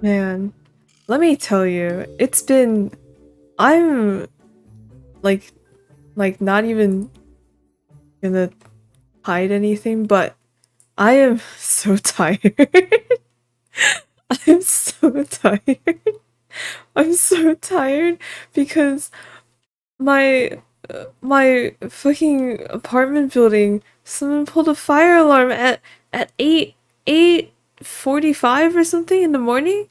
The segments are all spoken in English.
Man, let me tell you, I'm like, not even gonna hide anything, but I am so tired. I'm so tired. I'm so tired because my fucking apartment building, someone pulled a fire alarm at 8:45 or something in the morning.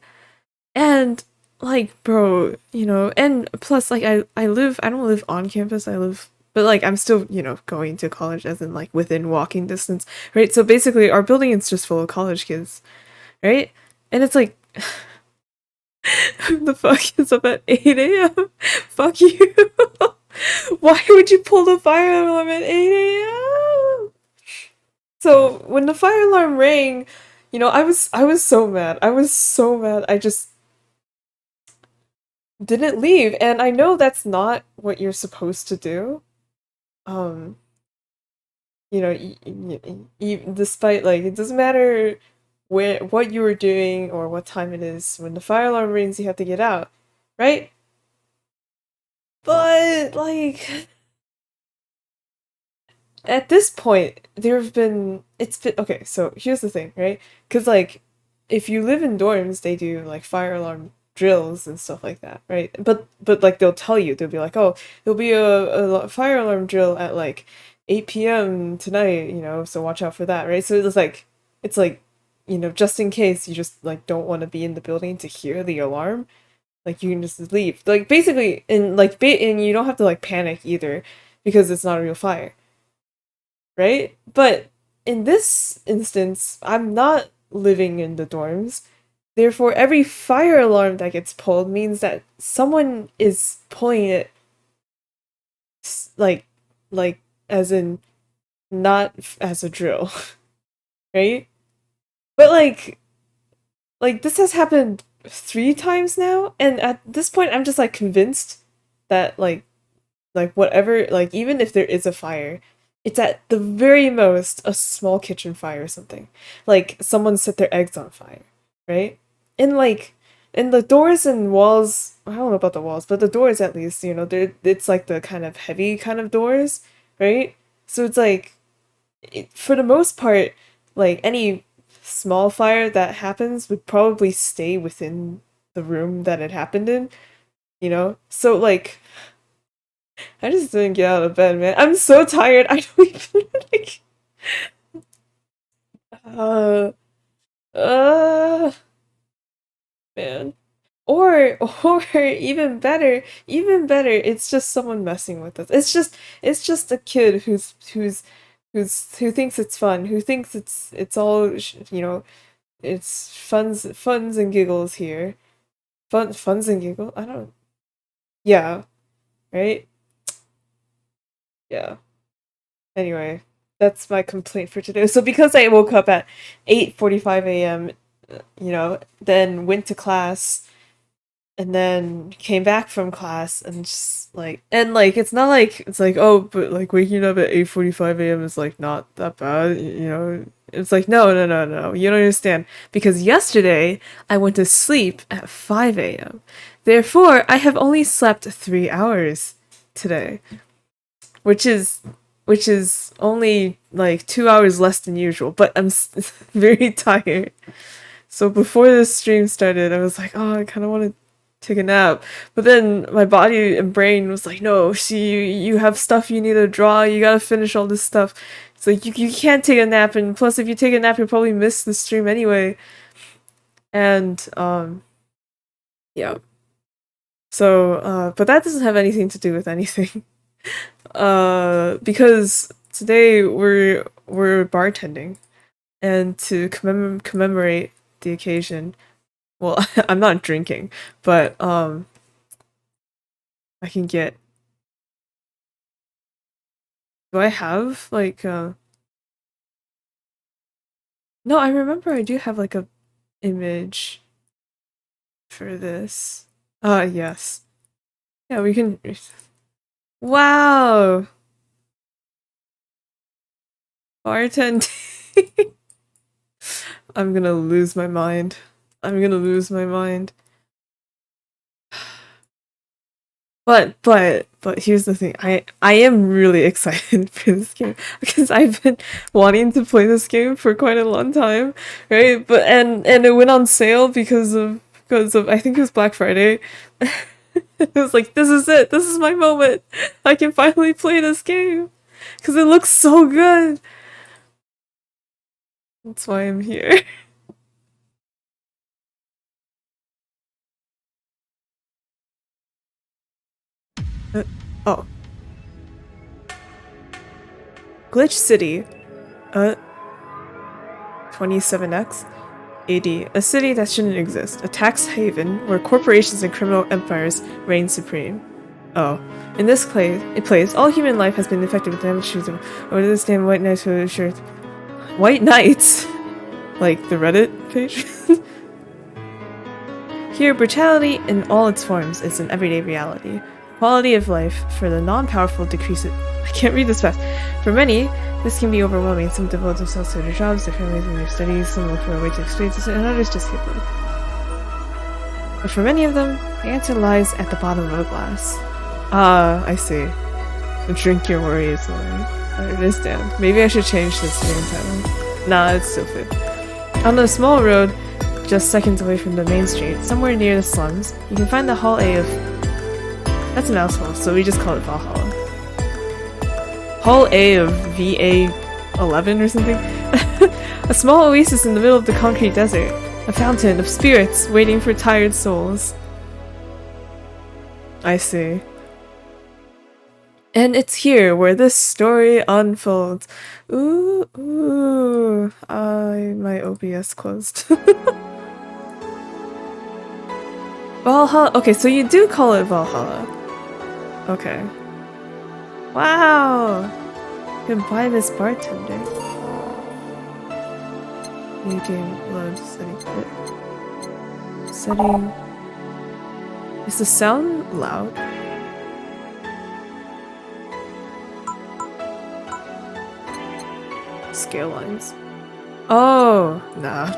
And like, bro, and plus like I don't live on campus, but like I'm still, going to college as in like within walking distance, right? So basically our building is just full of college kids, right? And it's like who the fuck is up at 8 a.m.? Fuck you. Why would you pull the fire alarm at 8 a.m.? So when the fire alarm rang, I was so mad. I was so mad. I just didn't leave, and I know that's not what you're supposed to do. Um, despite like it doesn't matter what you were doing or what time it is. When the fire alarm rings, you have to get out, right? But like at this point, it's been okay. So here's the thing, right? Because like if you live in dorms, they do like fire alarm drills and stuff like that, right? But like they'll be like, oh, there'll be a fire alarm drill at like 8 p.m. tonight, so watch out for that, right? So it's like just in case you just like don't want to be in the building to hear the alarm, like you can just leave. Like basically, and you don't have to like panic either because it's not a real fire, right? But in this instance, I'm not living in the dorms. Therefore, every fire alarm that gets pulled means that someone is pulling it like as in not as a drill, right? But like this has happened 3 times now, and at this point I'm just like convinced that whatever, like even if there is a fire, it's at the very most a small kitchen fire or something. Like someone set their eggs on fire, right? And like and the doors and walls, I don't know about the walls, but the doors at least, it's like the kind of heavy kind of doors, right? So it's like for the most part, like any small fire that happens would probably stay within the room that it happened in, you know? So like I just didn't get out of bed, man. I'm so tired. I don't even like uh uh man. Or even better, it's just someone messing with us. It's just a kid who thinks it's fun, who thinks it's all it's funs and giggles here. Funs and giggles. I don't. Yeah, right. Yeah. Anyway, that's my complaint for today. So because I woke up at 8:45 a.m., then went to class and then came back from class and just like it's not like it's like, oh, but like waking up at 8:45 a.m. is like not that bad, you know. It's like, no, you don't understand, because yesterday I went to sleep at 5 a.m. Therefore I have only slept 3 hours today, which is only like 2 hours less than usual, but I'm very tired. So before this stream started, I was like, oh, I kind of want to take a nap. But then my body and brain was like, no, see, you have stuff you need to draw, you gotta finish all this stuff. It's like, you can't take a nap, and plus if you take a nap, you'll probably miss the stream anyway. And, yeah. So, but that doesn't have anything to do with anything. Because today we're bartending, and to commemorate the occasion, well, I'm not drinking, but I can get. Do I have like No, I remember I do have like a image for this. Yes. Yeah, we can. Wow, bartending. I'm gonna lose my mind. I'm gonna lose my mind. But here's the thing. I am really excited for this game because I've been wanting to play this game for quite a long time, right? But and it went on sale because of I think it was Black Friday. It was like, this is it. This is my moment. I can finally play this game because it looks so good. That's why I'm here. Oh, Glitch City. 27X AD, a city that shouldn't exist, a tax haven where corporations and criminal empires reign supreme. Oh. In this place, all human life has been infected with damage shoes or this damn white knights for sure. White knights? Like the Reddit page? Here, brutality in all its forms is an everyday reality. Quality of life for the non-powerful decreases. I can't read this fast. For many, this can be overwhelming. Some devote themselves to their jobs, their families, and their studies. Some look for a way to experience it, and others just give them. But for many of them, the answer lies at the bottom of a glass. Ah, I see. Drink your worries away. I understand. Maybe I should change this game title. Nah, it's still fit. On a small road, just seconds away from the main street, somewhere near the slums, you can find the Hall A of... That's a mouthful, so we just call it Valhalla. Hall A of VA11 or something? A small oasis in the middle of the concrete desert. A fountain of spirits waiting for tired souls. I see. And it's here where this story unfolds. Ooh, my OBS closed. Valhalla. Okay, so you do call it Valhalla. Okay. Wow! You can buy this bartender. New game load setting. Setting. Is the sound loud? Scale lines. Oh, nah.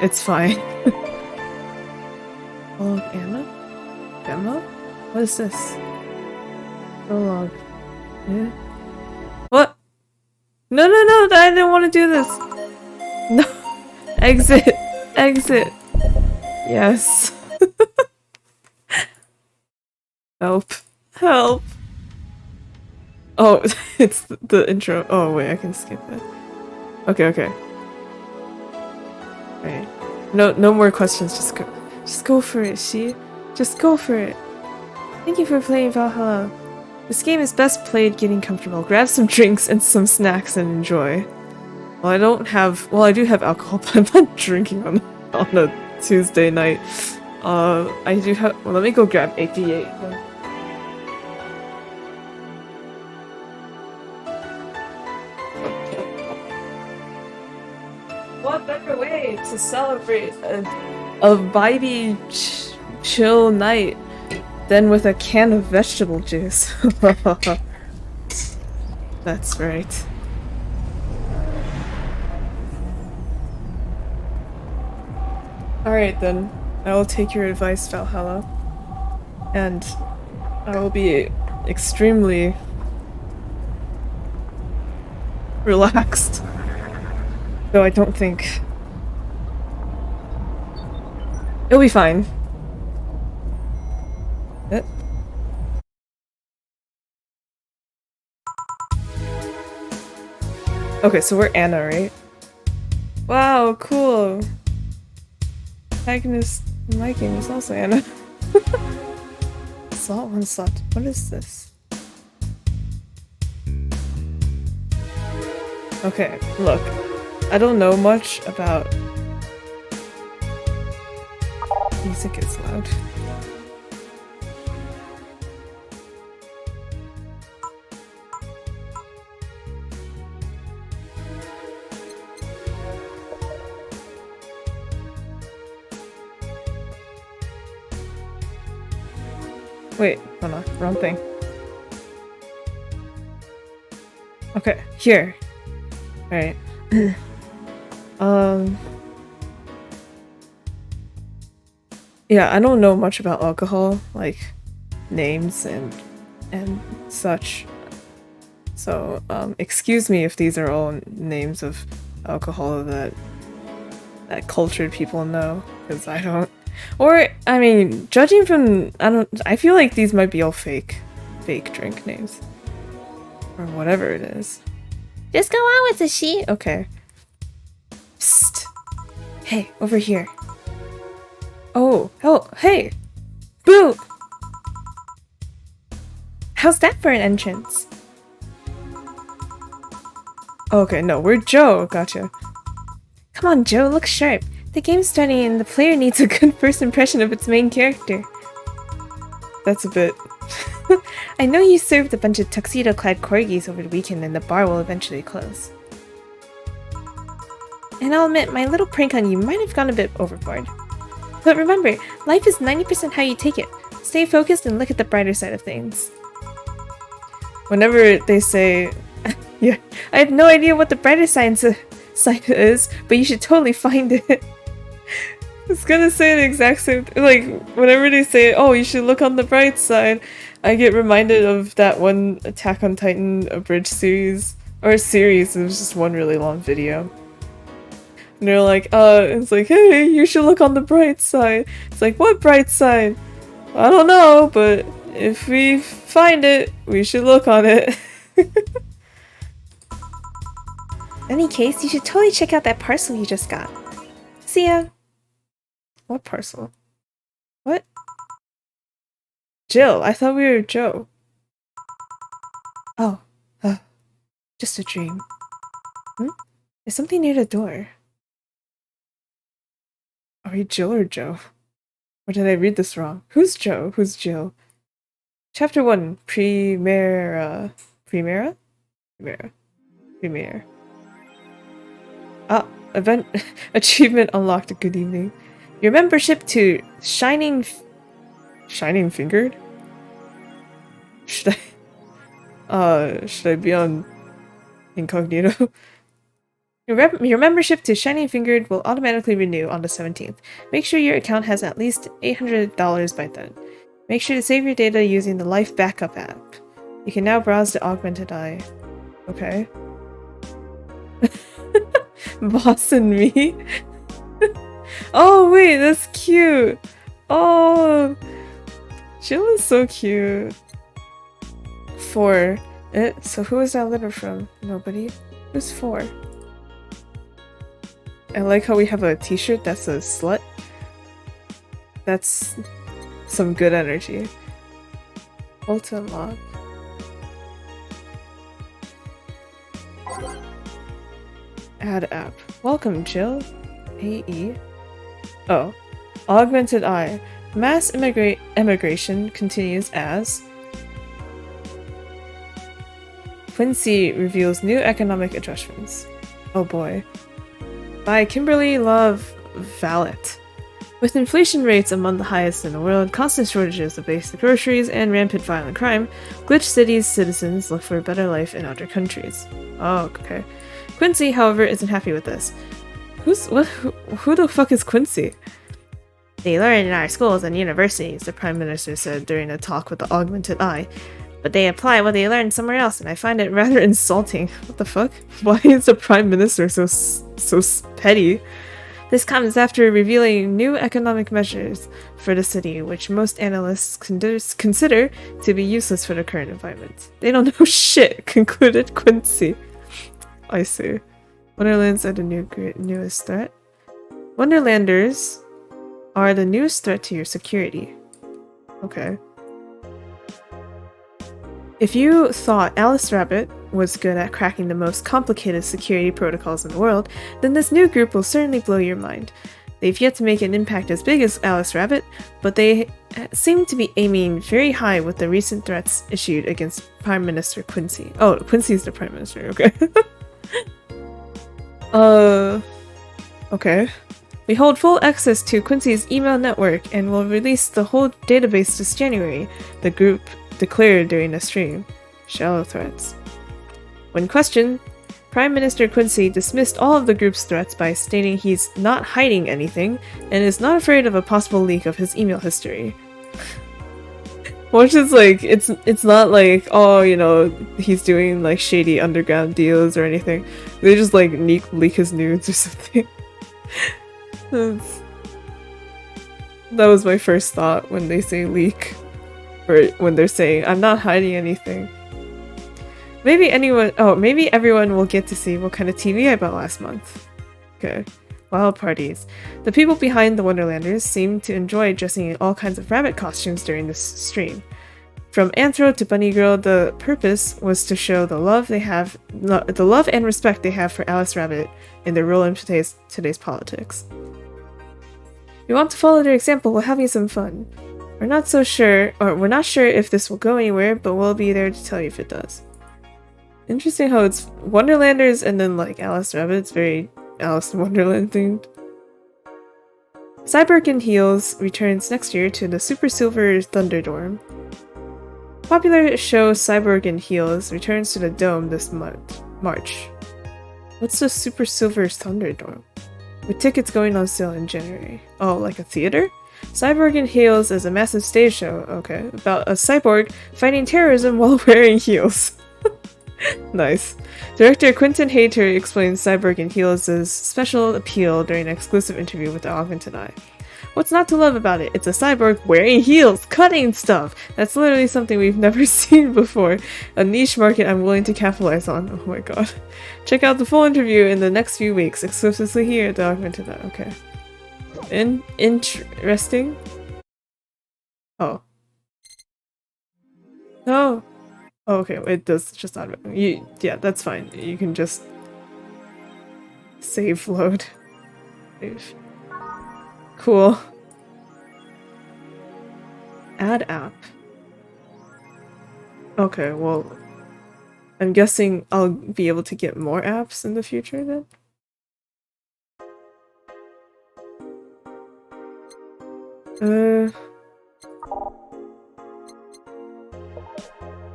It's fine. Oh, Anna? Emma? What is this? Prologue. Yeah. What? No, I didn't want to do this. No. Exit. Exit. Yes. Help. Help. Oh, it's the intro. Oh, wait, I can skip it. Okay, okay. Alright. No more questions, just go. Just go for it, see? Just go for it. Thank you for playing Valhalla. This game is best played getting comfortable. Grab some drinks and some snacks and enjoy. Well, I don't have- well, I do have alcohol, but I'm not drinking on a Tuesday night. I do have- well, let me go grab 88 then. What better way to celebrate a vibey, chill night than with a can of vegetable juice? That's right. Alright then, I will take your advice, Valhalla. And I will be extremely relaxed. Though I don't think... it'll be fine. Okay, so we're Anna, right? Wow, cool! Protagonist in my game is also Anna. Slot 1 slot. What is this? Okay, look. I don't know much about... music is loud. Wait, hold on, wrong thing. Okay, here. Alright. Yeah, I don't know much about alcohol, like names and such. So, excuse me if these are all names of alcohol that cultured people know, because I don't. Or, I mean, judging from, I feel like these might be all fake drink names. Or whatever it is. Just go on with the sheet. Okay. Psst. Hey, over here. Oh, hey! Boo! How's that for an entrance? Okay, no, we're Joe. Gotcha. Come on, Joe, look sharp. The game's starting and the player needs a good first impression of its main character. That's a bit... I know you served a bunch of tuxedo-clad corgis over the weekend and the bar will eventually close. And I'll admit, my little prank on you might have gone a bit overboard. But remember, life is 90% how you take it. Stay focused and look at the brighter side of things. Whenever they say... yeah, I have no idea what the brighter side is, but you should totally find it. I was gonna say the exact same thing. Like, whenever they say, oh, you should look on the bright side, I get reminded of that one Attack on Titan abridged series. Or a series, it was just one really long video. And they're like, it's like, hey, you should look on the bright side. It's like, what bright side? I don't know, but if we find it, we should look on it. In any case, you should totally check out that parcel you just got. See ya! What parcel? What? Jill, I thought we were Joe. Oh, just a dream. There's something near the door. Are we Jill or Joe? Or did I read this wrong? Who's Joe? Who's Jill? Chapter 1, Primera. Primera? Primera. Ah, event achievement unlocked. Good evening. Your membership to Shining Fingered? Should I be on incognito? Your membership to Shining Fingered will automatically renew on the 17th. Make sure your account has at least $800 by then. Make sure to save your data using the Life Backup app. You can now browse the augmented eye. Okay. Boss and me? Oh wait, that's cute! Oh! Jill is so cute. 4. So who is that letter from? Nobody. Who's 4? I like how we have a t-shirt that says slut. That's some good energy. Ulta lock. Add app. Welcome, Jill. AE. Oh. Augmented Eye. Mass immigration continues as Quincy reveals new economic adjustments. Oh boy. By Kimberly Love Vallet. With inflation rates among the highest in the world, constant shortages of basic groceries, and rampant violent crime, Glitch City's citizens look for a better life in other countries. Oh, okay. Quincy, however, isn't happy with this. Who the fuck is Quincy? They learn in our schools and universities, the Prime Minister said during a talk with the Augmented Eye. But they apply what they learned somewhere else, and I find it rather insulting. What the fuck? Why is the Prime Minister so petty? This comes after revealing new economic measures for the city, which most analysts consider to be useless for the current environment. They don't know shit, concluded Quincy. I see. Wonderlands are the newest threat. Wonderlanders are the newest threat to your security. Okay. If you thought Alice Rabbit was good at cracking the most complicated security protocols in the world, then this new group will certainly blow your mind. They've yet to make an impact as big as Alice Rabbit, but they seem to be aiming very high with the recent threats issued against Prime Minister Quincy. Oh, Quincy's the Prime Minister, okay. Okay. We hold full access to Quincy's email network and will release the whole database this January, the group declared during a stream. Shallow threats. When questioned, Prime Minister Quincy dismissed all of the group's threats by stating he's not hiding anything and is not afraid of a possible leak of his email history. Which is like, it's not like, oh, you know, he's doing like shady underground deals or anything. They just like leak his nudes or something. That was my first thought when they say leak. Or when they're saying, I'm not hiding anything. Maybe everyone will get to see what kind of TV I bought last month. Okay. Wild parties. The people behind the Wonderlanders seem to enjoy dressing in all kinds of rabbit costumes during this stream. From Anthro to Bunny Girl, the purpose was to show the love and respect they have for Alice Rabbit in their role in today's politics. We want to follow their example while having some fun. We're not sure if this will go anywhere, but we'll be there to tell you if it does. Interesting how it's Wonderlanders and then like Alice Rabbit. It's very Alice in Wonderland themed. Cyborg in Heels returns next year to the Super Silver Thunderdome. Popular show Cyborg in Heels returns to the Dome this March. What's the Super Silver Thunderdome? With tickets going on sale in January. Oh, like a theater? Cyborg in Heels is a massive stage show, okay, about a cyborg fighting terrorism while wearing heels. Nice. Director Quentin Hayter explains Cyborg in Heels' special appeal during an exclusive interview with the Augmented Eye. What's not to love about it? It's a cyborg wearing heels, cutting stuff! That's literally something we've never seen before. A niche market I'm willing to capitalize on. Oh my god. Check out the full interview in the next few weeks, exclusively here at the Augmented Eye. Okay. Interesting? Oh. No! Oh, okay, it does just not. Yeah, that's fine. You can just save load. Save. Cool. Add app. Okay, well, I'm guessing I'll be able to get more apps in the future then?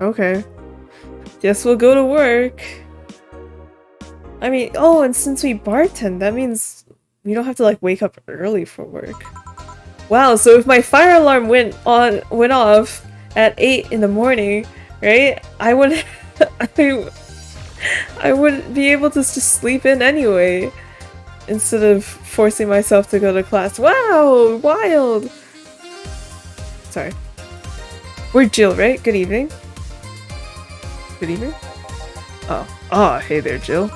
Okay. Guess we'll go to work. I mean, oh, and since we bartend, that means we don't have to like wake up early for work. Wow, so if my fire alarm went off at 8 in the morning, right? I would I would be able to just sleep in anyway instead of forcing myself to go to class. Wow, wild. Sorry. We're Jill, right? Good evening. Good evening. Oh, hey there, Jill.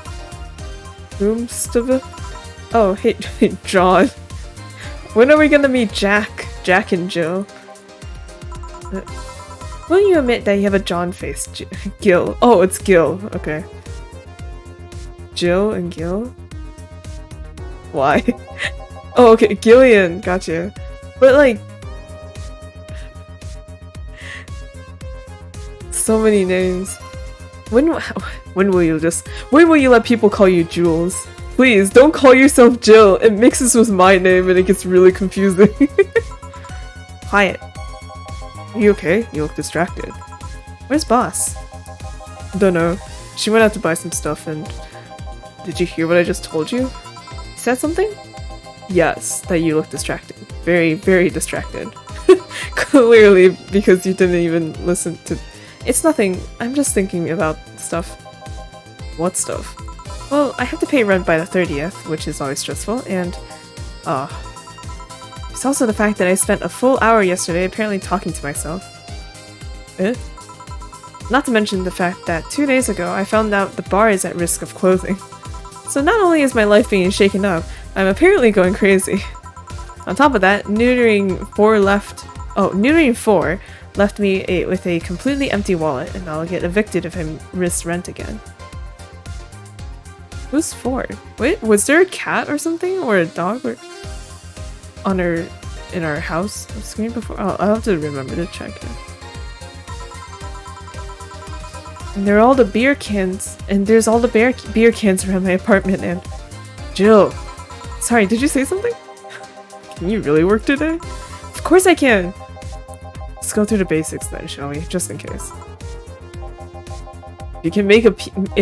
Roomstava? Oh, hey, John. When are we gonna meet Jack? Jack and Jill. Will you admit that you have a John face? Gil. Oh, it's Gil. Okay. Jill and Gil? Why? Oh, okay. Gillian. Gotcha. But like... so many names. When will you let people call you Jules? Please, don't call yourself Jill. It mixes with my name and it gets really confusing. Hyatt. Are you okay? You look distracted. Where's Boss? Don't know. She went out to buy some stuff and... Did you hear what I just told you? Said something? Yes, that you look distracted. Very, very distracted. Clearly, because you didn't even listen to... It's nothing. I'm just thinking about stuff. What stuff? Well, I have to pay rent by the 30th, which is always stressful, and... It's also the fact that I spent a full hour yesterday apparently talking to myself. Not to mention the fact that 2 days ago I found out the bar is at risk of closing. So not only is my life being shaken up, I'm apparently going crazy. On top of that, neutering 4 left me with a completely empty wallet, and I'll get evicted if I miss rent again. Who's 4? Wait, was there a cat or something? Or a dog? Or in our house screen before? Oh, I'll have to remember to check it. And there are all the beer cans, and there's all the beer cans around my apartment, and... Jill! Sorry, did you say something? Can you really work today? Of course I can! Let's go through the basics then, shall we? Just in case. If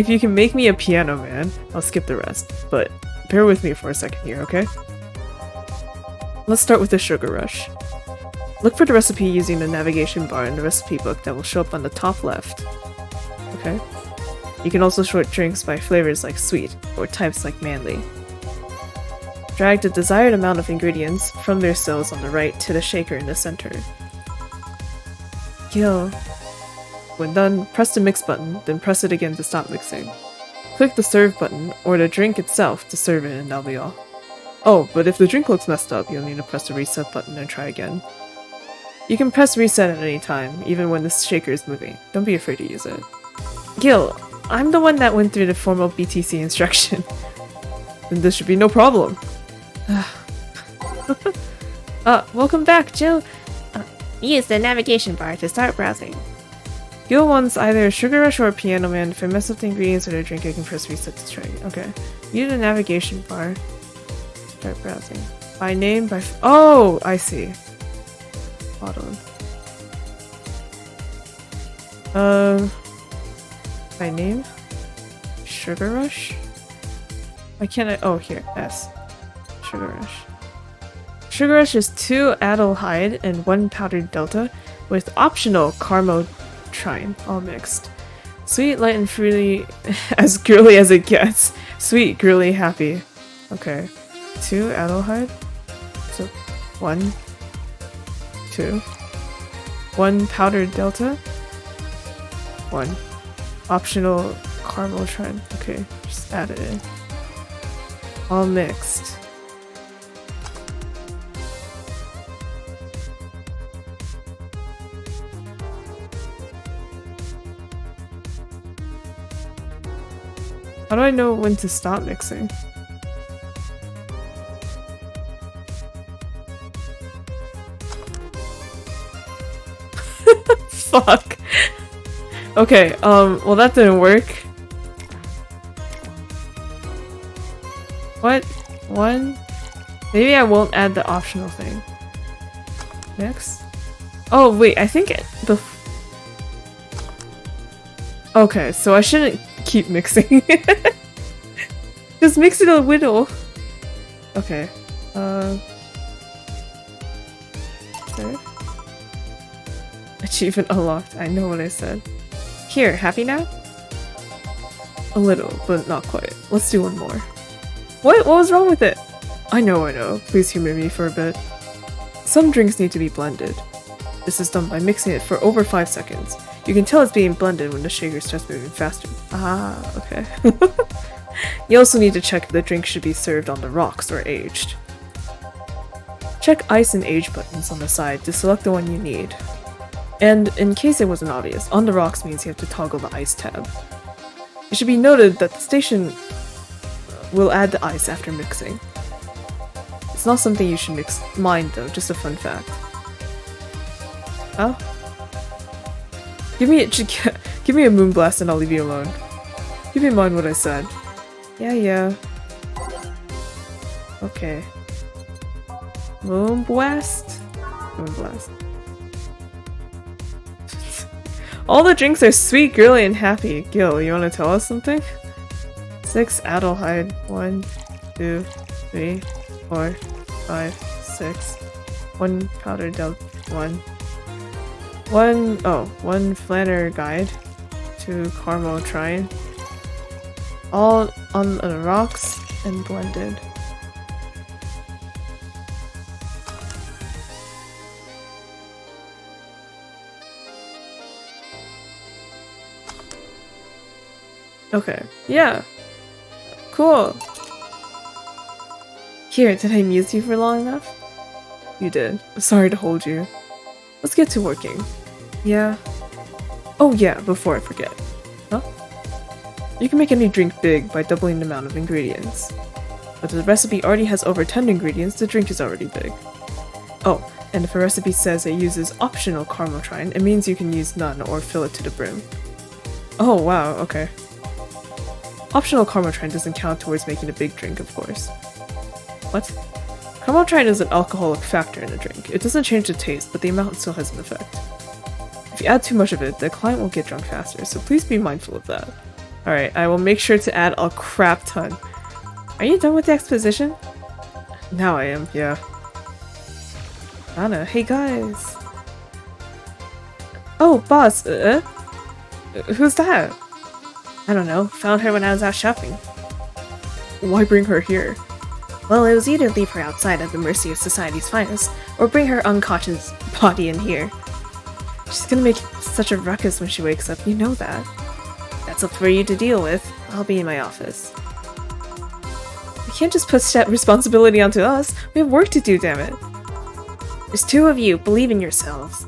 you can make me a piano man, I'll skip the rest. But bear with me for a second here, okay? Let's start with the sugar rush. Look for the recipe using the navigation bar in the recipe book that will show up on the top left. Okay? You can also sort drinks by flavors like sweet, or types like manly. Drag the desired amount of ingredients from their cells on the right to the shaker in the center. Gil. When done, press the mix button, then press it again to stop mixing. Click the serve button, or the drink itself to serve it, and that'll be all. Oh, but if the drink looks messed up, you'll need to press the reset button and try again. You can press reset at any time, even when the shaker is moving. Don't be afraid to use it. Gil, I'm the one that went through the formal BTC instruction. Then this should be no problem. Welcome back, Jill. Use the navigation bar to start browsing. Gil wants either a sugar rush or a piano man. If I mess up the ingredients or the drink, I can press reset to try it. Okay. Use the navigation bar. Start browsing. By name, oh, I see. Hold on. By name? Sugar rush? Why can't I? Oh, here. S. Sugar rush. Sugar rush is 2 adelhyde and 1 powdered delta with optional carmotrine, all mixed. Sweet, light, and fruity, as girly as it gets. Sweet, girly, happy. Okay. 2 adelhyde. So 1, 2. 1 powdered delta. 1. Optional carmotrine. Okay, just add it in. All mixed. How do I know when to stop mixing? Fuck. Okay, well that didn't work. What? 1? Maybe I won't add the optional thing. Mix? Oh wait, I think okay, so I shouldn't keep mixing. Just mix it a little. Okay. There. Achievement unlocked. I know what I said. Here, happy now? A little, but not quite. Let's do one more. What? What was wrong with it? I know. Please humor me for a bit. Some drinks need to be blended. This is done by mixing it for over 5 seconds. You can tell it's being blended when the shaker starts moving faster. Ah, okay. You also need to check if the drink should be served on the rocks or aged. Check ice and age buttons on the side to select the one you need. And in case it wasn't obvious, on the rocks means you have to toggle the ice tab. It should be noted that the station will add the ice after mixing. It's not something you should mind though, just a fun fact. Oh? Give me a moonblast and I'll leave you alone. Keep in mind what I said. Yeah. Okay. Moonblast? Moonblast. All the drinks are sweet, girly, and happy. Gil, you wanna tell us something? 6 Adelhyde. 1, 2, 3, 4, 5, 6. 1 powder del 1. 1 Flanner guide. 2 Carmo Trine. All on the rocks and blended. Okay, yeah. Cool. Here, did I amuse you for long enough? You did. Sorry to hold you. Let's get to working. Yeah. Oh yeah, before I forget. Huh? You can make any drink big by doubling the amount of ingredients. But if the recipe already has over 10 ingredients, the drink is already big. Oh, and if a recipe says it uses optional Carmotrine, it means you can use none or fill it to the brim. Oh wow, okay. Optional Carmotrine doesn't count towards making a big drink, of course. What? Carmotrine is an alcoholic factor in a drink. It doesn't change the taste, but the amount still has an effect. If you add too much of it, the client will get drunk faster, so please be mindful of that. Alright, I will make sure to add a crap ton. Are you done with the exposition? Now I am, yeah. Anna, hey guys! Oh, boss, who's that? I don't know, found her when I was out shopping. Why bring her here? Well, it was either leave her outside at the mercy of society's finest, or bring her unconscious body in here. She's gonna make such a ruckus when she wakes up, you know that. That's up for you to deal with. I'll be in my office. You can't just put that responsibility onto us. We have work to do, damn it. There's 2 of you. Believe in yourselves.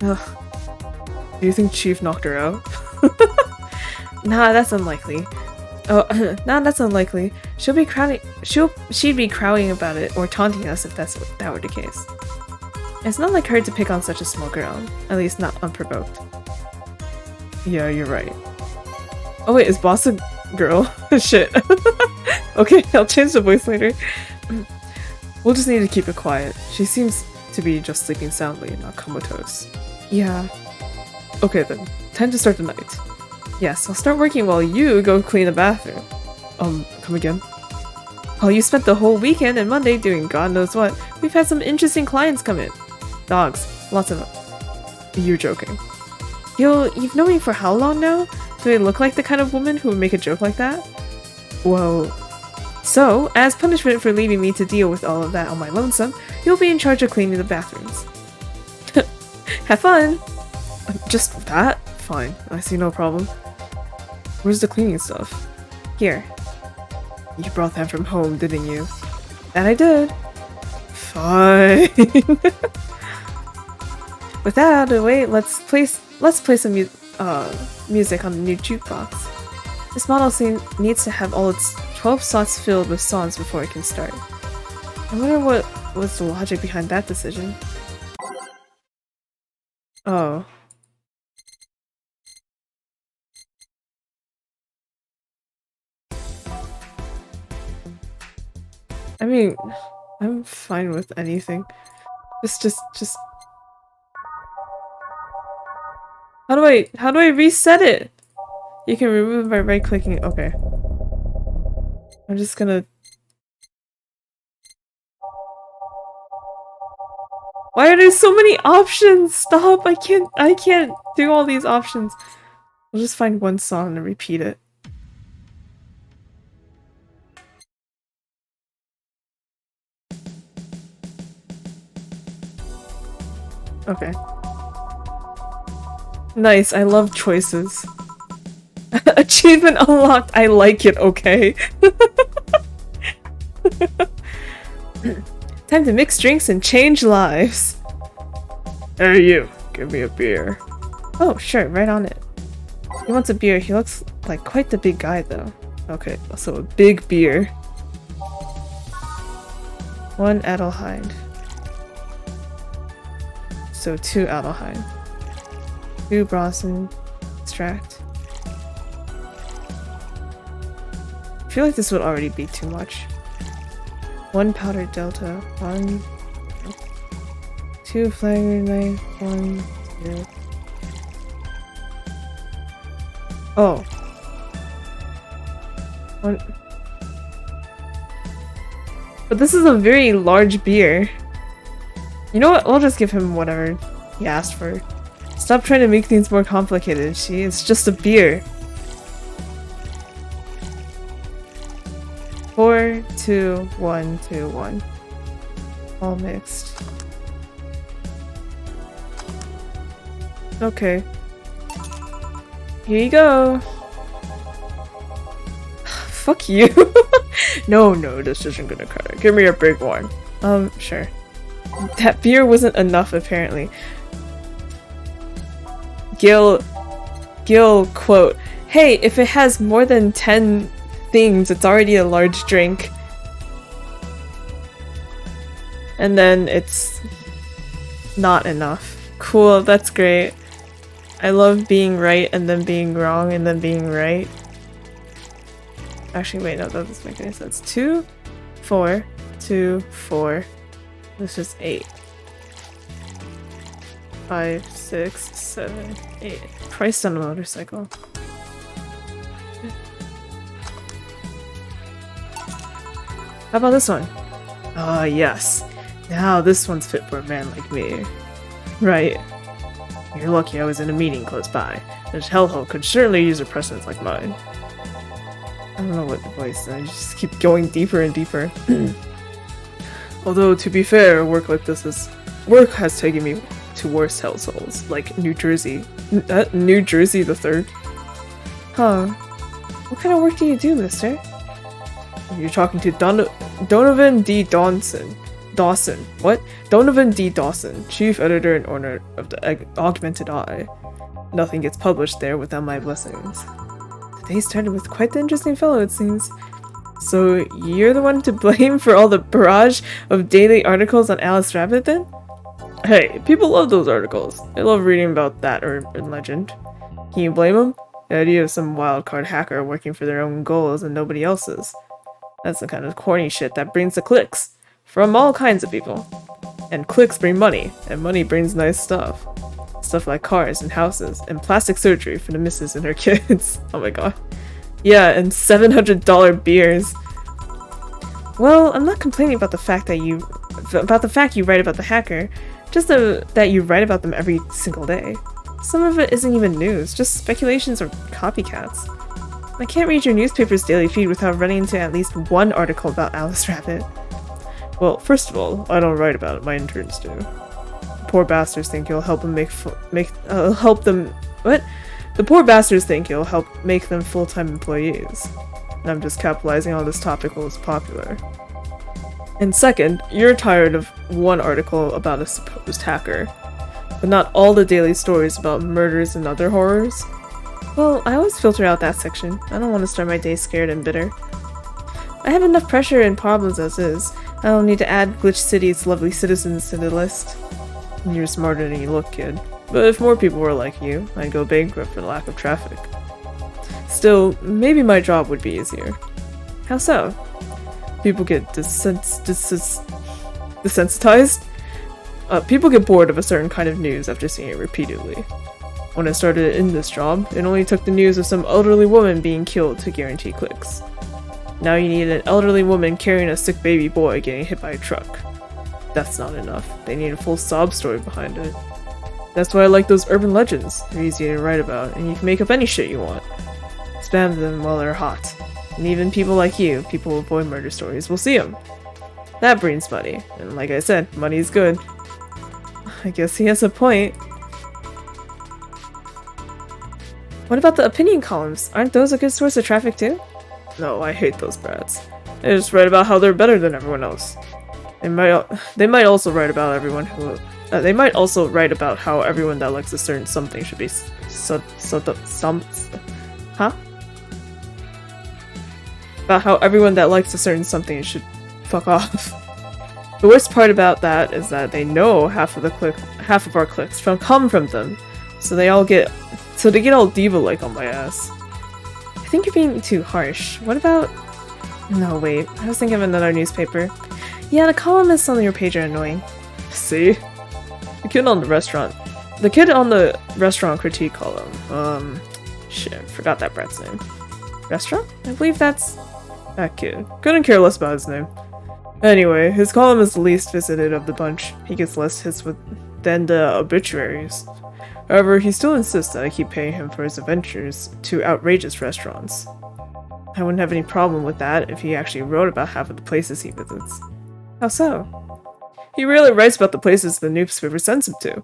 Ugh. Do you think Chief knocked her out? Nah, that's unlikely. Oh, nah, that's unlikely. She'd be crowding about it or taunting us if that were the case. It's not like her to pick on such a small girl, at least not unprovoked. Yeah, you're right. Oh wait, is Boss a girl? Shit. Okay, I'll change the voice later. We'll just need to keep it quiet. She seems to be just sleeping soundly, not comatose. Yeah. Okay then, time to start the night. Yes, I'll start working while you go clean the bathroom. Come again? Well, you spent the whole weekend and Monday doing God knows what. We've had some interesting clients come in. Dogs. Lots of them. You're joking. You've known me for how long now? Do I look like the kind of woman who would make a joke like that? Well... So, as punishment for leaving me to deal with all of that on my lonesome, you'll be in charge of cleaning the bathrooms. Have fun! Just that? Fine. I see no problem. Where's the cleaning stuff? Here. You brought that from home, didn't you? That I did. Fine. With that out of the way, let's play some music on the new jukebox. This model needs to have all its 12 slots filled with songs before it can start. I wonder what was the logic behind that decision. Oh. I mean, I'm fine with anything. Just... How do I reset it? You can remove it by right-clicking. Okay. I'm just gonna... Why are there so many options? Stop! I can't do all these options. I'll just find one song and repeat it. Okay. Nice, I love choices. Achievement unlocked, I like it, okay? Time to mix drinks and change lives. Hey you, give me a beer. Oh, sure, right on it. He wants a beer. He looks like quite the big guy though. Okay, so a big beer. 1 Adelheid. So 2 Adelheid. 2 Bronson extract. I feel like this would already be too much. 1 powdered delta. 1 2 flavored knife. 1 2. Oh. 1. But this is a very large beer. You know what? I'll just give him whatever he asked for. Stop trying to make things more complicated. It's just a beer. 4, 2, 1, 2, 1. All mixed. Okay. Here you go. Fuck you. No, this isn't gonna cut it. Give me a big one. Sure. That beer wasn't enough, apparently. Gil quote, "Hey, if it has more than 10 things, it's already a large drink." And then it's not enough. Cool, that's great. I love being right and then being wrong and then being right. Actually, wait, no, that doesn't make any sense. 2, 4, 2, 4. This is 8. 5, 6, 7, 8. Priced on a motorcycle. How about this one? Ah, yes. Now this one's fit for a man like me. Right. You're lucky I was in a meeting close by. This hellhole could certainly use a presence like mine. I don't know what the voice is. I just keep going deeper and deeper. Although, to be fair, work has taken me to worse hellholes, like New Jersey. New Jersey the 3rd. Huh. What kind of work do you do, mister? You're talking to Donovan D. Dawson. What? Donovan D. Dawson, chief editor and owner of the Augmented Eye. Nothing gets published there without my blessings. The day started with quite the interesting fellow, it seems. So you're the one to blame for all the barrage of daily articles on Alice Rabbit, then? Hey, people love those articles. They love reading about that urban legend. Can you blame them? The idea of some wildcard hacker working for their own goals and nobody else's. That's the kind of corny shit that brings the clicks. From all kinds of people. And clicks bring money, and money brings nice stuff. Stuff like cars and houses, and plastic surgery for the missus and her kids. Oh my god. Yeah, and $700 beers. Well, I'm not complaining about the fact that you write about the hacker, just that you write about them every single day. Some of it isn't even news, just speculations or copycats. I can't read your newspaper's daily feed without running into at least one article about Alice Rabbit. Well, first of all, I don't write about it, my interns do. The poor bastards think you'll help them The poor bastards think you'll help make them full-time employees. And I'm just capitalizing on this topic while it's popular. And second, you're tired of one article about a supposed hacker, but not all the daily stories about murders and other horrors. Well, I always filter out that section. I don't want to start my day scared and bitter. I have enough pressure and problems as is. I don't need to add Glitch City's lovely citizens to the list. You're smarter than you look, kid. But if more people were like you, I'd go bankrupt for lack of traffic. Still, maybe my job would be easier. How so? People get desensitized? People get bored of a certain kind of news after seeing it repeatedly. When I started in this job, it only took the news of some elderly woman being killed to guarantee clicks. Now you need an elderly woman carrying a sick baby boy getting hit by a truck. That's not enough. They need a full sob story behind it. That's why I like those urban legends. They're easy to write about, and you can make up any shit you want. Spam them while they're hot. And even people like you, people who avoid murder stories, will see them. That brings money, and like I said, money's good. I guess he has a point. What about the opinion columns? Aren't those a good source of traffic too? No, I hate those brats. They just write about how they're better than everyone else. They might also write about everyone who they might also write about how everyone that likes a certain something should be huh? About how everyone that likes a certain something should fuck off. The worst part about that is that they know half of our clicks come from them, so they get all diva-like on my ass. I think you're being too harsh. What about? No, wait. I was thinking of another newspaper. Yeah, the columnists on your page are annoying. See? The kid on the restaurant critique column. Shit, forgot that brat's name. Restaurant? I believe that's that kid. Couldn't care less about his name. Anyway, his column is the least visited of the bunch. He gets less hits than the obituaries. However, he still insists that I keep paying him for his adventures to outrageous restaurants. I wouldn't have any problem with that if he actually wrote about half of the places he visits. How so? He rarely writes about the places the newspaper sends him to.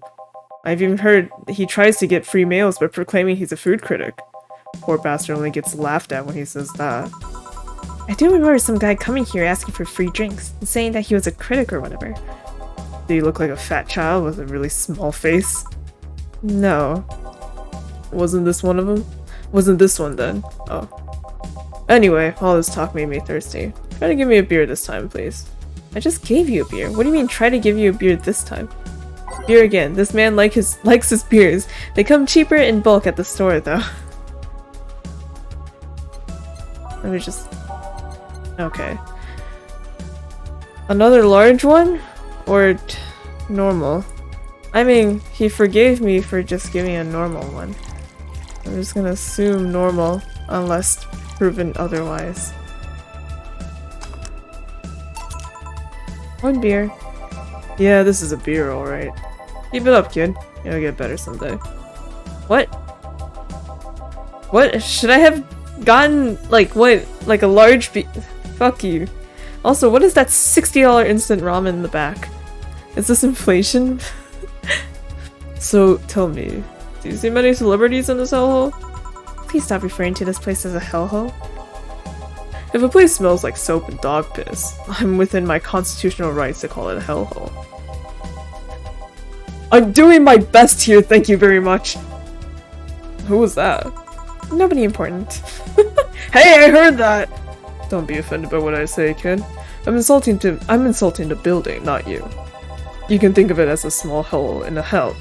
I've even heard he tries to get free meals by proclaiming he's a food critic. Poor bastard only gets laughed at when he says that. I do remember some guy coming here asking for free drinks and saying that he was a critic or whatever. Did he look like a fat child with a really small face? No. Wasn't this one of them? Wasn't this one then? Oh. Anyway, all this talk made me thirsty. Try to give me a beer this time, please. I just gave you a beer. What do you mean try to give you a beer this time? Beer again. This man likes his beers. They come cheaper in bulk at the store though. Let me just... Okay. Another large one? Or normal? I mean, he forgave me for just giving a normal one. I'm just gonna assume normal, unless proven otherwise. One beer. Yeah, this is a beer, alright. Keep it up, kid. You'll get better someday. What? What? Should I have gotten, like, what? Like a large Fuck you. Also, what is that $60 instant ramen in the back? Is this inflation? So, tell me, do you see many celebrities in this hellhole? Please stop referring to this place as a hellhole. If a place smells like soap and dog piss, I'm within my constitutional rights to call it a hellhole. I'm doing my best here, thank you very much! Who was that? Nobody important. Hey, I heard that! Don't be offended by what I say, kid. I'm insulting the building, not you. You can think of it as a small hole in a hell.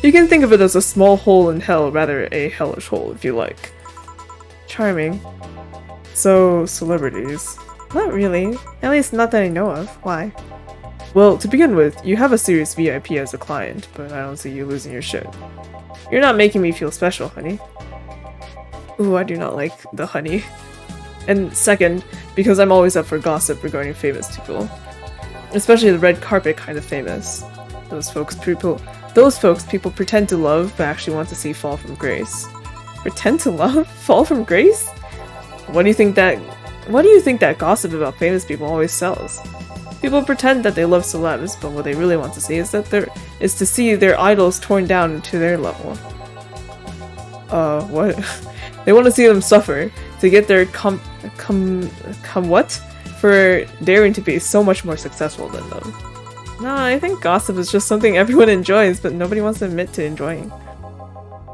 You can think of it as a small hole in hell, rather a hellish hole, if you like. Charming. So, celebrities. Not really. At least not that I know of. Why? Well, to begin with, you have a serious VIP as a client, but I don't see you losing your shit. You're not making me feel special, honey. Ooh, I do not like the honey. And second, because I'm always up for gossip regarding famous people. Especially the red carpet kind of famous. Those folks people pretend to love, but actually want to see fall from grace. Pretend to love? Fall from grace? What do you think that gossip about famous people always sells? People pretend that they love celebs, but what they really want to see is to see their idols torn down to their level. What? They want to see them suffer, to get their what? For daring to be so much more successful than them. No, I think gossip is just something everyone enjoys, but nobody wants to admit to enjoying.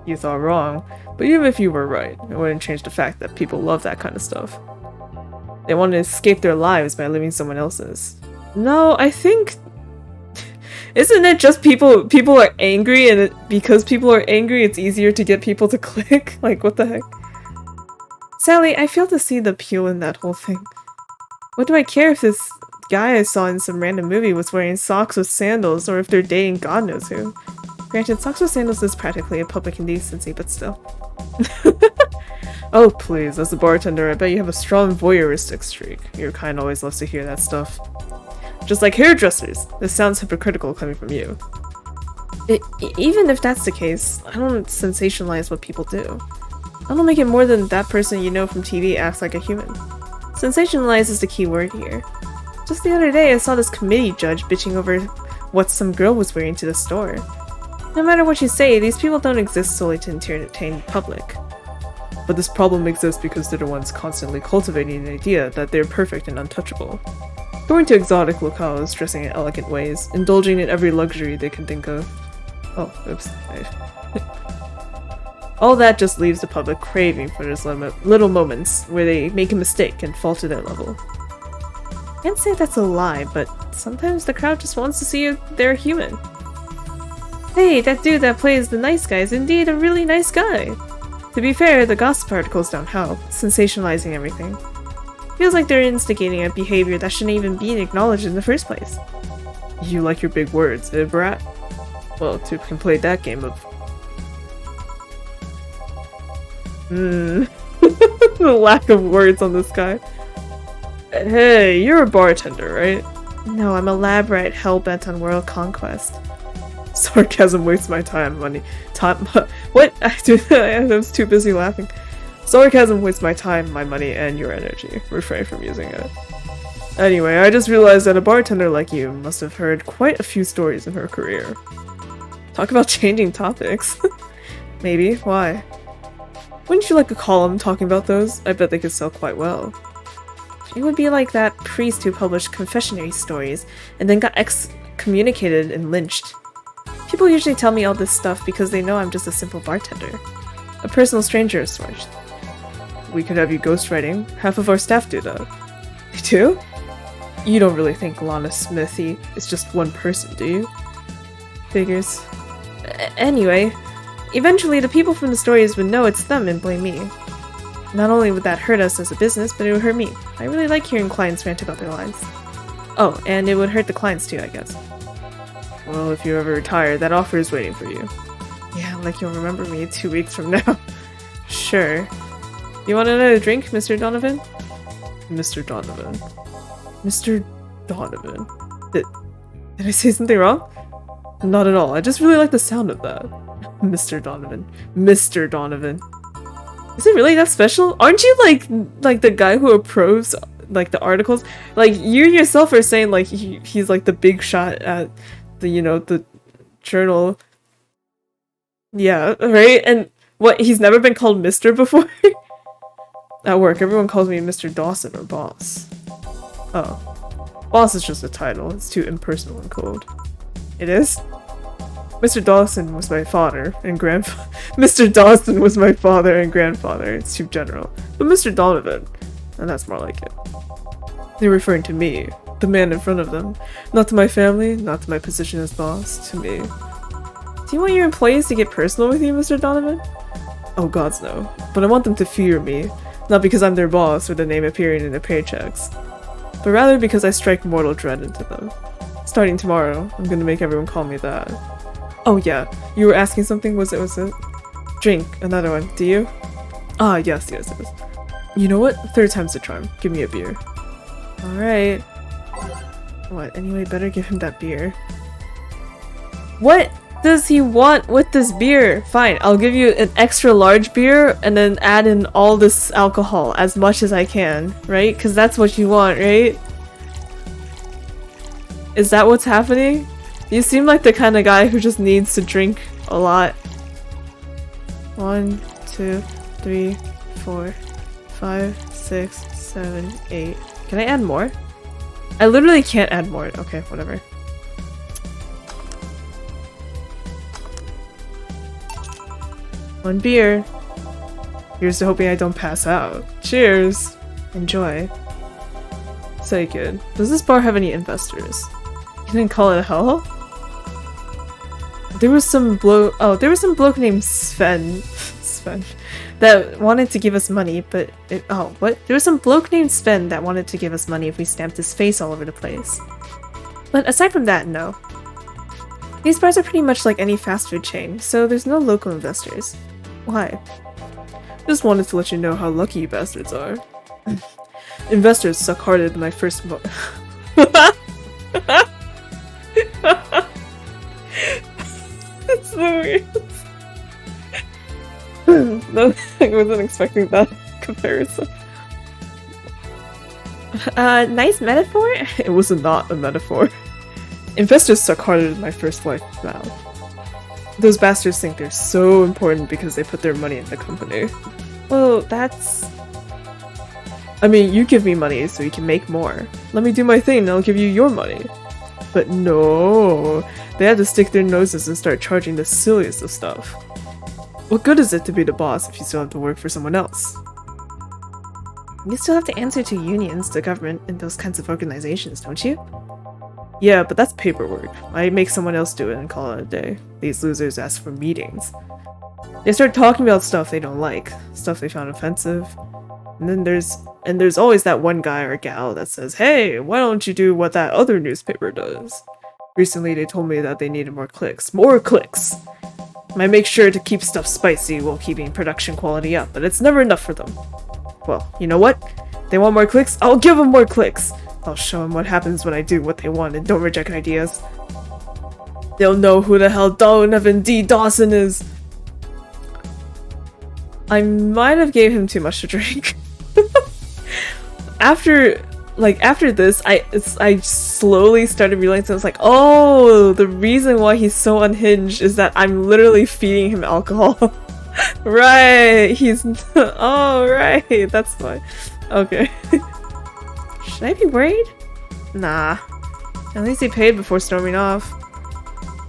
You thought wrong, but even if you were right, it wouldn't change the fact that people love that kind of stuff. They want to escape their lives by living someone else's. No, I think... Isn't it just people are angry, and because people are angry, it's easier to get people to click? Like, what the heck? Sally, I fail to see the appeal in that whole thing. What do I care if this guy I saw in some random movie was wearing socks with sandals, or if they're dating God knows who? Granted, socks with sandals is practically a public indecency, but still. Oh please, as a bartender, I bet you have a strong voyeuristic streak. Your kind always loves to hear that stuff. Just like hairdressers, this sounds hypocritical coming from you. Even if that's the case, I don't sensationalize what people do. I don't make it more than that person you know from TV acts like a human. Sensationalize is the key word here. Just the other day I saw this committee judge bitching over what some girl was wearing to the store. No matter what you say, these people don't exist solely to entertain the public. But this problem exists because they're the ones constantly cultivating the idea that they're perfect and untouchable. Going to exotic locales, dressing in elegant ways, indulging in every luxury they can think of. Oh, oops. All that just leaves the public craving for those little moments where they make a mistake and fall to their level. Can't say that's a lie, but sometimes the crowd just wants to see if they're human. Hey, that dude that plays the nice guy is indeed a really nice guy. To be fair, the gossip articles don't help, sensationalizing everything. Feels like they're instigating a behavior that shouldn't even be acknowledged in the first place. You like your big words, eh, brat? Well, two can play that game of... the lack of words on this guy. Hey, you're a bartender, right? No, I'm a lab rat hell-bent on world conquest. Sarcasm wastes my time, money. What? I was too busy laughing. Sarcasm wastes my time, my money, and your energy. Refrain from using it. Anyway, I just realized that a bartender like you must have heard quite a few stories in her career. Talk about changing topics. Maybe. Why? Wouldn't you like a column talking about those? I bet they could sell quite well. It would be like that priest who published confessionary stories and then got excommunicated and lynched. People usually tell me all this stuff because they know I'm just a simple bartender. A personal stranger of sorts. We could have you ghostwriting. Half of our staff do that. You do? You don't really think Lana Smithy is just one person, do you? Figures. Anyway, eventually the people from the stories would know it's them and blame me. Not only would that hurt us as a business, but it would hurt me. I really like hearing clients rant about their lives. Oh, and it would hurt the clients too, I guess. Well, if you ever retire, that offer is waiting for you. Yeah, like you'll remember me 2 weeks from now. Sure. You want another drink, Mr. Donovan? Mr. Donovan. Mr. Donovan. Did I say something wrong? Not at all. I just really like the sound of that. Mr. Donovan. Mr. Donovan. Is it really that special? Aren't you like the guy who approves like the articles? Like you yourself are saying like he's like the big shot at the, you know, the journal. Yeah, right? And what, he's never been called Mr. before? At work, everyone calls me Mr. Dawson or boss. Oh. Boss is just a title. It's too impersonal and cold. It is? Mr. Dawson was my father and grandfather. Mr. Dawson was my father and grandfather. It's too general. But Mr. Donovan, and that's more like it. They're referring to me, the man in front of them. Not to my family, not to my position as boss, to me. Do you want your employees to get personal with you, Mr. Donovan? Oh gods no. But I want them to fear me. Not because I'm their boss or the name appearing in their paychecks. But rather because I strike mortal dread into them. Starting tomorrow, I'm gonna make everyone call me that. Oh yeah, you were asking something, was it? Drink, another one, do you? Ah, yes. You know what? Third time's the charm. Give me a beer. Alright. What, anyway, better give him that beer. What does he want with this beer? Fine, I'll give you an extra large beer and then add in all this alcohol as much as I can, right? Because that's what you want, right? Is that what's happening? You seem like the kind of guy who just needs to drink a lot. 1, 2, 3, 4, 5, 6, 7, 8. Can I add more? I literally can't add more. Okay, whatever. One beer. Here's to hoping I don't pass out. Cheers! Enjoy. Say good. Does this bar have any investors? You didn't call it hell? There was some bloke named Sven that wanted to give us money, but what? There was some bloke named Sven that wanted to give us money if we stamped his face all over the place. But aside from that, no. These bars are pretty much like any fast food chain, so there's no local investors. Why? Just wanted to let you know how lucky you bastards are. Investors suck harder than my first That's so weird. No, I wasn't expecting that comparison. Nice metaphor? It was not a metaphor. Investors suck harder than my first wife's mouth. Those bastards think they're so important because they put their money in the company. Well, that's... I mean, you give me money so you can make more. Let me do my thing and I'll give you your money. But no, they had to stick their noses and start charging the silliest of stuff. What good is it to be the boss if you still have to work for someone else? You still have to answer to unions, the government, and those kinds of organizations, don't you? Yeah, but that's paperwork. I make someone else do it and call it a day. These losers ask for meetings. They start talking about stuff they don't like, stuff they found offensive. And then there's always that one guy or gal that says, "Hey, why don't you do what that other newspaper does?" Recently they told me that they needed more clicks. More clicks! I make sure to keep stuff spicy while keeping production quality up, but it's never enough for them. Well, you know what? They want more clicks? I'll give them more clicks! I'll show them what happens when I do what they want and don't reject ideas. They'll know who the hell Donovan D. Dawson is! I might have gave him too much to drink. After this, I slowly started realizing, I was like, oh, the reason why he's so unhinged is that I'm literally feeding him alcohol. Right, he's... oh, right, that's why. Okay. Should I be worried? Nah. At least he paid before storming off.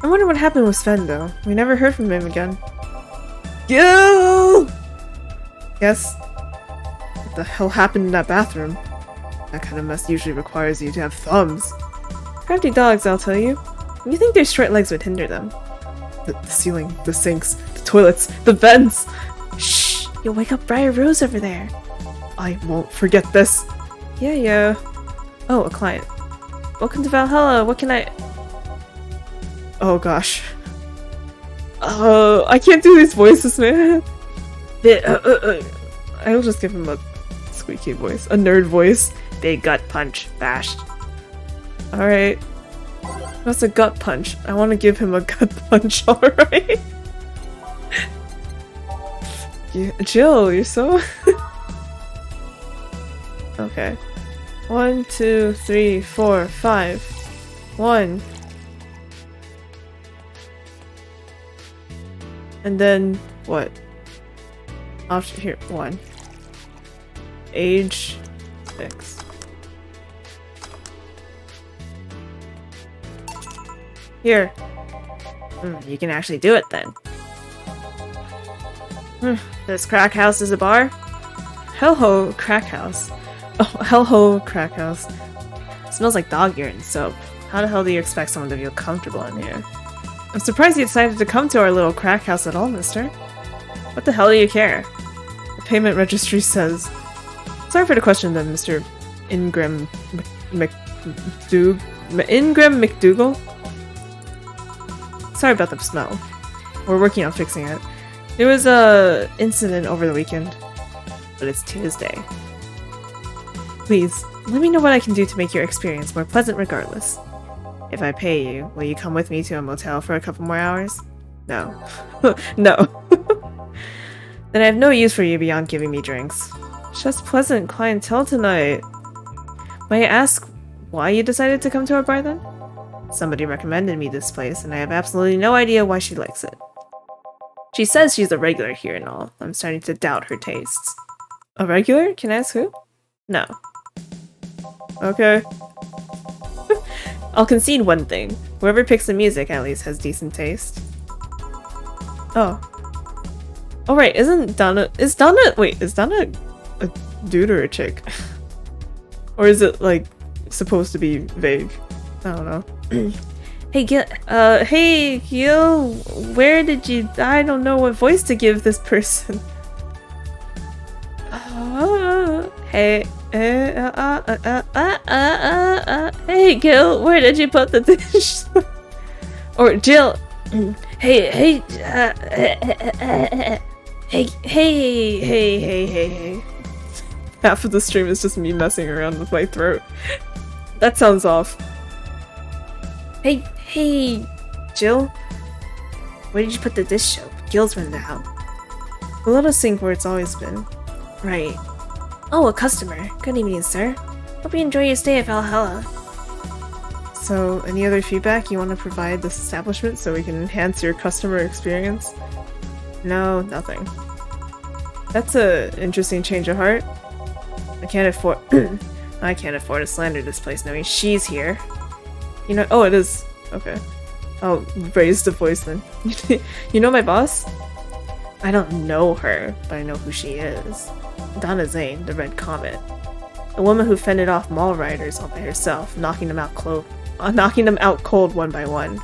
I wonder what happened with Sven, though. We never heard from him again. Gil! Yes? What the hell happened in that bathroom? That kind of mess usually requires you to have thumbs. Crafty dogs, I'll tell you. You think their short legs would hinder them? The ceiling, the sinks, the toilets, the vents! Shh! You'll wake up Briar Rose over there. I won't forget this. Yeah. Oh, a client. Welcome to Valhalla, what can I... Oh gosh. I can't do these voices, man. I'll just give him a squeaky voice. A nerd voice. Big gut punch. Bashed. Alright. That's a gut punch. I want to give him a gut punch, alright? Yeah, Jill, you're so... Okay. 1, 2, 3, 4, 5. 1. And then, what? Option here, 1. Age 6. Here. You can actually do it then. This crack house is a bar? Hell-ho, crack house. Oh, hell-ho, crack house. It smells like dog urine soap. How the hell do you expect someone to feel comfortable in here? I'm surprised you decided to come to our little crack house at all, mister. What the hell do you care? The payment registry says... Sorry for the question then, Mr. Ingram McDougal? Sorry about the smell. We're working on fixing it. There was a incident over the weekend. But it's Tuesday. Please, let me know what I can do to make your experience more pleasant regardless. If I pay you, will you come with me to a motel for a couple more hours? No. No. Then I have no use for you beyond giving me drinks. Just pleasant clientele tonight. May I ask why you decided to come to our bar then? Somebody recommended me this place, and I have absolutely no idea why she likes it. She says she's a regular here and all. I'm starting to doubt her tastes. A regular? Can I ask who? No. Okay. I'll concede one thing. Whoever picks the music at least has decent taste. Oh. Oh right, is Donna a dude or a chick? Or is it like supposed to be vague? I don't know. Hey Gil, where did you... I don't know what voice to give this person. Hey Gil, where did you put the dish? Or Jill, hey, Half of the stream is just me messing around with my throat. That sounds off. Hey, Jill, where did you put the dish soap? Gil's run out. We'll let us sink where it's always been. Right. Oh, a customer. Good evening, sir. Hope you enjoy your stay at Valhalla. So, any other feedback you want to provide this establishment so we can enhance your customer experience? No, nothing. That's a interesting change of heart. I can't afford I can't afford to slander this place knowing she's here. You know, oh, it is. Okay. I'll raise the voice then. You know my boss? I don't know her, but I know who she is. Donna Zane, the Red Comet. The woman who fended off mall rioters all by herself, knocking them out cold one by one.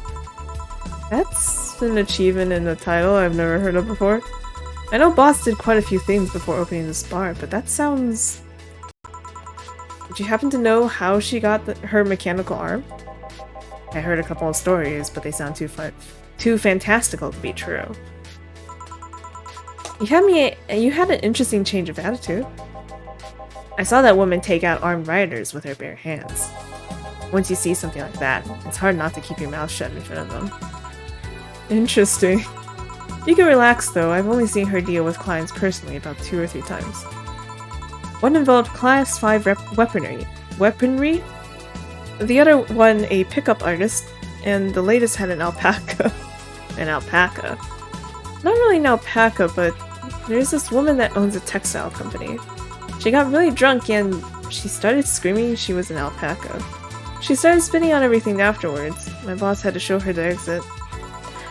That's an achievement in a title I've never heard of before. I know Boss did quite a few things before opening this bar, but that sounds... Did you happen to know how she got her mechanical arm? I heard a couple of stories, but they sound too fantastical to be true. You had an interesting change of attitude. I saw that woman take out armed rioters with her bare hands. Once you see something like that, it's hard not to keep your mouth shut in front of them. Interesting. You can relax though, I've only seen her deal with clients personally about 2 or 3 times. One involved class 5 weaponry? The other one a pickup artist, and the latest had an alpaca. An alpaca. Not really an alpaca, but there's this woman that owns a textile company. She got really drunk and she started screaming she was an alpaca. She started spitting on everything afterwards. My boss had to show her the exit.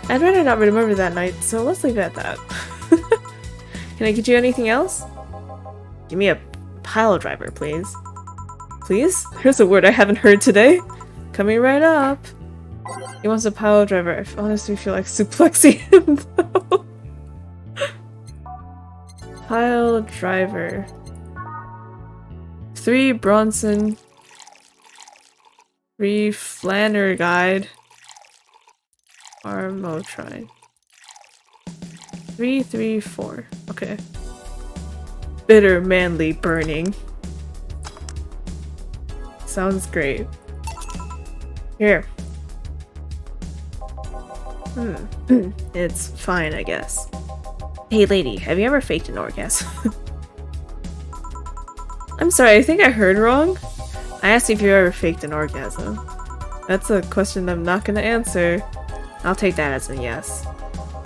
I'd rather not remember that night, so let's leave it at that. Can I get you anything else? Give me a pile driver, please. Please? Here's a word I haven't heard today. Coming right up. He wants a pile driver. I honestly feel like suplexing him though. Pile driver. 3 Bronson. 3 Flanner Guide. Armotrine. 3, 3, 4. Okay. Bitter, manly, burning. Sounds great. Here. It's fine, I guess. Hey lady, have you ever faked an orgasm? I'm sorry, I think I heard wrong. I asked if you ever faked an orgasm. That's a question I'm not gonna answer. I'll take that as a yes.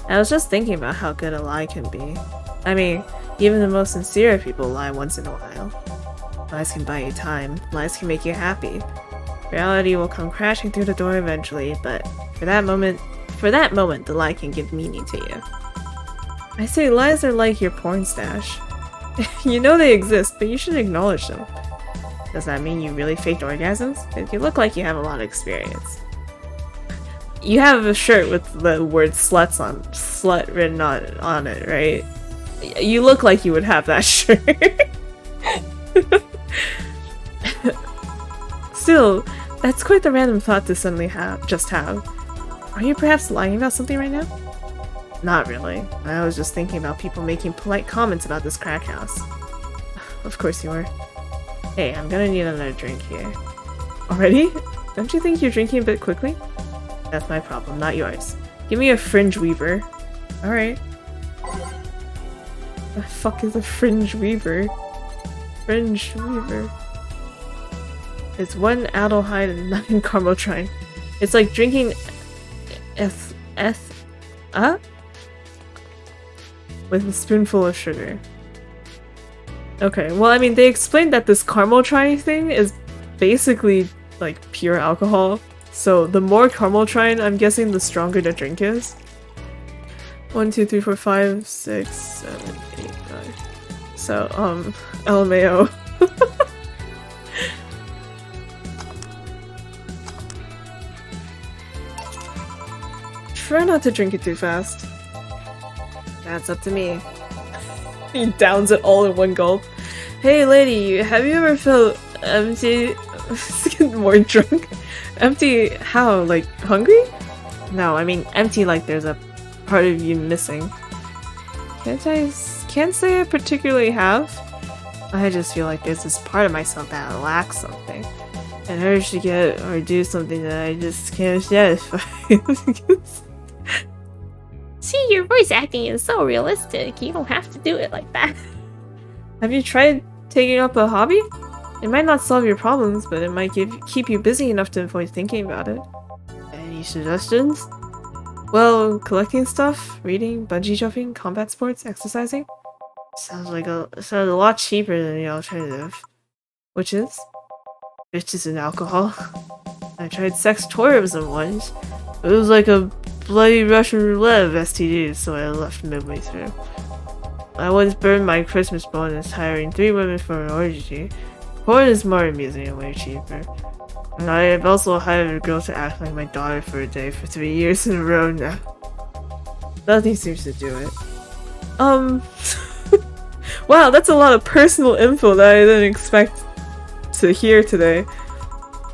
I was just thinking about how good a lie can be. I mean, even the most sincere people lie once in a while. Lies can buy you time, lies can make you happy. Reality will come crashing through the door eventually, but for that moment, the lie can give meaning to you. I say lies are like your porn stash. You know they exist, but you should acknowledge them. Does that mean you really faked orgasms? You look like you have a lot of experience. You have a shirt with the word slut written on it, right? You look like you would have that shirt. Still, that's quite the random thought to suddenly just have. Are you perhaps lying about something right now? Not really. I was just thinking about people making polite comments about this crack house. Of course you were. Hey, I'm gonna need another drink here. Already? Don't you think you're drinking a bit quickly? That's my problem, not yours. Give me a fringe weaver. Alright. The fuck is a fringe weaver? Fringe weaver. It's 1 aldehyde and 9 carmotrine. It's like drinking with a spoonful of sugar. Okay, well I mean they explained that this carmotrine thing is basically like pure alcohol. So the more carmotrine, I'm guessing the stronger the drink is. 1, 2, 3, 4, 5, 6, 7, 8, 9. So, LMAO. Try not to drink it too fast. That's up to me. He downs it all in one gulp. Hey lady, have you ever felt empty? Getting more drunk. Empty how? Like hungry? No, I mean empty like there's a part of you missing. Can't say I particularly have. I just feel like there's this part of myself that lacks something. An urge to get or do something that I just can't satisfy. See, your voice acting is so realistic. You don't have to do it like that. Have you tried taking up a hobby? It might not solve your problems, but it might keep you busy enough to avoid thinking about it. Any suggestions? Well, collecting stuff, reading, bungee jumping, combat sports, exercising. Sounds a lot cheaper than the alternative. Which is? Bitches and alcohol. I tried sex tourism once. It was like a bloody Russian roulette of STDs, so I left midway through. I once burned my Christmas bonus hiring 3 women for an orgy. Porn is more amusing and way cheaper. And I have also hired a girl to act like my daughter for a day for 3 years in a row now. Nothing seems to do it. Wow, that's a lot of personal info that I didn't expect to hear today.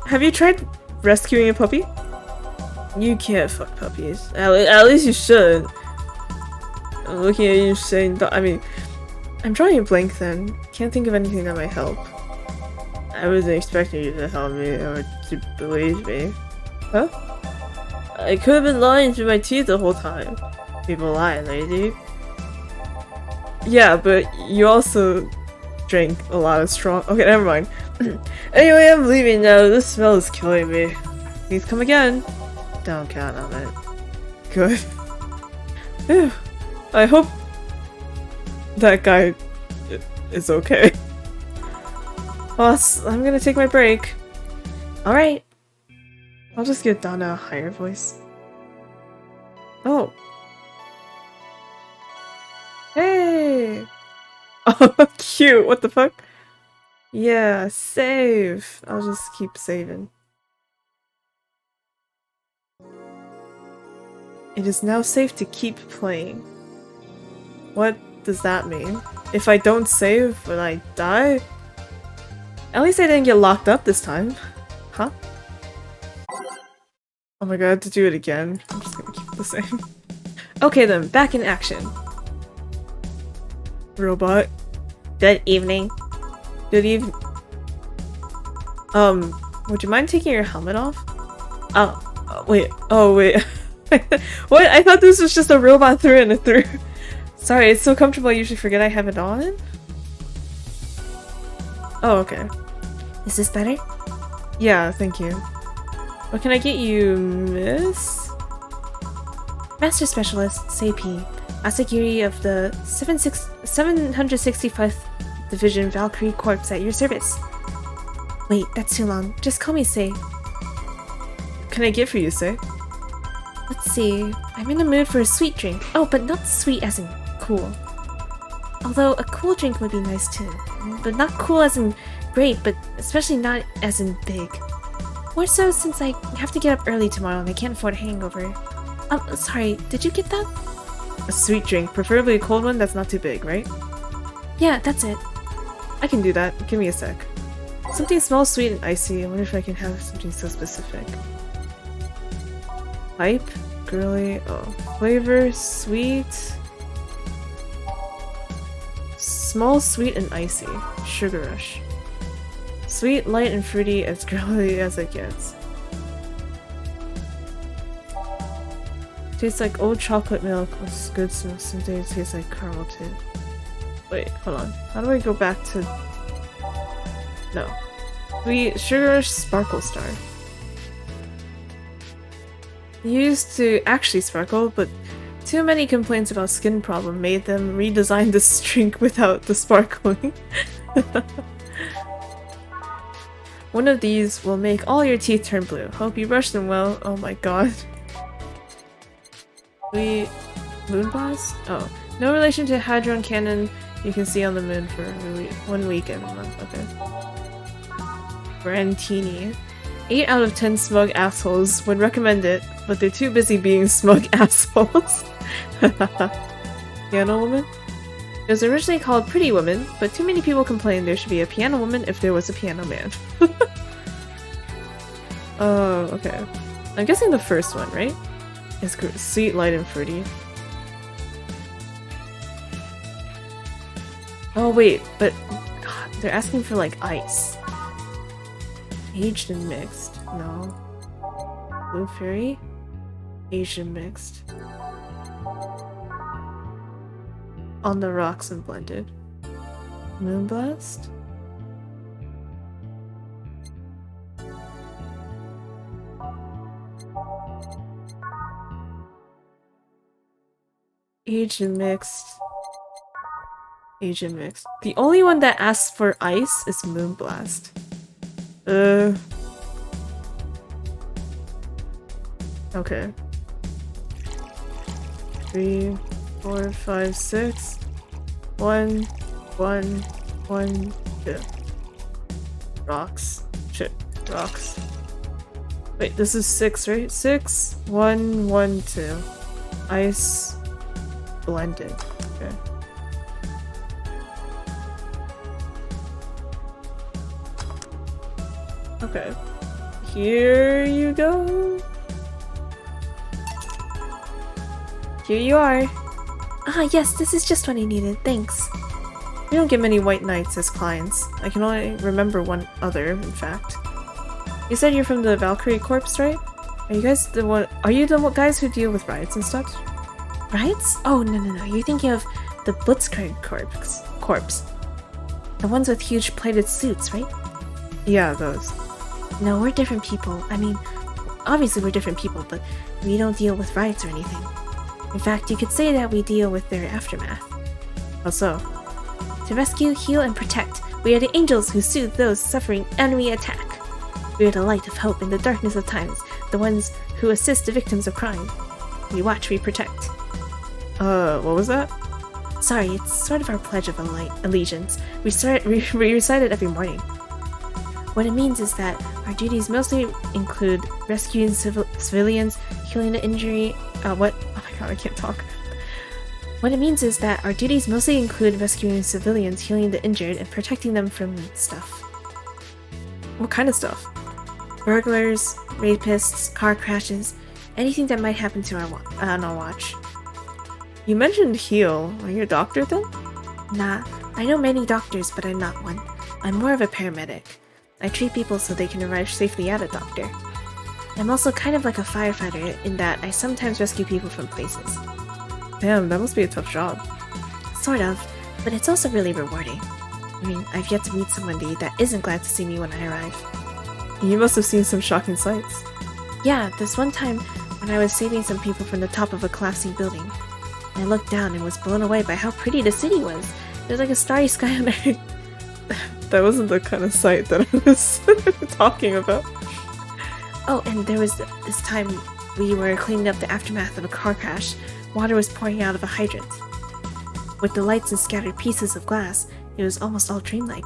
Have you tried rescuing a puppy? You can't fuck puppies. At least you should. I'm looking at you saying I mean, I'm drawing a blank then. Can't think of anything that might help. I wasn't expecting you to help me or to believe me. Huh? I could have been lying through my teeth the whole time. People lie, lady. Yeah, but you also drank a lot of strong- Okay, never mind. Anyway, I'm leaving now. This smell is killing me. Please come again. Don't count on it. Good. Phew. I hope that guy is okay. Well, I'm gonna take my break. Alright. I'll just give Donna a higher voice. Oh. Hey! Oh, cute. What the fuck? Yeah, save. I'll just keep saving. It is now safe to keep playing. What does that mean? If I don't save when I die? At least I didn't get locked up this time. Huh? Oh my god, I have to do it again. I'm just gonna keep it the same. Okay then, back in action. Robot. Good evening. Good evening. Would you mind taking your helmet off? Wait. Oh, wait. What? I thought this was just a robot through and through. Sorry, it's so comfortable I usually forget I have it on. Oh, okay. Is this better? Yeah, thank you. What can I get you, miss? Master Specialist, Seipi, Asagiri of the 765th Division Valkyrie Corps at your service. Wait, that's too long. Just call me Sei. What can I get for you, Sei? Let's see. I'm in the mood for a sweet drink. Oh, but not sweet as in cool. Although a cool drink would be nice too. But not cool as in great, but especially not as in big. More so since I have to get up early tomorrow and I can't afford a hangover. Sorry, did you get that? A sweet drink, preferably a cold one that's not too big, right? Yeah, that's it. I can do that. Give me a sec. Something small, sweet, and icy. I wonder if I can have something so specific. Type? Girly? Oh. Flavor? Sweet? Small, sweet, and icy. Sugar Rush. Sweet, light, and fruity, as girly as it gets. Tastes like old chocolate milk with good smell. Some days tastes like caramel too. Wait, hold on. How do I go back to... No. Sweet Sugar Rush Sparkle Star. They used to actually sparkle, but too many complaints about skin problem made them redesign this drink without the sparkling. One of these will make all your teeth turn blue. Hope you brush them well. Oh my god. Moonblast? Oh. No relation to Hadron Cannon you can see on the moon for 1 week every month. Okay. Brandtini. 8 out of 10 smug assholes would recommend it, but they're too busy being smug assholes. Piano Woman? It was originally called Pretty Woman, but too many people complained there should be a piano woman if there was a piano man. Oh, okay. I'm guessing the first one, right? It's sweet, light, and fruity. Oh wait, but God, they're asking for like ice. Aged and mixed. No. Blue Fairy? Aged and mixed. On the rocks and blended. Moonblast? Aged and mixed. Asian mix. The only one that asks for ice is Moonblast. Okay. 3, 4, 5, 6. 1, 1, 1, 2. Rocks. Shit. Rocks. Wait, this is 6, right? 6, 1, 1, 2. Ice blended. Okay. Okay. Here you go. Here you are. Ah, yes, this is just what I needed. Thanks. We don't get many white knights as clients. I can only remember one other, in fact. You said you're from the Valkyrie Corps, right? Are you guys the one? Are you the guys who deal with riots and stuff? Riots? Oh, no. You're thinking of the Blitzkrieg Corps. The ones with huge plated suits, right? Yeah, those. No, we're different people. I mean, obviously we're different people, but we don't deal with riots or anything. In fact, you could say that we deal with their aftermath. How so? To rescue, heal, and protect, we are the angels who soothe those suffering enemy attack. We are the light of hope in the darkness of times, the ones who assist the victims of crime. We watch, we protect. What was that? Sorry, it's sort of our pledge of allegiance. We recite it every morning. What it means is that our duties mostly include rescuing civilians, healing the injury. What? Oh my god, I can't talk. What it means is that our duties mostly include rescuing civilians, healing the injured, and protecting them from stuff. What kind of stuff? Burglars, rapists, car crashes, anything that might happen to on our watch. You mentioned heal. Are you a doctor then? Nah, I know many doctors, but I'm not one. I'm more of a paramedic. I treat people so they can arrive safely at a doctor. I'm also kind of like a firefighter in that I sometimes rescue people from places. Damn, that must be a tough job. Sort of, but it's also really rewarding. I mean, I've yet to meet somebody that isn't glad to see me when I arrive. You must have seen some shocking sights. Yeah, this one time when I was saving some people from the top of a classy building. I looked down and was blown away by how pretty the city was. There's like a starry sky on there. That wasn't the kind of sight that I was talking about. Oh, and there was this time we were cleaning up the aftermath of a car crash. Water was pouring out of a hydrant. With the lights and scattered pieces of glass, it was almost all dreamlike.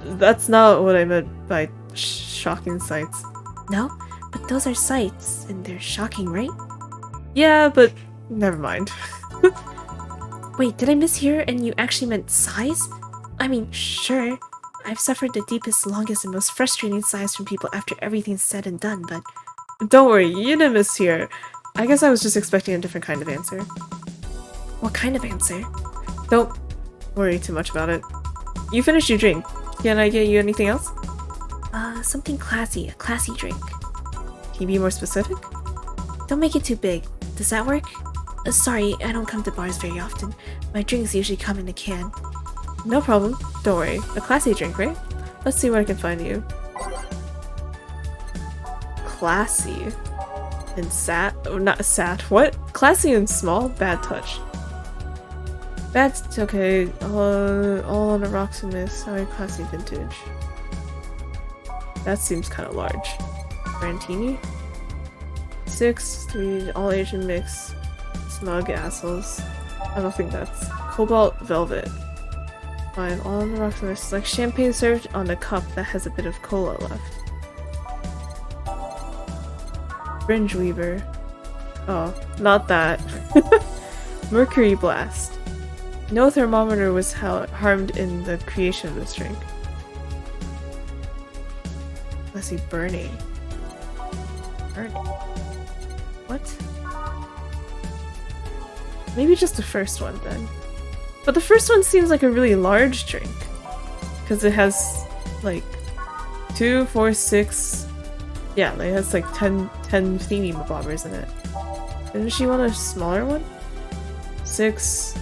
That's not what I meant by shocking sights. No? But those are sights, and they're shocking, right? Yeah, but never mind. Wait, did I mishear and you actually meant sighs? I mean, sure. I've suffered the deepest, longest, and most frustrating sighs from people after everything's said and done, but... Don't worry, you didn't mishear. I guess I was just expecting a different kind of answer. What kind of answer? Don't worry too much about it. You finished your drink. Can I get you anything else? Something classy. A classy drink. Can you be more specific? Don't make it too big. Does that work? Sorry, I don't come to bars very often. My drinks usually come in a can. No problem. Don't worry. A classy drink, right? Let's see where I can find you. Classy. And sad? Oh, not sad. What? Classy and small? Bad touch. Bad. Okay. All on the rocks and mist. Sorry, classy vintage. That seems kind of large. Brantini? 6, 3, all Asian mix. Smug assholes. I don't think that's cobalt velvet. Fine, all on the rocks and mist. It's like champagne served on a cup that has a bit of cola left. Fringe Weaver. Oh, not that. Mercury Blast. No thermometer was harmed in the creation of this drink. Let's see, Burning. Burning. What? Maybe just the first one then. But the first one seems like a really large drink. Because it has like 2, 4, 6. Yeah, it has like 10 thingy bobbers in it. Didn't she want a smaller one? 6,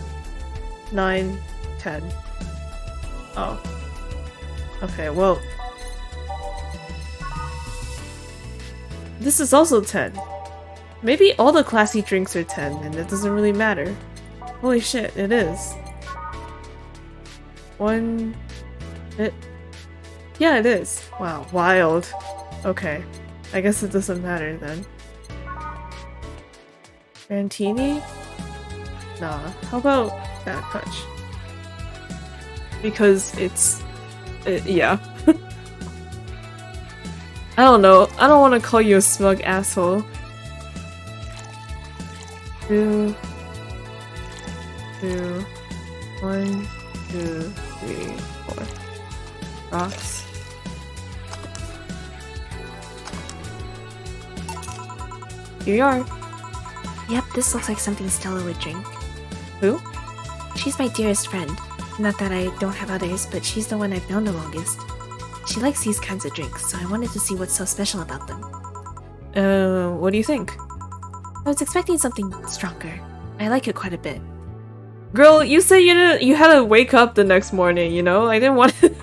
9, 10. Oh. Okay, well. This is also 10. Maybe all the classy drinks are 10 and it doesn't really matter. Holy shit, it is. Yeah, it is. Wow, wild. Okay. I guess it doesn't matter then. Rantini? Nah. How about that touch? Because it's... yeah. I don't know. I don't want to call you a smug asshole. 2, 2, 1, 2, 3, 4. Rocks. Here you are. Yep, this looks like something Stella would drink. Who? She's my dearest friend. Not that I don't have others, but she's the one I've known the longest. She likes these kinds of drinks, so I wanted to see what's so special about them. What do you think? I was expecting something stronger. I like it quite a bit. Girl, you said you had to wake up the next morning, you know? I didn't want to...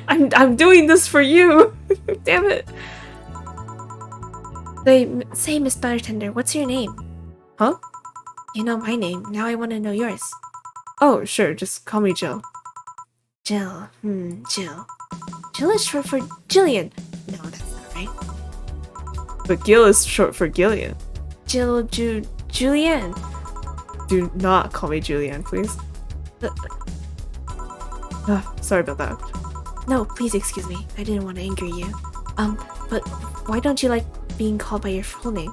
I'm doing this for you! Damn it! Say, Miss Bartender, what's your name? Huh? You know my name, now I want to know yours. Oh, sure, just call me Jill. Jill. Jill. Jill is short for Jillian. No, that's not right. But Gil is short for Gillian. Jill Julianne. Do not call me Julianne, please. Sorry about that. No, please excuse me. I didn't want to anger you. But why don't you like being called by your full name?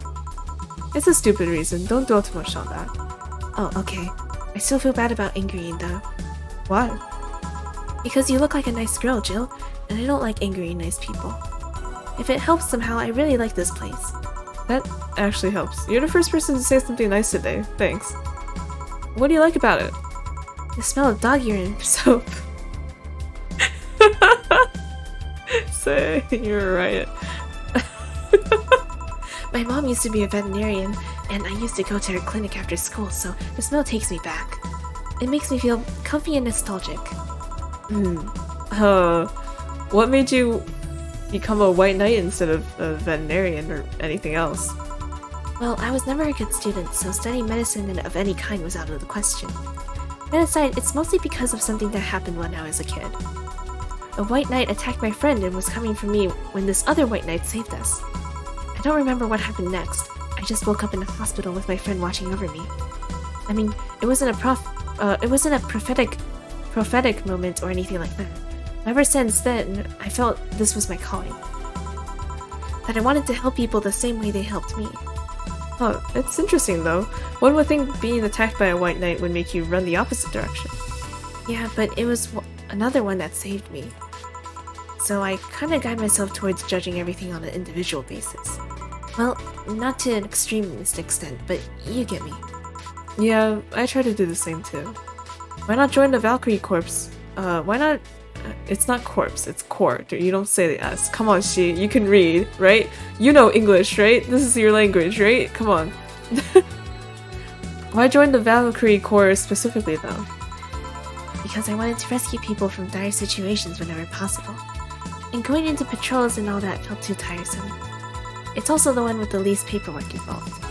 It's a stupid reason. Don't dwell too much on that. Oh, okay. I still feel bad about angering though. Why? Because you look like a nice girl, Jill, and I don't like angering nice people. If it helps somehow, I really like this place. That actually helps. You're the first person to say something nice today. Thanks. What do you like about it? The smell of dog urine soap. Say, you're right. My mom used to be a veterinarian, and I used to go to her clinic after school, so the smell takes me back. It makes me feel comfy and nostalgic. What made you become a white knight instead of a veterinarian or anything else? Well, I was never a good student, so studying medicine of any kind was out of the question. That aside, it's mostly because of something that happened when I was a kid. A white knight attacked my friend and was coming for me when this other white knight saved us. I don't remember what happened next. I just woke up in a hospital with my friend watching over me. I mean, it wasn't a prophetic moment or anything like that. Ever since then, I felt this was my calling. That I wanted to help people the same way they helped me. Oh, it's interesting though. One would think being attacked by a white knight would make you run the opposite direction. Yeah, but it was another one that saved me. So I kind of guide myself towards judging everything on an individual basis. Well, not to an extremist extent, but you get me. Yeah, I try to do the same too. Why not join the Valkyrie Corps? Why not... it's not corpse, it's court. You don't say the S. Come on, she. You can read, right? You know English, right? This is your language, right? Come on. Why join the Valkyrie Corps specifically, though? Because I wanted to rescue people from dire situations whenever possible. And going into patrols and all that felt too tiresome. It's also the one with the least paperwork involved.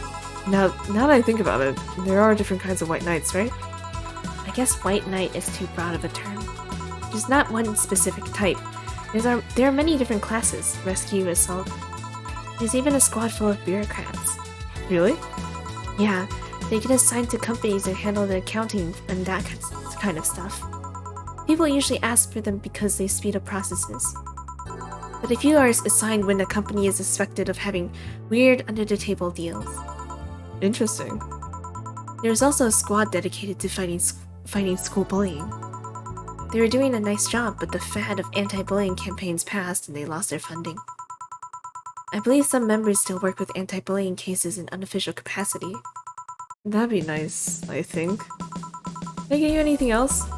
Now that I think about it, there are different kinds of white knights, right? I guess white knight is too broad of a term. There's not one specific type. There are many different classes: rescue, assault. There's even a squad full of bureaucrats. Really? Yeah, they get assigned to companies and handle the accounting and that kind of stuff. People usually ask for them because they speed up processes. But if you are assigned when a company is suspected of having weird under-the-table deals. Interesting. There's also a squad dedicated to fighting school bullying. They were doing a nice job, but the fad of anti-bullying campaigns passed and they lost their funding. I believe some members still work with anti-bullying cases in unofficial capacity. That'd be nice, I think. Can I get you anything else?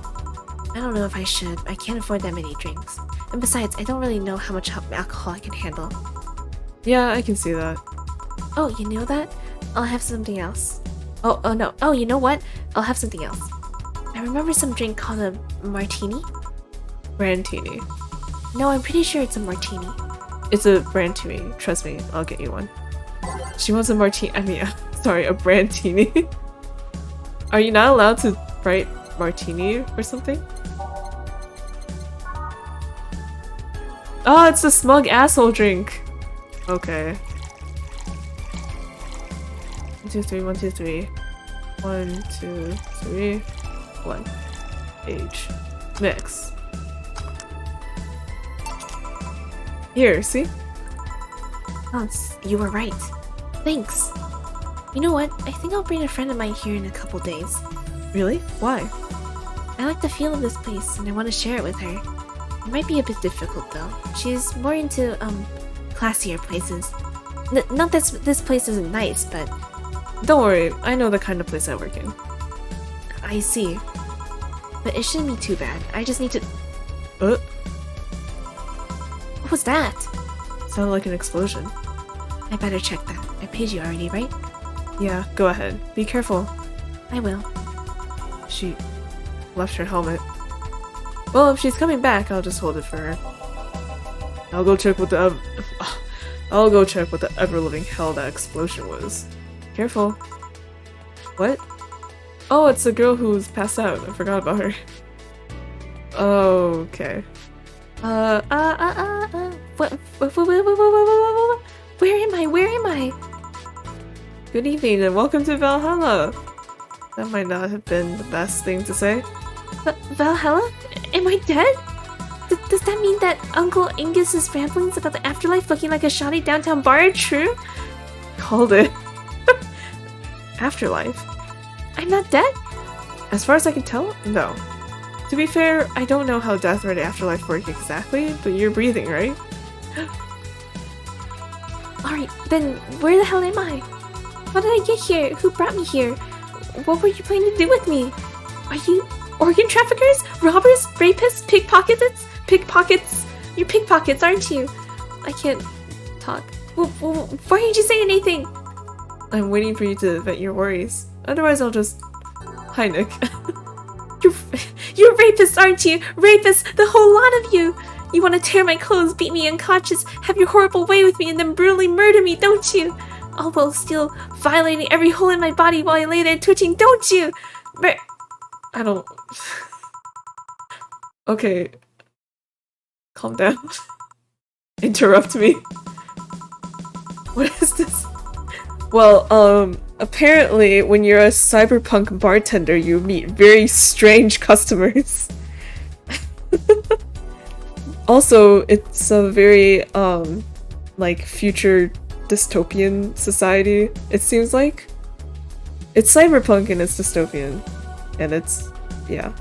I don't know if I should. I can't afford that many drinks. And besides, I don't really know how much alcohol I can handle. Yeah, I can see that. Oh, you know that? I'll have something else. Oh no. Oh, you know what? I'll have something else. I remember some drink called a martini? Brandtini. No, I'm pretty sure it's a martini. It's a Brandtini. Trust me, I'll get you one. She wants a martini. I mean, sorry, a Brandtini. Are you not allowed to write martini or something? Oh, it's the smug asshole drink. Okay. 1, 2, 3, 1, 2, 3. 1, 2, 3. 1. Age. Mix. Here, see? Hans, you were right. Thanks. You know what? I think I'll bring a friend of mine here in a couple days. Really? Why? I like the feel of this place and I want to share it with her. It might be a bit difficult though. She's more into, classier places. Not that this place isn't nice, but... Don't worry, I know the kind of place I work in. I see. But it shouldn't be too bad. I just need to... What was that? Sounded like an explosion. I better check that. I paid you already, right? Yeah, go ahead. Be careful. I will. She left her helmet. Well, if she's coming back, I'll just hold it for her. I'll go check what the ever-living hell that explosion was. Careful. What? Oh, it's the girl who's passed out. I forgot about her. Okay. What? Where am I? Where am I? Good evening and welcome to Valhalla. That might not have been the best thing to say. Valhalla? Am I dead? Does that mean that Uncle Angus's ramblings about the afterlife looking like a shoddy downtown bar are true? Called it. Afterlife? I'm not dead? As far as I can tell, no. To be fair, I don't know how death or the afterlife work exactly, but you're breathing, right? Alright, then where the hell am I? How did I get here? Who brought me here? What were you planning to do with me? Are you organ traffickers? Robbers? Rapists? Pickpockets? You're pickpockets, aren't you? I can't talk. Why didn't you say anything? I'm waiting for you to vent your worries. Otherwise, I'll just... Hi, Nick. You're rapists, aren't you? Rapists, the whole lot of you! You want to tear my clothes, beat me unconscious, have your horrible way with me, and then brutally murder me, don't you? All while still violating every hole in my body while I lay there twitching, don't you? I don't... Okay. Calm down. Interrupt me. What is this? Well, apparently when you're a cyberpunk bartender, you meet very strange customers. Also, it's a very, like, future dystopian society, it seems like. It's cyberpunk and it's dystopian. And it's, yeah.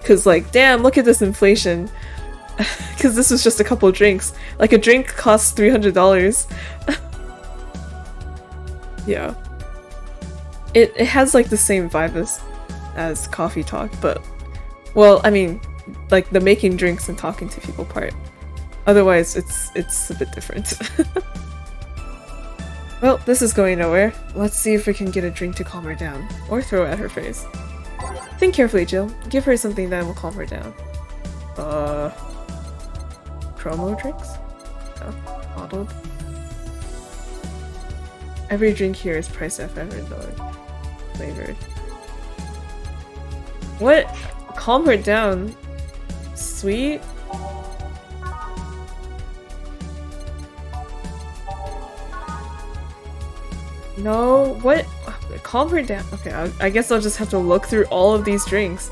Cause like, damn, look at this inflation. Cause this was just a couple drinks. Like, a drink costs $300. Yeah. It has like the same vibe as Coffee Talk, but, well, I mean, like the making drinks and talking to people part. Otherwise, it's a bit different. Well, this is going nowhere. Let's see if we can get a drink to calm her down, or throw it at her face. Think carefully, Jill. Give her something that will calm her down. Promo drinks? No, bottled. Every drink here is priced at $500. Flavored. What? Calm her down. Sweet? No, what? Calm her down. Okay, I guess I'll just have to look through all of these drinks.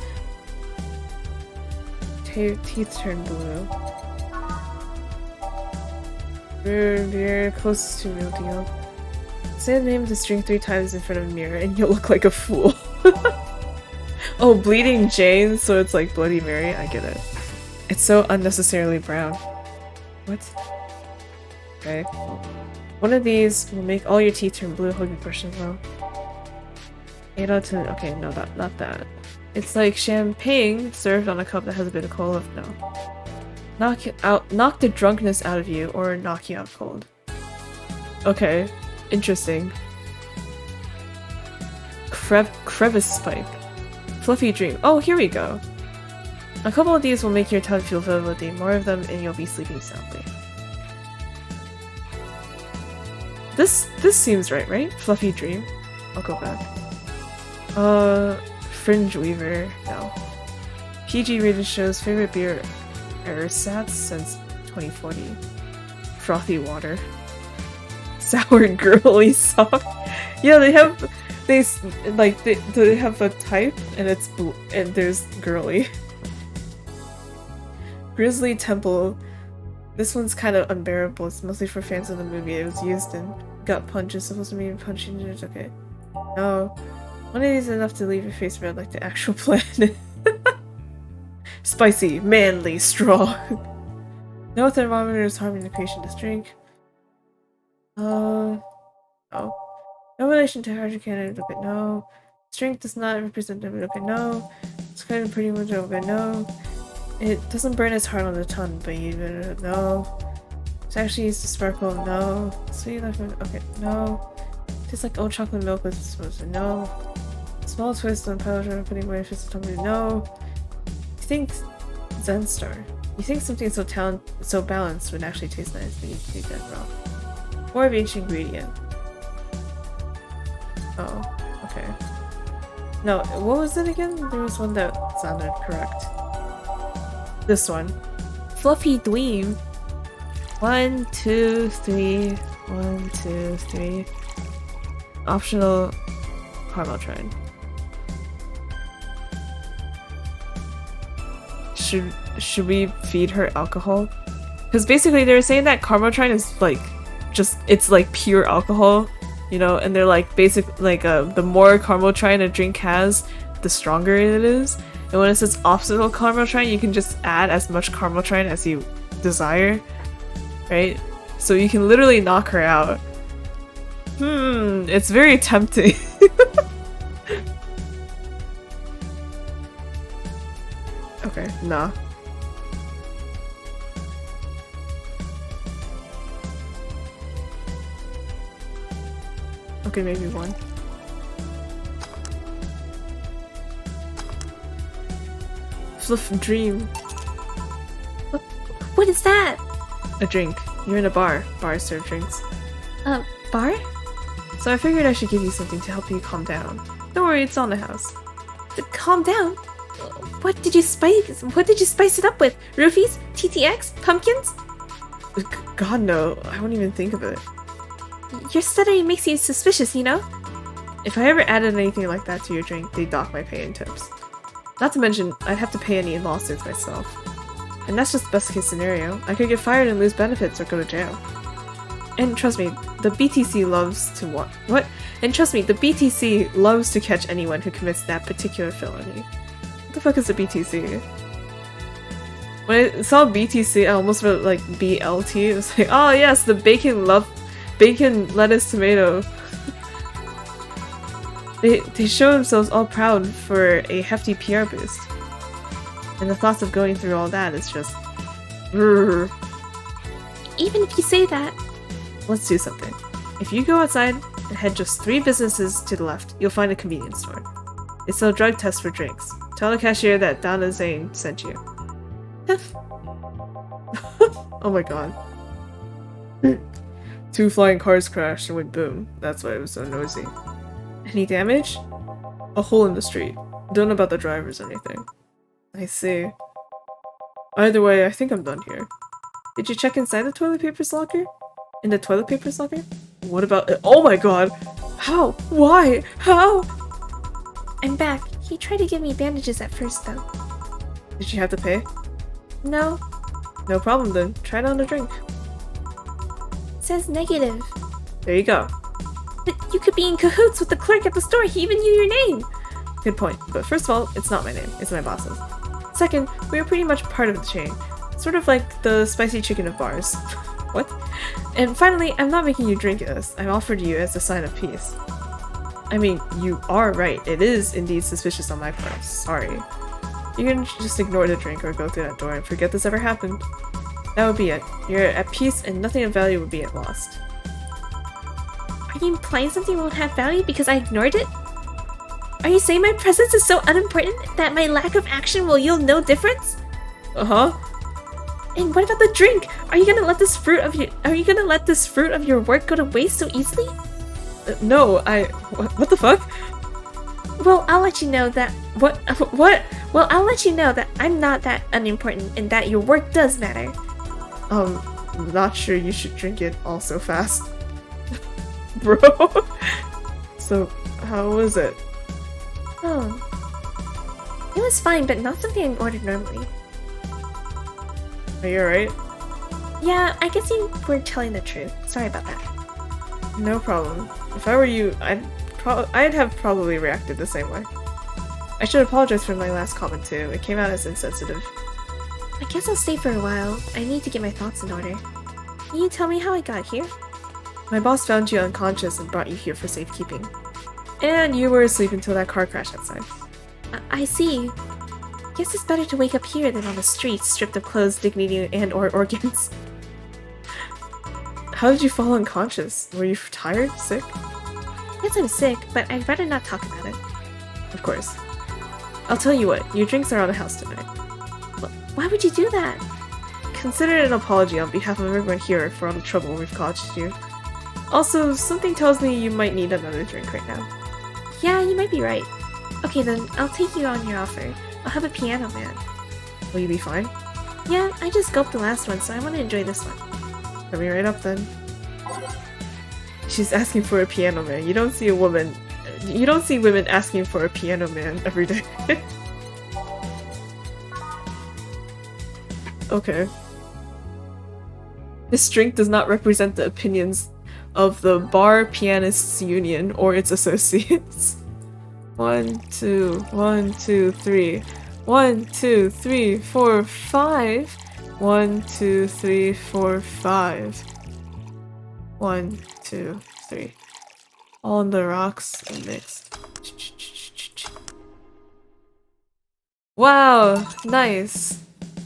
Teeth turn blue. Beer closest to real deal. Say the name of this drink 3 times in front of a mirror and you'll look like a fool. Oh, Bleeding Jane, so it's like Bloody Mary? I get it. It's so unnecessarily brown. What? Okay. One of these will make all your teeth turn blue. Hope you brush them well. 8 out of 10. Okay, no, not that. It's like champagne served on a cup that has a bit of cola. No. Knock the drunkenness out of you, or knock you out cold. Okay, interesting. Crevice spike. Fluffy dream. Oh, here we go. A couple of these will make your tongue feel velvety. More of them and you'll be sleeping soundly. This seems right? Fluffy dream. I'll go back. Fringe Weaver. No. PG rated shows favorite beer ersatz since 2040. Frothy water. Sour girly soft. Yeah, they have they have a type and it's and there's girly. Grizzly Temple. This one's kind of unbearable. It's mostly for fans of the movie. It was used in Gut Punch. It's supposed to be punching. Okay. No. One of these is enough to leave your face red like the actual planet. Spicy, manly, strong. No thermometer is harming the patient's drink. No. No relation to hydrogen. Okay, no. Strength does not represent them. Okay, no. It's kind of pretty much okay, no. It doesn't burn as hard on the tongue, but even no. It's actually used to sparkle. No. Sweet life. Okay, no. Tastes like old chocolate milk with supposed to no. Small twist on powder putting away fist tummy. No. You think Zenstar. You think something so balanced would actually taste nice, but you take that wrong. More of each ingredient. Oh, okay. No, what was it again? There was one that sounded correct. This one. Fluffy dweeb. 1, 2, 3. 1, 2, 3. Optional caramel trine. Should we feed her alcohol? Because basically they were saying that caramel trine is like it's like pure alcohol, you know, and they're like the more caramel trine a drink has, the stronger it is. And when it says optional caramel trine, you can just add as much caramel trine as you desire, right? So you can literally knock her out. It's very tempting. Okay, nah. Okay, maybe one. Fluff dream. What is that? A drink. You're in a bar. Bars serve drinks. Bar? So I figured I should give you something to help you calm down. Don't worry, it's on the house. Calm down. What did you spice it up with? Roofies? TTX? Pumpkins? God no, I won't even think of it. Your stuttering makes you suspicious, you know? If I ever added anything like that to your drink, they'd dock my pay and tips. Not to mention, I'd have to pay any lawsuits myself. And that's just best case scenario. I could get fired and lose benefits or go to jail. And trust me, the BTC loves to what? And trust me, the BTC loves to catch anyone who commits that particular felony. What the fuck is the BTC? When I saw BTC, I almost wrote like BLT. It was like, oh yes, the bacon lettuce tomato. They show themselves all proud for a hefty PR boost. And the thoughts of going through all that is just... Brrr. Even if you say that... Let's do something. If you go outside and head just 3 businesses to the left, you'll find a convenience store. They sell drug tests for drinks. Tell the cashier that Donna Zane sent you. Oh my god. 2 flying cars crashed and went boom. That's why it was so noisy. Any damage? A hole in the street. Don't know about the drivers or anything. I see. Either way, I think I'm done here. Did you check inside the toilet paper's locker? In the toilet paper's locker? What about it? Oh my god! How? Why? How? I'm back. He tried to give me bandages at first, though. Did you have to pay? No. No problem then. Try it on a drink. It says negative. There you go. But you could be in cahoots with the clerk at the store. He even knew your name. Good point. But first of all, it's not my name. It's my boss's. Second, we are pretty much part of the chain. Sort of like the spicy chicken of bars. What? And finally, I'm not making you drink this. I'm offered you as a sign of peace. I mean, you are right. It is indeed suspicious on my part. Sorry. You can just ignore the drink or go through that door and forget this ever happened. That would be it. You're at peace and nothing of value would be at lost. Are you implying something won't have value because I ignored it? Are you saying my presence is so unimportant that my lack of action will yield no difference? Uh-huh. And what about the drink? Are you gonna let this fruit of your work go to waste so easily? No, what the fuck? Well, I'll let you know that what what? Well, I'll let you know that I'm not that unimportant and that your work does matter. Not sure you should drink it all so fast. Bro. So, how was it? Oh. It was fine, but not something I'd order normally. Are you alright? Yeah, I guess you were telling the truth. Sorry about that. No problem. If I were you, I'd have probably reacted the same way. I should apologize for my last comment too. It came out as insensitive. I guess I'll stay for a while. I need to get my thoughts in order. Can you tell me how I got here? My boss found you unconscious and brought you here for safekeeping. And you were asleep until that car crash outside. I see. Guess it's better to wake up here than on the streets, stripped of clothes, dignity, and or organs. How did you fall unconscious? Were you tired? Sick? Yes, I'm sick, but I'd rather not talk about it. Of course. I'll tell you what, your drinks are on the house tonight. Why would you do that? Consider it an apology on behalf of everyone here for all the trouble we've caused you. Also, something tells me you might need another drink right now. Yeah, you might be right. Okay then, I'll take you on your offer. I'll have a piano man. Will you be fine? Yeah, I just gulped the last one, so I want to enjoy this one. Coming right up then. She's asking for a piano man. You don't see women asking for a piano man every day. Okay. This drink does not represent the opinions of the Bar Pianists Union or its associates. 1, 2, 1, 2, 3. 1, 2, 3, 4, 5. 1, 2, 3, 4, 5. 1, 2, 3. All on the rocks and mixed. Wow, nice.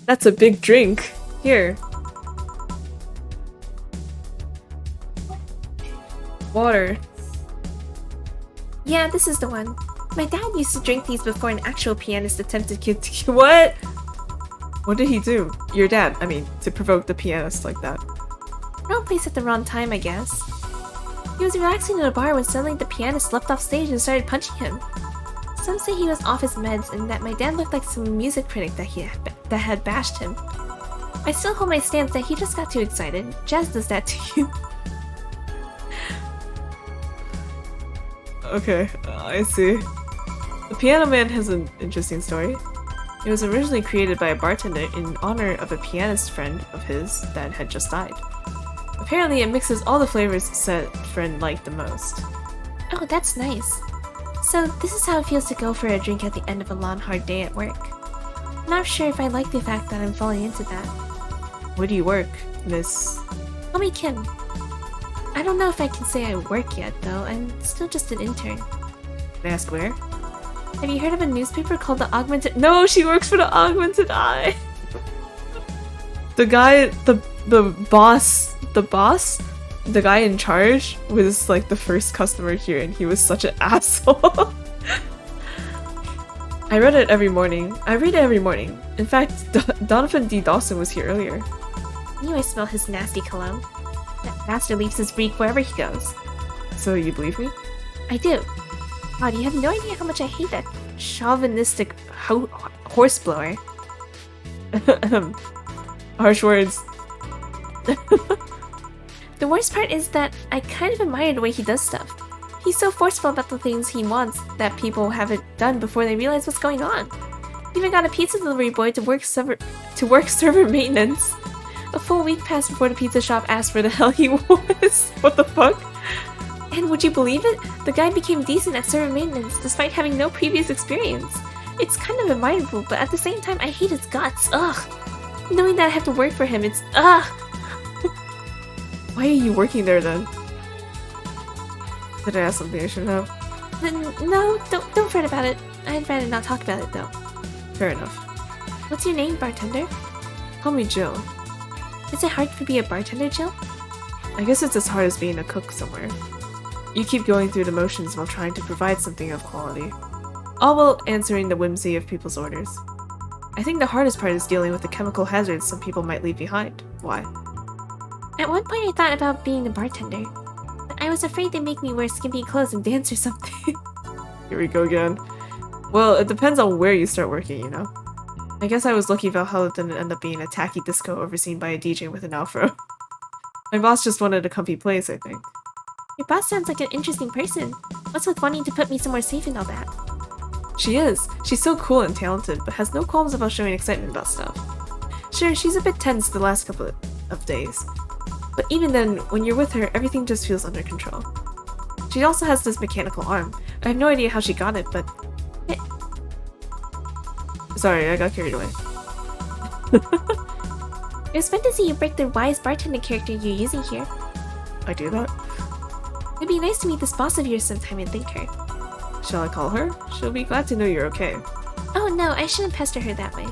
That's a big drink. Here. Water. Yeah, this is the one. My dad used to drink these before an actual pianist attempted to What? What did he do? Your dad, I mean, to provoke the pianist like that. wrong place at the wrong time, I guess. He was relaxing in a bar when suddenly the pianist leapt off stage and started punching him. Some say he was off his meds and that my dad looked like some music critic that had bashed him. I still hold my stance that he just got too excited. Jazz does that to you. Okay, I see. The Piano Man has an interesting story. It was originally created by a bartender in honor of a pianist friend of his that had just died. Apparently it mixes all the flavors said friend liked the most. Oh, that's nice. So this is how it feels to go for a drink at the end of a long, hard day at work. Not sure if I like the fact that I'm falling into that. Where do you work, Miss? Call me Kim. I don't know if I can say I work yet, though. I'm still just an intern. May I ask where? Have you heard of a newspaper called the Augmented— No, she works for the Augmented Eye! The guy, the boss, the guy in charge was like the first customer here and he was such an asshole. I read it every morning. I read it every morning. In fact, Donovan D. Dawson was here earlier. I knew I smell his nasty cologne. That bastard leaves his reek wherever he goes. So you believe me? I do. God, you have no idea how much I hate that chauvinistic horseblower. Harsh words. The worst part is that I kind of admire the way he does stuff. He's so forceful about the things he wants that people haven't done before they realize what's going on. He even got a pizza delivery boy to work server maintenance. A full week passed before the pizza shop asked where the hell he was. What the fuck? And would you believe it? The guy became decent at server maintenance despite having no previous experience. It's kind of admirable, but at the same time I hate his guts. Ugh. Knowing that I have to work for him, it's ugh. Why are you working there then? Did I ask something I shouldn't have? No, don't fret about it. I'd rather not talk about it though. Fair enough. What's your name, bartender? Call me Jill. Is it hard to be a bartender, Jill? I guess it's as hard as being a cook somewhere. You keep going through the motions while trying to provide something of quality, all while answering the whimsy of people's orders. I think the hardest part is dealing with the chemical hazards some people might leave behind. Why? At one point I thought about being a bartender, but I was afraid they'd make me wear skimpy clothes and dance or something. Here we go again. Well, it depends on where you start working, you know? I guess I was lucky Valhalla didn't end up being a tacky disco overseen by a DJ with an afro. My boss just wanted a comfy place, I think. Your boss sounds like an interesting person. What's with wanting to put me somewhere safe and all that? She is. She's so cool and talented, but has no qualms about showing excitement about stuff. Sure, she's a bit tense the last couple of days. But even then, when you're with her, everything just feels under control. She also has this mechanical arm. I have no idea how she got it, but... Sorry, I got carried away. It was fun to see you break the wise bartender character you're using here. I do that? It'd be nice to meet this boss of yours sometime and thank her. Shall I call her? She'll be glad to know you're okay. Oh no, I shouldn't pester her that way.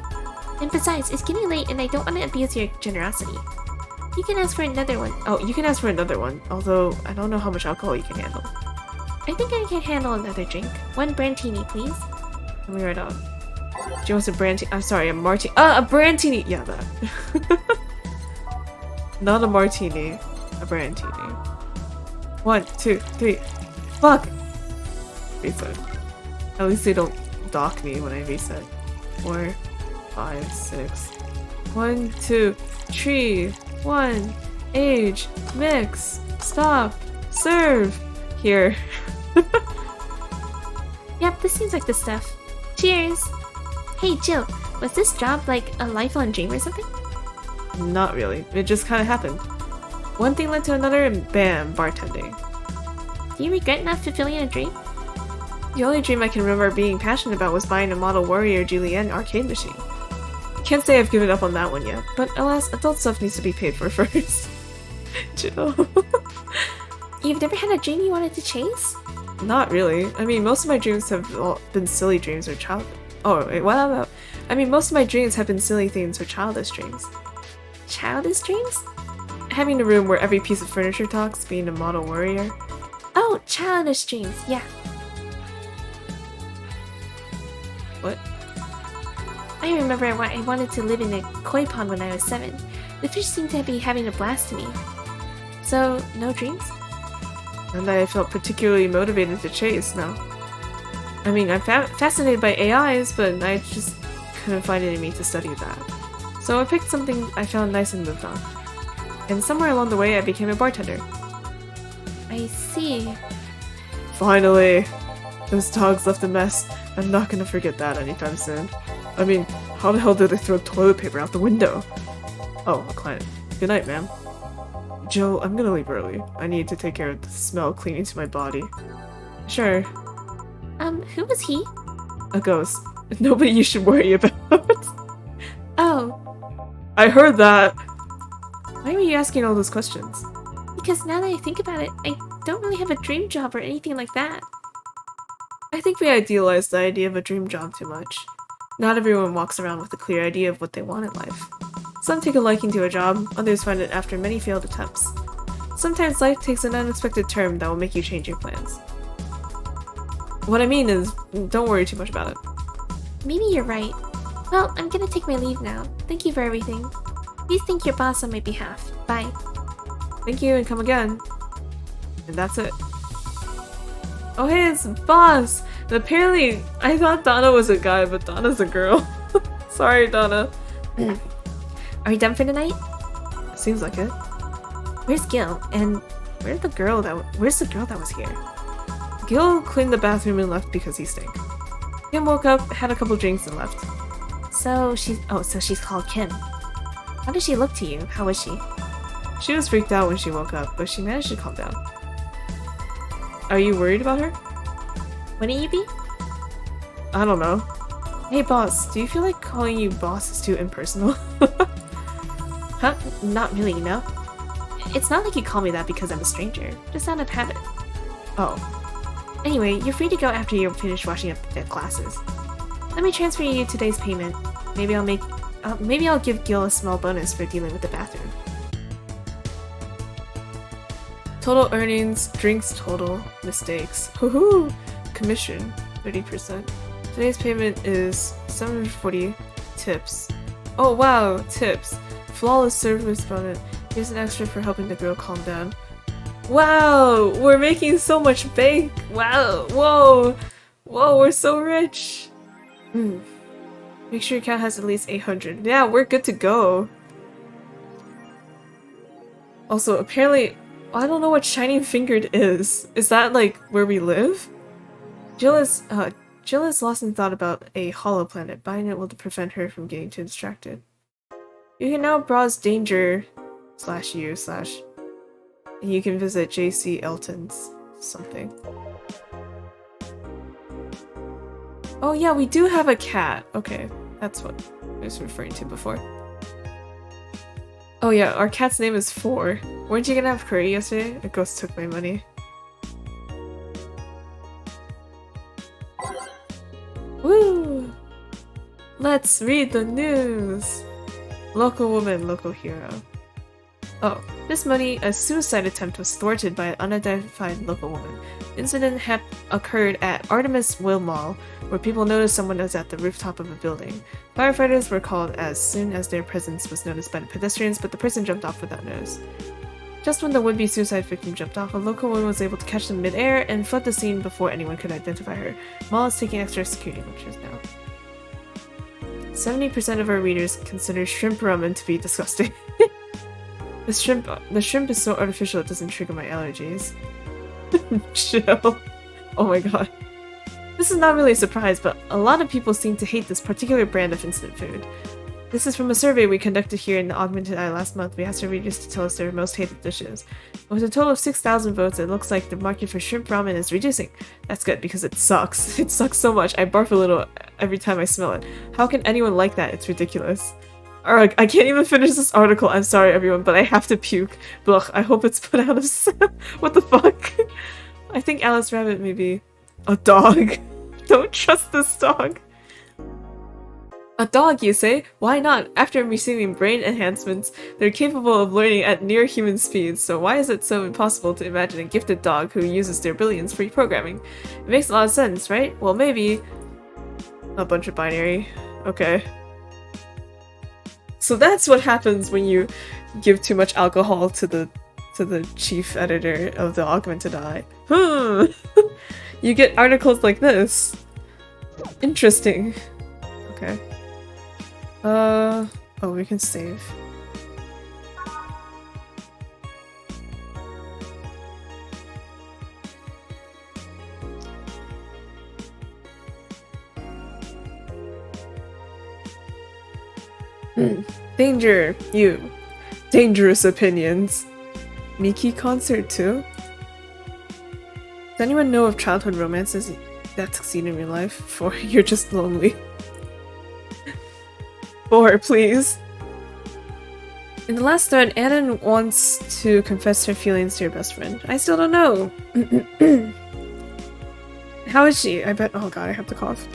And besides, it's getting late and I don't want to abuse your generosity. You can ask for another one. Oh, you can ask for another one, although I don't know how much alcohol you can handle. I think I can handle another drink. 1 Brandtini, please. Coming right on. She wants a Brandtini. I'm sorry, a martini. A Brandtini! Yeah, that. Not a martini, a Brandtini. 1, 2, 3. Fuck! Reset. At least they don't dock me when I reset. 4, 5, 6. 1, 2, 3. 1. Age. Mix. Stop. Serve. Here. Yep, this seems like the stuff. Cheers! Hey Jill, was this job like a lifelong dream or something? Not really. It just kind of happened. One thing led to another and bam, bartending. Do you regret not fulfilling a dream? The only dream I can remember being passionate about was buying a Model Warrior Julienne arcade machine. Can't say I've given up on that one yet, but alas, adult stuff needs to be paid for first. Jill. You've never had a dream you wanted to chase? Not really. I mean, most of my dreams have all been silly dreams or child. Oh, wait, what about? I mean, most of my dreams have been silly things or childish dreams. Childish dreams? Having a room where every piece of furniture talks, being a Model Warrior. Oh, childish dreams, yeah. What? I remember I wanted to live in a koi pond when I was 7. The fish seemed to be having a blast to me. So, no dreams? And I felt particularly motivated to chase, no. I mean, I'm fascinated by AIs, but I just couldn't find it in me to study that. So I picked something I found nice and moved on. And somewhere along the way I became a bartender. I see. Finally! Those dogs left a mess. I'm not gonna forget that anytime soon. I mean, how the hell did they throw toilet paper out the window? Oh, a client. Good night, ma'am. Jill, I'm gonna leave early. I need to take care of the smell clinging to my body. Sure. Who was he? A ghost. Nobody you should worry about. Oh. I heard that! Why were you asking all those questions? Because now that I think about it, I don't really have a dream job or anything like that. I think we idealize the idea of a dream job too much. Not everyone walks around with a clear idea of what they want in life. Some take a liking to a job, others find it after many failed attempts. Sometimes life takes an unexpected turn that will make you change your plans. What I mean is, don't worry too much about it. Maybe you're right. Well, I'm gonna take my leave now. Thank you for everything. Please thank your boss on my behalf. Bye. Thank you and come again. And that's it. Oh hey, it's boss! And apparently, I thought Donna was a guy, but Donna's a girl. Sorry, Donna. Are we done for the night? Seems like it. Where's Gil? And where's the girl that was here? Gil cleaned the bathroom and left because he stank. Kim woke up, had a couple drinks, and left. So she's called Kim. How did she look to you? How was she? She was freaked out when she woke up, but she managed to calm down. Are you worried about her? Wouldn't you be? I don't know. Hey boss, do you feel like calling you boss is too impersonal? Huh? Not really, no. It's not like you call me that because I'm a stranger. Just out of habit. Oh. Anyway, you're free to go after you finish washing up the classes. Let me transfer you today's payment. Maybe I'll give Gil a small bonus for dealing with the bathroom. Total earnings, drinks total, mistakes. Woohoo! Commission, 30%. Today's payment is 740 tips. Oh wow, tips. Flawless service bonus. Here's an extra for helping the girl calm down. Wow! We're making so much bank! Wow! Whoa! Whoa, we're so rich! Make sure your account has at least 800. Yeah, we're good to go. Also, apparently, I don't know what Shining Fingered is. Is that, like, where we live? Jill is lost in thought about a hollow planet. Buying it will prevent her from getting too distracted. You can now browse danger /u/ and you can visit JC Elton's something. Oh yeah, we do have a cat. Okay, that's what I was referring to before. Oh yeah, our cat's name is Four. Weren't you gonna have curry yesterday? A ghost took my money. Woo! Let's read the news! Local woman, local hero. Oh, this morning, a suicide attempt was thwarted by an unidentified local woman. Incident occurred at Artemis Will Mall, where people noticed someone was at the rooftop of a building. Firefighters were called as soon as their presence was noticed by the pedestrians, but the person jumped off without notice. Just when the would-be suicide victim jumped off, a local woman was able to catch them mid-air and fled the scene before anyone could identify her. Mall is taking extra security measures now. 70% of our readers consider shrimp ramen to be disgusting. The shrimp is so artificial it doesn't trigger my allergies. Chill. Oh my god. This is not really a surprise, but a lot of people seem to hate this particular brand of instant food. This is from a survey we conducted here in the Augmented Eye last month. We asked our readers to tell us their most hated dishes. With a total of 6,000 votes, it looks like the market for shrimp ramen is reducing. That's good, because it sucks. It sucks so much. I barf a little every time I smell it. How can anyone like that? It's ridiculous. Alright, I can't even finish this article. I'm sorry, everyone, but I have to puke. Blech, I hope it's put out of what the fuck? I think Alice Rabbit may be a dog. Don't trust this dog. A dog, you say? Why not? After receiving brain enhancements, they're capable of learning at near human speeds, so why is it so impossible to imagine a gifted dog who uses their brilliance for programming? It makes a lot of sense, right? Well, maybe... A bunch of binary. Okay. So that's what happens when you give too much alcohol to the chief editor of the Augmented Eye. You get articles like this. Interesting. Okay. Oh, we can save. Danger, you. Dangerous opinions. Miki concert too? Does anyone know of childhood romances that succeed in real life? For you're just lonely. 4, please. In the last thread, Anna wants to confess her feelings to her best friend. I still don't know. How is she? I bet- oh god, I have to cough.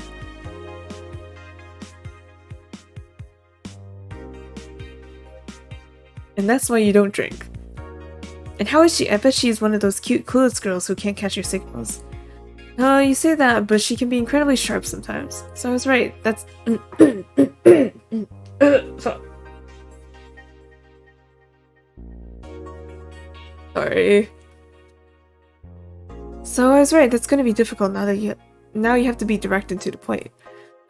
And that's why you don't drink. And how is she? I bet she's one of those cute, clueless girls who can't catch your signals. You say that, but she can be incredibly sharp sometimes. So I was right. That's... Sorry. So I was right. That's going to be difficult now that you have to be direct and to the point.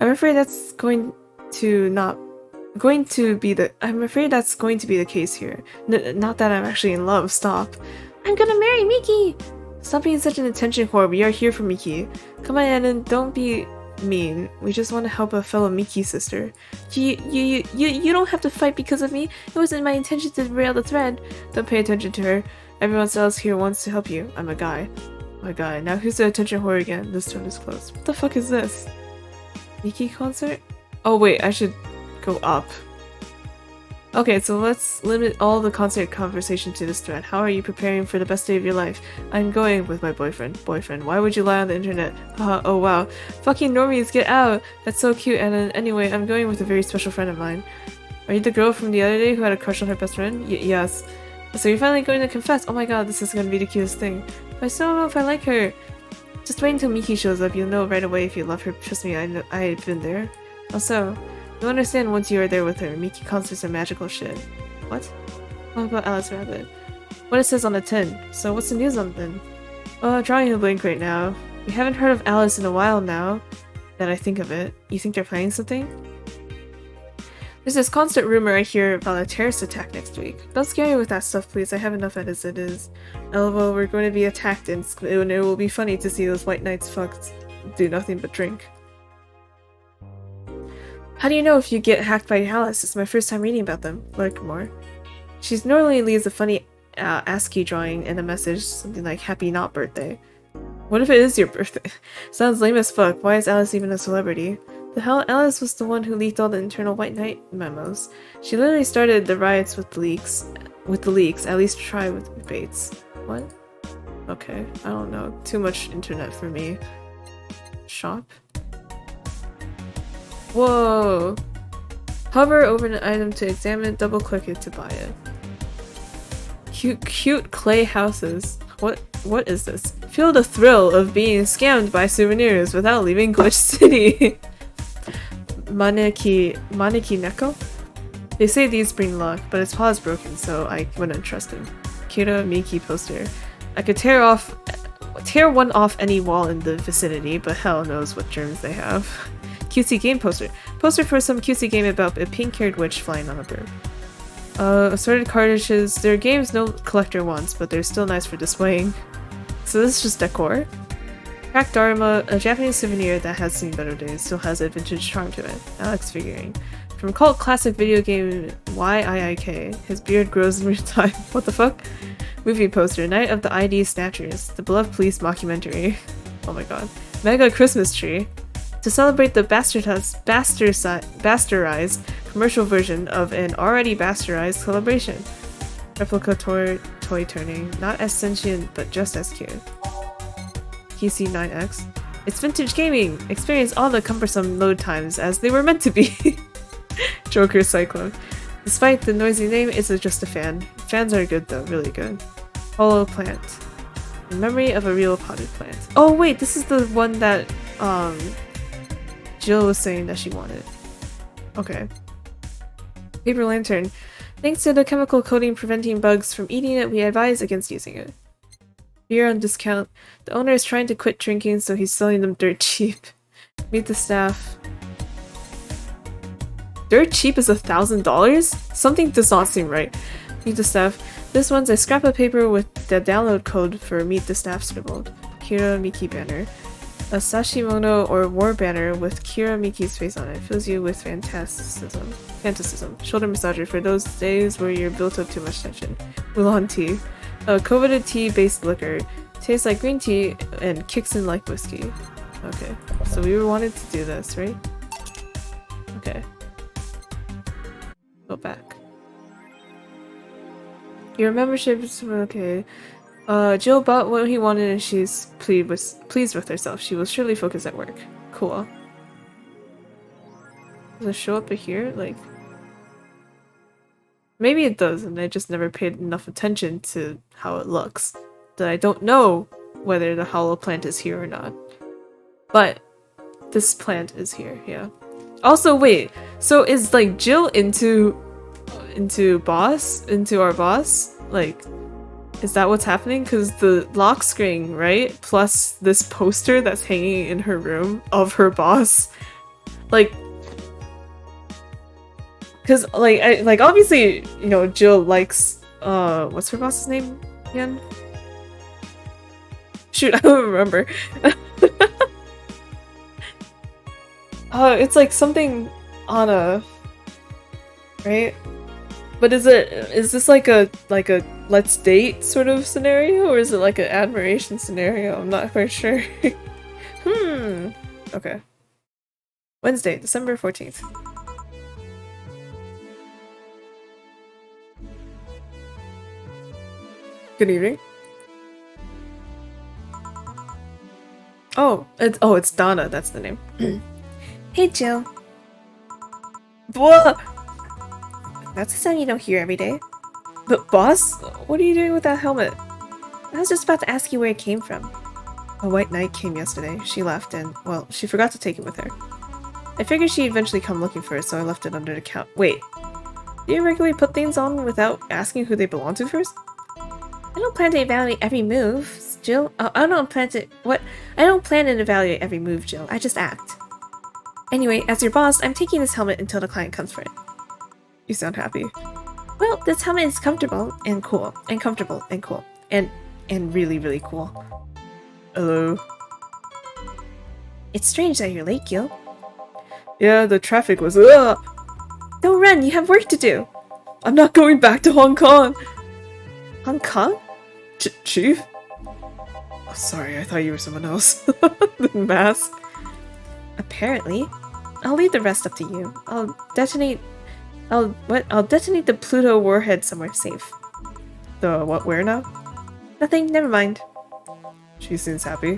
I'm afraid that's going to be the case here. Not that I'm actually in love. Stop. I'm gonna marry Miki! Stop being such an attention whore. We are here for Miki. Come on, Anna, don't be mean. We just want to help a fellow Miki sister. You don't have to fight because of me. It wasn't my intention to derail the thread. Don't pay attention to her. Everyone else here wants to help you. I'm a guy. My guy. Now who's the attention whore again? This turn is closed. What the fuck is this? Miki concert? Oh wait, I should go up. Okay, so let's limit all the concert conversation to this thread. How are you preparing for the best day of your life? I'm going with my boyfriend. Boyfriend, why would you lie on the internet? Oh wow. Fucking normies, get out! That's so cute, and anyway, I'm going with a very special friend of mine. Are you the girl from the other day who had a crush on her best friend? Yes. So you're finally going to confess? Oh my god, this is gonna be the cutest thing. But I still don't know if I like her. Just wait until Miki shows up, you'll know right away if you love her. Trust me, I've been there. Also, you'll understand once you are there with her. Miki concerts are magical shit. What? What about Alice Rabbit? What it says on the tin. So what's the news on the tin? Drawing a blank right now. We haven't heard of Alice in a while now that I think of it. You think they're planning something? There's this constant rumor I hear about a terrorist attack next week. Don't scare me with that stuff, please. I have enough as it is. LOL, we're going to be attacked and it will be funny to see those white knights fucked do nothing but drink. How do you know if you get hacked by Alice? It's my first time reading about them. Lurk more. She normally leaves a funny ASCII drawing and a message, something like Happy Not Birthday. What if it is your birthday? Sounds lame as fuck. Why is Alice even a celebrity? The hell, Alice was the one who leaked all the internal White Knight memos. She literally started the riots with the leaks. At least try with Bates. What? Okay, I don't know. Too much internet for me. Shop? Whoa! Hover over an item to examine it, double click it to buy it. Cute clay houses. What is this? Feel the thrill of being scammed by souvenirs without leaving Glitch City. Maneki Neko? They say these bring luck, but his paw is broken, so I wouldn't trust him. Kira Miki poster. I could tear one off any wall in the vicinity, but hell knows what germs they have. Cutesy game poster. Poster for some cutesy game about a pink-haired witch flying on a bird. Assorted cartridges. They're games no collector wants, but they're still nice for displaying. So this is just decor. Cracked Dharma, a Japanese souvenir that has seen better days, still has a vintage charm to it. Alex figurine. From cult classic video game YIIK, his beard grows in real time. What the fuck? Movie poster. Night of the ID Snatchers. The Beloved Police mockumentary. Oh my god. Mega Christmas tree. To celebrate the bastardized commercial version of an already bastardized celebration. Replica toy turning. Not as sentient, but just as cute. PC9X. It's vintage gaming! Experience all the cumbersome load times as they were meant to be! Joker Cyclone. Despite the noisy name, it's just a fan. Fans are good though, really good. Hollow plant. In memory of a real potted plant. Oh wait, this is the one that Jill was saying that she wanted. Okay. Paper lantern. Thanks to the chemical coating preventing bugs from eating it, we advise against using it. Beer on discount. The owner is trying to quit drinking, so he's selling them dirt cheap. Meet the staff. Dirt cheap is $1,000? Something does not seem right. Meet the staff. This one's a scrap of paper with the download code for Meet the Staff scribbled. Kira Miki banner. A Sashimono or war banner with Kira Miki's face on it fills you with fantasism. Shoulder massager for those days where you're built up too much tension. Oolong tea. A coveted tea-based liquor. Tastes like green tea and kicks in like whiskey. Okay, so we wanted to do this, right? Okay. Go back. Your membership is okay. Jill bought what he wanted and she's pleased with herself. She will surely focus at work. Cool. Does it show up here? Like... Maybe it does, and I just never paid enough attention to how it looks. That I don't know whether the hollow plant is here or not. But this plant is here, yeah. Also, wait, so is like Jill into our boss? Like, is that what's happening? Because the lock screen, right? Plus this poster that's hanging in her room of her boss. Like, because like obviously, you know, Jill likes what's her boss's name again? Shoot, I don't remember. It's like something Anna, right? But is this like a let's date sort of scenario, or is it like an admiration scenario? I'm not quite sure. Okay. Wednesday, December 14th. Good evening. It's Donna, that's the name. Hey, Jill. What? That's a sound you don't hear every day. But boss? What are you doing with that helmet? I was just about to ask you where it came from. A white knight came yesterday. She left and, well, she forgot to take it with her. I figured she'd eventually come looking for it, so I left it under the couch. Wait. Do you regularly put things on without asking who they belong to first? I don't plan to evaluate every move. Jill? Oh, I don't plan to- what? I don't plan and evaluate every move, Jill. I just act. Anyway, as your boss, I'm taking this helmet until the client comes for it. You sound happy. Well, this helmet is comfortable and cool, and comfortable and cool, and really, really cool. Hello? It's strange that you're late, Gil. Yeah, the traffic was up. Don't run, you have work to do. I'm not going back to Hong Kong. Hong Kong? Chief? Oh, sorry, I thought you were someone else. The mask. Apparently. I'll leave the rest up to you. I'll detonate the Pluto warhead somewhere safe. The what, where now? Nothing, never mind. She seems happy.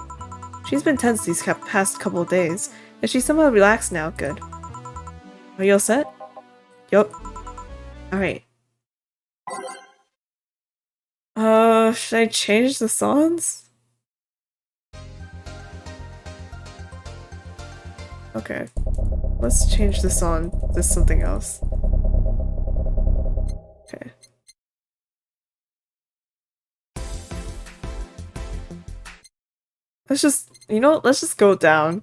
She's been tense these past couple of days, and she's somehow relaxed now. Good. Are you all set? Yup. Alright. Should I change the songs? Okay. Let's change the song to something else. Okay. Let's just, you know, let's just go down.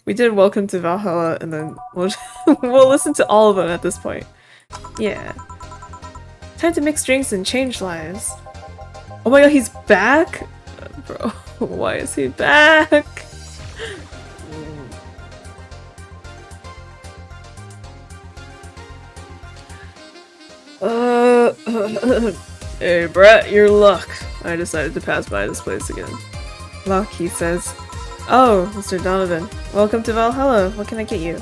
We did Welcome to Valhalla, and then we'll we'll listen to all of them at this point. Yeah. Time to mix drinks and change lives. Oh my god, he's back? Bro, why is he back? Hey Brett, your luck. I decided to pass by this place again. Luck, he says. Oh, Mr. Donovan. Welcome to Valhalla. What can I get you?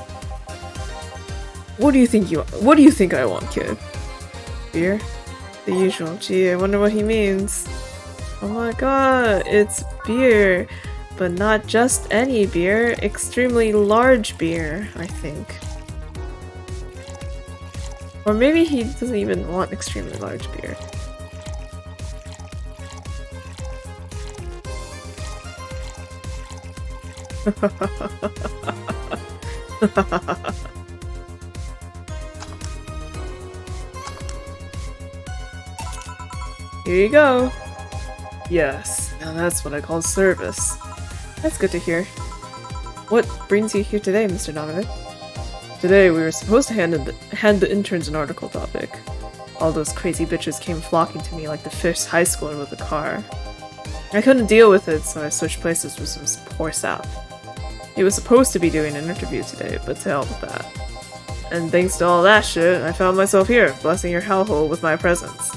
What do you think I want, kid? Beer? The usual. Gee, I wonder what he means. Oh my god, it's beer. But not just any beer. Extremely large beer, I think. Or maybe he doesn't even want extremely large beer. Here you go. Yes, now that's what I call service. That's good to hear. What brings you here today, Mr. Donovan? Today we were supposed to hand the interns an article topic. All those crazy bitches came flocking to me like the first high schooler with a car. I couldn't deal with it, so I switched places with some poor sap. He was supposed to be doing an interview today, but to hell with that. And thanks to all that shit, I found myself here, blessing your hellhole with my presence.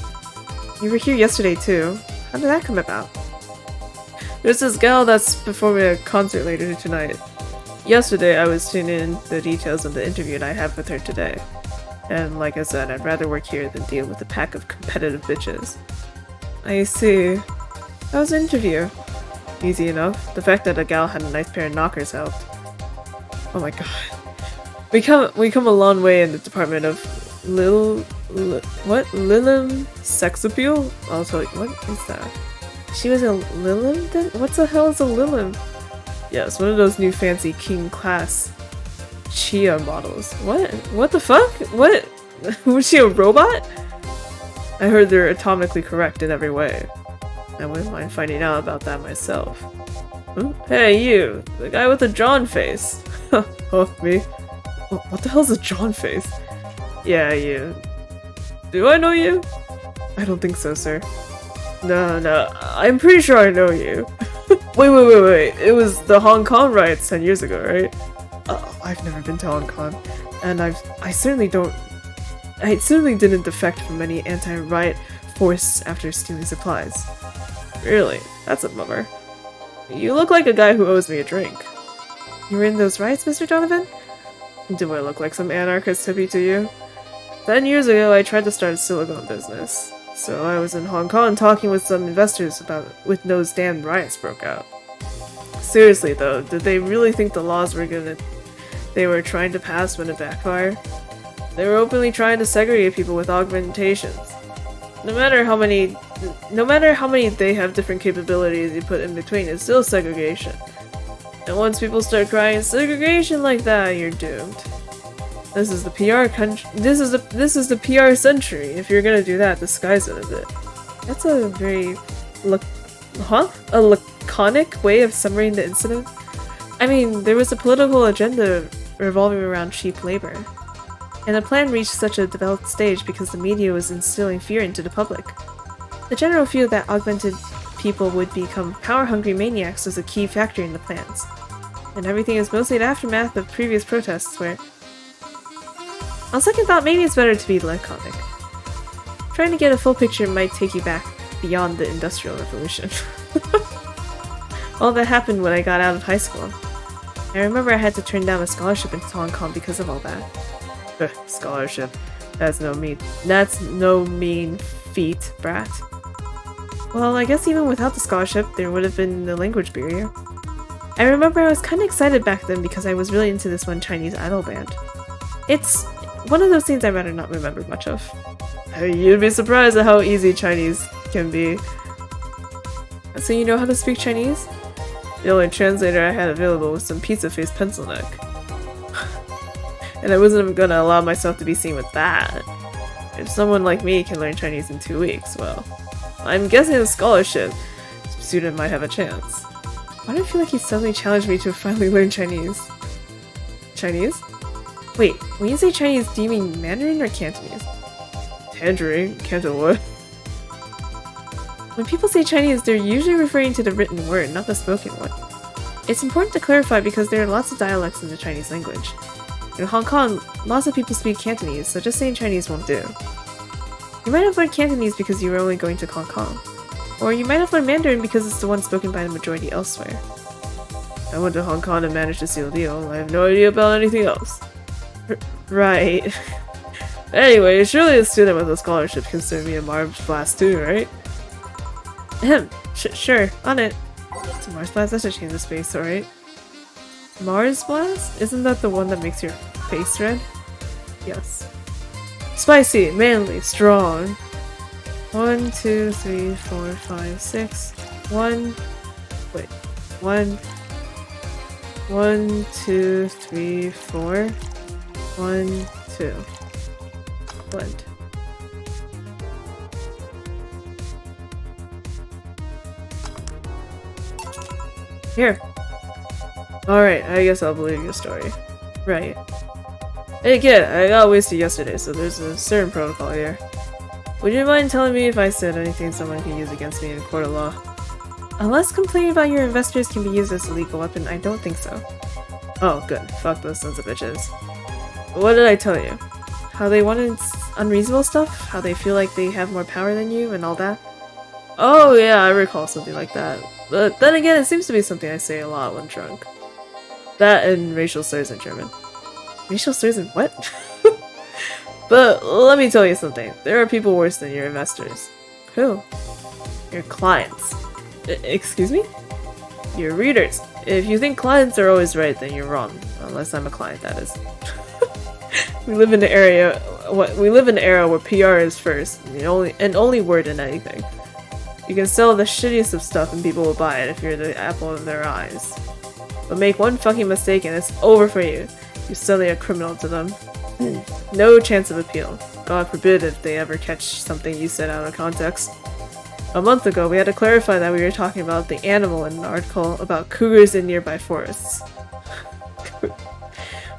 You were here yesterday too. How did that come about? There's this gal that's performing a concert later tonight. Yesterday I was tuning in the details of the interview I have with her today. And like I said, I'd rather work here than deal with a pack of competitive bitches. I see. How was the interview? Easy enough. The fact that a gal had a nice pair of knockers helped. Oh my god. We come a long way in the department of Lilim sex appeal? I'll tell you, what is that? She was a Lilim then? What the hell is a Lilim? Yes, one of those new fancy king class Chia models. What? What the fuck? What? Was she a robot? I heard they're atomically correct in every way. I wouldn't mind finding out about that myself. Hmm? Hey you! The guy with the John face! Oh, me? What the hell's a John face? Yeah, you. Do I know you? I don't think so, sir. No, I'm pretty sure I know you. Wait. It was the Hong Kong riots 10 years ago, right? I've never been to Hong Kong, and I certainly didn't defect from any anti-riot force after stealing supplies. Really? That's a bummer. You look like a guy who owes me a drink. You were in those riots, Mr. Donovan? Do I look like some anarchist hippie to you? 10 years ago, I tried to start a silicone business. So I was in Hong Kong talking with some investors with those damn riots broke out. Seriously though, did they really think the laws they were trying to pass wouldn't backfire? They were openly trying to segregate people with augmentations. No matter how many they have different capabilities you put in between, it's still segregation. And once people start crying segregation like that, you're doomed. This is the PR country. This is the PR century. If you're gonna do that, disguise it a bit. That's a very Huh? A laconic way of summarizing the incident? I mean, there was a political agenda revolving around cheap labor. And the plan reached such a developed stage because the media was instilling fear into the public. The general view that augmented people would become power-hungry maniacs was a key factor in the plans. And everything is mostly the aftermath of previous protests where... On second thought, maybe it's better to be laconic. Trying to get a full picture might take you back beyond the Industrial Revolution. All that happened when I got out of high school. I remember I had to turn down a scholarship in Hong Kong because of all that. Scholarship. That's no mean feat, brat. Well, I guess even without the scholarship, there would have been the language barrier. I remember I was kind of excited back then because I was really into this one Chinese idol band. It's one of those things I'd rather not remember much of. You'd be surprised at how easy Chinese can be. So you know how to speak Chinese? The only translator I had available was some pizza-faced pencil neck. And I wasn't even gonna allow myself to be seen with that. If someone like me can learn Chinese in 2 weeks, well, I'm guessing a scholarship student might have a chance. Why do I feel like he suddenly challenged me to finally learn Chinese? Chinese? Wait, when you say Chinese, do you mean Mandarin or Cantonese? Tangerine? Canton what? When people say Chinese, they're usually referring to the written word, not the spoken one. It's important to clarify because there are lots of dialects in the Chinese language. In Hong Kong, lots of people speak Cantonese, so just saying Chinese won't do. You might have learned Cantonese because you were only going to Hong Kong. Or you might have learned Mandarin because it's the one spoken by the majority elsewhere. I went to Hong Kong and managed to seal a deal. I have no idea about anything else. Right. Anyway, surely a student with a scholarship can serve me a Mars Blast too, right? Ahem. Sure, on it. It's a Mars Blast, that should change the space, alright? Mars Blast? Isn't that the one that makes your face red? Yes. Spicy, manly, strong. 1, 2, 3, 4, 5, 6. 1. Wait. 1. 1, 2, 3, 4. 1, 2. Blend. Here. Alright, I guess I'll believe your story. Right. Hey kid, I got wasted yesterday, so there's a certain protocol here. Would you mind telling me if I said anything someone can use against me in court of law? Unless complaining about your investors can be used as a legal weapon, I don't think so. Oh, good. Fuck those sons of bitches. What did I tell you? How they wanted unreasonable stuff? How they feel like they have more power than you and all that? Oh yeah, I recall something like that. But then again, it seems to be something I say a lot when drunk. That and racial slurs in German. Racial slurs in what? But let me tell you something. There are people worse than your investors. Who? Your clients. Excuse me? Your readers. If you think clients are always right, then you're wrong. Unless I'm a client, that is. We live in an era where PR is first, and only word in anything. You can sell the shittiest of stuff and people will buy it if you're the apple of their eyes. But make one fucking mistake and it's over for you. You're suddenly a criminal to them. No chance of appeal. God forbid if they ever catch something you said out of context. A month ago, we had to clarify that we were talking about the animal in an article about cougars in nearby forests.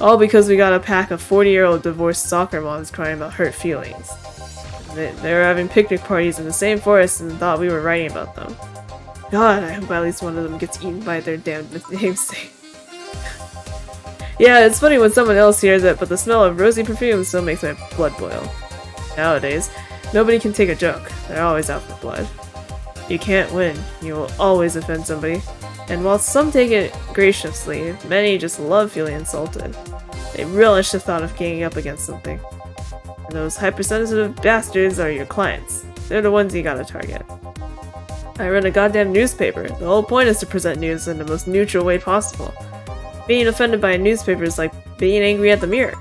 All because we got a pack of 40-year-old divorced soccer moms crying about hurt feelings. They were having picnic parties in the same forest and thought we were writing about them. God, I hope at least one of them gets eaten by their damn namesake. Yeah, it's funny when someone else hears it, but the smell of rosy perfume still makes my blood boil. Nowadays, nobody can take a joke. They're always out for blood. You can't win. You will always offend somebody. And while some take it graciously, many just love feeling insulted. They relish the thought of ganging up against something. And those hypersensitive bastards are your clients. They're the ones you gotta target. I run a goddamn newspaper. The whole point is to present news in the most neutral way possible. Being offended by a newspaper is like being angry at the mirror.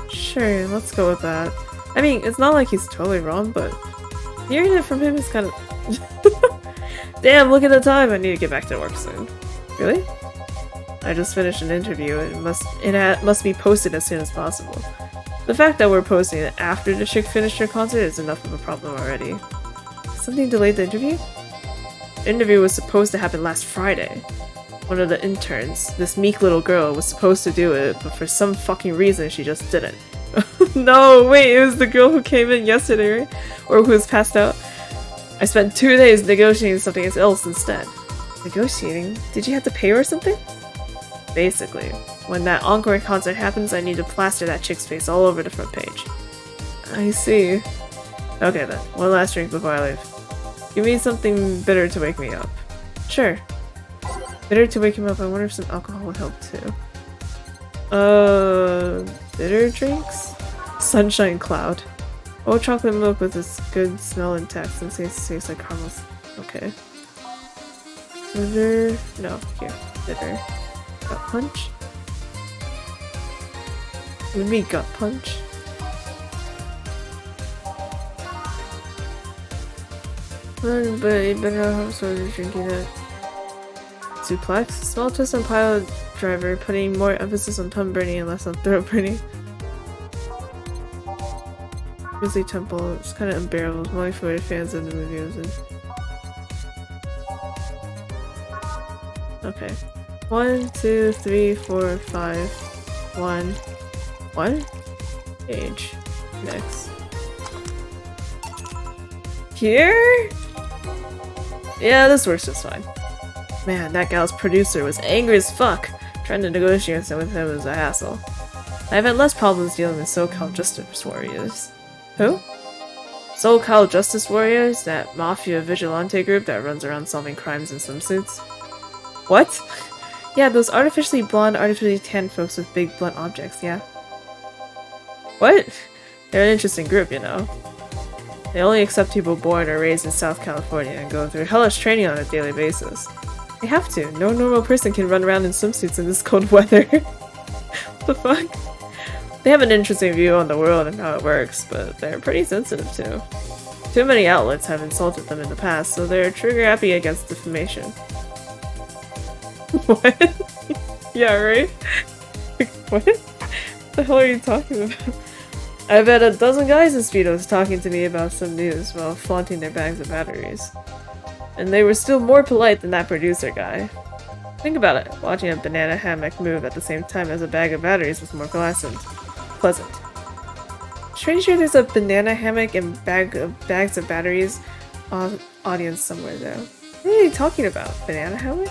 Sure, let's go with that. I mean, it's not like he's totally wrong, but hearing it from him is kind of... Damn, look at the time! I need to get back to work soon. Really? I just finished an interview and it must be posted as soon as possible. The fact that we're posting it after the chick finished her concert is enough of a problem already. Something delayed the interview? interview was supposed to happen last Friday. One of the interns, this meek little girl, was supposed to do it, but for some fucking reason she just didn't. No, wait, it was the girl who came in yesterday, right? Or who was passed out. I spent 2 days negotiating something else instead. Negotiating? Did you have to pay her or something? Basically, when that encore concert happens, I need to plaster that chick's face all over the front page. I see. Okay then, one last drink before I leave. Give me something bitter to wake me up. Sure. Bitter to wake him up. I wonder if some alcohol would help too. Bitter drinks? Sunshine Cloud. Oh, chocolate milk with its good smell intact since it tastes like caramel. Okay. Bitter? No, here. Bitter. Gut punch? Would be gut punch? But you better not have sort of drinking it. Suplex? Small twist on pile driver, putting more emphasis on tongue burning and less on throat burning. Grizzly Temple, it's kind of unbearable. It's only for fans of the movie I was in. Okay. 1, 2, 3, 4, 5. 1. What? Age. Next. Here? Yeah, this works just fine. Man, that gal's producer was angry as fuck. Trying to negotiate with him was a hassle. I've had less problems dealing with SoCal Justice Warriors. Who? SoCal Justice Warriors? That mafia vigilante group that runs around solving crimes in swimsuits? What? Yeah, those artificially blonde, artificially tanned folks with big blunt objects, yeah. What? They're an interesting group, you know. They only accept people born or raised in South California and go through hellish training on a daily basis. They have to. No normal person can run around in swimsuits in this cold weather. What the fuck? They have an interesting view on the world and how it works, but they're pretty sensitive too. Too many outlets have insulted them in the past, so they're trigger-happy against defamation. What? Yeah, right? What? The hell are you talking about? I've had a dozen guys in Speedos talking to me about some news while flaunting their bags of batteries. And they were still more polite than that producer guy. Think about it, watching a banana hammock move at the same time as a bag of batteries was more pleasant. Pretty sure there's a banana hammock and bags of batteries audience somewhere though. What are you talking about? Banana hammock?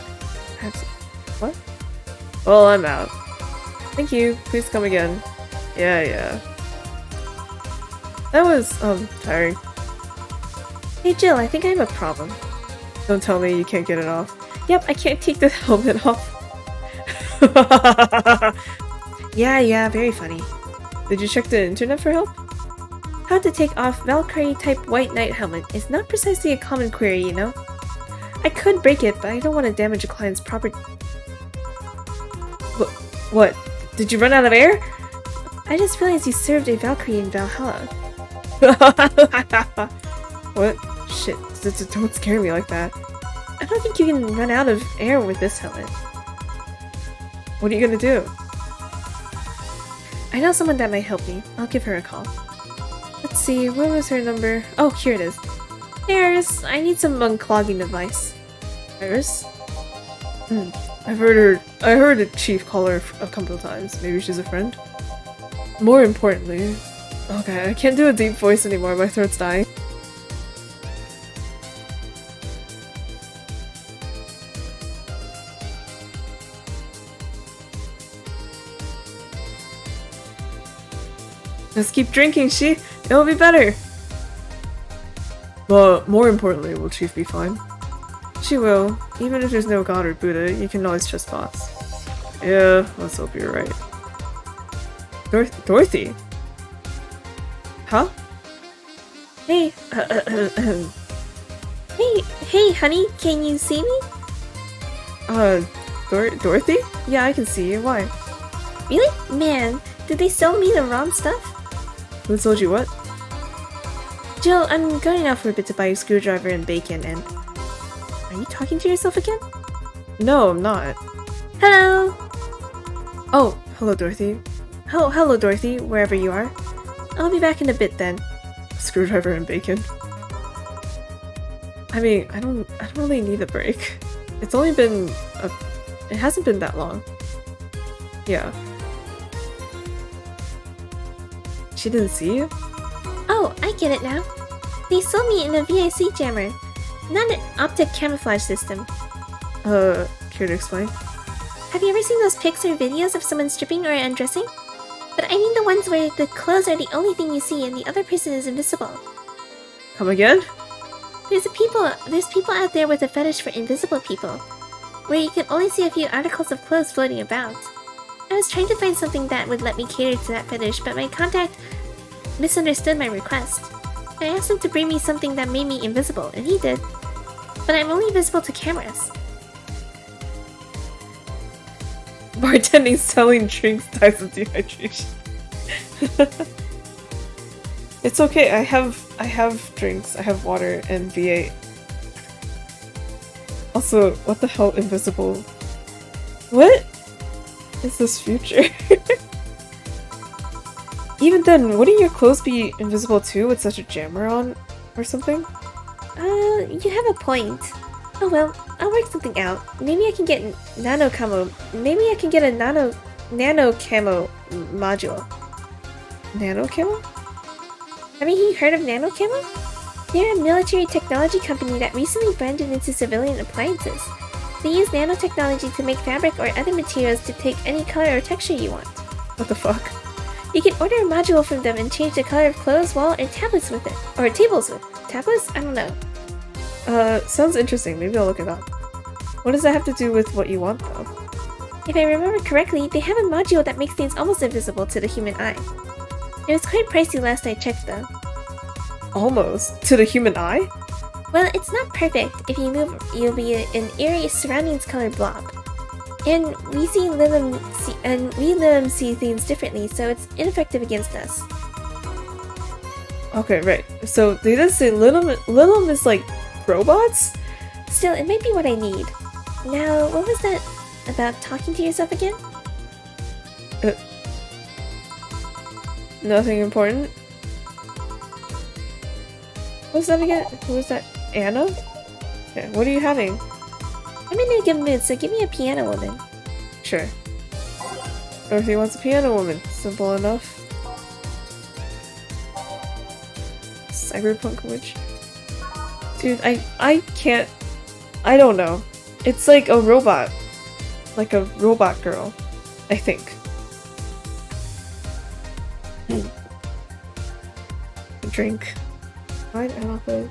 What? Well, I'm out. Thank you. Please come again. Yeah. That was, tiring. Hey Jill, I think I have a problem. Don't tell me you can't get it off. Yep, I can't take the helmet off. Yeah, very funny. Did you check the internet for help? How to take off Valkyrie type White Knight helmet is not precisely a common query, you know? I could break it, but I don't want to damage a client's property. What? Did you run out of air? I just realized you served a Valkyrie in Valhalla. What? Shit, don't scare me like that. I don't think you can run out of air with this helmet. What are you gonna do? I know someone that might help me. I'll give her a call. Let's see, where was her number? Oh, here it is. Hey Iris, I need some unclogging device. Iris? I heard a chief call her a couple of times. Maybe she's a friend? More importantly... Okay, I can't do a deep voice anymore, my throat's dying. Just keep drinking, she. It'll be better. But more importantly, will Chief be fine? She will. Even if there's no God or Buddha, you can always trust bots. Yeah, let's hope you're right. Dorothy? Huh? Hey. Hey, honey, can you see me? Dorothy? Yeah, I can see you. Why? Really? Man, did they sell me the wrong stuff? Who told you what? Jill, I'm going out for a bit to buy a screwdriver and bacon and... Are you talking to yourself again? No, I'm not. Hello! Oh, hello Dorothy. Oh, hello Dorothy, wherever you are. I'll be back in a bit then. Screwdriver and bacon. I mean, I don't really need a break. It's only been it hasn't been that long. Yeah. She didn't see you? Oh, I get it now. They sold me in a VIC jammer, not an optic camouflage system. Care to explain? Have you ever seen those pics or videos of someone stripping or undressing? But I mean the ones where the clothes are the only thing you see and the other person is invisible. Come again? There's people out there with a fetish for invisible people, where you can only see a few articles of clothes floating about. I was trying to find something that would let me cater to that fetish, but my contact misunderstood my request. I asked him to bring me something that made me invisible, and he did. But I'm only visible to cameras. Bartending, selling drinks, dies of dehydration. It's okay. I have drinks. I have water and V8. Also, what the hell, invisible? What is this future? Even then, wouldn't your clothes be invisible too with such a jammer on or something? You have a point. Oh well, I'll work something out. Maybe I can get nano camo. Maybe I can get a nano camo module. Nano camo? Haven't you heard of Nano Camo? They're a military technology company that recently branded into civilian appliances. They use nanotechnology to make fabric or other materials to take any color or texture you want. What the fuck? You can order a module from them and change the color of clothes, wall, or tablets with it. Or tables with tablets? I don't know. Sounds interesting. Maybe I'll look it up. What does that have to do with what you want, though? If I remember correctly, they have a module that makes things almost invisible to the human eye. It was quite pricey last I checked, though. Almost. To the human eye? Well, it's not perfect. If you move, you'll be an eerie surroundings colored blob. And we see things differently, so it's ineffective against us. Okay, right. So they did say Lilim is like robots? Still, it might be what I need. Now, what was that about talking to yourself again? Nothing important. What's that again? Who was that? Anna? Okay, what are you having? I'm in a good mood, so give me a piano woman. Sure. Dorothy wants a piano woman. Simple enough. Cyberpunk witch. Dude, I can't. I don't know. It's like a robot. Like a robot girl. I think. Drink. Why I don't know.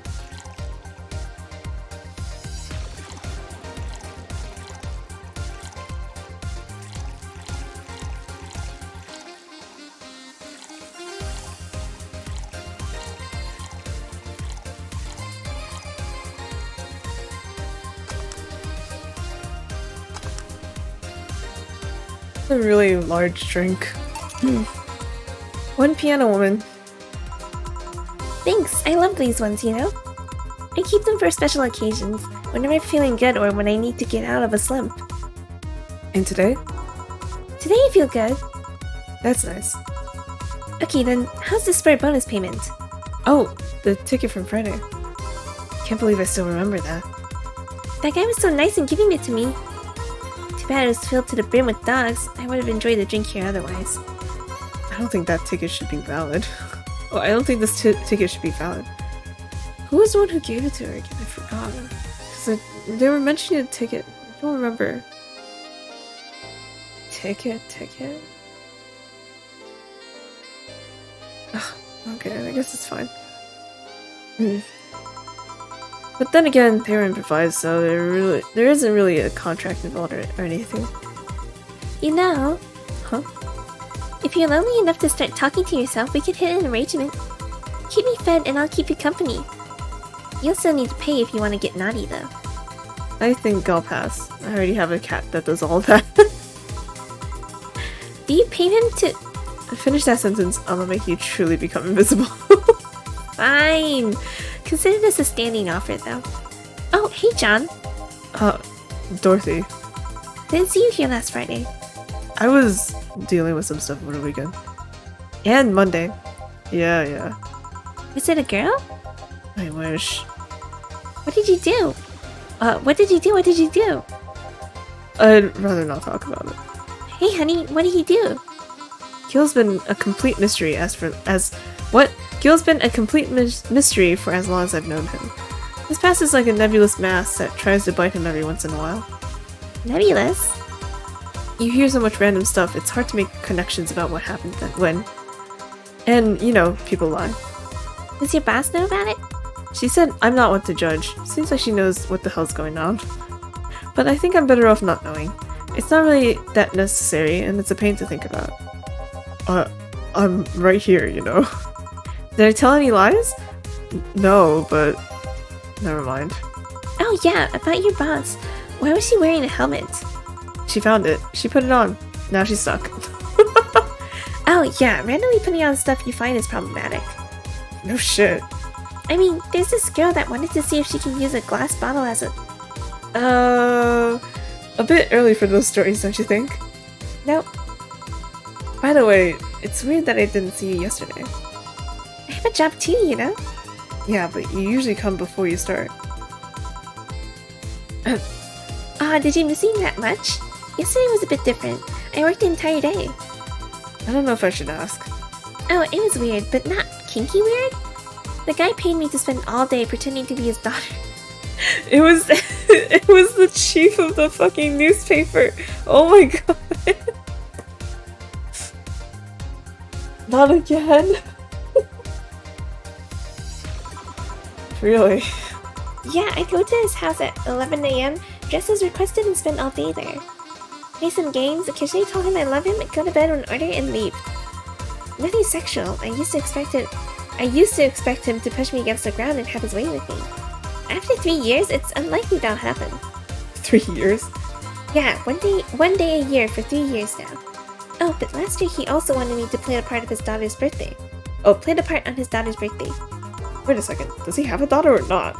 A really large drink. One piano woman. Thanks, I love these ones, you know? I keep them for special occasions, whenever I'm feeling good or when I need to get out of a slump. And today? Today I feel good. That's nice. Okay then, how's this for a bonus payment? Oh, the ticket from Friday. Can't believe I still remember that. That guy was so nice in giving it to me. Too bad it was filled to the brim with dogs. I would have enjoyed the drink here otherwise. I don't think that ticket should be valid. Oh, I don't think this ticket should be valid. Who was the one who gave it to her again? I forgot. Because they were mentioning a ticket. I don't remember. Ticket? Ugh, okay, I guess it's fine. But then again, they were improvised, so there isn't really a contract involved or anything. You know, Huh? if you're lonely enough to start talking to yourself, we could hit an arrangement. Keep me fed and I'll keep you company. You'll still need to pay if you want to get naughty though. I think I'll pass. I already have a cat that does all of that. Do you pay him to— Finish that sentence, I'm gonna make you truly become invisible. Fine! Consider this a standing offer though. Oh, hey John. Dorothy. Didn't see you here last Friday. I was dealing with some stuff over the weekend. And Monday. Yeah. Was it a girl? I wish. What did you do? What did you do? What did you do? I'd rather not talk about it. Hey, honey, what did he do? Gil's been a complete mystery what? Gil's been a complete mystery for as long as I've known him. His past is like a nebulous mass that tries to bite him every once in a while. Nebulous? You hear so much random stuff, it's hard to make connections about what happened then, when. And, you know, people lie. Does your boss know about it? She said I'm not one to judge. Seems like she knows what the hell's going on. But I think I'm better off not knowing. It's not really that necessary, and it's a pain to think about. I'm right here, you know. Did I tell any lies? No, but never mind. Oh yeah, about your boss. Why was she wearing a helmet? She found it. She put it on. Now she's stuck. Oh yeah, randomly putting on stuff you find is problematic. No shit. I mean, there's this girl that wanted to see if she can use a glass bottle as a... A bit early for those stories, don't you think? Nope. By the way, it's weird that I didn't see you yesterday. I have a job too, you know? Yeah, but you usually come before you start. Did you miss me that much? Yesterday was a bit different. I worked the entire day. I don't know if I should ask. Oh, it was weird, but not kinky weird? The guy paid me to spend all day pretending to be his daughter. It was it was the chief of the fucking newspaper. Oh my god. Not again. Really? Yeah, I go to his house at 11 AM, dress as requested and spend all day there. Play some games, occasionally tell him I love him, go to bed when order and leave. Nothing sexual. I used to expect him to push me against the ground and have his way with me. After 3 years, it's unlikely that'll happen. 3 years? Yeah, one day a year for 3 years now. Oh, but last year he also wanted me to play the part of his daughter's birthday. Oh, play the part on his daughter's birthday. Wait a second, does he have a daughter or not?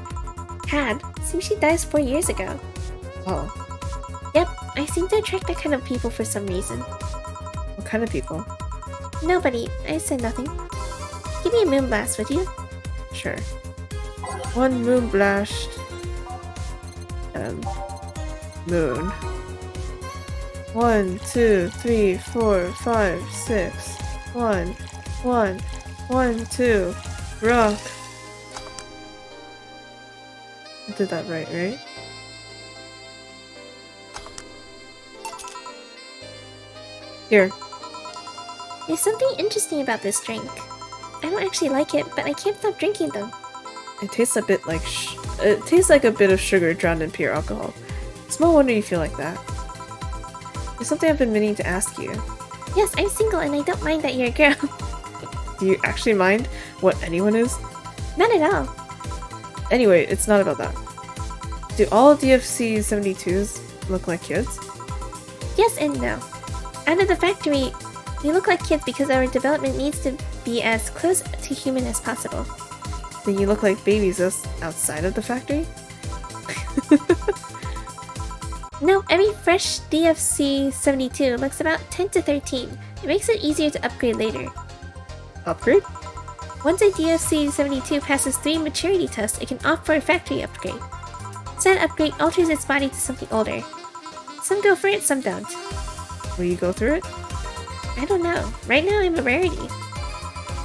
Had. Seems she died 4 years ago. Oh. Yep, I seem to attract that kind of people for some reason. What kind of people? Nobody. I said nothing. Give me a moon blast, would you? Sure. One moon blast. Moon. 1, 2, 3, 4, 5, 6. 1, 1, 1, 2. Rock. I did that right? Here. There's something interesting about this drink. I don't actually like it, but I can't stop drinking them. It tastes a bit like it tastes like a bit of sugar drowned in pure alcohol. Small wonder you feel like that. There's something I've been meaning to ask you. Yes, I'm single and I don't mind that you're a girl. Do you actually mind what anyone is? Not at all. Anyway, it's not about that. Do all DFC 72s look like kids? Yes and no. Out of the factory, we look like kids because our development needs to be as close to human as possible. Then you look like babies outside of the factory? No, every fresh DFC 72 looks about 10 to 13. It makes it easier to upgrade later. Upgrade? Once a DFC 72 passes 3 maturity tests, it can opt for a factory upgrade. Said upgrade alters its body to something older. Some go for it, some don't. Will you go through it? I don't know. Right now I'm a rarity.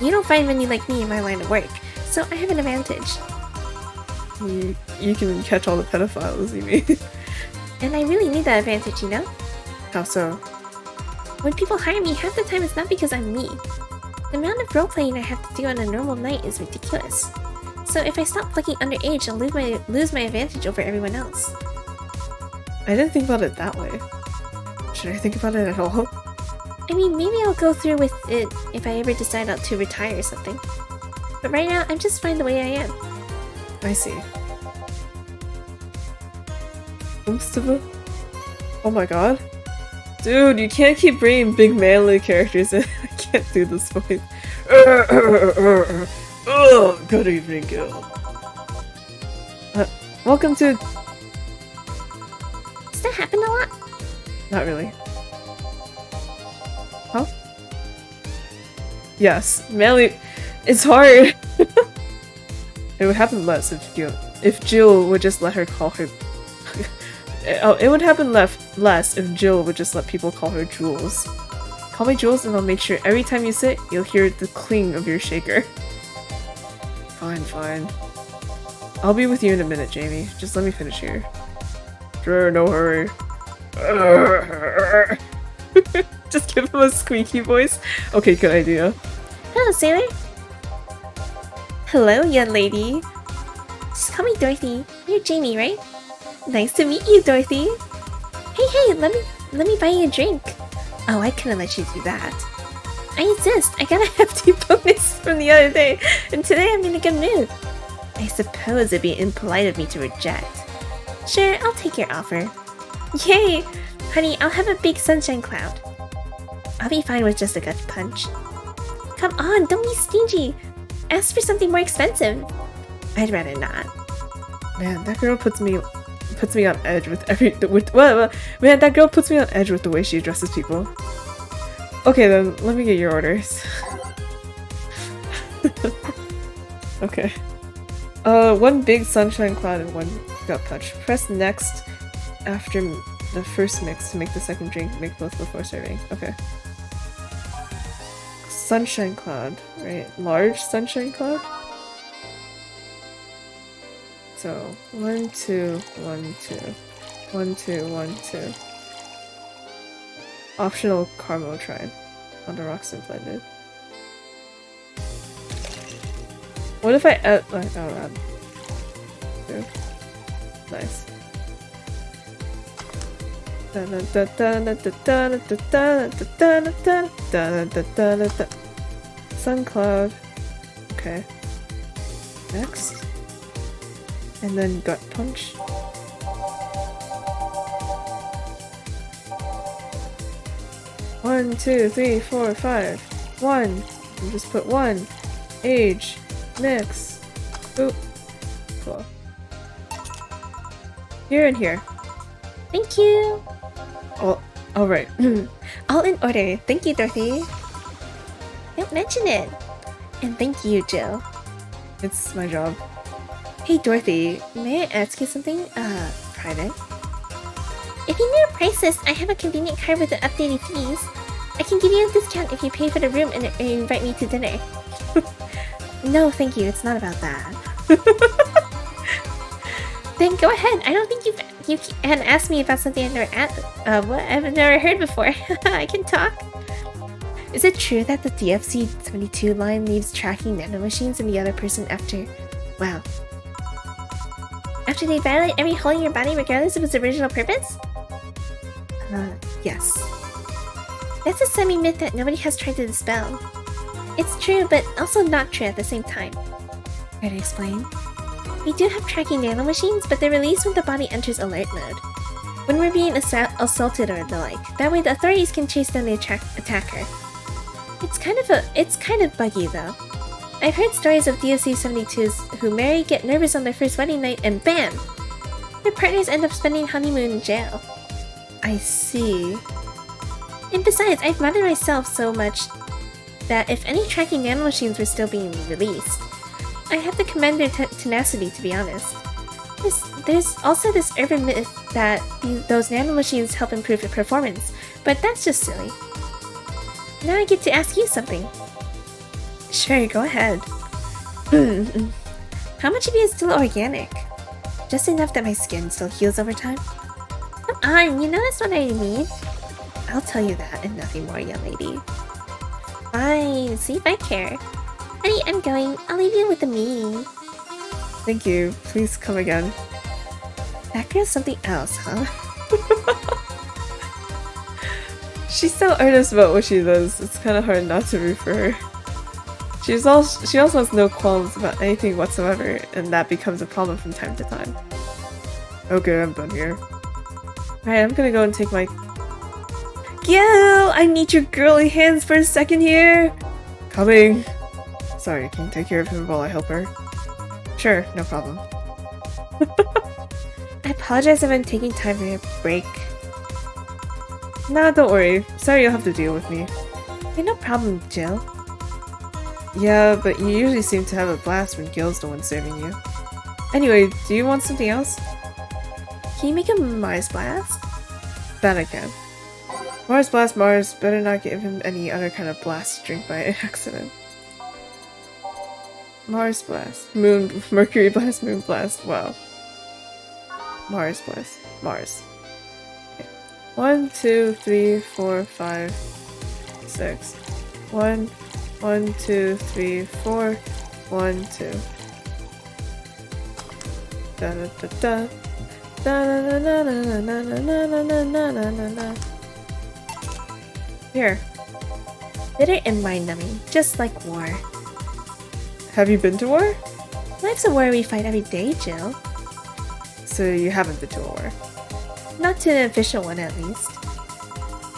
You don't find many like me in my line of work, so I have an advantage. You can catch all the pedophiles, you mean? And I really need that advantage, you know? How so? When people hire me, half the time it's not because I'm me. The amount of role-playing I have to do on a normal night is ridiculous. So if I stop looking underage, I'll lose my advantage over everyone else. I didn't think about it that way. Should I think about it at all? I mean, maybe I'll go through with it if I ever decide to retire or something. But right now, I'm just fine the way I am. I see. Umstava? Oh my god. Dude, you can't keep bringing big manly characters in. I can't do this voice. Oh, good evening, Gil. Welcome to... Does that happen a lot? Not really. Huh? Yes, manly... It's hard! It would happen less if Gil if Jill would just let her call her. Oh, it would happen less if Jill would just let people call her Jules. Call me Jules and I'll make sure every time you sit, you'll hear the cling of your shaker. Fine, fine. I'll be with you in a minute, Jamie. Just let me finish here. Sure, no hurry. Just give him a squeaky voice. Okay, good idea. Hello, sailor. Hello, young lady. Just call me Dorothy. You're Jamie, right? Nice to meet you, Dorothy. Hey, let me buy you a drink. Oh, I couldn't let you do that. I insist. I got a hefty bonus from the other day, and today I'm in a good mood. I suppose it'd be impolite of me to reject. Sure, I'll take your offer. Yay! Honey, I'll have a big sunshine cloud. I'll be fine with just a gut punch. Come on, don't be stingy. Ask for something more expensive. I'd rather not. Man, that girl puts me on edge with man, that girl puts me on edge with the way she addresses people. Okay then, let me get your orders. Okay. One big sunshine cloud and one gut punch. Press next after the first mix to make the second drink. Make both before serving. Okay. Sunshine cloud, right? Large sunshine cloud? So, 1, 2, 1, 2. 1, 2, 1, 2. Optional caramel tribe on the rocks and blended. What if I add, like, oh, add 2. Nice. Sun cloud. Okay. Next. And then gut punch. One, 2, 3, 4, 5. 1. And just put 1. Age. Mix. Oop. Cool. Here and here. Thank you. Oh, alright. All in order. Thank you, Dorothy. Don't mention it. And thank you, Jill. It's my job. Hey, Dorothy. May I ask you something? Private? If you need a price list, I have a convenient card with the updated fees. I can give you a discount if you pay for the room and invite me to dinner. No, thank you. It's not about that. Then go ahead. I don't think you can ask me about something I've never heard before. I can talk. Is it true that the DFC-72 line leaves tracking nanomachines in the other person after... Wow. After they violate every hole in your body regardless of its original purpose? Yes. That's a semi-myth that nobody has tried to dispel. It's true, but also not true at the same time. Try to explain? We do have tracking nanomachines, but they're released when the body enters alert mode. When we're being assaulted or the like. That way the authorities can chase down the attacker. It's kind of buggy though. I've heard stories of DFC-72s who marry, get nervous on their first wedding night, and BAM! Their partners end up spending honeymoon in jail. I see. And besides, I've modded myself so much that if any tracking nanomachines were still being released, I'd have to commend their tenacity, to be honest. There's also this urban myth that those nanomachines help improve the performance, but that's just silly. Now I get to ask you something. Sure, go ahead. How much of you is still organic? Just enough that my skin still heals over time? Come on, you know that's what I mean. I'll tell you that and nothing more, young lady. Fine, see if I care. Honey, I'm going. I'll leave you with the me. Thank you. Please come again. That girl's something else, huh? She's so earnest about what she does. It's kind of hard not to root for her. She also has no qualms about anything whatsoever, and that becomes a problem from time to time. Okay, I'm done here. Alright, I'm gonna go and take my... Gil! I need your girly hands for a second here! Coming! Sorry, can you take care of him while I help her? Sure, no problem. I apologize if I'm taking time for your break. Nah, don't worry. Sorry you'll have to deal with me. Hey, no problem, Jill. Yeah, but you usually seem to have a blast when Gil's the one serving you. Anyway, do you want something else? Can you make a Mars blast? That I can. Mars blast Mars, better not give him any other kind of blast to drink by accident. Mars blast. Mercury blast, moon blast. Wow. Mars blast. Mars. Okay. 1, 2, 3, 4, 5, 6. 1, 1, 2, 3, 4, 1, 2. Da da da da. Da da da da da da da da da da da da. Here. Bitter and mind-numbing, just like war. Have you been to war? Life's a war we fight every day, Jill. So you haven't been to a war. Not to an official one, at least.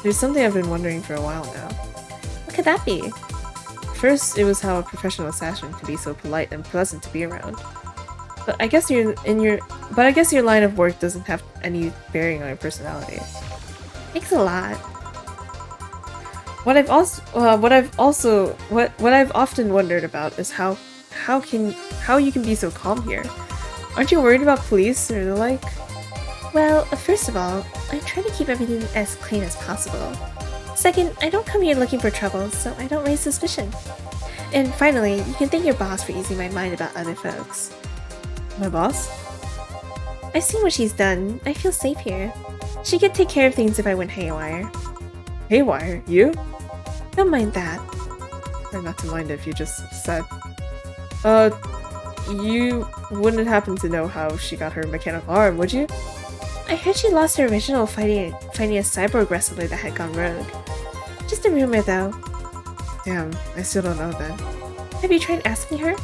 There's something I've been wondering for a while now. What could that be? First, it was how a professional assassin could be so polite and pleasant to be around. But I guess your line of work doesn't have any bearing on your personality. Thanks a lot. What I've often wondered about is how you can be so calm here. Aren't you worried about police or the like? Well, first of all, I try to keep everything as clean as possible. Second, I don't come here looking for trouble, so I don't raise suspicion. And finally, you can thank your boss for easing my mind about other folks. My boss? I've seen what she's done. I feel safe here. She could take care of things if I went haywire. Haywire? You? Don't mind that. Or not to mind if you just said. You wouldn't happen to know how she got her mechanical arm, would you? I heard she lost her original fighting a cyborg wrestler that had gone rogue. Just a rumor, though. Damn, I still don't know then. Have you tried asking her?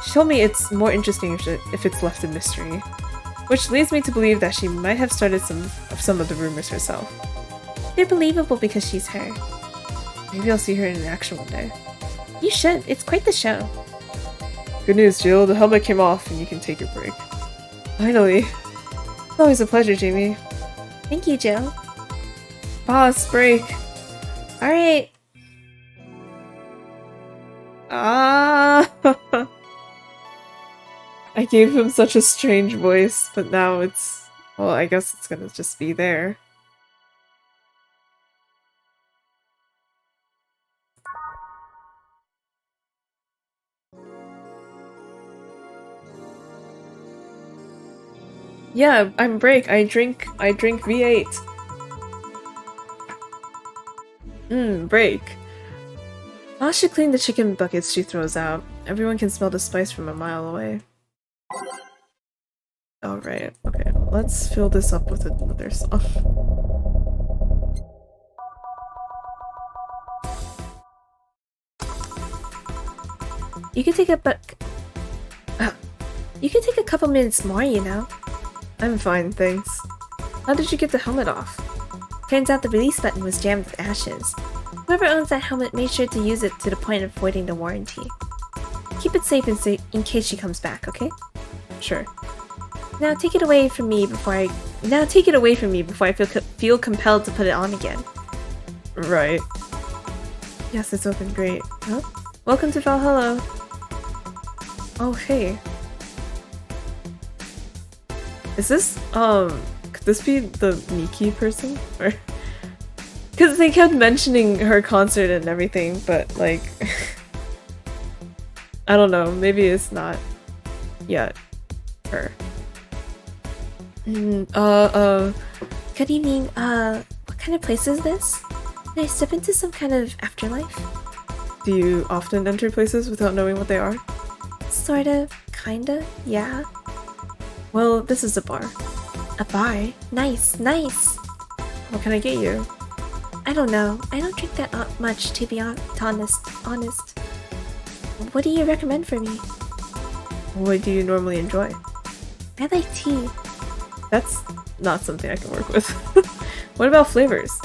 She told me it's more interesting if it's left a mystery. Which leads me to believe that she might have started some of the rumors herself. They're believable because she's her. Maybe I'll see her in action one day. You should. It's quite the show. Good news, Jill. The helmet came off and you can take your break. Finally. It's always a pleasure, Jamie. Thank you, Jill. Boss, break. Alright. Ah! I gave him such a strange voice, but now it's... Well, I guess it's gonna just be there. Yeah, I'm break. I drink V8. Break. I should clean the chicken buckets she throws out. Everyone can smell the spice from a mile away. Alright, okay. Let's fill this up with another song. You can take you can take a couple minutes more, you know. I'm fine, thanks. How did you get the helmet off? Turns out the release button was jammed with ashes. Whoever owns that helmet made sure to use it to the point of voiding the warranty. Keep it safe in case she comes back, okay? Sure. Now take it away from me before I feel compelled to put it on again. Right. Yes, it's open. Great. Huh? Welcome to Valhalla. Oh, hey. Is this, could this be the Miki person? Or... Because they kept mentioning her concert and everything, but, like... I don't know, maybe it's not yet her. Good evening, what kind of place is this? Can I step into some kind of afterlife? Do you often enter places without knowing what they are? Sort of, kinda, yeah. Well, this is a bar. A bar? Nice, nice! What can I get you? I don't know. I don't drink that much, to be honest. What do you recommend for me? What do you normally enjoy? I like tea. That's not something I can work with. What about flavors?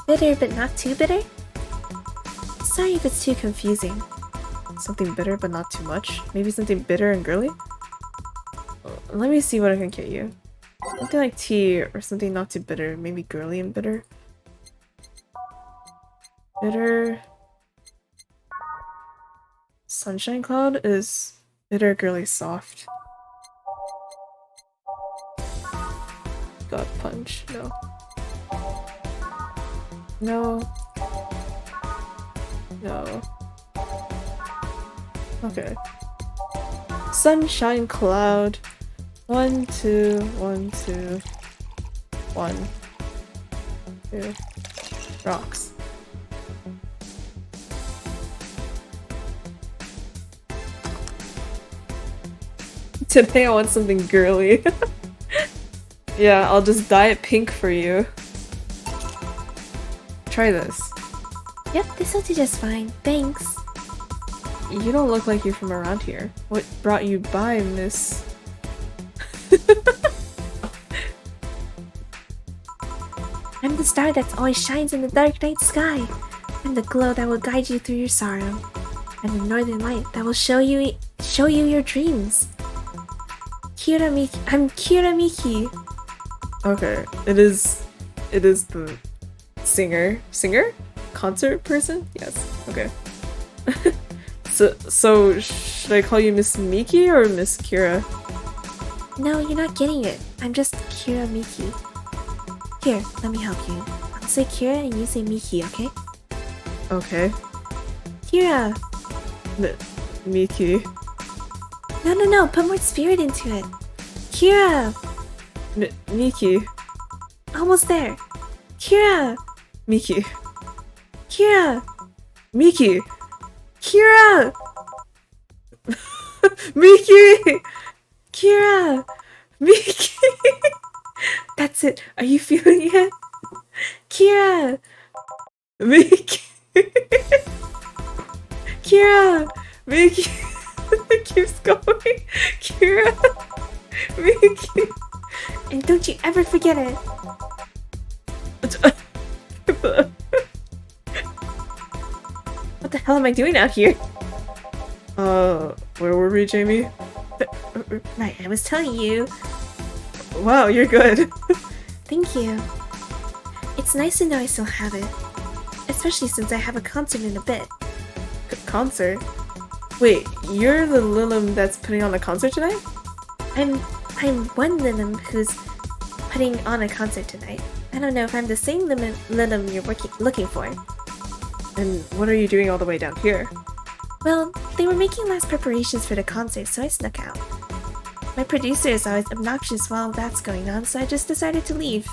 Bitter, but not too bitter? Sorry if it's too confusing. Something bitter, but not too much? Maybe something bitter and girly? Let me see what I can get you. Something like tea, or something not too bitter. Maybe girly and bitter? Bitter... Sunshine Cloud is bitter, girly, soft. dot punch. No. No. No. Okay. Sunshine cloud. 1, 2, 1, 2, 1, 2. Rocks. Today I want something girly. Yeah, I'll just dye it pink for you. Try this. Yep, this'll do just fine. Thanks. You don't look like you're from around here. What brought you by, miss? I'm the star that always shines in the dark night sky. I'm the glow that will guide you through your sorrow. I'm the northern light that will show you your dreams. I'm Kira Miki. Okay, it is the singer? Concert person? Yes. Okay. So should I call you Miss Miki or Miss Kira? No, you're not getting it. I'm just Kira Miki. Here, let me help you. I'll say Kira and you say Miki, okay? Okay. Kira! Miki. No, put more spirit into it. Kira! Miki. Almost there. Kira! Miki. Kira! Miki! Kira! Miki! Kira! Miki! That's it. Are you feeling it? Kira! Miki! Kira! Miki! It keeps going. Kira! Miki! And don't you ever forget it. What the hell am I doing out here? Where were we, Jamie? Right, I was telling you. Wow, you're good. Thank you. It's nice to know I still have it. Especially since I have a concert in a bit. Concert? Wait, you're the Lilim that's putting on a concert tonight? I'm one Lilim who's putting on a concert tonight. I don't know if I'm the same Lilim you're looking for. And what are you doing all the way down here? Well, they were making last preparations for the concert, so I snuck out. My producer is always obnoxious while that's going on, so I just decided to leave.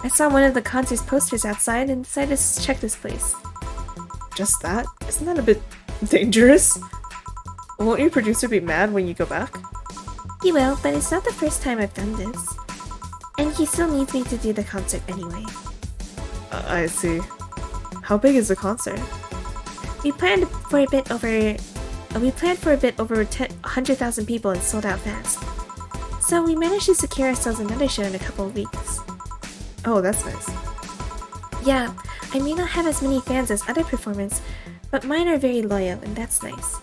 I saw one of the concert's posters outside and decided to check this place. Just that? Isn't that a bit dangerous? Won't your producer be mad when you go back? He will, but it's not the first time I've done this. And he still needs me to do the concert anyway. I see. How big is the concert? We planned for a bit over 100,000 people and sold out fast. So we managed to secure ourselves another show in a couple of weeks. Oh, that's nice. Yeah, I may not have as many fans as other performers, but mine are very loyal and that's nice.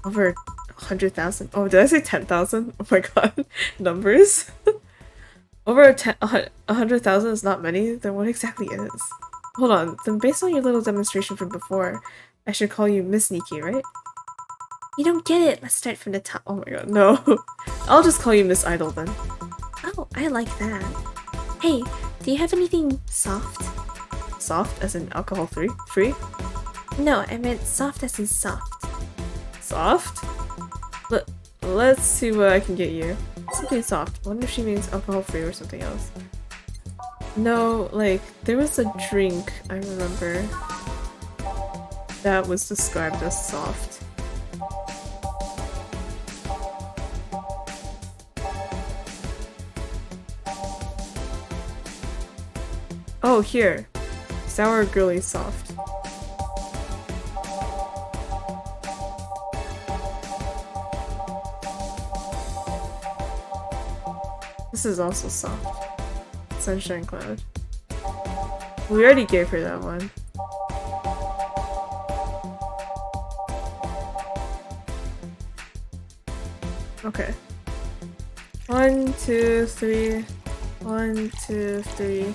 Over 100,000? Oh, did I say 10,000? Oh my god. Numbers? Over 100,000 is not many? Then what exactly is? Hold on, then based on your little demonstration from before, I should call you Miss Nikki, right? You don't get it. Let's start from the top. Oh my god, no. I'll just call you Miss Idol then. Oh, I like that. Hey, do you have anything soft? Soft as in alcohol free? No, I meant soft as in soft. Soft? Let's see what I can get you. Something soft. I wonder if she means alcohol free or something else. No, like, there was a drink, I remember, that was described as soft. Oh, here. Sour girly soft. This is also soft. Sunshine Cloud. We already gave her that one. Okay. 1, 2, 3. 1, 2, 3.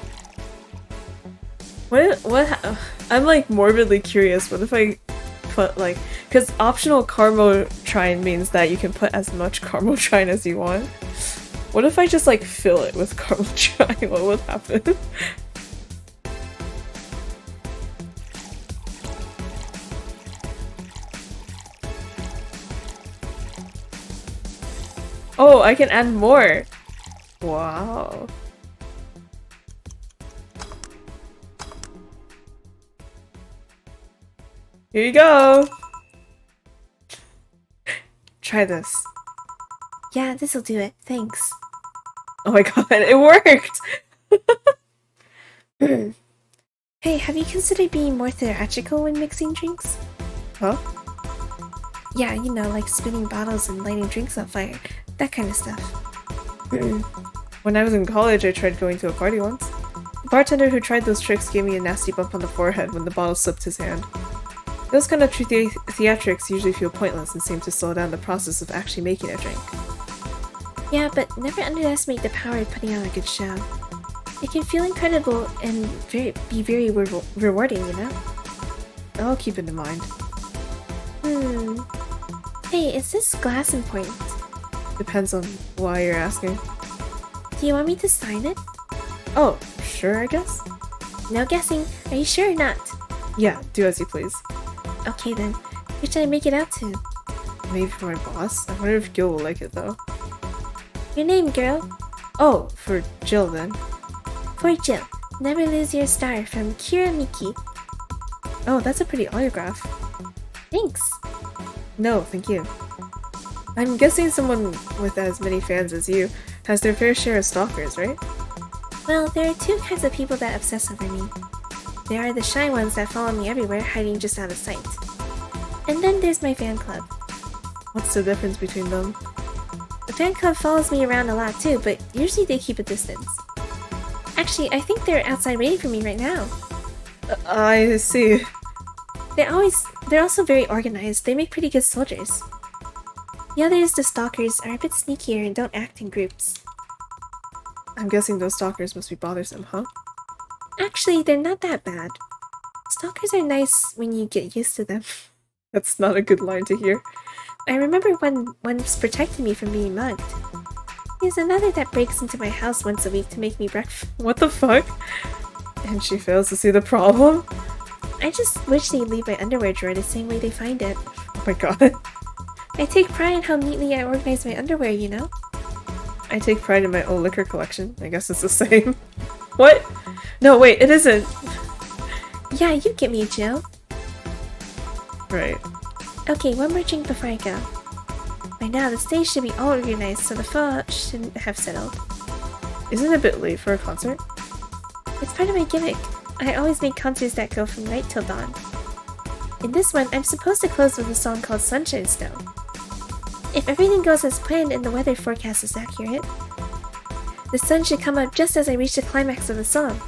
What I'm like morbidly curious. What if I put like, because optional Carmo Trine means that you can put as much Carmo Trine as you want. What if I just like fill it with caramel chai? What would happen? Oh, I can add more. Wow. Here you go. Try this. Yeah, this'll do it. Thanks. Oh my god, it worked! Hey, have you considered being more theatrical when mixing drinks? Huh? Yeah, you know, like spinning bottles and lighting drinks on fire. That kind of stuff. When I was in college, I tried going to a party once. The bartender who tried those tricks gave me a nasty bump on the forehead when the bottle slipped his hand. Those kind of theatrics usually feel pointless and seem to slow down the process of actually making a drink. Yeah, but never underestimate the power of putting on a good show. It can feel incredible and be very rewarding, you know? I'll keep it in mind. Hey, is this glass important? Depends on why you're asking. Do you want me to sign it? Oh, sure, I guess? No guessing. Are you sure or not? Yeah, do as you please. Okay then. Who should I make it out to? Maybe for my boss? I wonder if Gil will like it though. Your name, girl? Oh, for Jill then. For Jill. Never lose your star from Kira Miki. Oh, that's a pretty autograph. Thanks. No, thank you. I'm guessing someone with as many fans as you has their fair share of stalkers, right? Well, there are two kinds of people that obsess over me. There are the shy ones that follow me everywhere, hiding just out of sight. And then there's my fan club. What's the difference between them? The fan club follows me around a lot too, but usually they keep a distance. Actually, I think they're outside waiting for me right now. I see. They're also very organized. They make pretty good soldiers. The others, the stalkers, are a bit sneakier and don't act in groups. I'm guessing those stalkers must be bothersome, huh? Actually, they're not that bad. Stalkers are nice when you get used to them. That's not a good line to hear. I remember one once protected me from being mugged. There's another that breaks into my house once a week to make me breakfast. What the fuck? And she fails to see the problem? I just wish they'd leave my underwear drawer the same way they find it. Oh my god. I take pride in how neatly I organize my underwear, you know? I take pride in my old liquor collection. I guess it's the same. What? No, wait, it isn't. Yeah, you get me, Jill. Right. Okay, one more drink before I go. By now, the stage should be all organized, so the fallout shouldn't have settled. Isn't it a bit late for a concert? It's part of my gimmick. I always make concerts that go from night till dawn. In this one, I'm supposed to close with a song called Sunshine Stone. If everything goes as planned and the weather forecast is accurate, the sun should come up just as I reach the climax of the song.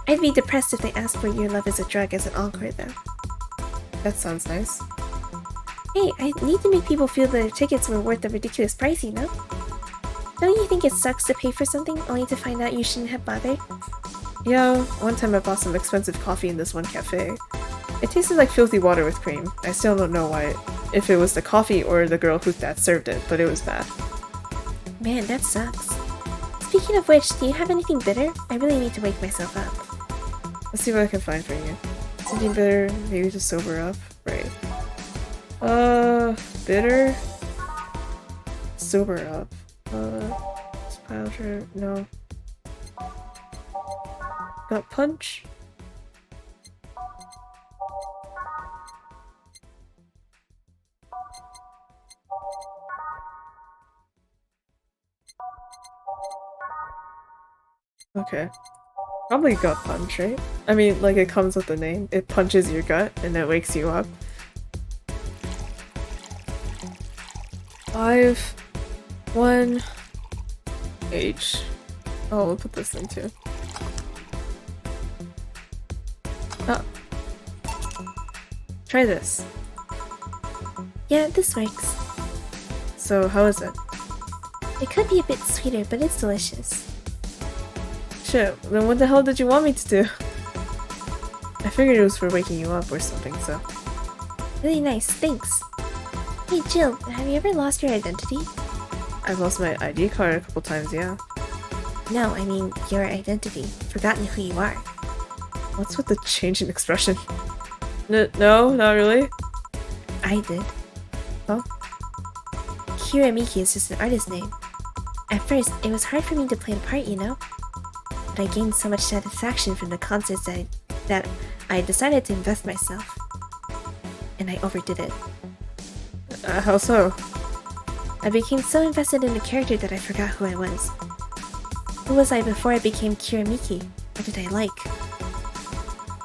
I'd be depressed if they asked for Your Love is a Drug as an encore though. That sounds nice. Hey, I need to make people feel their tickets were worth the ridiculous price, you know? Don't you think it sucks to pay for something only to find out you shouldn't have bothered? Yeah, one time I bought some expensive coffee in this one cafe. It tasted like filthy water with cream. I still don't know why, if it was the coffee or the girl that served it, but it was bad. Man, that sucks. Speaking of which, do you have anything bitter? I really need to wake myself up. Let's see what I can find for you. Something bitter, maybe to sober up. Right. Bitter? Sober up. Powder, no. Got punch? Okay. Probably gut punch, right? I mean, like it comes with the name. It punches your gut and it wakes you up. 5, 1, H. Oh, we'll put this in too. Oh. Try this. Yeah, this works. So, how is it? It could be a bit sweeter, but it's delicious. Shit, then what the hell did you want me to do? I figured it was for waking you up or something, so. Really nice, thanks. Hey Jill, have you ever lost your identity? I've lost my ID card a couple times, yeah. No, I mean your identity. Forgotten who you are. What's with the change in expression? No, not really. I did. Huh? Kira Miki is just an artist name. At first, it was hard for me to play the part, you know? But I gained so much satisfaction from the concerts that I decided to invest myself. And I overdid it. How so? I became so invested in the character that I forgot who I was. Who was I before I became Kira Miki? What did I like?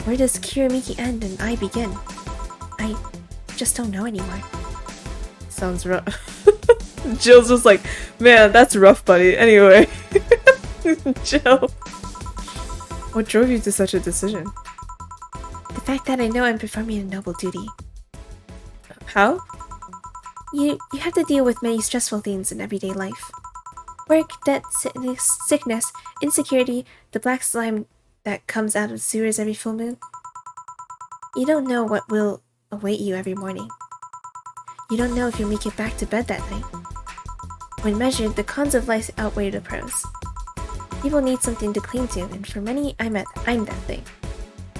Where does Kira Miki end and I begin? I just don't know anymore. Sounds rough. Jill's just like, man, that's rough, buddy. Anyway. Jill. What drove you to such a decision? The fact that I know I'm performing a noble duty. How? You have to deal with many stressful things in everyday life. Work, debt, sickness, insecurity, the black slime that comes out of sewers every full moon. You don't know what will await you every morning. You don't know if you'll make it back to bed that night. When measured, the cons of life outweigh the pros. People need something to cling to, and for many, I'm that thing.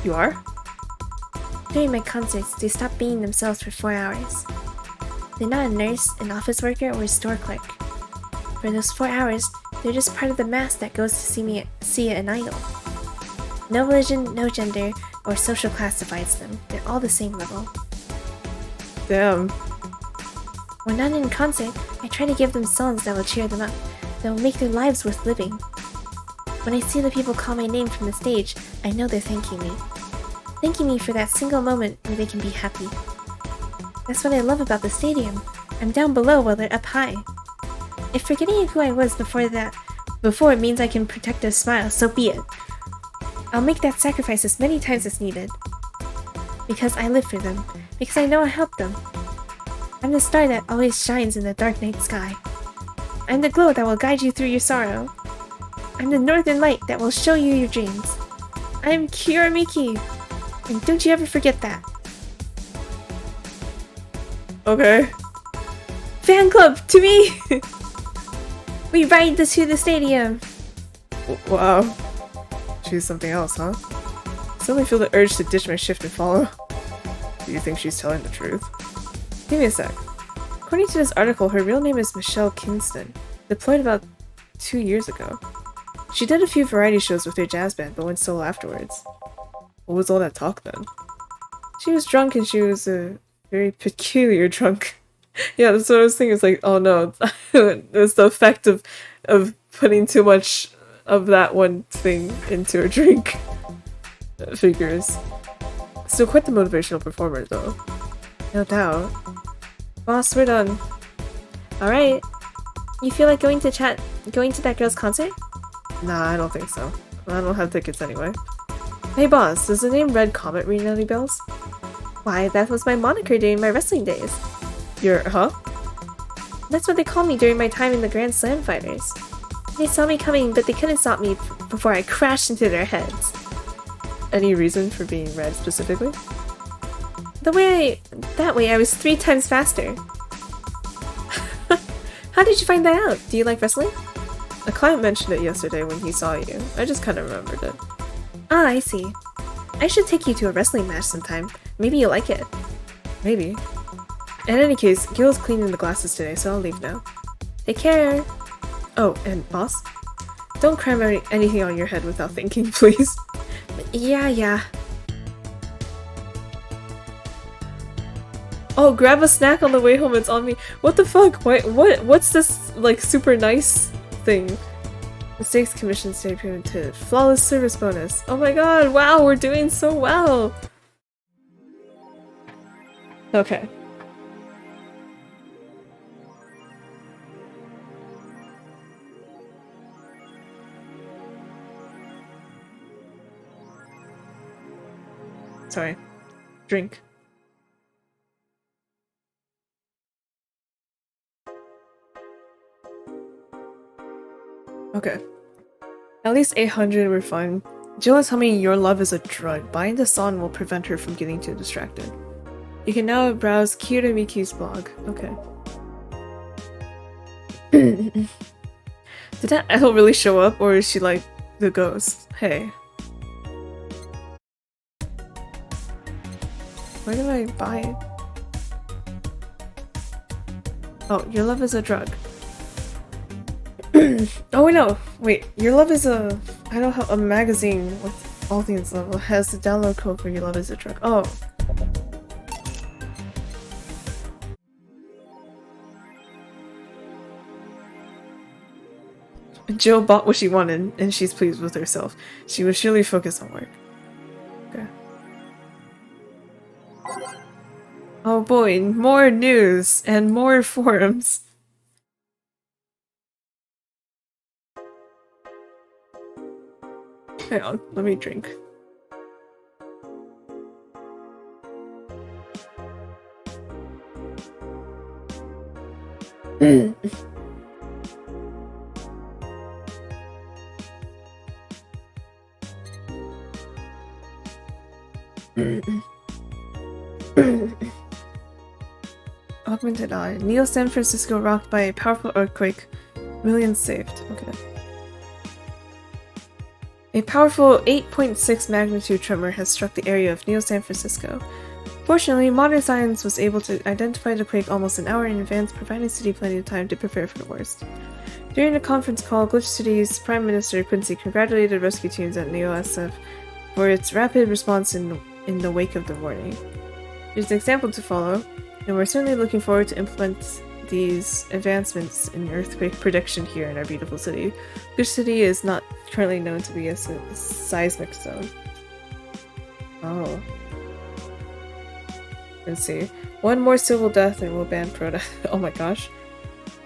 You are? During my concerts, they stop being themselves for 4 hours. They're not a nurse, an office worker, or a store clerk. For those 4 hours, they're just part of the mass that goes to see an idol. No religion, no gender, or social class divides them. They're all the same level. Damn. When I'm in concert, I try to give them songs that will cheer them up, that will make their lives worth living. When I see the people call my name from the stage, I know they're thanking me. Thanking me for that single moment where they can be happy. That's what I love about the stadium. I'm down below while they're up high. If forgetting who I was before means I can protect their smile, so be it. I'll make that sacrifice as many times as needed. Because I live for them. Because I know I'll help them. I'm the star that always shines in the dark night sky. I'm the glow that will guide you through your sorrow. I'm the northern light that will show you your dreams. I'm Kira Miki. And don't you ever forget that. Okay. Fan club, to me! We ride this to the stadium. Wow. She's something else, huh? I suddenly feel the urge to ditch my shift and follow. Do you think she's telling the truth? Give me a sec. According to this article, her real name is Michelle Kingston, deployed about 2 years ago. She did a few variety shows with her jazz band, but went solo afterwards. What was all that talk then? She was drunk, and she was a very peculiar drunk. Yeah, that's what I was thinking. It's like, oh no, it's the effect of putting too much of that one thing into a drink. Figures. Still quite the motivational performer, though. No doubt. Boss, we're done. Alright. You feel like going to that girl's concert? Nah, I don't think so. I don't have tickets anyway. Hey boss, does the name Red Comet ring any bells? Why, that was my moniker during my wrestling days. Huh? That's what they called me during my time in the Grand Slam Fighters. They saw me coming, but they couldn't stop me before I crashed into their heads. Any reason for being red specifically? That way I was 3 times faster. How did you find that out? Do you like wrestling? A client mentioned it yesterday when he saw you. I just kind of remembered it. Ah, I see. I should take you to a wrestling match sometime. Maybe you'll like it. Maybe. In any case, Gil's cleaning the glasses today, so I'll leave now. Take care. Oh, and boss? Don't cram anything on your head without thinking, please. Yeah. Oh, grab a snack on the way home, it's on me. What the fuck? What's this, like, super nice thing? Mistakes commission stay prevented. Flawless service bonus. Oh my god, wow, we're doing so well! Okay. Sorry. Drink. Okay. At least 800 were fine. Jill is telling me your love is a drug. Buying the song will prevent her from getting too distracted. You can now browse Kira Miki's blog. Okay. Did that L really show up, or is she like the ghost? Hey. Where do I buy it? Oh, your love is a drug. Oh wait, no. Wait, your love is a... I don't have a magazine with all things level. Has the download code for your love is a drug. Oh. Jill bought what she wanted, and she's pleased with herself. She was surely focused on work. Okay. Oh boy, more news and more forums. Hang on, let me drink. Augmented Eye. Neo San Francisco rocked by a powerful earthquake. Millions saved. Okay. A powerful 8.6 magnitude tremor has struck the area of Neo San Francisco. Fortunately, modern science was able to identify the quake almost an hour in advance, providing the city plenty of time to prepare for the worst. During a conference call, Glitch City's Prime Minister Quincy congratulated rescue teams at Neo SF for its rapid response in the wake of the warning. There's an example to follow, and we're certainly looking forward to implement these advancements in earthquake prediction here in our beautiful city. Glitch City is not currently known to be a seismic zone. Oh. Let's see. One more civil death and we'll ban protest. Oh my gosh.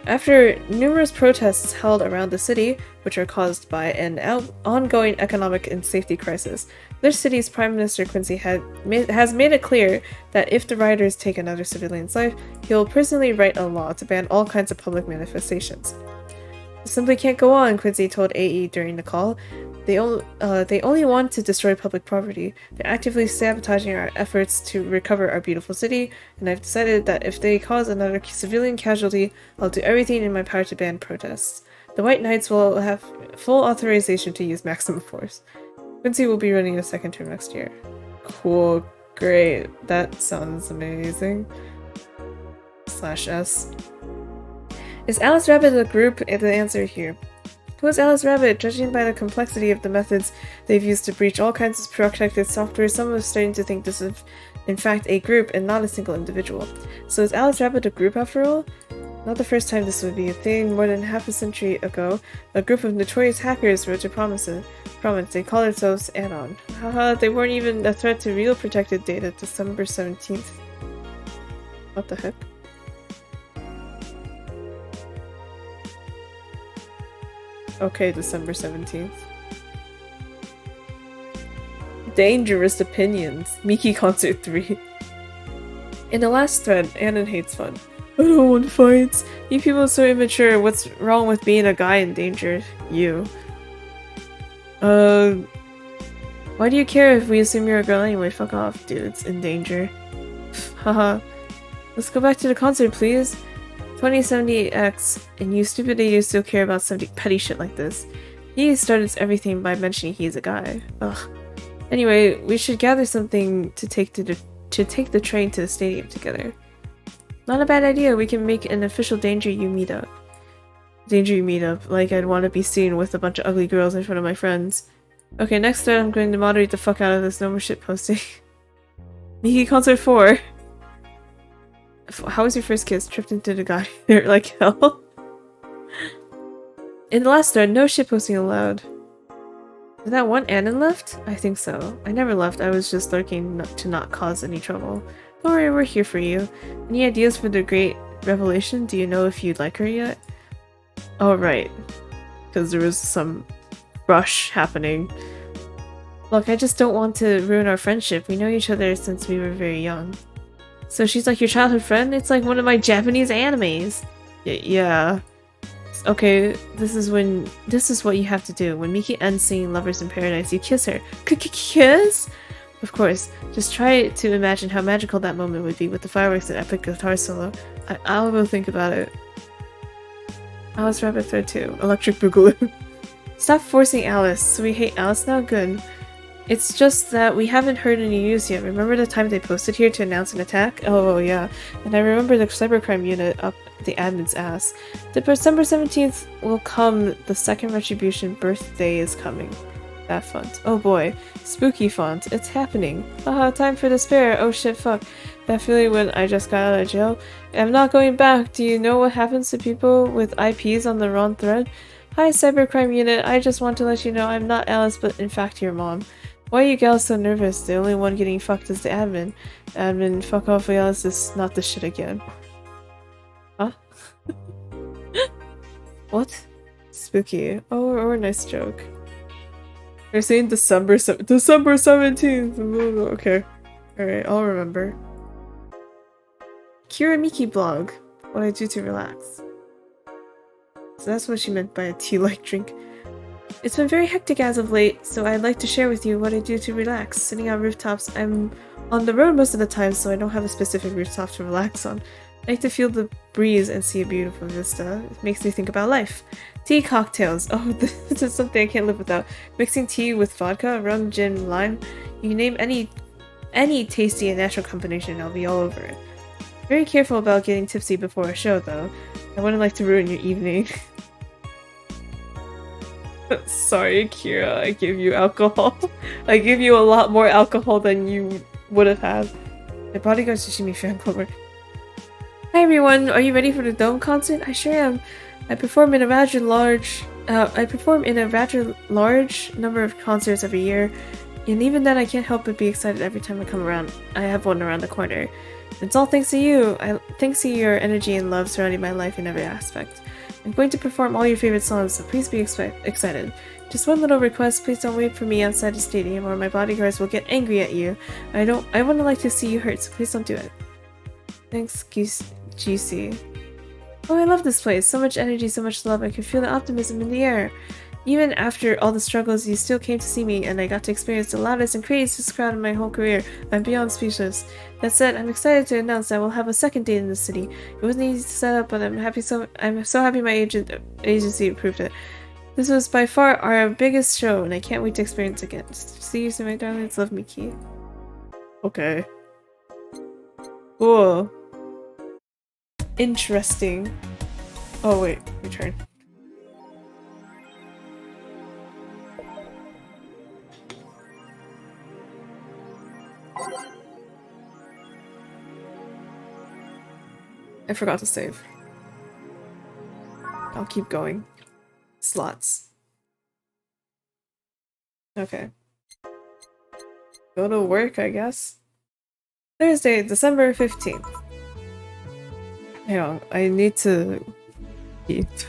After numerous protests held around the city, which are caused by an ongoing economic and safety crisis, this city's Prime Minister Quincy has made it clear that if the rioters take another civilian's life, he'll personally write a law to ban all kinds of public manifestations. This simply can't go on, Quincy told AE during the call. They only want to destroy public property. They're actively sabotaging our efforts to recover our beautiful city, and I've decided that if they cause another civilian casualty, I'll do everything in my power to ban protests. The White Knights will have full authorization to use maximum force. Quincy will be running a second term next year. Cool, great. That sounds amazing. /S. Is Alice Rabbit a group? The answer here. Who is Alice Rabbit? Judging by the complexity of the methods they've used to breach all kinds of protected software, some are starting to think this is in fact a group and not a single individual. So is Alice Rabbit a group after all? Not the first time this would be a thing. More than half a century ago, a group of notorious hackers wrote to promise. They call themselves Anon. Haha, they weren't even a threat to real protected data. December 17th. What the heck? Okay, December 17th. Dangerous opinions. Miki Concert 3. In the last thread, Anon hates fun. I don't want fights. You people are so immature. What's wrong with being a guy in danger? You. Why do you care if we assume you're a girl anyway? Fuck off, dudes in danger. Haha. Let's go back to the concert, please. 2078X, and you stupid idiots still care about some petty shit like this. He started everything by mentioning he's a guy. Ugh. Anyway, we should gather something to take the train to the stadium together. Not a bad idea. We can make an official Danger You meetup. Danger You meetup, like I'd want to be seen with a bunch of ugly girls in front of my friends. Okay, next up I'm going to moderate the fuck out of this no more shit posting. Miki Concert 4. How was your first kiss? Tripped into the guy there like hell. In the last thread, no shitposting allowed. Is that one Anon left? I think so. I never left, I was just lurking to not cause any trouble. Don't worry, we're here for you. Any ideas for the great revelation? Do you know if you'd like her yet? Oh, right. Because there was some rush happening. Look, I just don't want to ruin our friendship. We know each other since we were very young. So she's like your childhood friend? It's like one of my Japanese animes. Yeah. Okay, this is what you have to do. When Miki ends singing Lovers in Paradise, you kiss her. Kiss? Of course. Just try to imagine how magical that moment would be with the fireworks and epic guitar solo. I will think about it. Alice Rabbit Thread 2. Electric Boogaloo. Stop forcing Alice. We hate Alice now? Good. It's just that we haven't heard any news yet. Remember the time they posted here to announce an attack? Oh, yeah. And I remember the cybercrime unit up the admin's ass. The December 17th will come. The second Retribution birthday is coming. That font. Oh boy. Spooky font. It's happening. Haha, time for despair. Oh shit, fuck. That feeling when I just got out of jail. I'm not going back. Do you know what happens to people with IPs on the wrong thread? Hi, cybercrime unit. I just want to let you know I'm not Alice, but in fact your mom. Why are you gals so nervous? The only one getting fucked is the admin. Admin, fuck off, Alice is not the shit again. Huh? What? Spooky. Oh, or a nice joke. They're saying December 17th! Okay. Alright, I'll remember. Kiramiki blog. What I do to relax. So that's what she meant by a tea-like drink. It's been very hectic as of late, so I'd like to share with you what I do to relax. Sitting on rooftops, I'm on the road most of the time, so I don't have a specific rooftop to relax on. I like to feel the breeze and see a beautiful vista. It makes me think about life. Tea cocktails. Oh, this is something I can't live without. Mixing tea with vodka, rum, gin, lime. You can name any tasty and natural combination and I'll be all over it. Very careful about getting tipsy before a show, though. I wouldn't like to ruin your evening. Sorry, Kira, I gave you alcohol. I gave you a lot more alcohol than you would have had. My bodyguard Sashimi fan club. Hi everyone, are you ready for the Dome concert? I sure am. I perform in a rather large number of concerts every year, and even then I can't help but be excited every time I come around. I have one around the corner. It's all thanks to you. Thanks to your energy and love surrounding my life in every aspect. I'm going to perform all your favorite songs, so please be excited. Just one little request, please don't wait for me outside the stadium or my bodyguards will get angry at you. I wouldn't like to see you hurt, so please don't do it. Thanks, GC. Oh, I love this place. So much energy, so much love. I can feel the optimism in the air. Even after all the struggles, you still came to see me, and I got to experience the loudest and craziest crowd in my whole career. I'm beyond speechless. That said, I'm excited to announce that we'll have a second date in the city. It wasn't easy to set up, but I'm so happy my agency approved it. This was by far our biggest show, and I can't wait to experience it again. See you soon, my darlings. Love, Miki. Okay. Cool. Interesting. Oh wait, return. I forgot to save. I'll keep going. Slots. Okay. Go to work, I guess. Thursday, December 15th. Hang on, I need to eat.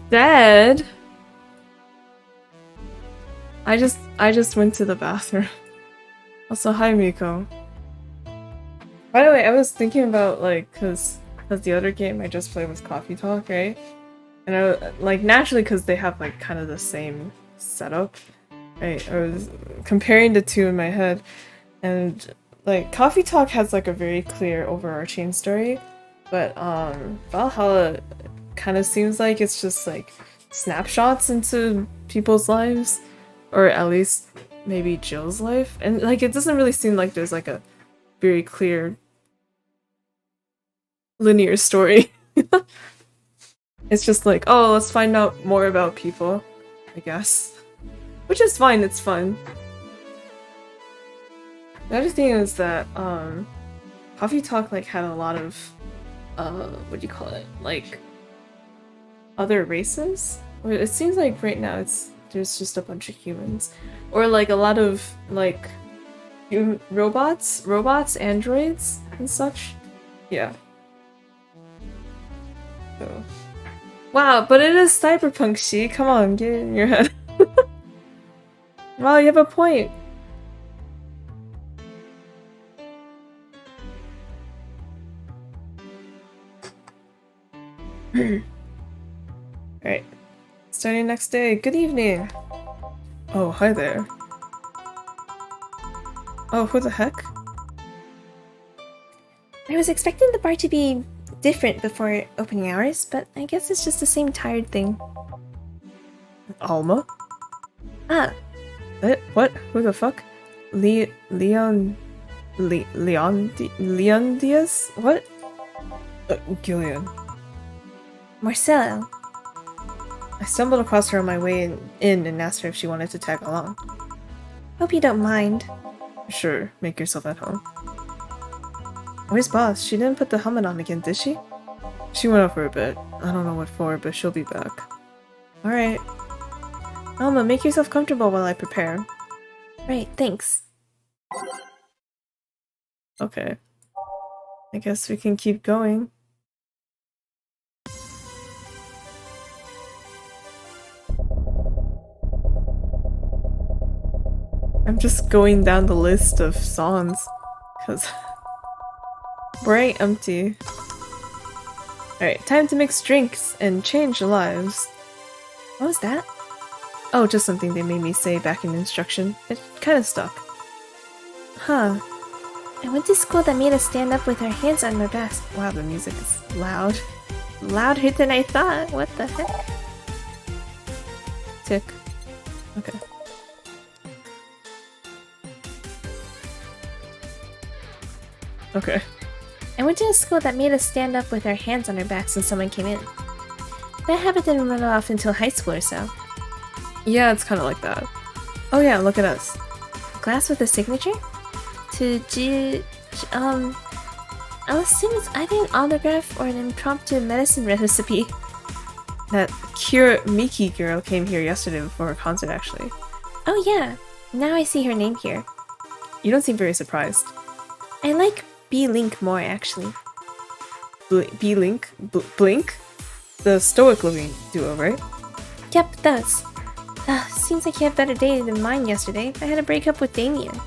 Dead? I just went to the bathroom. Also, hi Miko. By the way, I was thinking about like, cause the other game I just played was Coffee Talk, right? And I like naturally because they have like kind of the same setup, right? I was comparing the two in my head, and like Coffee Talk has like a very clear overarching story, but Valhalla kind of seems like it's just like snapshots into people's lives, or at least maybe Jill's life, and like it doesn't really seem like there's like a very clear linear story. It's just like, oh, let's find out more about people, I guess. Which is fine, it's fun. The other thing is that, Coffee Talk, like, had a lot of, what do you call it? Like, other races? Or it seems like right now there's just a bunch of humans. Or, like, a lot of, like, robots, androids, and such. Yeah. So... Wow, but it is cyberpunk, she. Come on, get it in your head. Wow, you have a point. Alright. Starting next day. Good evening. Oh, hi there. Oh, who the heck? I was expecting the bar to be different before opening hours, but I guess it's just the same tired thing. Alma? Ah. What? Who the fuck? Leon Diaz? What? Gillian. Marcelo. I stumbled across her on my way in and asked her if she wanted to tag along. Hope you don't mind. Sure, make yourself at home. Where's Boss? She didn't put the helmet on again, did she? She went out for a bit. I don't know what for, but she'll be back. Alright. Alma, make yourself comfortable while I prepare. Right, thanks. Okay. I guess we can keep going. I'm just going down the list of songs, because... Bright empty. Alright, time to mix drinks and change lives. What was that? Oh, just something they made me say back in instruction. It kinda stuck. Huh. I went to school that made us stand up with our hands on our backs. Wow, the music is loud. Louder than I thought. What the heck? Tick. Okay. Okay. I went to a school that made us stand up with our hands on our backs when someone came in. That habit didn't run off until high school or so. Yeah, it's kind of like that. Oh yeah, look at us. A glass with a signature? I'll assume it's either an autograph or an impromptu medicine recipe. That Kira Miki girl came here yesterday before her concert, actually. Oh yeah, now I see her name here. You don't seem very surprised. I like B-Link more, actually. B-Link? Blink? The Stoic Living duo, right? Yep, those. Seems like you had a better day than mine yesterday. I had a breakup with Damien.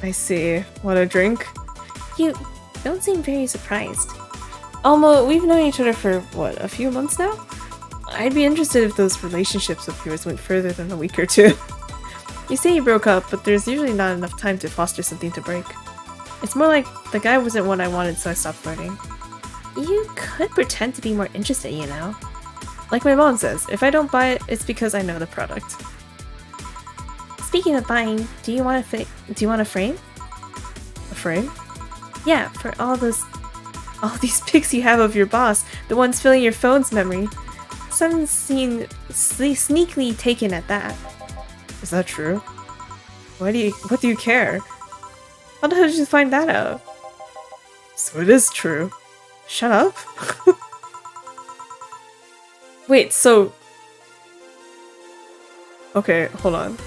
I see. Want a drink? You don't seem very surprised. Alma, we've known each other for, what, a few months now? I'd be interested if those relationships of yours went further than a week or two. You say you broke up, but there's usually not enough time to foster something to break. It's more like the guy wasn't what I wanted, so I stopped flirting. You could pretend to be more interested, you know. Like my mom says, if I don't buy it, it's because I know the product. Speaking of buying, do you want a frame? A frame? Yeah, for all these pics you have of your boss, the ones filling your phone's memory. Some seem sneakily taken at that. Is that true? What do you care? How the hell did you find that out? So it is true. Shut up. Wait, so... Okay, hold on.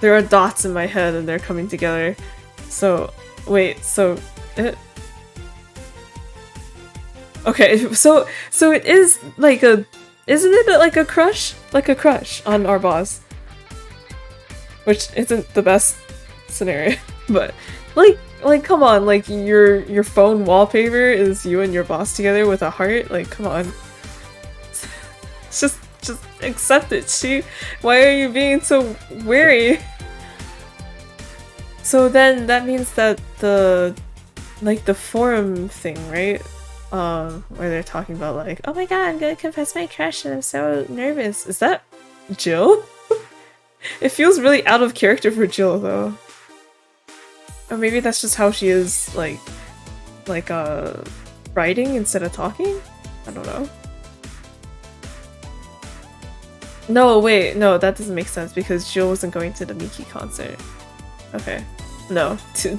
There are dots in my head and they're coming together. So, wait, so... Okay, so it is like a Isn't it like a crush? Like a crush on our boss. Which isn't the best scenario, but like come on, like your phone wallpaper is you and your boss together with a heart, like come on. Just accept it. Why are you being so wary? So then that means that the forum thing, right? Where they're talking about like, oh my god, I'm gonna confess my crush and I'm so nervous. Is that Jill? It feels really out of character for Jill though. Or maybe that's just how she is like writing instead of talking? I don't know. No, wait, no, that doesn't make sense because Jill wasn't going to the Miki concert. Okay. No,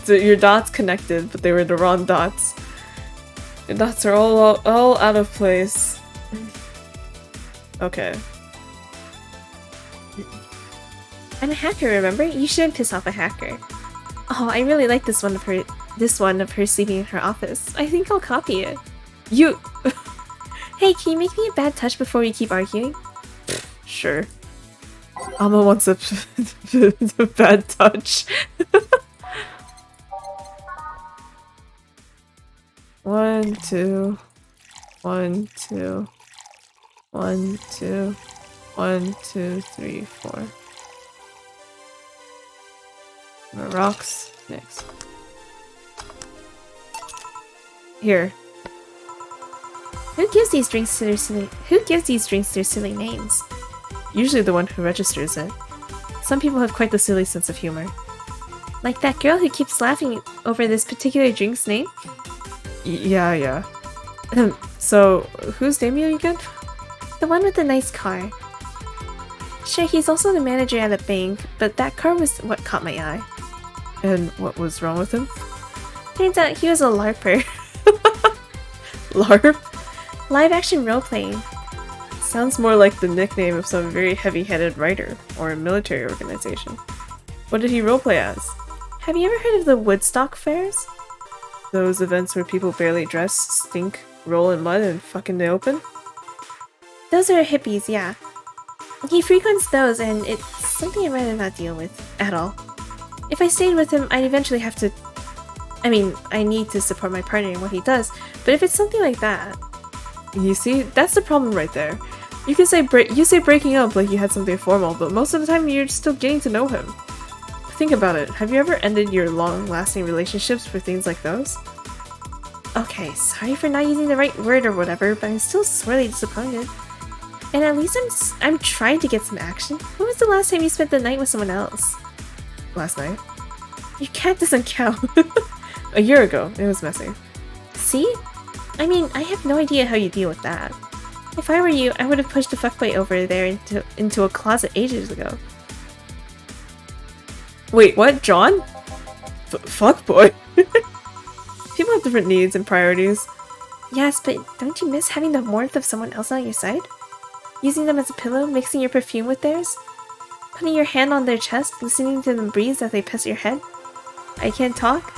your dots connected, but they were the wrong dots. Your dots are all out of place. Okay. I'm a hacker, remember? You shouldn't piss off a hacker. Oh, I really like this one of her sleeping in her office. I think I'll copy it. You Hey, can you make me a bad touch before we keep arguing? Sure. Alma wants a bad touch. 1, 2, 1, 2, 1, 2, 1, 2, 3, 4. The rocks next. Here. Who gives these drinks their silly names? Usually the one who registers it. Some people have quite the silly sense of humor. Like that girl who keeps laughing over this particular drink's name? Yeah. So, whose name are you again? The one with the nice car. Sure, he's also the manager at a bank, but that car was what caught my eye. And what was wrong with him? Turns out he was a LARPer. LARP? Live action role-playing. Sounds more like the nickname of some very heavy-headed writer or a military organization. What did he roleplay as? Have you ever heard of the Woodstock fairs? Those events where people barely dress, stink, roll in mud, and fuck in the open? Those are hippies, yeah. He frequents those, and it's something I'd rather not deal with at all. If I stayed with him, I'd eventually have to... I mean, I need to support my partner in what he does, but if it's something like that... You see, that's the problem right there. You can say breaking up like you had something formal, but most of the time you're still getting to know him. Think about it. Have you ever ended your long-lasting relationships for things like those? Okay, sorry for not using the right word or whatever, but I'm still sorely disappointed. And at least I'm trying to get some action. When was the last time you spent the night with someone else? Last night? Your cat doesn't count. A year ago. It was messy. See? I mean, I have no idea how you deal with that. If I were you, I would have pushed the fuckboy over there into a closet ages ago. Wait, what? John? Fuckboy? People have different needs and priorities. Yes, but don't you miss having the warmth of someone else on your side? Using them as a pillow, mixing your perfume with theirs? Putting your hand on their chest, listening to them breathe as they pet your head? I can't talk?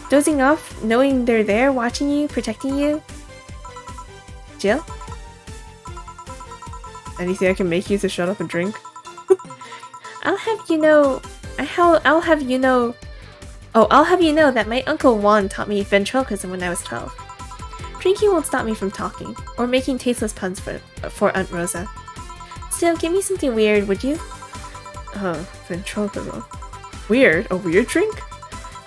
Dozing off, knowing they're there, watching you, protecting you? Jill? Anything I can make you to shut up and drink? I'll have you know that my Uncle Juan taught me ventriloquism when I was 12. Drinking won't stop me from talking, or making tasteless puns for Aunt Rosa. Still, give me something weird, would you? Ventriloquism. Weird? A weird drink?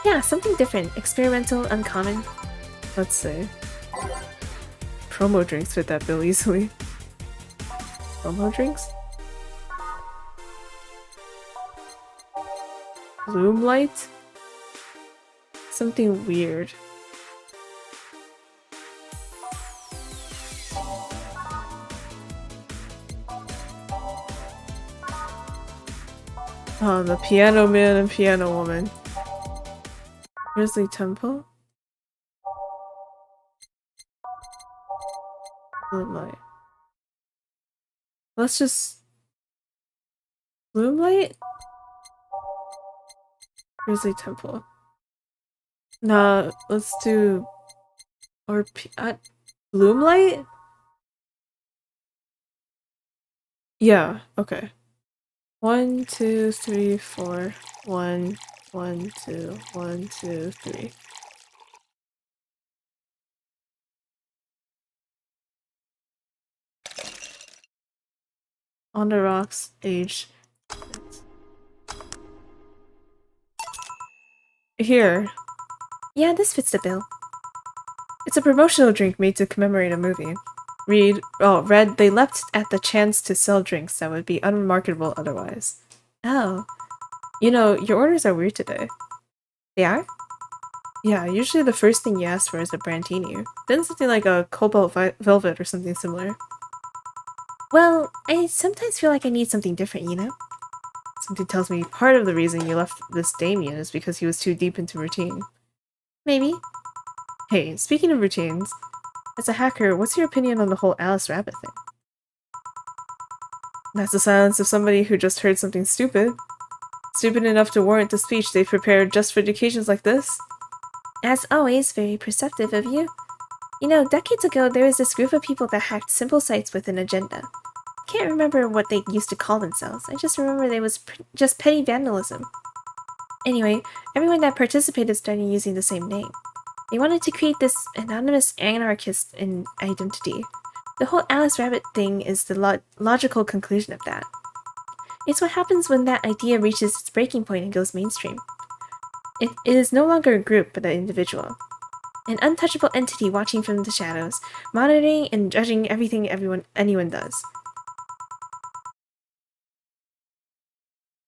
Yeah, something different, experimental, uncommon. Let's see. Promo drinks fit that bill easily. Promo drinks? Bloom light? Something weird. The piano man and piano woman. Grizzly Temple? Bloom light. Let's just... Bloom light? Grizzly Temple. Nah, let's do... Or... Bloom light? Yeah, okay. 1, 2, 3, 4. 1, 1, 2, 1, 2, 3. On the rocks, age. Here. Yeah, this fits the bill. It's a promotional drink made to commemorate a movie. Read, they leapt at the chance to sell drinks that would be unmarketable otherwise. Oh. You know, your orders are weird today. They are? Yeah, usually the first thing you ask for is a Brantini. Then something like a Cobalt Velvet or something similar. Well, I sometimes feel like I need something different, you know? Something tells me part of the reason you left this Damien is because he was too deep into routine. Maybe. Hey, speaking of routines, as a hacker, what's your opinion on the whole Alice Rabbit thing? That's the silence of somebody who just heard something stupid. Stupid enough to warrant the speech they've prepared just for occasions like this. As always, very perceptive of you. You know, decades ago there was this group of people that hacked simple sites with an agenda. Can't remember what they used to call themselves, I just remember they was just petty vandalism. Anyway, everyone that participated started using the same name. They wanted to create this anonymous anarchist identity. The whole Alice Rabbit thing is the logical conclusion of that. It's what happens when that idea reaches its breaking point and goes mainstream. It is no longer a group, but an individual. An untouchable entity watching from the shadows, monitoring and judging everything anyone does.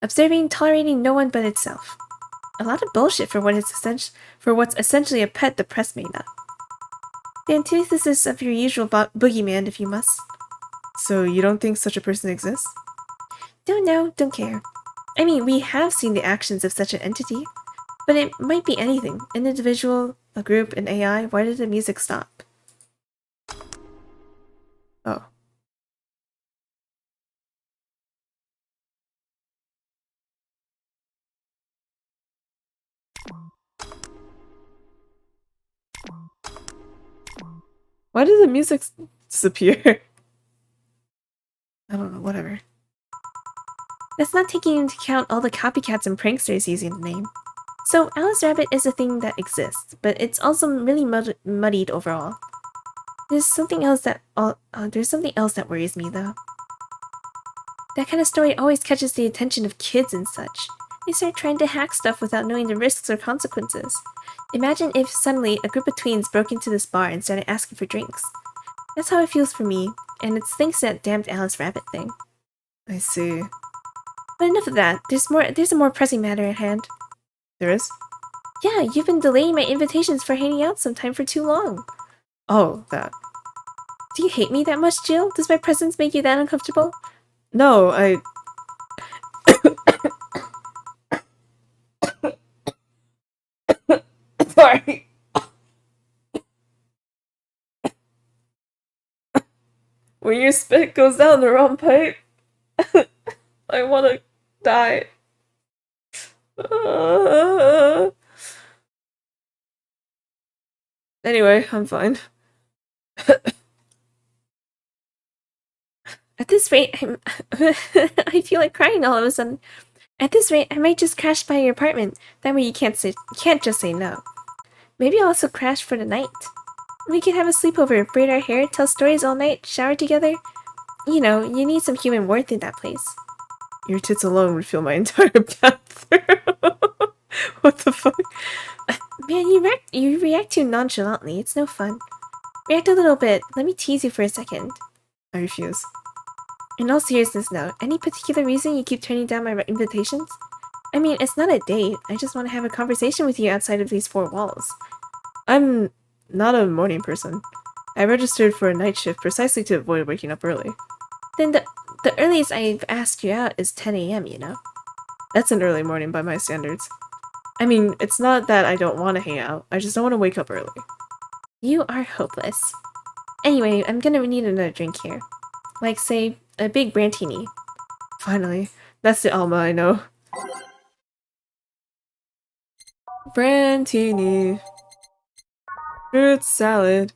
Observing, tolerating no one but itself. A lot of bullshit for what's essentially a pet the press made up. The antithesis of your usual boogeyman, if you must. So you don't think such a person exists? Don't know, don't care. I mean, we have seen the actions of such an entity, but it might be anything. An individual, a group, an AI. Why did the music stop? Oh. Why did the music disappear? I don't know, whatever. That's not taking into account all the copycats and pranksters using the name. So, Alice Rabbit is a thing that exists, but it's also really muddied overall. There's something else that worries me, though. That kind of story always catches the attention of kids and such. They start trying to hack stuff without knowing the risks or consequences. Imagine if suddenly a group of tweens broke into this bar and started asking for drinks. That's how it feels for me, and it's thanks to that damned Alice Rabbit thing. I see. But enough of that. There's a more pressing matter at hand. There is? Yeah, you've been delaying my invitations for hanging out sometime for too long. Oh, that. Do you hate me that much, Jill? Does my presence make you that uncomfortable? No, I... Sorry. When your spit goes down the wrong pipe, I wanna die. Anyway, I'm fine. At this rate, I feel like crying all of a sudden. At this rate, I might just crash by your apartment. That way you can't just say no. Maybe I'll also crash for the night. We could have a sleepover, braid our hair, tell stories all night, shower together. You know, you need some human warmth in that place. Your tits alone would fill my entire bathroom. What the fuck? Man, you react too nonchalantly. It's no fun. React a little bit. Let me tease you for a second. I refuse. In all seriousness now, any particular reason you keep turning down my invitations? I mean, it's not a date. I just want to have a conversation with you outside of these four walls. I'm not a morning person. I registered for a night shift precisely to avoid waking up early. Then the earliest I've asked you out is 10 a.m., you know? That's an early morning by my standards. I mean, it's not that I don't want to hang out, I just don't want to wake up early. You are hopeless. Anyway, I'm gonna need another drink here. Like, say, a big Brantini. Finally, that's the Alma I know. Brantini. Fruit salad.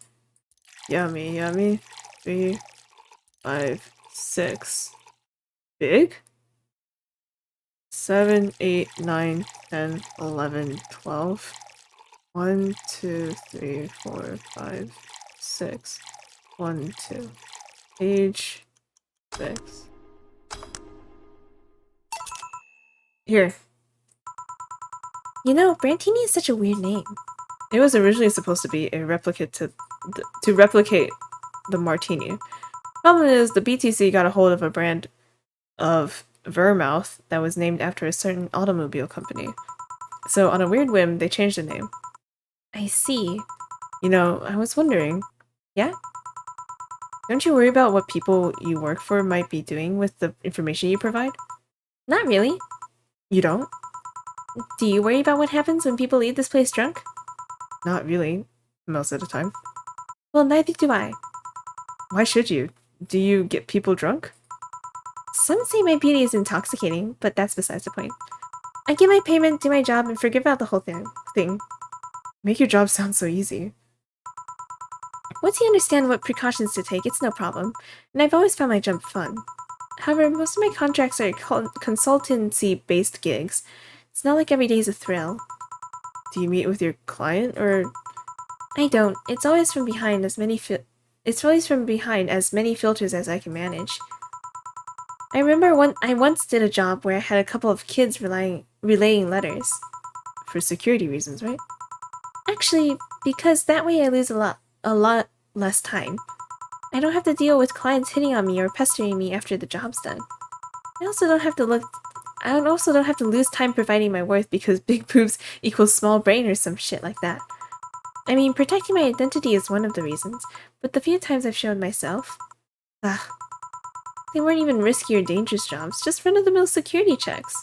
Yummy, yummy. 3, 5, 6. Big? 7, 8, 9, 10, 11, 12. 1, 2, 3, 4, 5, 6. 1, 2. Age 6. Here. You know, Brantini is such a weird name. It was originally supposed to be a replicate to replicate the Martini. Problem is, the BTC got a hold of a brand of Vermouth that was named after a certain automobile company. So on a weird whim, they changed the name. I see. You know, I was wondering. Yeah? Don't you worry about what people you work for might be doing with the information you provide? Not really. You don't? Do you worry about what happens when people leave this place drunk? Not really. Most of the time. Well, neither do I. Why should you? Do you get people drunk? Some say my beauty is intoxicating, but that's besides the point. I get my payment, do my job, and forget about the whole thing. Make your job sound so easy. Once you understand what precautions to take, it's no problem, and I've always found my job fun. However, most of my contracts are consultancy-based gigs. It's not like every day's a thrill. Do you meet with your client, or...? I don't. It's always from behind as many filters as I can manage. I remember I once did a job where I had a couple of kids relaying letters. For security reasons, right? Actually, because that way I lose a lot less time. I don't have to deal with clients hitting on me or pestering me after the job's done. I also don't have to lose time providing my worth because big boobs equals small brain or some shit like that. I mean, protecting my identity is one of the reasons, but the few times I've shown myself... they weren't even risky or dangerous jobs, just run-of-the-mill security checks.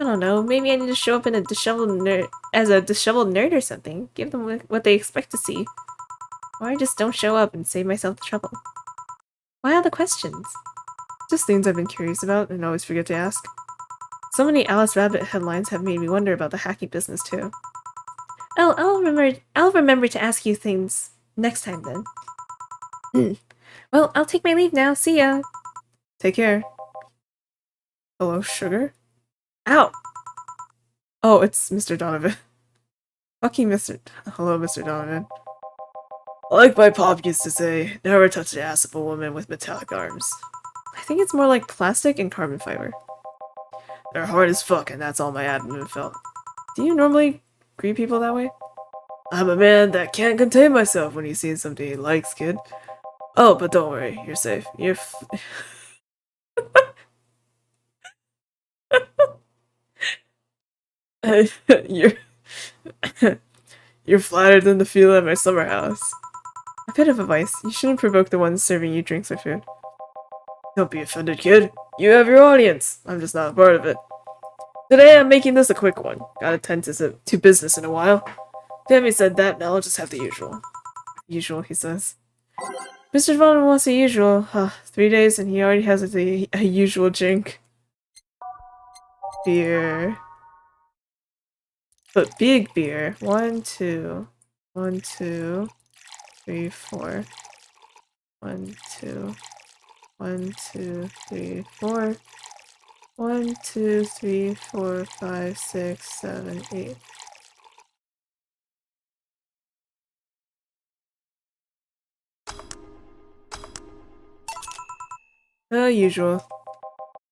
I don't know, maybe I need to show up in a disheveled nerd or something, give them what they expect to see. Or I just don't show up and save myself the trouble. Why all the questions? Just things I've been curious about and always forget to ask. So many Alice Rabbit headlines have made me wonder about the hacking business too. Oh, I'll remember to ask you things next time then. Well, I'll take my leave now. See ya. Take care. Hello, sugar? Ow! Oh, it's Mr. Donovan. Fucking Mr. Hello, Mr. Donovan. Like my pop used to say, never touch the ass of a woman with metallic arms. I think it's more like plastic and carbon fiber. They're hard as fuck, and that's all my admin felt. Do you normally greet people that way? I'm a man that can't contain myself when he sees something he likes, kid. Oh, but don't worry, you're safe. You're you're you're flattered than the feel at my summer house. A bit of advice, you shouldn't provoke the ones serving you drinks or food. Don't be offended, kid. You have your audience. I'm just not a part of it. Today I'm making this a quick one. Gotta tend to business in a while. Having said that, now I'll just have the usual. Usual, he says. Mr. Vaughn wants the usual. 3 days and he already has a usual drink. Beer. But big beer. 1, 2. 1, 2. 3, 4. 1, 2. 1, 2, 3, 4. 1, 2, 3, 4, 5, 6, 7, 8. The usual.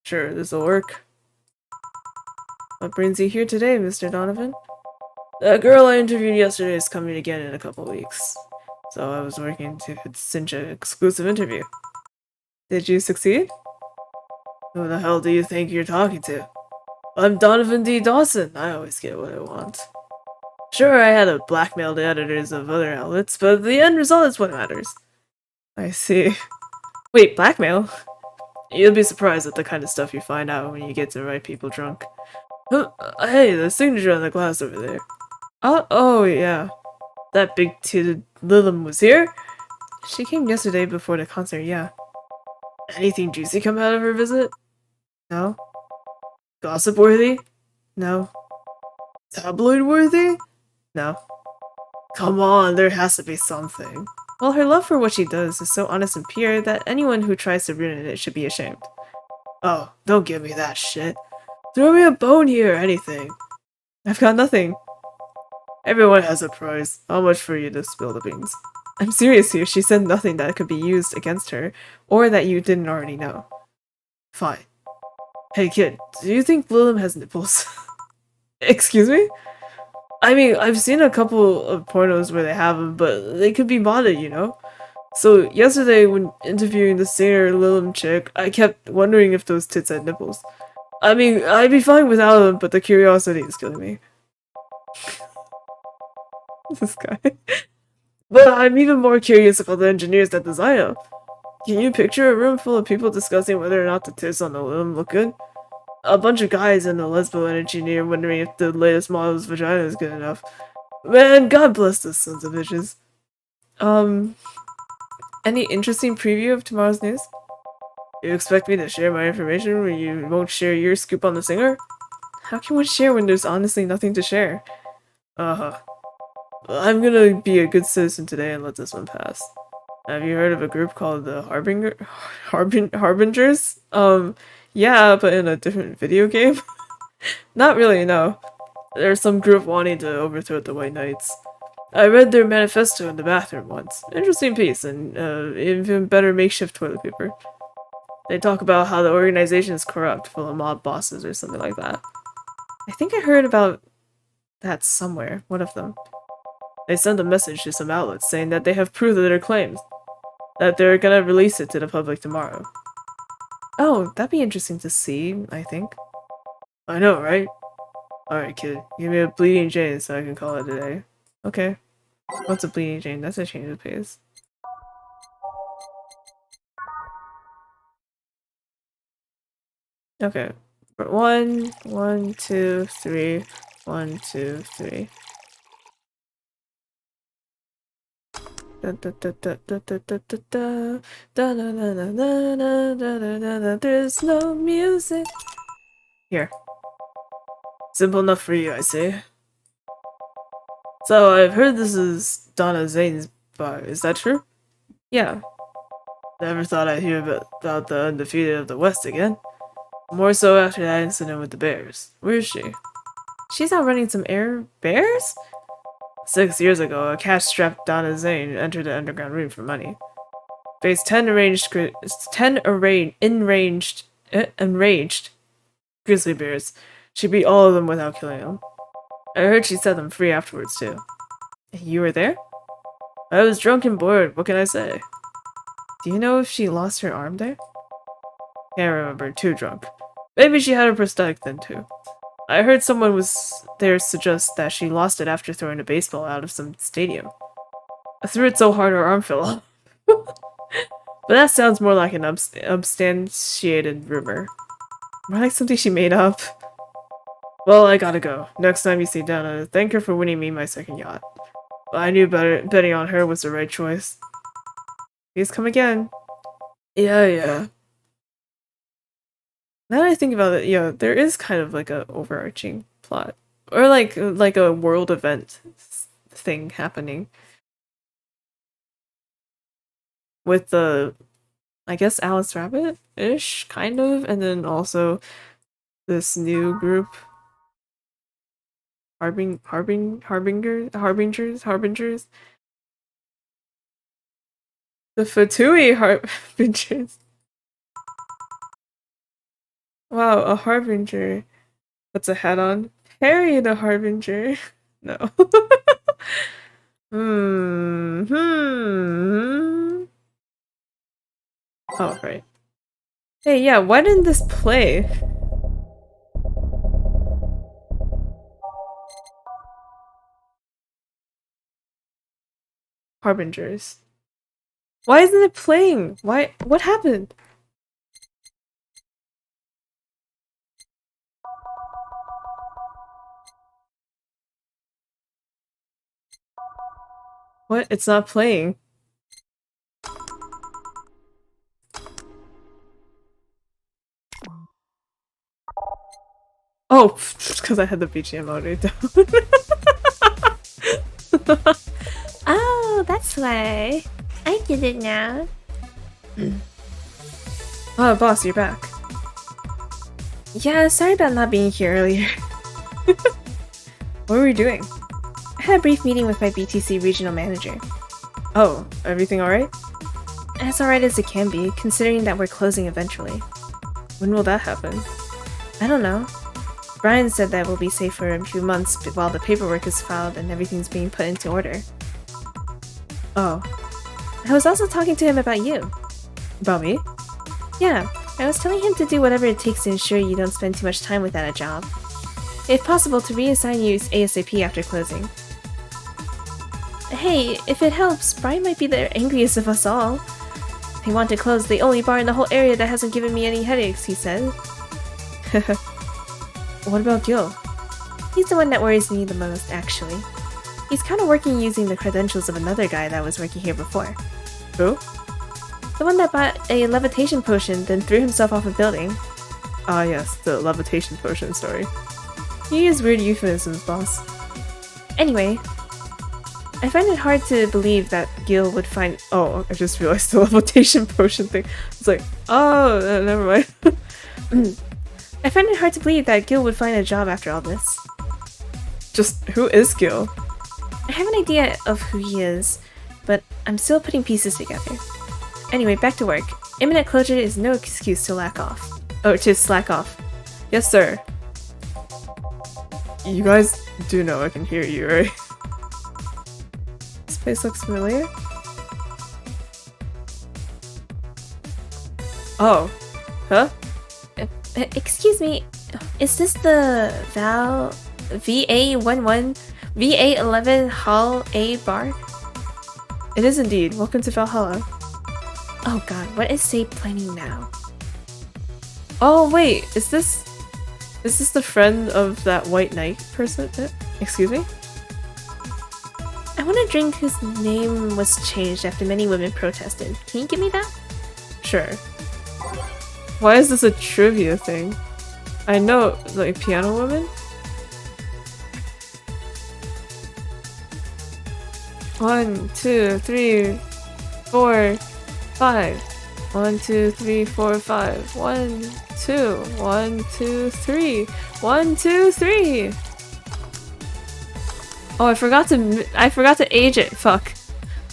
Sure, this'll work. What brings you here today, Mr. Donovan? That girl I interviewed yesterday is coming again in a couple weeks. So I was working to cinch an exclusive interview. Did you succeed? Who the hell do you think you're talking to? I'm Donovan D. Dawson. I always get what I want. Sure, I had to blackmail the editors of other outlets, but the end result is what matters. I see. Wait, blackmail? You'll be surprised at the kind of stuff you find out when you get to write people drunk. Hey, the signature on the glass over there. Oh yeah. That big-titted Lilum was here? She came yesterday before the concert, yeah. Anything juicy come out of her visit? No. Gossip-worthy? No. Tabloid-worthy? No. Come on, there has to be something. Well, her love for what she does is so honest and pure that anyone who tries to ruin it should be ashamed. Oh, don't give me that shit. Throw me a bone here or anything. I've got nothing. Everyone has a price. How much for you to spill the beans? I'm serious here. She said nothing that could be used against her, or that you didn't already know. Fine. Hey kid, do you think Lilim has nipples? Excuse me? I mean, I've seen a couple of pornos where they have them, but they could be modded, you know? So, yesterday when interviewing the singer Lilim chick, I kept wondering if those tits had nipples. I mean, I'd be fine without them, but the curiosity is killing me. This guy. But I'm even more curious about the engineers that design them. Can you picture a room full of people discussing whether or not the tits on the Lilim look good? A bunch of guys and a lesbo engineer wondering if the latest model's vagina is good enough. Man, God bless those sons of bitches. Any interesting preview of tomorrow's news? You expect me to share my information when you won't share your scoop on the singer? How can one share when there's honestly nothing to share? Uh-huh. I'm gonna be a good citizen today and let this one pass. Have you heard of a group called the Harbingers? Yeah, but in a different video game? Not really, no. There's some group wanting to overthrow the White Knights. I read their manifesto in the bathroom once. Interesting piece, and even better makeshift toilet paper. They talk about how the organization is corrupt, full of mob bosses or something like that. I think I heard about that somewhere, one of them. They sent a message to some outlets saying that they have proof of their claims, that they're gonna release it to the public tomorrow. Oh, that'd be interesting to see, I think. I know, right? Alright, kid. Give me a Bleeding Jane so I can call it a day. Okay. What's a Bleeding Jane? That's a change of pace. Okay. 1, 1, 2, 3. 1, 2, 3. There's no music. Here. Simple enough for you, I say. So, I've heard this is Donna Zane's bar. Is that true? Yeah. Never thought I'd hear about the undefeated of the West again. More so after that incident with the bears. Where is she? She's out running some air bears? 6 years ago, a cash-strapped Donna Zane entered the underground room for money. Faced 10 enraged grizzly bears. She beat all of them without killing them. I heard she set them free afterwards, too. You were there? I was drunk and bored, what can I say? Do you know if she lost her arm there? Can't remember, too drunk. Maybe she had a prosthetic then, too. I heard someone was there suggest that she lost it after throwing a baseball out of some stadium. I threw it so hard her arm fell off. But that sounds more like an unsubstantiated rumor. More like something she made up. Well, I gotta go. Next time you see Donna, thank her for winning me my second yacht. But I knew betting on her was the right choice. Please come again. Yeah. Now that I think about it, yeah, there is kind of like a overarching plot. Or like a world event thing happening. With the, I guess, Alice Rabbit-ish, kind of, and then also this new group. Harbingers? The Fatui Harbingers. Wow, a Harbinger. Puts a hat on. Harry the Harbinger. No. Oh, right. Hey, yeah, why didn't this play? Harbingers. Why isn't it playing? Why? What happened? What? It's not playing. Oh, because I had the BGM already down. Oh, that's why. I get it now. Oh, boss, you're back. Yeah, sorry about not being here earlier. What were we doing? I had a brief meeting with my BTC regional manager. Oh, everything alright? As alright as it can be, considering that we're closing eventually. When will that happen? I don't know. Brian said that we'll be safe for a few months while the paperwork is filed and everything's being put into order. Oh, I was also talking to him about you. about me? Yeah, I was telling him to do whatever it takes to ensure you don't spend too much time without a job. If possible, to reassign you ASAP after closing. Hey, if it helps, Brian might be the angriest of us all. They want to close the only bar in the whole area that hasn't given me any headaches, he said. What about Gil? He's the one that worries me the most, actually. He's kind of working using the credentials of another guy that was working here before. Who? The one that bought a levitation potion, then threw himself off a building. Ah yes, the levitation potion story. You use weird euphemisms, boss. Anyway, I find it hard to believe that Gil would find— Oh, I just realized the levitation potion thing. It's like, oh, never mind. I find it hard to believe that Gil would find a job after all this. Just, who is Gil? I have an idea of who he is, but I'm still putting pieces together. Anyway, back to work. Imminent closure is no excuse to slack off. Oh, to slack off. Yes, sir. You guys do know I can hear you, right? This place looks familiar. Oh. Huh? Excuse me, is this the VA11 VA11 Hall A bar? It is indeed. Welcome to Valhalla. Oh god, what is Say planning now? Oh wait, is this the friend of that white knight person? Excuse me? I want a drink whose name was changed after many women protested. Can you give me that? Sure. Why is this a trivia thing? I know, like, Piano Woman? One, two, three, four, five. 1, 2, 3, 4, 5. 1, 2, 1, 2, 3. 1, 2, 3. Oh, I forgot to age it. Fuck.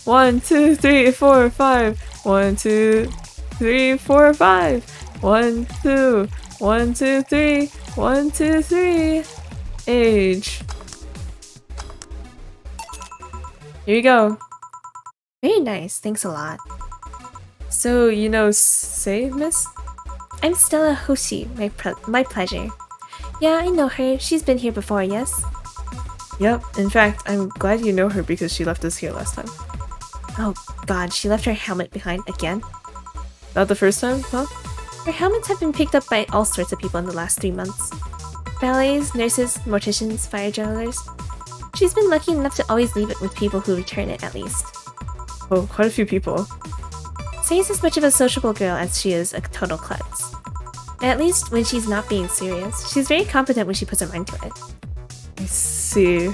1, 2, 3, 4, 5. 1, 2, 3, 4, 5. 1, 2, 1, 2, 3. 1, 2, 3. Age. Here you go. Very nice, thanks a lot. So, you know Say, miss? I'm Stella Hoshi, my pleasure. Yeah, I know her. She's been here before, yes? Yep, in fact, I'm glad you know her because she left us here last time. Oh god, she left her helmet behind again? Not the first time, huh? Her helmets have been picked up by all sorts of people in the last 3 months. Valets, nurses, morticians, fire jailers. She's been lucky enough to always leave it with people who return it, at least. Oh, quite a few people. Say is as much of a sociable girl as she is a total klutz. At least when she's not being serious. She's very competent when she puts her mind to it. I see.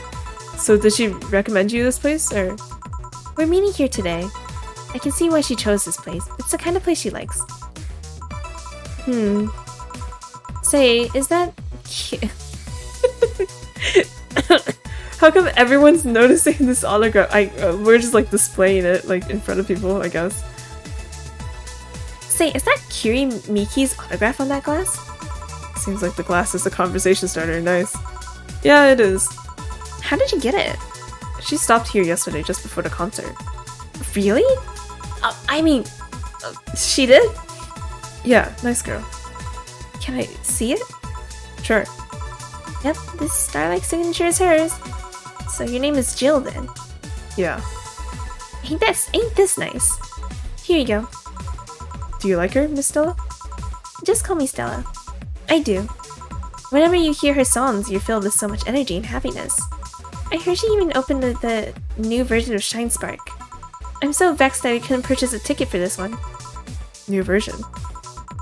So did she recommend you this place, or? We're meeting here today. I can see why she chose this place. It's the kind of place she likes. Say, is that cute? How come everyone's noticing this autograph? We're just like displaying it like in front of people, I guess. Say, is that Kiri Miki's autograph on that glass? Seems like the glass is a conversation starter. Nice. Yeah, it is. How did you get it? She stopped here yesterday just before the concert. Really? She did? Yeah, nice girl. Can I see it? Sure. Yep, this Starlight signature is hers. So your name is Jill then? Yeah. Ain't this nice? Here you go. Do you like her, Miss Stella? Just call me Stella. I do. Whenever you hear her songs, you're filled with so much energy and happiness. I heard she even opened the new version of Shine Spark. I'm so vexed that I couldn't purchase a ticket for this one. New version?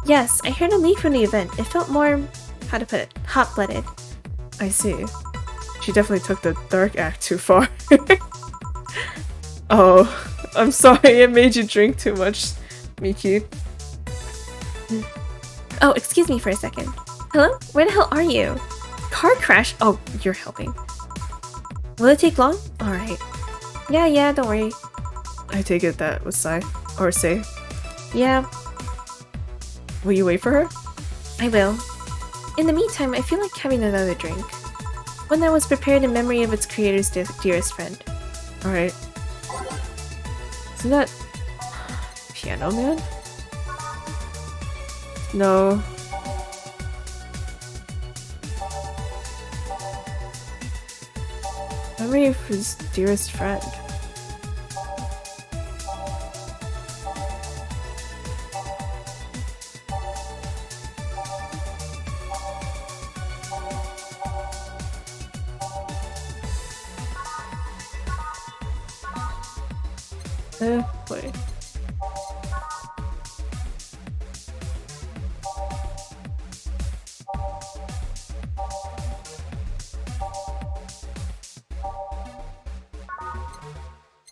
Yes, I heard a leak from the event. It felt more, how to put it, hot-blooded. I see. She definitely took the dark act too far. Oh, I'm sorry it made you drink too much, Miki. Oh, excuse me for a second. Hello? Where the hell are you? Car crash? Oh, you're helping. Will it take long? Alright. Yeah, don't worry. I take it that was Sai. Or Say. Yeah, Will you wait for her? I will. In the meantime, I feel like having another drink. One that was prepared in memory of its creator's dearest friend. Alright. Isn't that Piano Man? No. Memory of his dearest friend. Wait.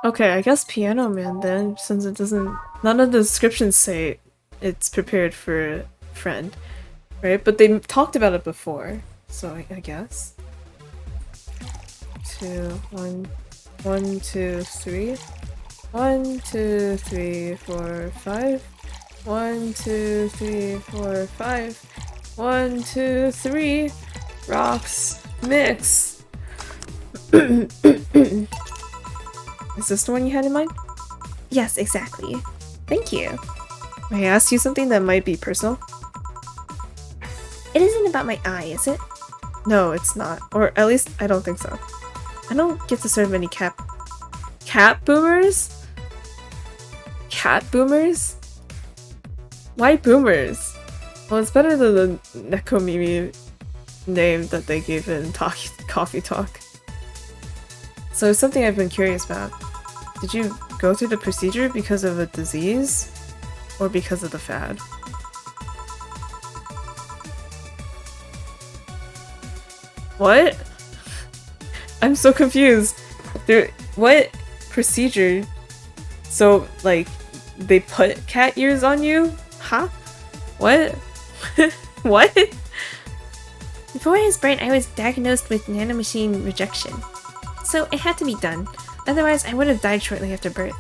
Okay, I guess Piano Man then, since it doesn't. None of the descriptions say it's prepared for a friend, right? But they talked about it before, so I guess. 2, 1, 1, 2, 3. 1, 2, 3, 4, 5. 1, 2, 3, 4, 5. 1, 2, 3. Rocks mix. Is this the one you had in mind? Yes, exactly. Thank you. May I ask you something that might be personal? It isn't about my eye, is it? No, it's not. Or at least I don't think so. I don't get to serve many cat boomers? Cat boomers? Why boomers? Well, it's better than the Nekomimi name that they gave in Coffee Talk. So it's something I've been curious about. Did you go through the procedure because of a disease? Or because of the fad? What? I'm so confused. What procedure? So, like, they put cat ears on you? Huh? What? What? Before I was born, I was diagnosed with nanomachine rejection. So it had to be done. Otherwise, I would have died shortly after birth.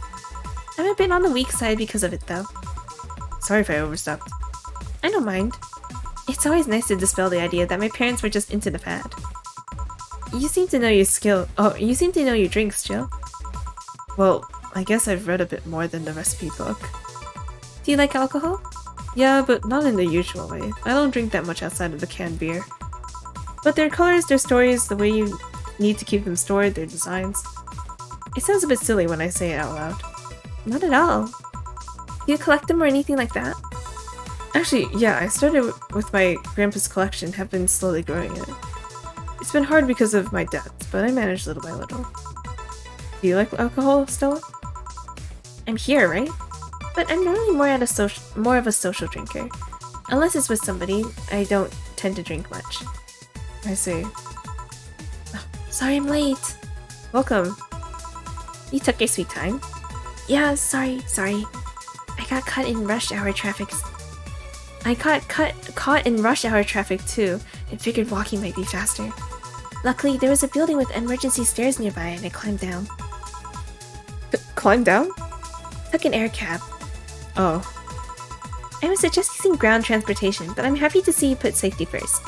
I'm a bit on the weak side because of it, though. Sorry if I overstepped. I don't mind. It's always nice to dispel the idea that my parents were just into the fad. You seem to know your skill. Oh, you seem to know your drinks, Jill. Well, I guess I've read a bit more than the recipe book. Do you like alcohol? Yeah, but not in the usual way. I don't drink that much outside of the canned beer. But their colors, their stories, the way you need to keep them stored, their designs. It sounds a bit silly when I say it out loud. Not at all. Do you collect them or anything like that? Actually, yeah, I started with my grandpa's collection, have been slowly growing it. It's been hard because of my debts, but I managed little by little. Do you like alcohol, Stella? I'm here, right? But I'm normally more of a social drinker. Unless it's with somebody, I don't tend to drink much. I see. Sorry I'm late. Welcome. You took your sweet time. Yeah, sorry. I got caught in rush hour traffic. I got caught in rush hour traffic too, and figured walking might be faster. Luckily, there was a building with emergency stairs nearby, and I climbed down. Climb down? Took an air cab. Oh. I would suggest using ground transportation, but I'm happy to see you put safety first.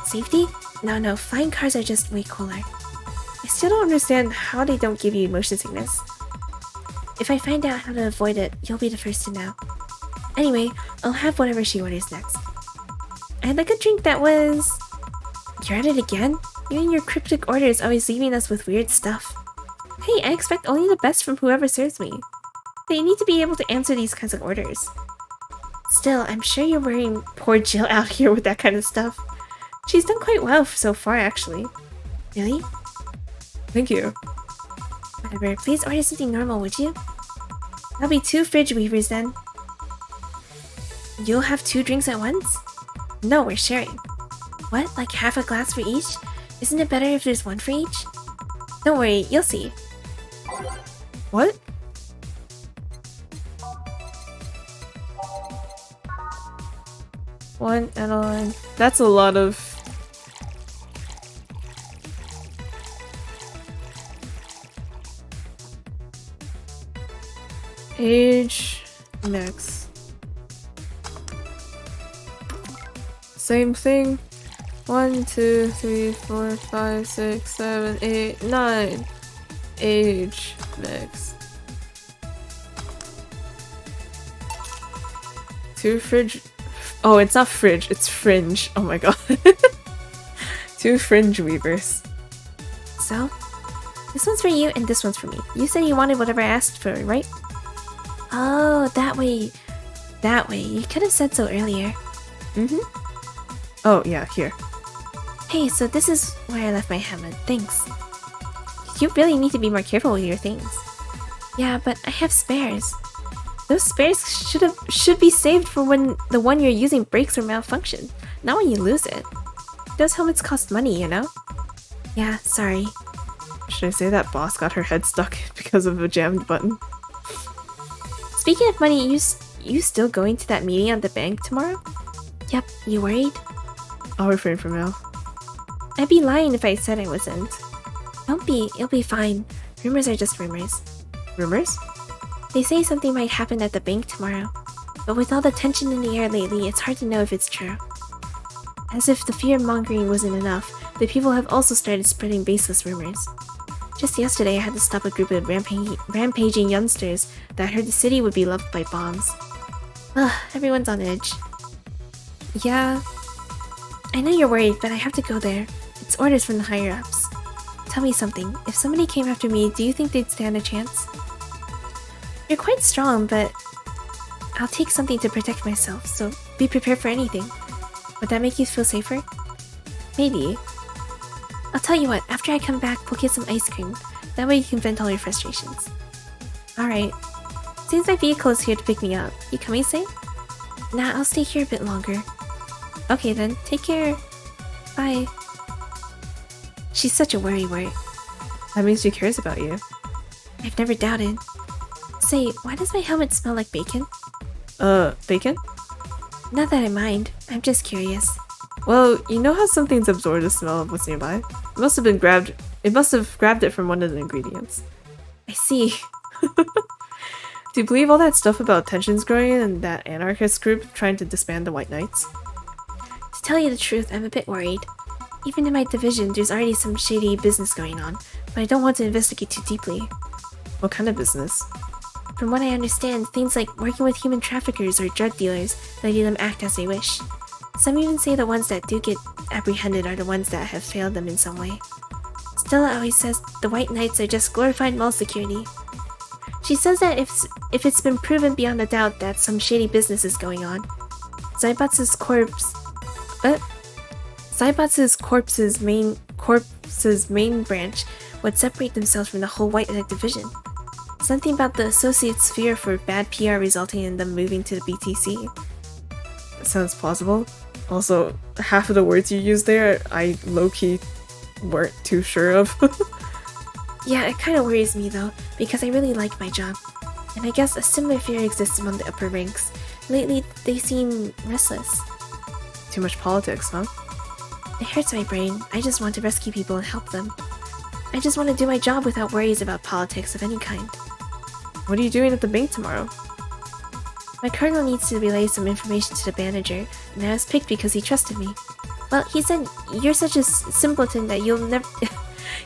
Safety? No, flying cars are just way cooler. I still don't understand how they don't give you motion sickness. If I find out how to avoid it, you'll be the first to know. Anyway, I'll have whatever she orders next. I'd like a drink that was... You're at it again? You and your cryptic orders always leaving us with weird stuff. Hey, I expect only the best from whoever serves me. They need to be able to answer these kinds of orders. Still, I'm sure you're worrying poor Jill out here with that kind of stuff. She's done quite well so far, actually. Really? Thank you. Whatever, please order something normal, would you? That'll be 2 fridge weavers then. You'll have 2 drinks at once? No, we're sharing. What, like half a glass for each? Isn't it better if there's 1 for each? Don't worry, you'll see. What? 1 Adeline. That's a lot of... Age... Max. Same thing. 1, 2, 3, 4, 5, 6, 7, 8, 9. Age mix. 2 fridge. Oh, it's not fridge, it's fringe. Oh my god. 2 fringe weavers. So? This one's for you and this one's for me. You said you wanted whatever I asked for, right? Oh, that way. That way. You could have said so earlier. Oh, yeah, here. Hey, so this is where I left my hammer. Thanks. You really need to be more careful with your things. Yeah, but I have spares. Those spares should be saved for when the one you're using breaks or malfunctions, not when you lose it. Those helmets cost money, you know? Yeah, sorry. Should I say that boss got her head stuck because of a jammed button? Speaking of money, you still going to that meeting at the bank tomorrow? Yep, you worried? I'll refrain from now. I'd be lying if I said I wasn't. Don't be, it'll be fine. Rumors are just rumors. Rumors? They say something might happen at the bank tomorrow. But with all the tension in the air lately, it's hard to know if it's true. As if the fear-mongering wasn't enough, the people have also started spreading baseless rumors. Just yesterday, I had to stop a group of rampaging youngsters that heard the city would be leveled by bombs. Ugh, everyone's on edge. Yeah, I know you're worried, but I have to go there. It's orders from the higher-ups. Tell me something. If somebody came after me, do you think they'd stand a chance? You're quite strong, but I'll take something to protect myself, so be prepared for anything. Would that make you feel safer? Maybe. I'll tell you what, after I come back, we'll get some ice cream. That way you can vent all your frustrations. Alright. Seems my vehicle is here to pick me up. You coming safe? Nah, I'll stay here a bit longer. Okay then, take care. Bye. She's such a worry wart. That means she cares about you. I've never doubted. Say, why does my helmet smell like bacon? Bacon? Not that I mind, I'm just curious. Well, you know how something's absorbed the smell of what's nearby? It must have grabbed it from one of the ingredients. I see. Do you believe all that stuff about tensions growing and that anarchist group trying to disband the White Knights? To tell you the truth, I'm a bit worried. Even in my division, there's already some shady business going on, but I don't want to investigate too deeply. What kind of business? From what I understand, things like working with human traffickers or drug dealers, letting them act as they wish. Some even say the ones that do get apprehended are the ones that have failed them in some way. Stella always says the White Knights are just glorified mall security. She says that if it's been proven beyond a doubt that some shady business is going on, Zaibatsu's corpse's main branch would separate themselves from the whole White Knight division. Something about the associates' fear for bad PR resulting in them moving to the BTC. That sounds plausible. Also, half of the words you used there, I low-key weren't too sure of. Yeah, it kind of worries me though, because I really like my job. And I guess a similar fear exists among the upper ranks. Lately, they seem restless. Too much politics, huh? It hurts my brain. I just want to rescue people and help them. I just want to do my job without worries about politics of any kind. What are you doing at the bank tomorrow? My colonel needs to relay some information to the manager, and I was picked because he trusted me. Well, he said, you're such a simpleton that you'll never...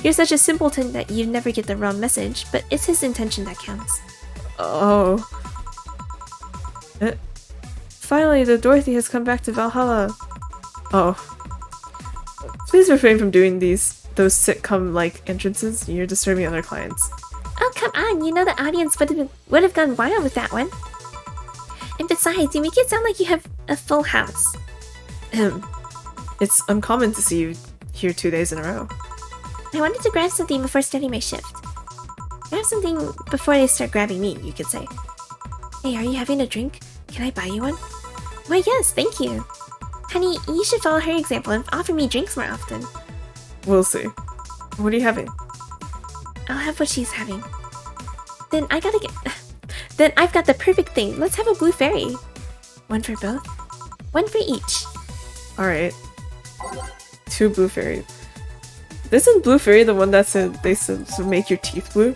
You're such a simpleton that you never get the wrong message, but it's his intention that counts. Oh. Finally, the Dorothy has come back to Valhalla. Oh. Please refrain from doing those sitcom-like entrances. You're disturbing other clients. Oh, come on, you know the audience would have gone wild with that one. And besides, you make it sound like you have a full house. It's uncommon to see you here 2 days in a row. I wanted to grab something before starting my shift. Grab something before they start grabbing me, you could say. Hey, are you having a drink? Can I buy you one? Why, yes, thank you. Honey, you should follow her example and offer me drinks more often. We'll see. What are you having? I'll have what she's having. Then I've got the perfect thing. Let's have a blue fairy. One for both? One for each. Alright. 2 blue fairies. Isn't blue fairy the one that said they said to make your teeth blue?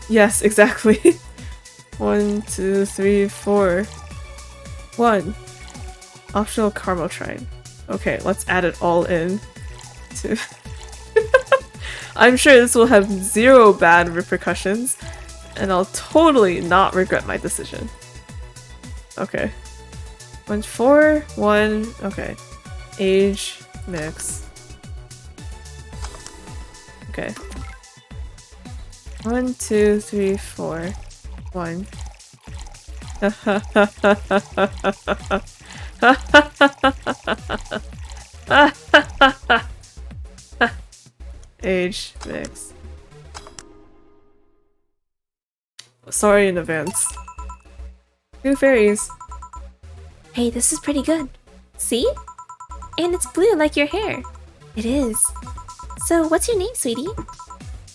Yes, exactly. 1, 2, 3, 4. 1. Optional caramel shrine. Okay, let's add it all in. To I'm sure this will have 0 bad repercussions, and I'll totally not regret my decision. Okay. 1, 4, 1, okay. Age, mix. Okay. 1, 2, 3, 4, 1. Age, mix. Sorry in advance. 2 fairies. Hey, this is pretty good. See? And it's blue like your hair. It is. So, what's your name, sweetie?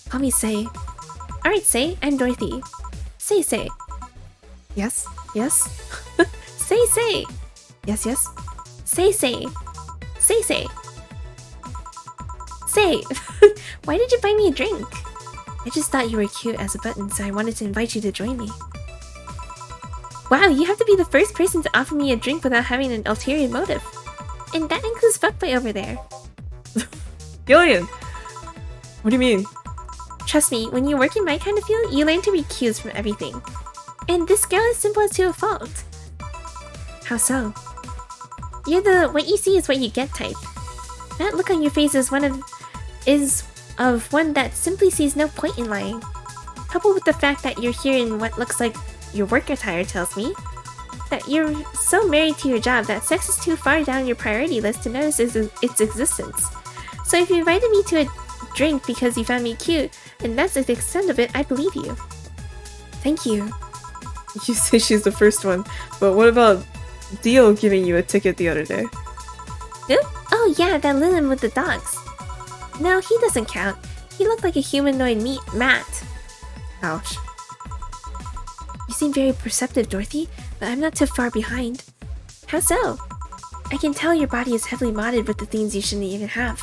Call me Say. Alright, Say, I'm Dorothy. Say, Say. Yes, yes. Say, Say. Yes, yes. Say, Say. Say, Say. Say, why did you buy me a drink? I just thought you were cute as a button, so I wanted to invite you to join me. Wow, you have to be the first person to offer me a drink without having an ulterior motive. And that includes fuckboy over there. Gillian! What do you mean? Trust me, when you work in my kind of field, you learn to read cues from everything. And this girl is simple as to a fault. How so? You're the what you see is what you get type. That look on your face is one that simply sees no point in lying. Coupled with the fact that you're here in what looks like your work attire tells me that you're so married to your job that sex is too far down your priority list to notice its existence. So if you invited me to a drink because you found me cute, and that's the extent of it, I believe you. Thank you. You say she's the first one, but what about Dio giving you a ticket the other day? Who? Oh yeah, that Lilin with the dogs. No, he doesn't count. He looked like a humanoid Matt. Ouch. You seem very perceptive, Dorothy, but I'm not too far behind. How so? I can tell your body is heavily modded with the things you shouldn't even have.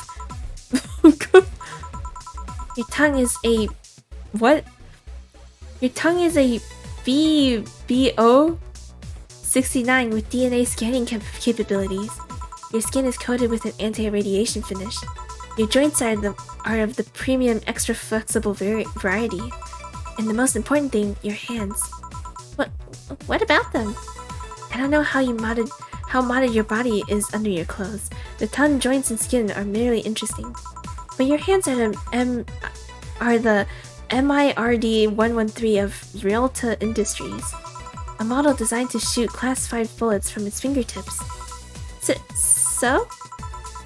Your tongue is a... what? Your tongue is a BBO 69 with DNA scanning capabilities. Your skin is coated with an anti-radiation finish. Your joints are of the premium extra flexible variety. And the most important thing, your hands. What about them? I don't know how modded your body is under your clothes. The tongue, joints, and skin are merely interesting. But your hands are the MIRD-113 of Realta Industries. A model designed to shoot Class 5 bullets from its fingertips. So?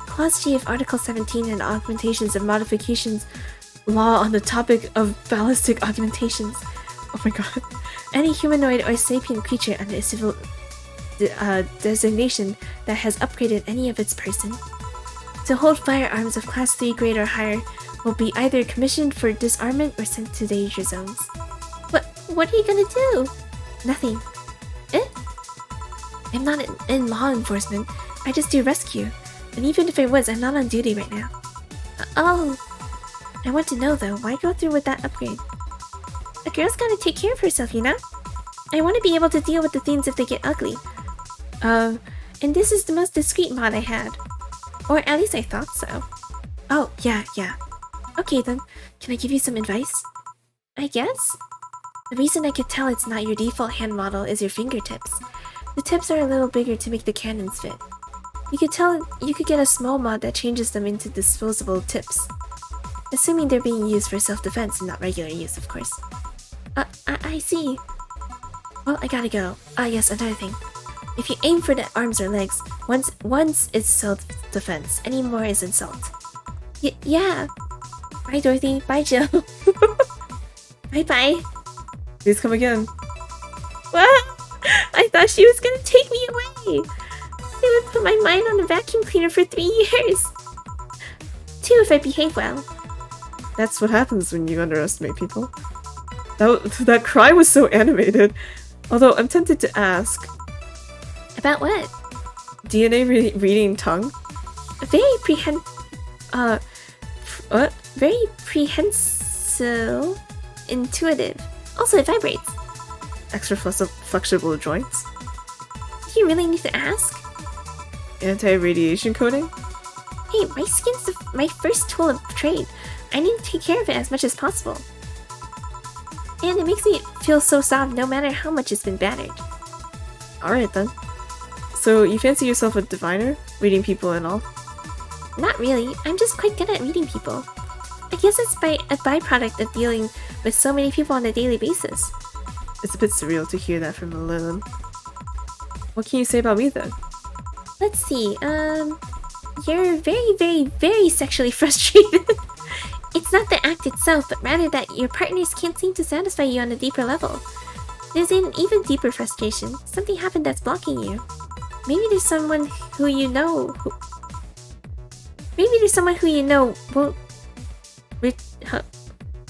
Clause G of Article 17 and Augmentations and Modifications Law on the topic of ballistic augmentations. Oh my god. Any humanoid or sapient creature under a civil designation that has upgraded any of its person to hold firearms of Class 3 grade or higher will be either commissioned for disarmament or sent to danger zones. What are you gonna do? Nothing. I'm not in law enforcement. I just do rescue. And even if I was, I'm not on duty right now. Oh. I want to know though, why go through with that upgrade? A girl's gotta take care of herself, you know? I want to be able to deal with the things if they get ugly. And this is the most discreet mod I had. Or at least I thought so. Oh, yeah. Okay then, can I give you some advice? I guess? The reason I could tell it's not your default hand model is your fingertips. The tips are a little bigger to make the cannons fit. You could get a small mod that changes them into disposable tips. Assuming they're being used for self-defense and not regular use, of course. I see. Well, I gotta go. Yes, another thing. If you aim for the arms or legs, once it's self-defense, any more is insult. Yeah. Bye, Dorothy. Bye, Jill. Bye-bye. Please come again. What? I thought she was gonna take me away. They would put my mind on a vacuum cleaner for 3 years. 2 if I behave well. That's what happens when you underestimate people. That cry was so animated. Although I'm tempted to ask. About what? DNA reading tongue? Very prehensile, intuitive. Also, it vibrates. Extra flexible joints? Do you really need to ask? Anti-radiation coating? Hey, my skin's my first tool of trade. I need to take care of it as much as possible. And it makes me feel so soft no matter how much it's been battered. Alright then. So, you fancy yourself a diviner? Reading people and all? Not really, I'm just quite good at reading people. I guess it's a byproduct of dealing with so many people on a daily basis. It's a bit surreal to hear that from Malone. What can you say about me then? Let's see, you're very, very, very sexually frustrated. It's not the act itself, but rather that your partners can't seem to satisfy you on a deeper level. There's an even deeper frustration. Something happened that's blocking you. Maybe there's someone who you know won't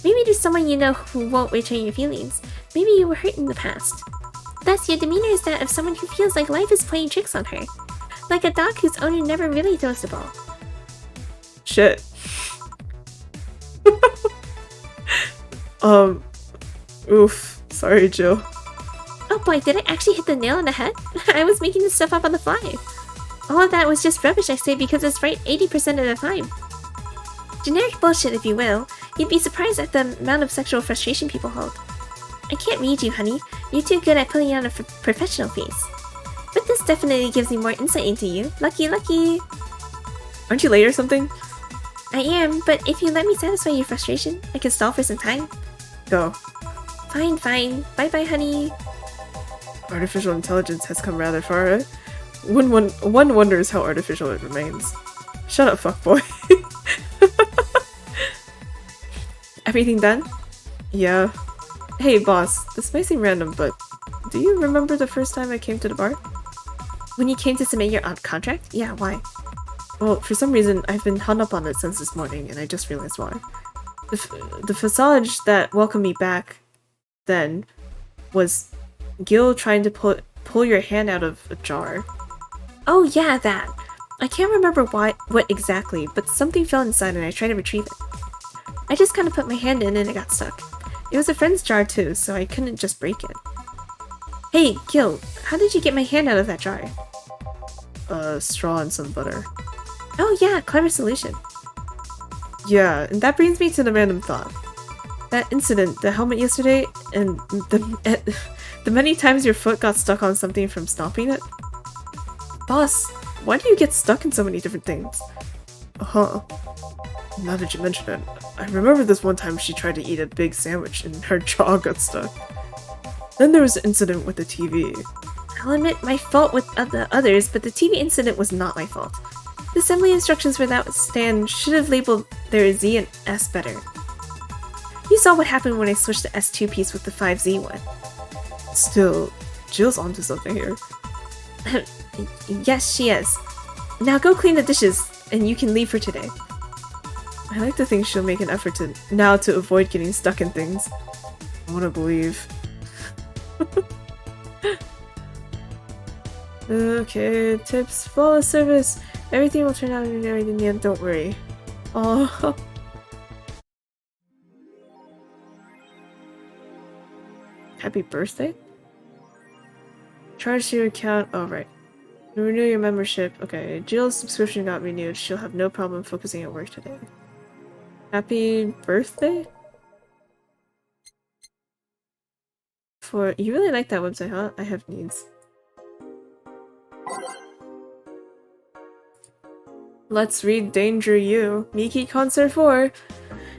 Maybe there's someone you know who won't return your feelings. Maybe you were hurt in the past. Thus, your demeanor is that of someone who feels like life is playing tricks on her. Like a dog whose owner never really throws the ball. Shit. Oof. Sorry, Jill. Oh boy, did I actually hit the nail on the head? I was making this stuff up on the fly. All of that was just rubbish, I say, because it's right 80% of the time. Generic bullshit, if you will. You'd be surprised at the amount of sexual frustration people hold. I can't read you, honey. You're too good at putting on a professional face. But this definitely gives me more insight into you. Lucky, lucky! Aren't you late or something? I am, but if you let me satisfy your frustration, I can stall for some time. Go. Fine, fine. Bye-bye, honey. Artificial intelligence has come rather far, eh? One wonders how artificial it remains. Shut up, fuckboy. Everything done? Yeah. Hey, boss, this may seem random, but do you remember the first time I came to the bar? When you came to submit your contract? Yeah, why? Well, for some reason, I've been hung up on it since this morning, and I just realized why. The facade that welcomed me back then was Gil trying to pull your hand out of a jar. Oh yeah, that. I can't remember what exactly, but something fell inside and I tried to retrieve it. I just kind of put my hand in and it got stuck. It was a friend's jar too, so I couldn't just break it. Hey, Gil, how did you get my hand out of that jar? Straw and some butter. Oh yeah, clever solution. Yeah, and that brings me to the random thought. That incident, the helmet yesterday, and the many times your foot got stuck on something from stomping it? Boss, why do you get stuck in so many different things? Uh-huh. Now that you mention it, I remember this one time she tried to eat a big sandwich and her jaw got stuck. Then there was the incident with the TV. I'll admit my fault with the others, but the TV incident was not my fault. The assembly instructions for that stand should have labeled their Z and S better. You saw what happened when I switched the S2 piece with the 5Z one. Still, Jill's onto something here. Yes, she is. Now go clean the dishes, and you can leave for today. I like to think she'll make an effort to avoid getting stuck in things. I want to believe. Okay, tips, flawless service. Everything will turn out in the end, don't worry. Oh. Happy birthday? Charge to your account. Oh, right. Renew your membership. Okay, Jill's subscription got renewed. She'll have no problem focusing at work today. Happy birthday? You really like that website, huh? I have needs. Let's read Danger You. Miki Concert 4.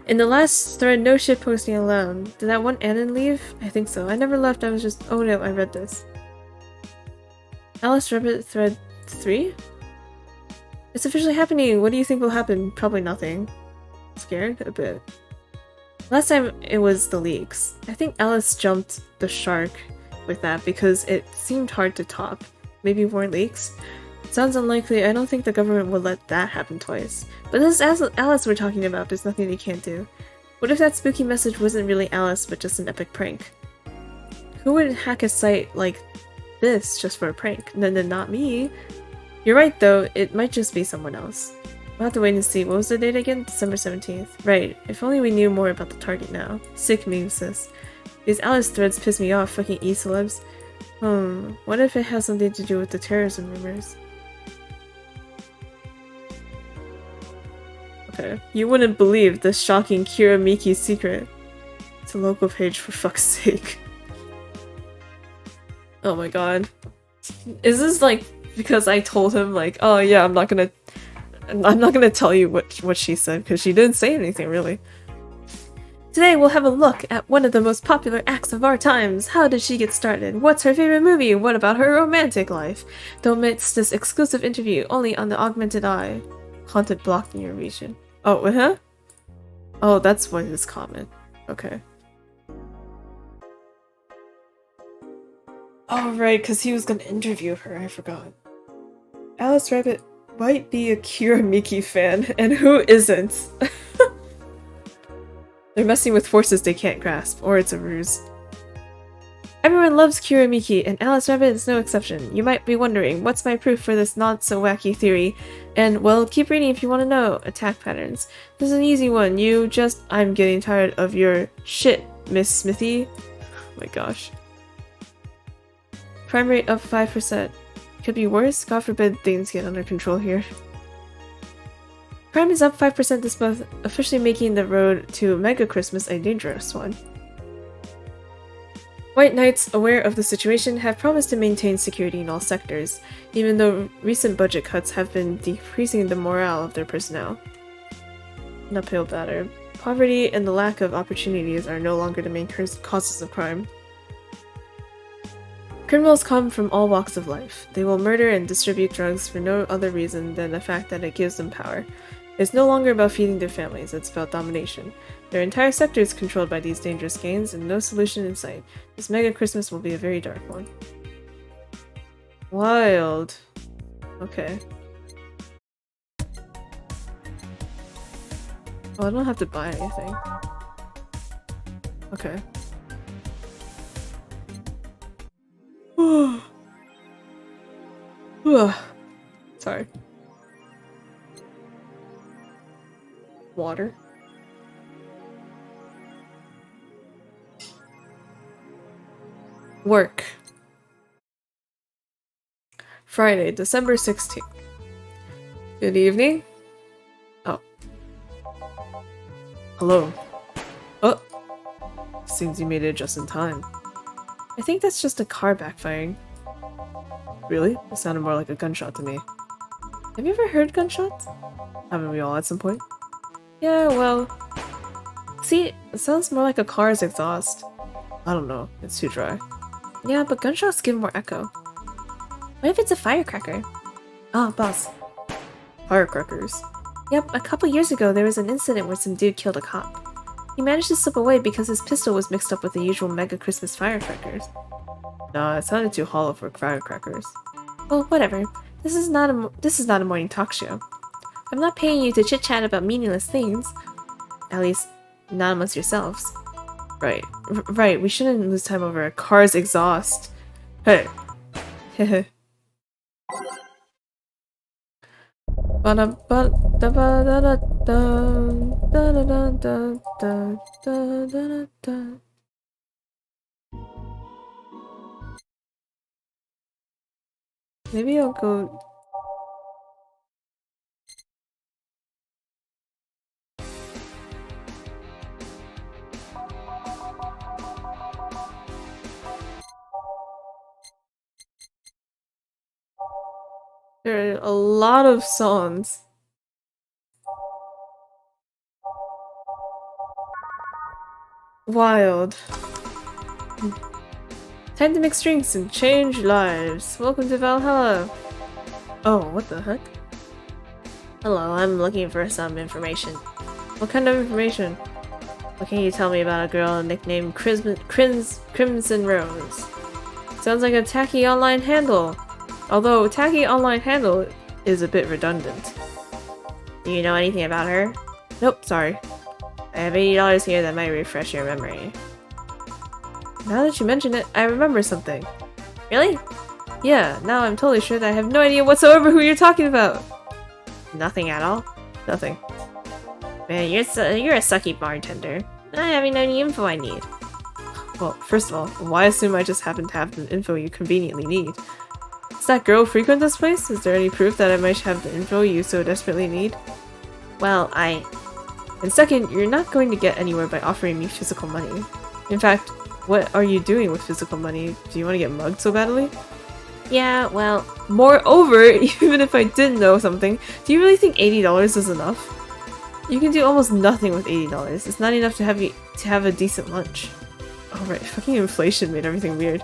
In the last thread, no shit posting allowed. Did that one Anon leave? I think so. I never left, I was just— oh no, I read this. Alice Rabbit thread 3? It's officially happening! What do you think will happen? Probably nothing. Scared? A bit. Last time it was the leaks. I think Alice jumped the shark with that because it seemed hard to top. Maybe more leaks? Sounds unlikely. I don't think the government would let that happen twice. But this is Alice we're talking about. There's nothing they can't do. What if that spooky message wasn't really Alice, but just an epic prank? Who would hack a site like this just for a prank. No, not me. You're right though, it might just be someone else. We'll have to wait and see. What was the date again? December 17th. Right. If only we knew more about the target now. Sick meme, sis. These Alice threads piss me off, fucking e-celebs. What if it has something to do with the terrorism rumors? Okay. You wouldn't believe the shocking Kira Miki secret. It's a local page, for fuck's sake. Oh my god. Is this like because I told him like, oh yeah, I'm not gonna tell you what she said because she didn't say anything really. Today we'll have a look at one of the most popular acts of our times. How did she get started? What's her favorite movie? What about her romantic life? Don't miss this exclusive interview only on the Augmented Eye. Haunted block in your region. Oh, huh? Oh, that's what his comment. Okay. Oh, right, because he was gonna interview her. I forgot. Alice Rabbit might be a Kira Miki fan, and who isn't? They're messing with forces they can't grasp, or it's a ruse. Everyone loves Kira Miki, and Alice Rabbit is no exception. You might be wondering, what's my proof for this not-so-wacky theory? And, well, keep reading if you want to know. Attack patterns. This is an easy one. I'm getting tired of your shit, Miss Smithy. Oh my gosh. Crime rate up 5%. Could be worse? God forbid things get under control here. Crime is up 5% this month, officially making the road to Mega Christmas a dangerous one. White Knights, aware of the situation, have promised to maintain security in all sectors, even though recent budget cuts have been decreasing the morale of their personnel. An uphill battle. Poverty and the lack of opportunities are no longer the main causes of crime. Criminals come from all walks of life. They will murder and distribute drugs for no other reason than the fact that it gives them power. It's no longer about feeding their families, it's about domination. Their entire sector is controlled by these dangerous gangs, and no solution in sight. This Mega Christmas will be a very dark one. Wild. Okay. Oh, I don't have to buy anything. Okay. Sorry. Water. Work. Friday, December 16th. Good evening. Oh. Hello. Oh. Seems you made it just in time. I think that's just a car backfiring. Really? It sounded more like a gunshot to me. Have you ever heard gunshots? Haven't we all at some point? Yeah, well... See, it sounds more like a car's exhaust. I don't know, it's too dry. Yeah, but gunshots give more echo. What if it's a firecracker? Ah, boss. Firecrackers? Yep, a couple years ago there was an incident where some dude killed a cop. He managed to slip away because his pistol was mixed up with the usual Mega Christmas firecrackers. Nah, it sounded too hollow for firecrackers. Well, whatever. This is not a morning talk show. I'm not paying you to chit-chat about meaningless things. At least, not amongst yourselves. Right. Right, we shouldn't lose time over a car's exhaust. Hey. Hehe. Maybe I'll go... There are a lot of songs. Wild. Time to mix drinks and change lives. Welcome to Valhalla. Oh, what the heck? Hello, I'm looking for some information. What kind of information? What can you tell me about a girl nicknamed Crimson Rose? Sounds like a tacky online handle. Although tacky online handle is a bit redundant. Do you know anything about her? Nope, sorry. I have $80 here that might refresh your memory. Now that you mention it, I remember something. Really? Yeah, now I'm totally sure that I have no idea whatsoever who you're talking about. Nothing at all? Nothing. Man, you're a sucky bartender. I haven't any info I need. Well, first of all, why assume I just happen to have the info you conveniently need? Does that girl frequent this place? Is there any proof that I might have the info you so desperately need? Well, And second, you're not going to get anywhere by offering me physical money. In fact, what are you doing with physical money? Do you want to get mugged so badly? Yeah, well, Moreover, even if I did know something, do you really think $80 is enough? You can do almost nothing with $80. It's not enough to have a decent lunch. Oh right, fucking inflation made everything weird.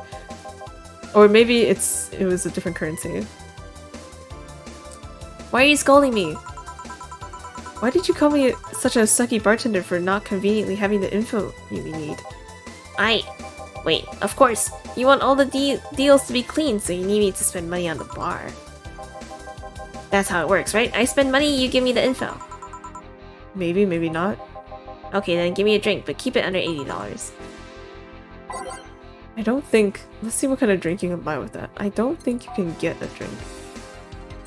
Or maybe it was a different currency. why are you scolding me? Why did you call me such a sucky bartender for not conveniently having the info you need? Wait, of course. You want all the deals to be clean, so you need me to spend money on the bar. That's how it works, right? I spend money, you give me the info. Maybe, maybe not. Okay, then give me a drink, but keep it under $80. I don't think... Let's see what kind of drink you can buy with that. I don't think you can get a drink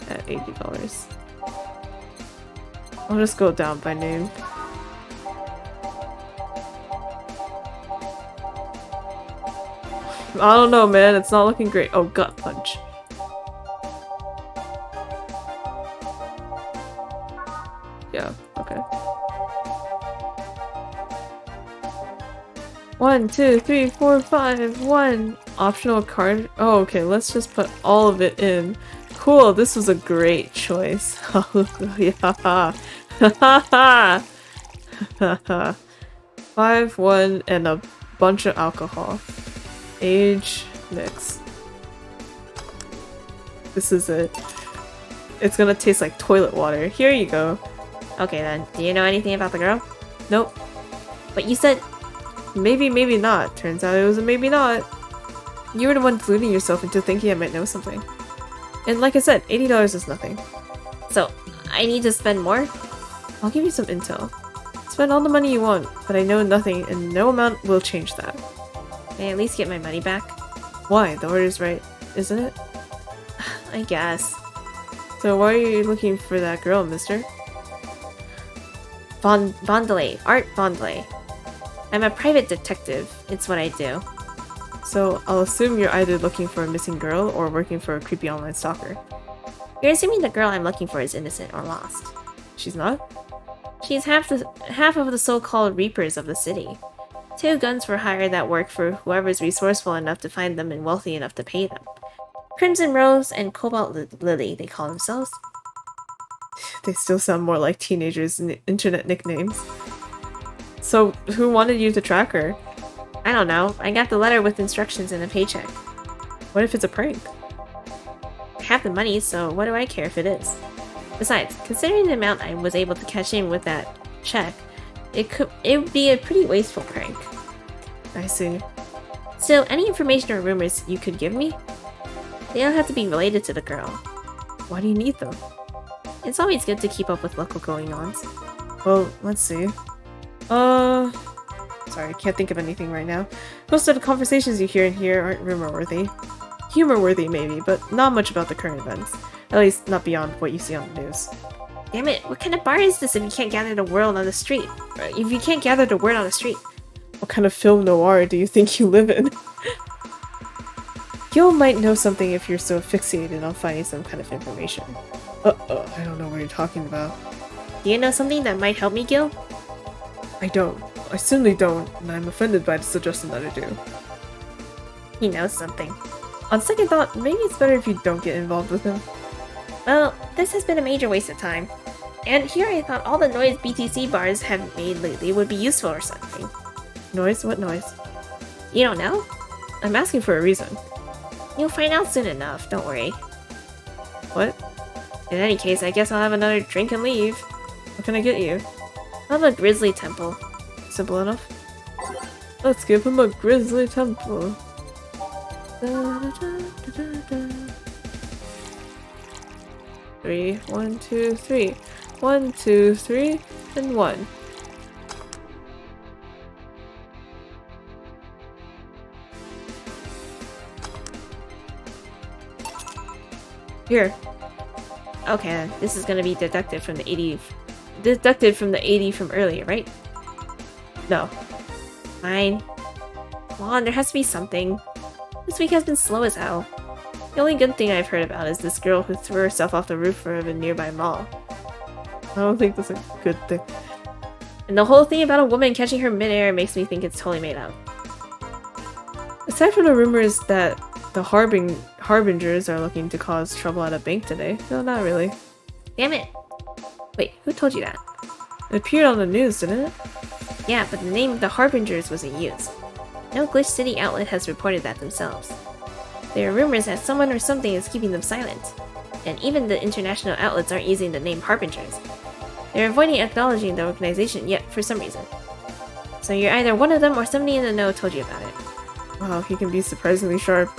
at $80. I'll just go down by name. I don't know, man. It's not looking great. Oh, gut punch. Yeah, okay. 1, 2, 3, 4, 5, 1. Optional card. Oh, okay. Let's just put all of it in. Cool. This was a great choice. Hallelujah. 5, 1, and a bunch of alcohol. Age mix. This is it. It's gonna taste like toilet water. Here you go. Okay then, do you know anything about the girl? Nope. But you said... Maybe, maybe not. Turns out it was a maybe not. You were the one deluding yourself into thinking I might know something. And like I said, $80 is nothing. So, I need to spend more? I'll give you some intel. Spend all the money you want, but I know nothing and no amount will change that. Can I at least get my money back? Why? The order's right, isn't it? I guess. So why are you looking for that girl, mister? Vondelay. Art Vondelay. I'm a private detective. It's what I do. So I'll assume you're either looking for a missing girl or working for a creepy online stalker. You're assuming the girl I'm looking for is innocent or lost. She's not? She's half of the so-called reapers of the city. 2 guns for hire that work for whoever's resourceful enough to find them and wealthy enough to pay them. Crimson Rose and Cobalt Lily, they call themselves. They still sound more like teenagers' internet nicknames. So, who wanted you to track her? I don't know. I got the letter with instructions and a paycheck. What if it's a prank? I have the money, so what do I care if it is? Besides, considering the amount I was able to cash in with that check, it would be a pretty wasteful prank. I see. So, any information or rumors you could give me? They don't have to be related to the girl. Why do you need them? It's always good to keep up with local going-ons. Well, let's see. Sorry, can't think of anything right now. Most of the conversations you hear in here aren't rumor-worthy. Humor-worthy, maybe, but not much about the current events. At least, not beyond what you see on the news. Damn it, what kind of bar is this if you can't gather the word on the street? If you can't gather the word on the street? What kind of film noir do you think you live in? Gil might know something if you're so fixated on finding some kind of information. I don't know what you're talking about. Do you know something that might help me, Gil? I don't. I certainly don't, and I'm offended by the suggestion that I do. He knows something. On second thought, maybe it's better if you don't get involved with him. Well, this has been a major waste of time. And here I thought all the noise BTC bars have made lately would be useful or something. Noise? What noise? You don't know? I'm asking for a reason. You'll find out soon enough, don't worry. What? In any case, I guess I'll have another drink and leave. What can I get you? I'll have a grizzly temple. Simple enough. Let's give him a grizzly temple. Three, 1, 2, 3. 1, 2, 3, and 1. Here. Okay, this is gonna be deducted from the 80. Deducted from the 80 from earlier, right? No. Fine. Come on, there has to be something. This week has been slow as hell. The only good thing I've heard about is this girl who threw herself off the roof of a nearby mall. I don't think that's a good thing. And the whole thing about a woman catching her midair makes me think it's totally made up. Aside from the rumors that the Harbingers are looking to cause trouble at a bank today, no, not really. Damn it! Wait, who told you that? It appeared on the news, didn't it? Yeah, but the name The Harbingers wasn't used. No Glitch City outlet has reported that themselves. There are rumors that someone or something is keeping them silent. And even the international outlets aren't using the name Harbingers. They're avoiding acknowledging the organization yet for some reason. So you're either one of them or somebody in the know told you about it. Wow, he can be surprisingly sharp.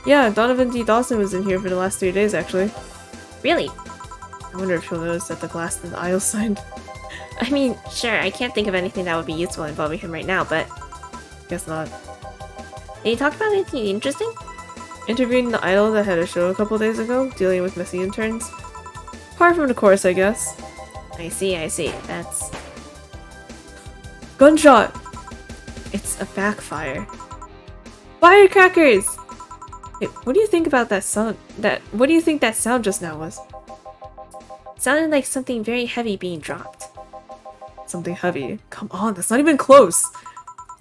Yeah, Donovan D. Dawson was in here for the last 3 days, actually. Really? I wonder if he'll notice that the glass in the aisle signed. I mean, sure, I can't think of anything that would be useful involving him right now, but... Guess not. Did you talk about anything interesting? Interviewing the idol that had a show a couple days ago, dealing with messy interns. Apart from the course, I guess. I see, that's... Gunshot! It's a backfire. Firecrackers! Hey, what do you think about that sound? What do you think that sound just now was? Sounded like something very heavy being dropped. Something heavy. Come on, that's not even close!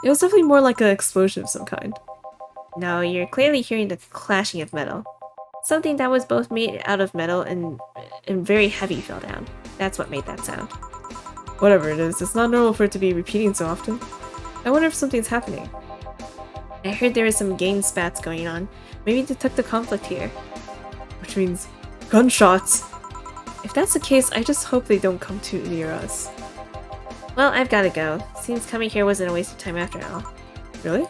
It was definitely more like an explosion of some kind. No, you're clearly hearing the clashing of metal. Something that was both made out of metal and very heavy fell down. That's what made that sound. Whatever it is, it's not normal for it to be repeating so often. I wonder if something's happening. I heard there was some gang spats going on. Maybe detect the conflict here. Which means gunshots! If that's the case, I just hope they don't come too near us. Well, I've gotta go. Seems coming here wasn't a waste of time after all. Really?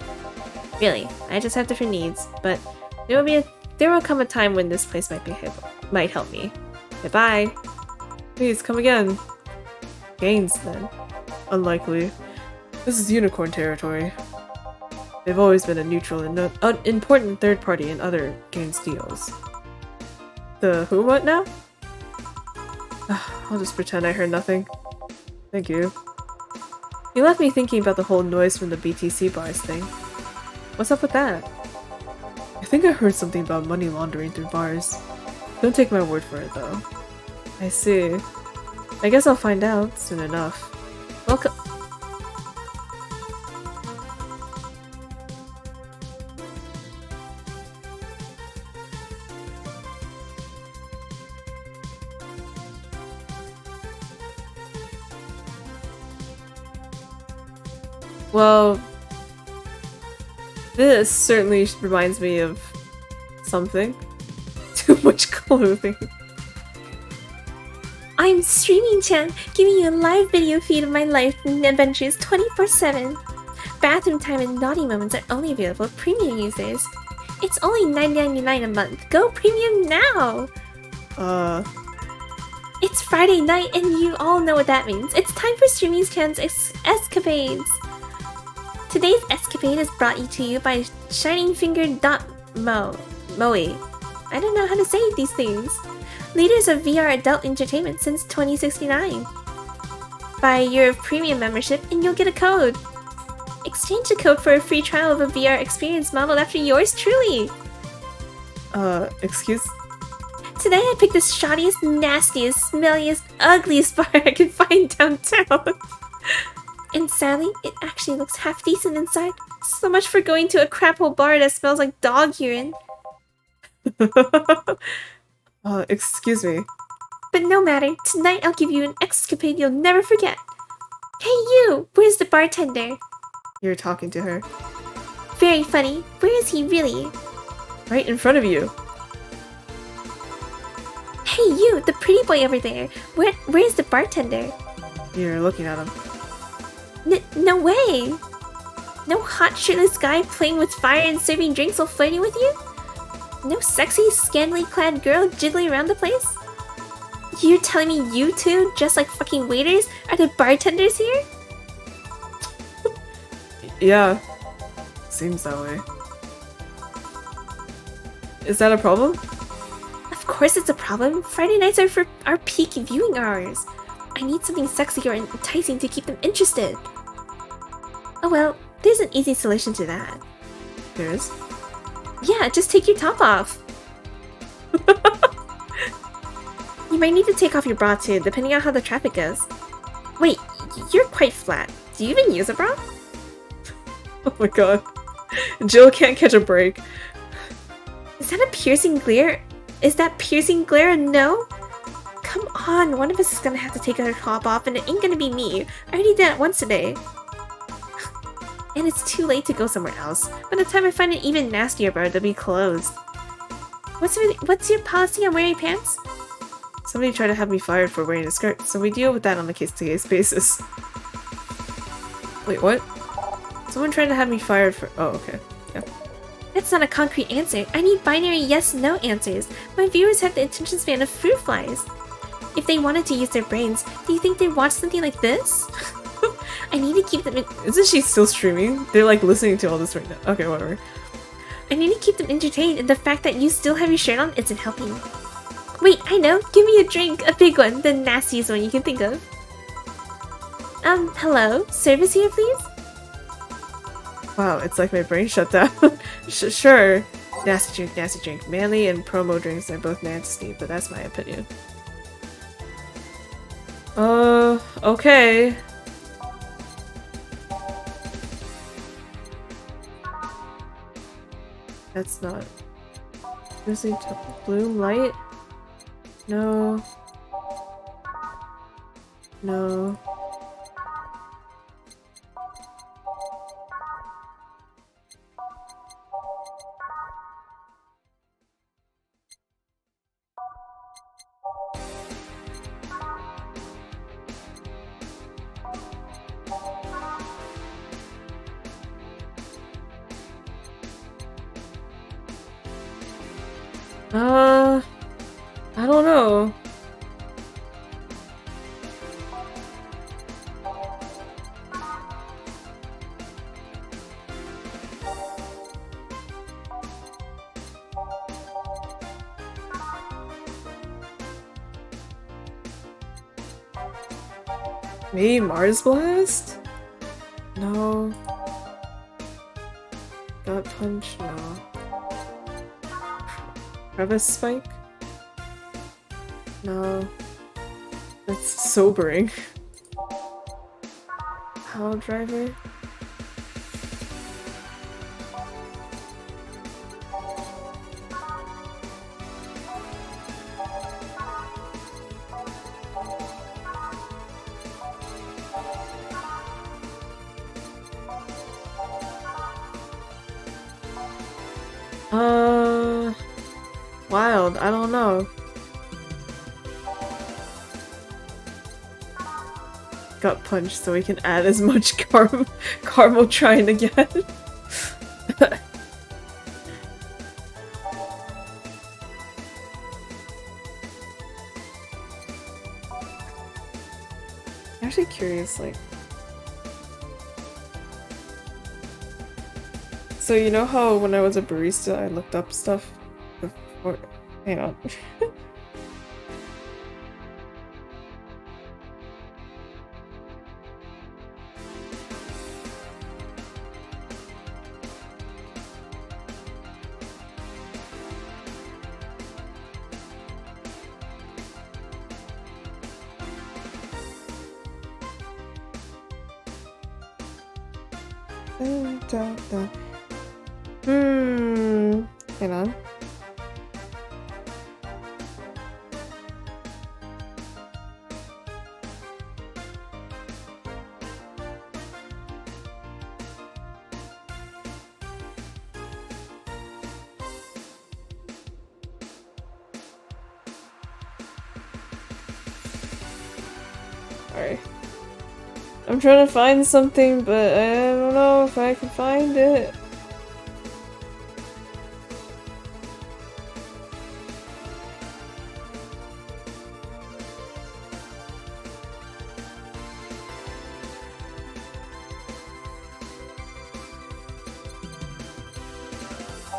Really, I just have different needs, but there will come a time when this place might help me. Goodbye. Please, come again. Gains, then. Unlikely. This is unicorn territory. They've always been a neutral and unimportant third party in other Gaines deals. The who what now? I'll just pretend I heard nothing. Thank you. You left me thinking about the whole noise from the BTC bars thing. What's up with that? I think I heard something about money laundering through bars. Don't take my word for it, though. I see. I guess I'll find out soon enough. Welcome. Well, this certainly reminds me of something. Too much clothing. I'm Streaming Chan, giving you a live video feed of my life and adventures 24/7. Bathroom time and naughty moments are only available for premium users. It's only $9.99 a month. Go premium now! It's Friday night and you all know what that means. It's time for Streaming Chan's escapades. Today's escapade is brought to you by ShiningFinger.moe. I don't know how to say these things. Leaders of VR adult entertainment since 2069. Buy a year of premium membership and you'll get a code. Exchange the code for a free trial of a VR experience modeled after yours truly. Excuse? Today I picked the shoddiest, nastiest, smelliest, ugliest bar I could find downtown. And sadly, it actually looks half decent inside. So much for going to a crap hole bar that smells like dog urine. Excuse me. But no matter, tonight I'll give you an escapade you'll never forget. Hey you, where's the bartender? You're talking to her. Very funny, where is he really? Right in front of you. Hey you, the pretty boy over there. Where's the bartender? You're looking at him. No way! No hot shirtless guy playing with fire and serving drinks while flirting with you? No sexy, scantily clad girl jiggling around the place? You're telling me you two, just like fucking waiters, are the bartenders here? Yeah. Seems that way. Is that a problem? Of course it's a problem. Friday nights are for our peak viewing hours. I need something sexy or enticing to keep them interested. Oh well, there's an easy solution to that. There is? Yeah, just take your top off. You might need to take off your bra too, depending on how the traffic goes. Wait, you're quite flat. Do you even use a bra? Oh my god. Jill can't catch a break. Is that a piercing glare? Is that piercing glare a no? Come on, one of us is gonna have to take our top off and it ain't gonna be me. I already did it once today. And it's too late to go somewhere else. By the time I find an even nastier bra, they'll be closed. What's your policy on wearing pants? Somebody tried to have me fired for wearing a skirt, so we deal with that on a case-to-case basis. Wait, what? Someone tried to have me fired for- oh, okay. Yeah. That's not a concrete answer. I need binary yes-no answers. My viewers have the attention span of fruit flies. If they wanted to use their brains, do you think they'd watch something like this? I need to keep them in- Isn't she still streaming? They're like listening to all this right now. Okay, whatever. I need to keep them entertained, and the fact that you still have your shirt on isn't helping. Wait, I know. Give me a drink. A big one. The nastiest one you can think of. Hello? Service here, please? Wow, it's like my brain shut down. Sure. Nasty drink, nasty drink. Manly and promo drinks are both nasty, but that's my opinion. Okay. That's not... Using bloom light? No. No. I don't know. Maybe Mars Blast? No. Gut Punch? No. Crevice Spike? No. That's sobering. Power Driver? Wild, I don't know. Gut punch so we can add as much caramel trying again. I'm actually curious, like... So you know how when I was a barista I looked up stuff before... Hang on. Hang on. Alright. I'm trying to find something, but I don't know if I can find it.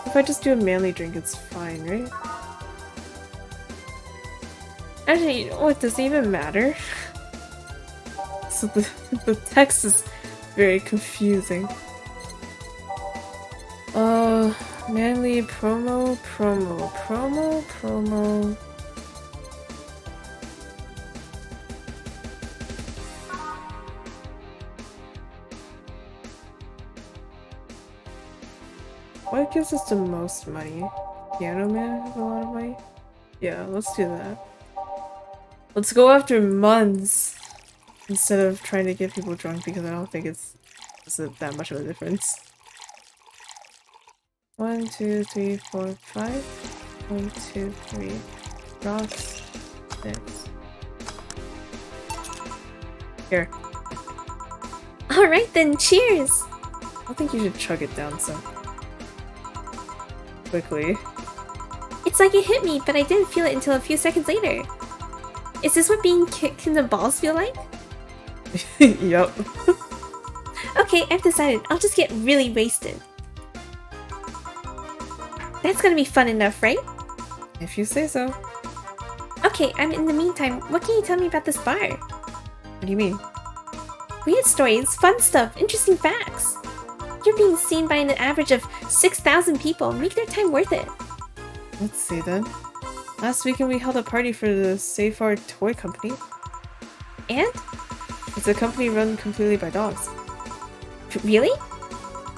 If I just do a manly drink, it's fine, right? Actually, you know what? Does it even matter? So the text is very confusing. Manly promo. What gives us the most money? Piano Man has a lot of money? Yeah, let's do that. Let's go after Muns instead of trying to get people drunk because I don't think it's that much of a difference. 1, 2, 3, 4, 5. 1, 2, 3. Rocks. 6. Here. Alright then, cheers! I think you should chug it down so quickly. It's like it hit me, but I didn't feel it until a few seconds later. Is this what being kicked in the balls feel like? Yup. Okay, I've decided. I'll just get really wasted. That's gonna be fun enough, right? If you say so. Okay, and in the meantime, what can you tell me about this bar? What do you mean? Weird stories, fun stuff, interesting facts. You're being seen by an average of 6,000 people. Make their time worth it. Let's see then. Last weekend we held a party for the Safar Toy Company. And? It's a company run completely by dogs. Really?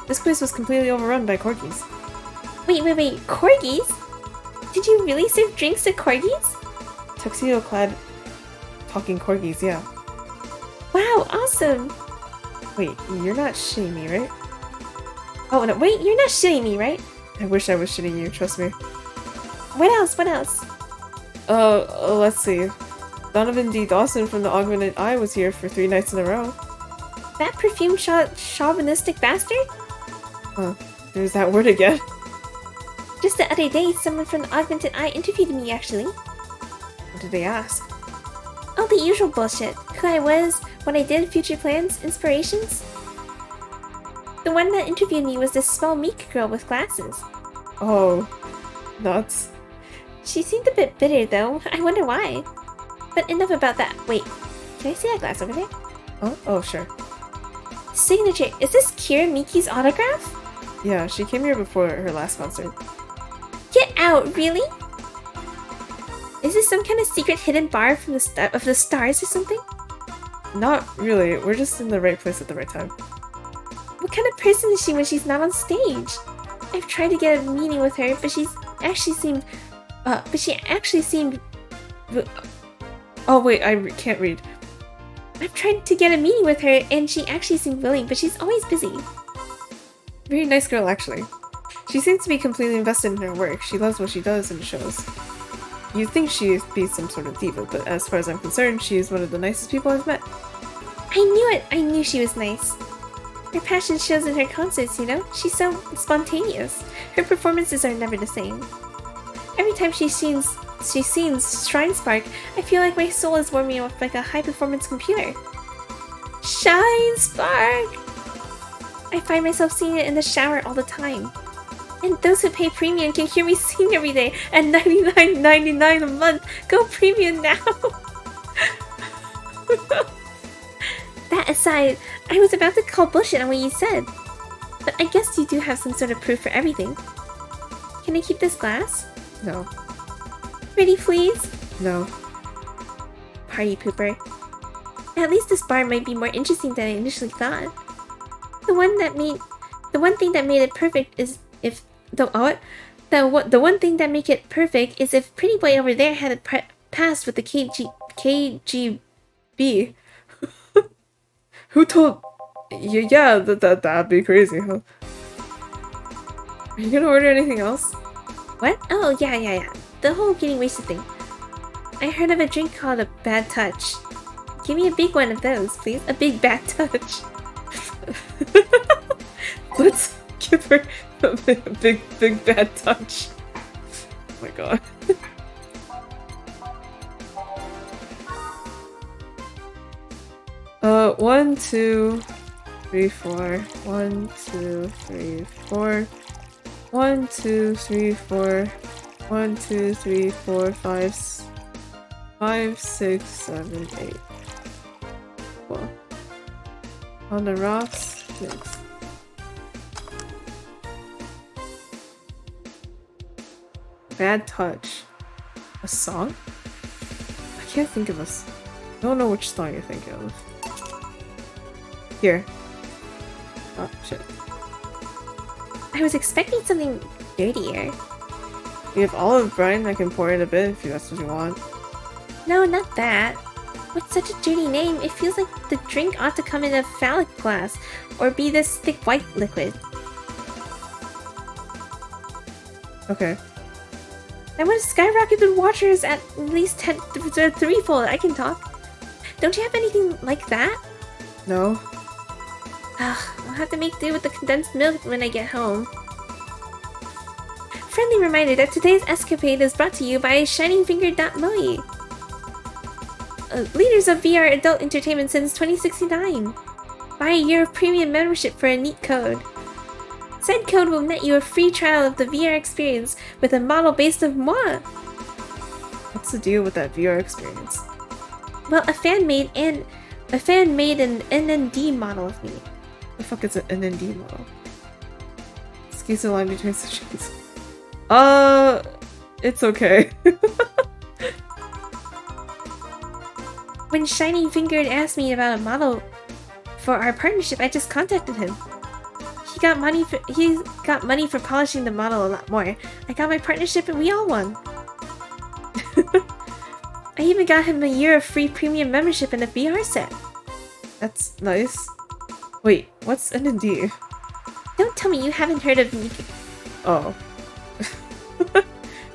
This place was completely overrun by corgis. Wait, corgis? Did you really serve drinks to corgis? Tuxedo-clad talking corgis, yeah. Wow, awesome! Wait, you're not shitting me, right? Oh no, wait, you're not shitting me, right? I wish I was shitting you, trust me. What else? Let's see. Donovan D. Dawson from the Augmented Eye was here for 3 nights in a row. That perfume chauvinistic bastard? Huh, there's that word again. Just the other day, someone from the Augmented Eye interviewed me, actually. What did they ask? Oh, the usual bullshit. Who I was, what I did, future plans, inspirations. The one that interviewed me was this small meek girl with glasses. Oh, nuts. She seemed a bit bitter, though. I wonder why. But enough about that. Wait, can I see that glass over there? Huh? Oh, sure. Signature. Is this Kira Miki's autograph? Yeah, she came here before her last concert. Get out, really? Is this some kind of secret hidden bar from of the stars or something? Not really, we're just in the right place at the right time. What kind of person is she when she's not on stage? I've tried to get a meeting with her, but she actually seemed... Oh wait, I can't read. I've tried to get a meeting with her, and she actually seemed willing, but she's always busy. Very nice girl, actually. She seems to be completely invested in her work. She loves what she does and shows. You'd think she'd be some sort of diva, but as far as I'm concerned, she's one of the nicest people I've met. I knew it! I knew she was nice. Her passion shows in her concerts, you know? She's so spontaneous. Her performances are never the same. Every time she sings Shrine Spark, I feel like my soul is warming up like a high-performance computer. Shine Spark! I find myself singing it in the shower all the time. And those who pay premium can hear me sing every day at $99.99 a month. Go premium now! That aside, I was about to call bullshit on what you said. But I guess you do have some sort of proof for everything. Can I keep this glass? No. Pretty please? No. Party pooper. At least this bar might be more interesting than I initially thought. The one thing that made it perfect is if the one thing that make it perfect is if Pretty Boy over there had passed with the KGB. Who told? Yeah, that'd be crazy, huh? Are you gonna order anything else? What? Oh yeah. The whole getting wasted thing. I heard of a drink called a Bad Touch. Give me a big one of those, please. A big bad touch. Let's give her a big bad touch. Oh my god. 1, 2, 3, 4. 1, 2, 3, 4. 1, 2, 3, 4. 1, 2, 3, 4, 5. 5, 6, 7, 8. Well, on the rocks, 6. Bad touch. A song? I can't think of I don't know which song you're thinking of. Here. Oh, shit. I was expecting something dirtier. We have olive brine. I can pour in a bit if that's what you want. No, not that. With such a dirty name, it feels like the drink ought to come in a phallic glass, or be this thick white liquid. Okay. I would have skyrocketed waters at least 10 threefold. I can talk. Don't you have anything like that? No. Ugh, I'll have to make do with the condensed milk when I get home. Friendly reminder that today's escapade is brought to you by ShiningFinger.moe. Leaders of VR adult entertainment since 2069. Buy a year of premium membership for a neat code. Said code will net you a free trial of the VR experience with a model based of moi. What's the deal with that VR experience? Well, a fan made an NND model of me. The fuck is an NND model? Excuse the line between sessions. It's okay. When Shining Fingered asked me about a model for our partnership, I just contacted him. He got money for polishing the model a lot more. I got my partnership and we all won. I even got him a year of free premium membership and a VR set. That's nice. Wait, what's NND? Don't tell me you haven't heard of Niku. Oh.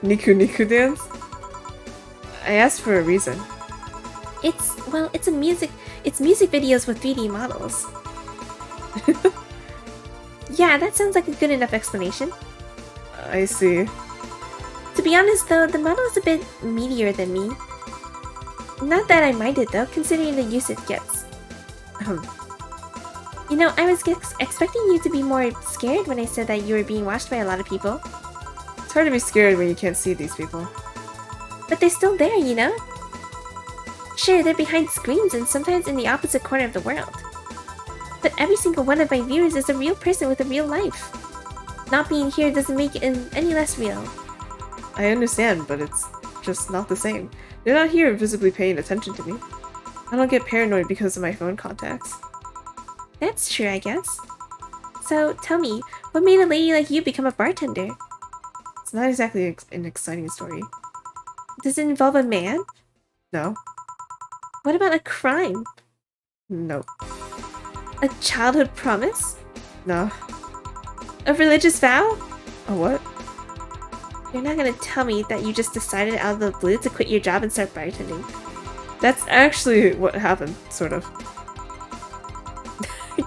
Niku dance? I asked for a reason. It's music videos with 3D models. Yeah, that sounds like a good enough explanation. I see. To be honest though, the model is a bit meatier than me. Not that I mind it though, considering the use it gets. You know, I was expecting you to be more scared when I said that you were being watched by a lot of people. It's hard to be scared when you can't see these people. But they're still there, you know? Sure, they're behind screens and sometimes in the opposite corner of the world. But every single one of my viewers is a real person with a real life. Not being here doesn't make it any less real. I understand, but it's just not the same. They're not here visibly paying attention to me. I don't get paranoid because of my phone contacts. That's true, I guess. So, tell me, what made a lady like you become a bartender? It's not exactly an exciting story. Does it involve a man? No. What about a crime? No. A childhood promise? No. A religious vow? A what? You're not gonna tell me that you just decided out of the blue to quit your job and start bartending. That's actually what happened, sort of.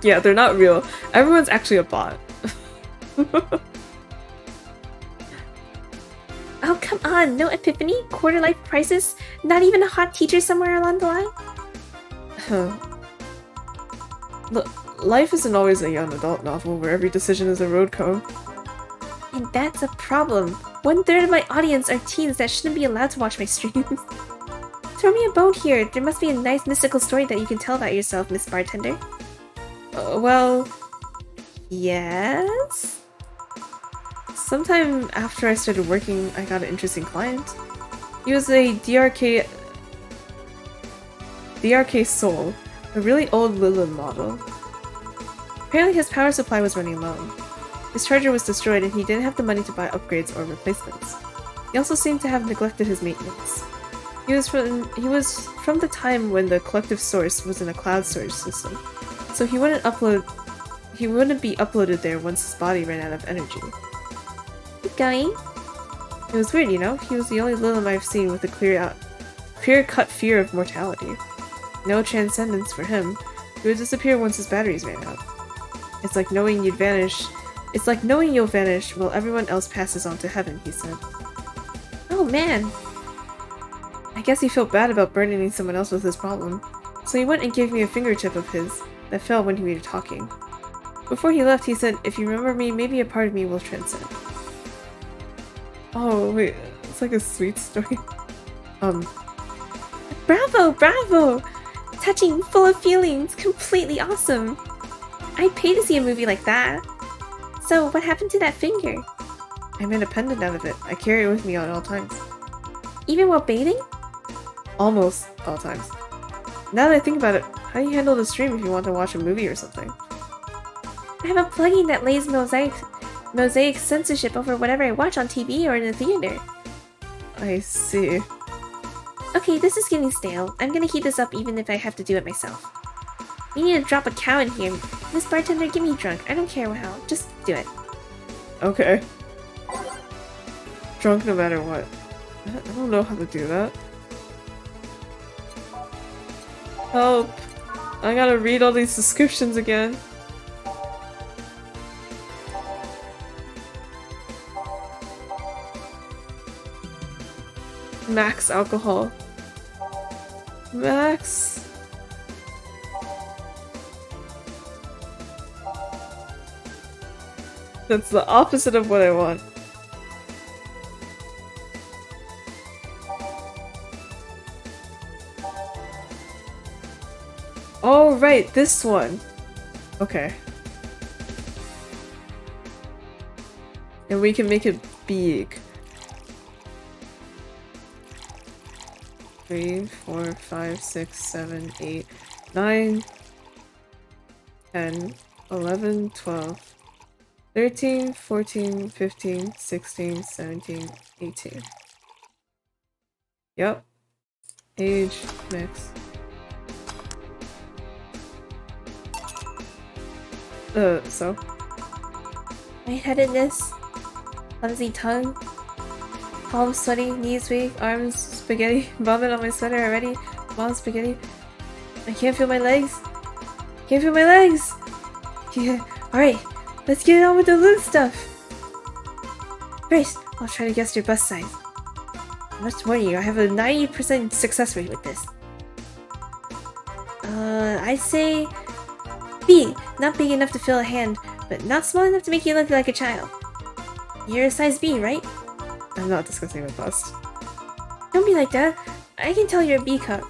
Yeah, they're not real. Everyone's actually a bot. Oh, come on, no epiphany? Quarter life crisis? Not even a hot teacher somewhere along the line? Look, life isn't always a young adult novel where every decision is a road cone. And that's a problem. 1/3 of my audience are teens that shouldn't be allowed to watch my streams. Throw me a bone here. There must be a nice mystical story that you can tell about yourself, Miss Bartender. Well, yes? Sometime after I started working, I got an interesting client. He was a DRK Soul, a really old Lilith model. Apparently his power supply was running low. His charger was destroyed and he didn't have the money to buy upgrades or replacements. He also seemed to have neglected his maintenance. He was from the time when the collective source was in a cloud storage system, so he wouldn't be uploaded there once his body ran out of energy. Keep going. It was weird, you know? He was the only Lilith I've seen with a clear-cut fear of mortality. No transcendence for him. He would disappear once his batteries ran out. It's like knowing you'll vanish while everyone else passes on to heaven, he said. Oh man. I guess he felt bad about burdening someone else with his problem, so he went and gave me a fingertip of his that fell when we were talking. Before he left, he said, "If you remember me, maybe a part of me will transcend." Oh, wait, it's like a sweet story. Bravo, bravo! Touching, full of feelings, completely awesome. I'd pay to see a movie like that. So, what happened to that finger? I'm independent out of it. I carry it with me at all times. Even while bathing? Almost all times. Now that I think about it, how do you handle the stream if you want to watch a movie or something? I have a plugin that lays mosaic censorship over whatever I watch on TV or in the theater. I see. Okay, this is getting stale. I'm gonna keep this up even if I have to do it myself. We need to drop a cow in here. Miss Bartender, get me drunk. I don't care how. Just do it. Okay. Drunk no matter what. I don't know how to do that. Help! I gotta read all these descriptions again. Max alcohol. Max. That's the opposite of what I want. Oh, right, this one. Okay. And we can make it big. 3, 4, 5, 6, 7, 8, 9, 10, 11, 12, 13, 14, 15, 16, 17, 18. Yep. Age, mix. So? Lightheadedness, clumsy tongue, palms sweaty, knees weak, arms spaghetti, vomit on my sweater already, mom spaghetti. I can't feel my legs. Can't feel my legs! Yeah, alright, let's get on with the loot stuff! First, I'll try to guess your bust size. I must warn you, I have a 90% success rate with this. I'd say B, not big enough to fill a hand, but not small enough to make you look like a child. You're a size B, right? I'm not discussing my bust. Don't be like that. I can tell you're a B cup.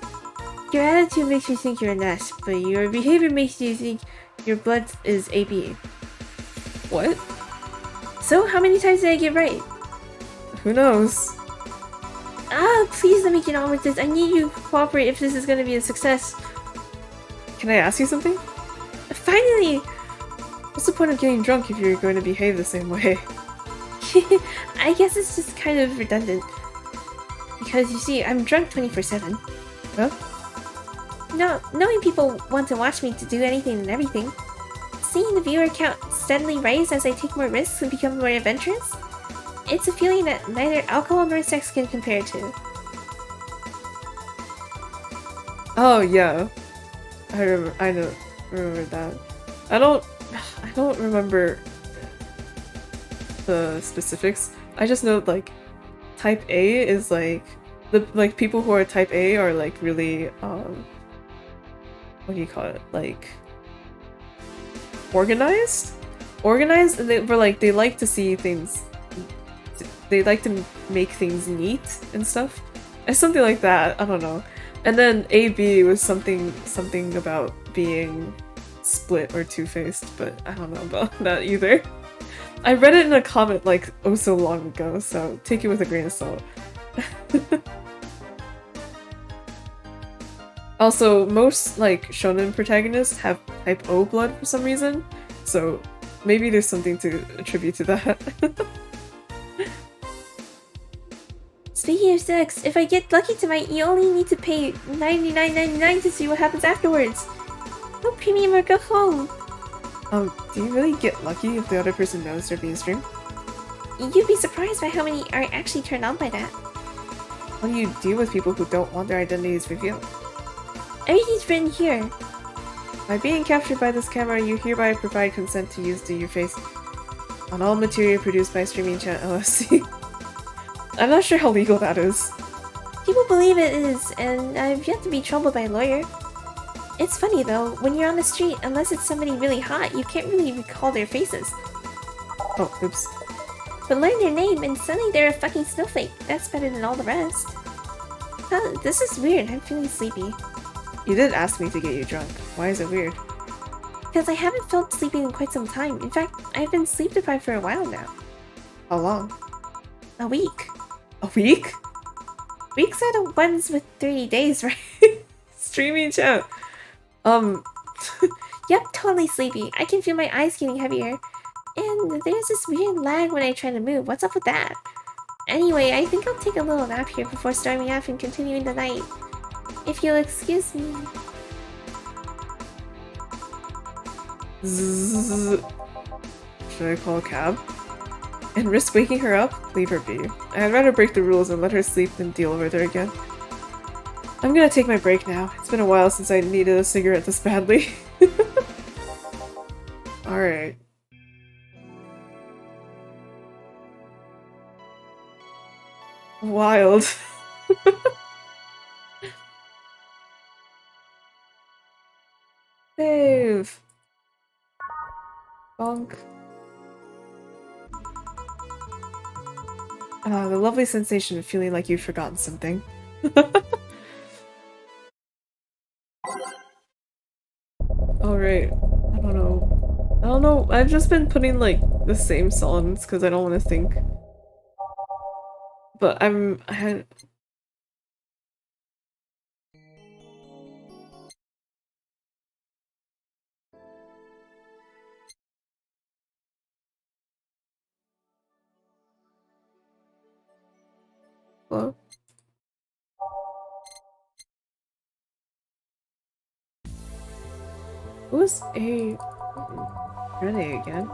Your attitude makes me think you're an S, but your behavior makes you think your blood is AB. What? So, how many times did I get right? Who knows? Ah, please let me get on with this. I need you to cooperate if this is gonna be a success. Can I ask you something? Finally! What's the point of getting drunk if you're going to behave the same way? I guess it's just kind of redundant. Because you see, I'm drunk 24/7. Huh? No, knowing people want to watch me to do anything and everything. Seeing the viewer count steadily rise as I take more risks and become more adventurous. It's a feeling that neither alcohol nor sex can compare to. Oh yeah, I remember that. I don't remember the specifics. I just know like type A is like people who are type A are like really what do you call it, like organized, and they like to see things, they like to make things neat and stuff, and something like that. I don't know. And then AB was something about being split or two-faced, but I don't know about that either. I read it in a comment like oh so long ago, so take it with a grain of salt. Also, most like shonen protagonists have type O blood for some reason, so maybe there's something to attribute to that. Speaking of sex, if I get lucky tonight, you only need to pay $99.99 to see what happens afterwards. No premium or go home. Do you really get lucky if the other person knows they're being streamed? You'd be surprised by how many are actually turned on by that. How do you deal with people who don't want their identities revealed? Everything's written here. By being captured by this camera, you hereby provide consent to use your face on all material produced by Streaming Chat LLC. I'm not sure how legal that is. People believe it is, and I've yet to be troubled by a lawyer. It's funny though, when you're on the street, unless it's somebody really hot, you can't really recall their faces. Oh, oops. But learn their name and suddenly they're a fucking snowflake. That's better than all the rest. This is weird. I'm feeling sleepy. You did ask me to get you drunk. Why is it weird? Because I haven't felt sleepy in quite some time. In fact, I've been sleep deprived for a while now. How long? A week. A week? Weeks are the ones with 30 days, right? Streaming chat. Yep, totally sleepy. I can feel my eyes getting heavier. And there's this weird lag when I try to move. What's up with that? Anyway, I think I'll take a little nap here before storming off and continuing the night. If you'll excuse me. Zzz. Should I call a cab? And risk waking her up? Leave her be. I'd rather break the rules and let her sleep than deal with her again. I'm gonna take my break now. It's been a while since I needed a cigarette this badly. Alright. Wild. Save. Bonk. The lovely sensation of feeling like you've forgotten something. Alright. I don't know. I don't know. I've just been putting like the same songs because I don't want to think. But I Hello? Who's a Renee again?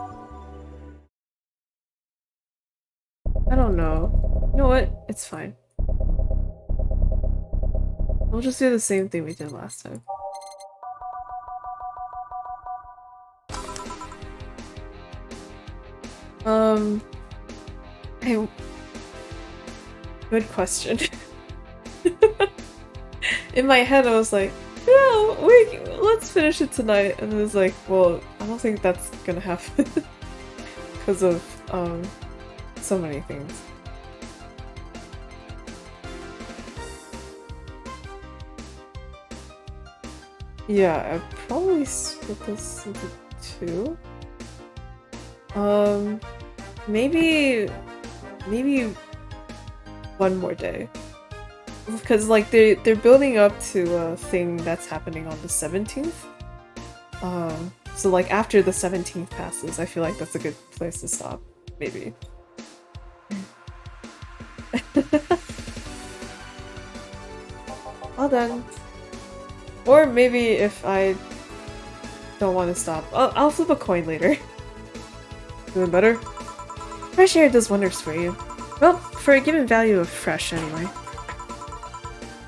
I don't know. You know what? It's fine. We'll just do the same thing we did last time. Good question. In my head I was like, yeah, let's finish it tonight, and it was like, well, I don't think that's gonna happen because of so many things. Yeah, I'd probably split this into two. Maybe one more day. Because like they're building up to a thing that's happening on the 17th. So like after the 17th passes, I feel like that's a good place to stop. Maybe. Well done. Or maybe if I don't want to stop, I'll flip a coin later. Feeling better? Fresh air does wonders for you. Well, for a given value of fresh, anyway.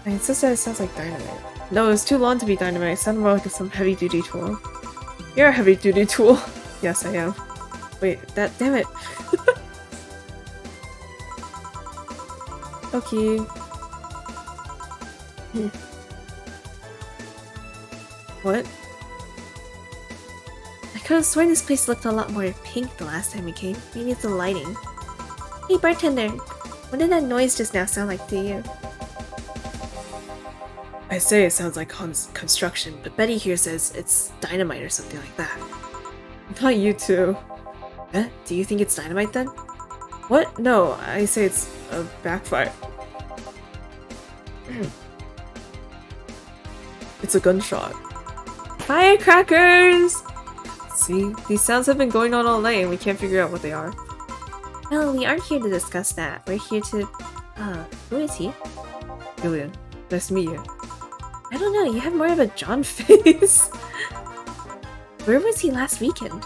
I insist that it sounds like dynamite. No, it was too long to be dynamite. It sounded more like some heavy-duty tool. You're a heavy-duty tool. Yes, I am. Wait, damn it. Okay. What? I could have sworn this place looked a lot more pink the last time we came. Maybe it's the lighting. Hey bartender, what did that noise just now sound like to you? I say it sounds like construction, but Betty here says it's dynamite or something like that. Not you two. Eh? Do you think it's dynamite then? What? No, I say it's a backfire. It's a gunshot. Firecrackers! See, these sounds have been going on all night and we can't figure out what they are. No, we aren't here to discuss that. We're here to... who is he? Julian. Nice to meet you. I don't know, you have more of a John face. Where was he last weekend?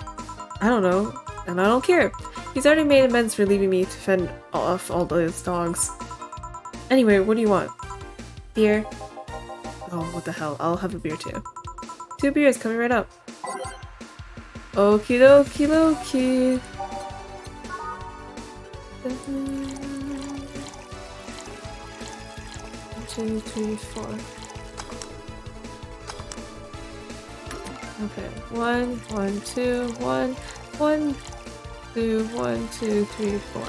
I don't know, and I don't care. He's already made amends for leaving me to fend off all those dogs. Anyway, what do you want? Beer. Oh, what the hell, I'll have a beer too. 2 beers coming right up. Okie dokie dokie. 1, 2, 3, 4. Okay, 1, 1, 2, 1, 1, 2, 1, 2, 3, 4.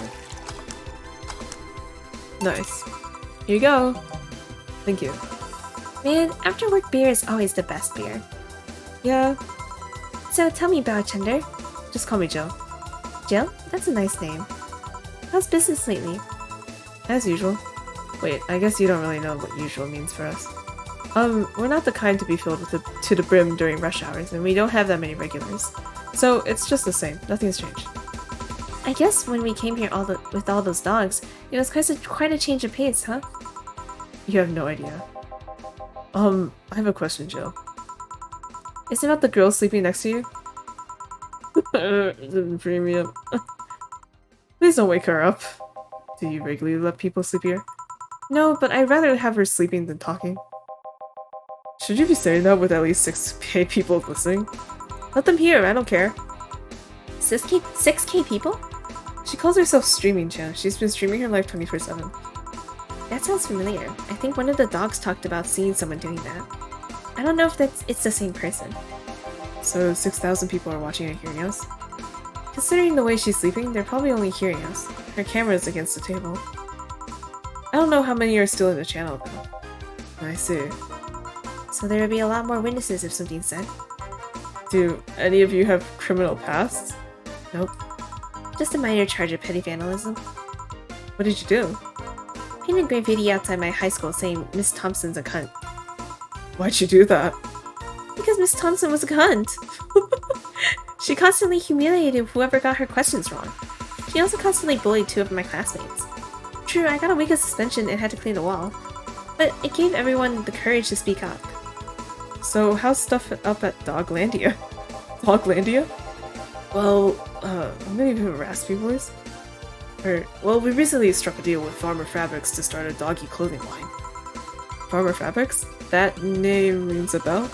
Nice. Here you go. Thank you. Man, after work beer is always the best beer. Yeah, So tell me about Chunder. just call me Jill. Jill? That's a nice name. How's business lately? As usual. Wait, I guess you don't really know what usual means for us. We're not the kind to be filled with to the brim during rush hours, and we don't have that many regulars. So it's just the same. Nothing's changed. I guess when we came here with all those dogs, it was quite a change of pace, huh? You have no idea. I have a question, Jill. Is it not the girl sleeping next to you? The premium. Please don't wake her up. Do you regularly let people sleep here? No, but I'd rather have her sleeping than talking. Should you be saying that with at least 6K people listening? Let them hear, I don't care. 6K people? She calls herself Streaming Chan. She's been streaming her life 24/7. That sounds familiar. I think one of the dogs talked about seeing someone doing that. I don't know if it's the same person. So 6,000 people are watching and hearing us? Considering the way she's sleeping, they're probably only hearing us. Her camera is against the table. I don't know how many are still in the channel, though. I see. So there would be a lot more witnesses if something's said. Do any of you have criminal pasts? Nope. Just a minor charge of petty vandalism. What did you do? Painted graffiti outside my high school saying Miss Thompson's a cunt. Why'd you do that? Because Miss Thompson was a cunt. She constantly humiliated whoever got her questions wrong. She also constantly bullied 2 of my classmates. True, I got a week of suspension and had to clean the wall. But it gave everyone the courage to speak up. So how's stuff up at Doglandia? Doglandia? Well, how many of you have raspy boys? Well, we recently struck a deal with Farmer Fabrics to start a doggy clothing line. Farmer Fabrics? That name rings a bell?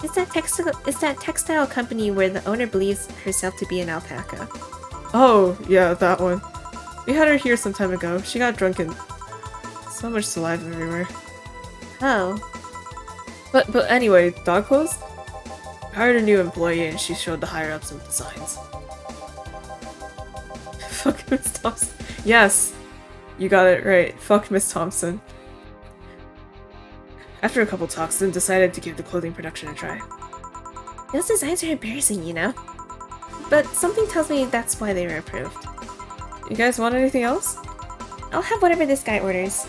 It's that textile company where the owner believes herself to be an alpaca. Oh, yeah, that one. We had her here some time ago. She got drunk and so much saliva everywhere. Oh. But anyway, dog clothes? I hired a new employee and she showed the higher ups some designs. Fuck Miss Thompson. Yes, you got it right. Fuck Miss Thompson. After a couple talks, then decided to give the clothing production a try. Those designs are embarrassing, you know? But something tells me that's why they were approved. You guys want anything else? I'll have whatever this guy orders.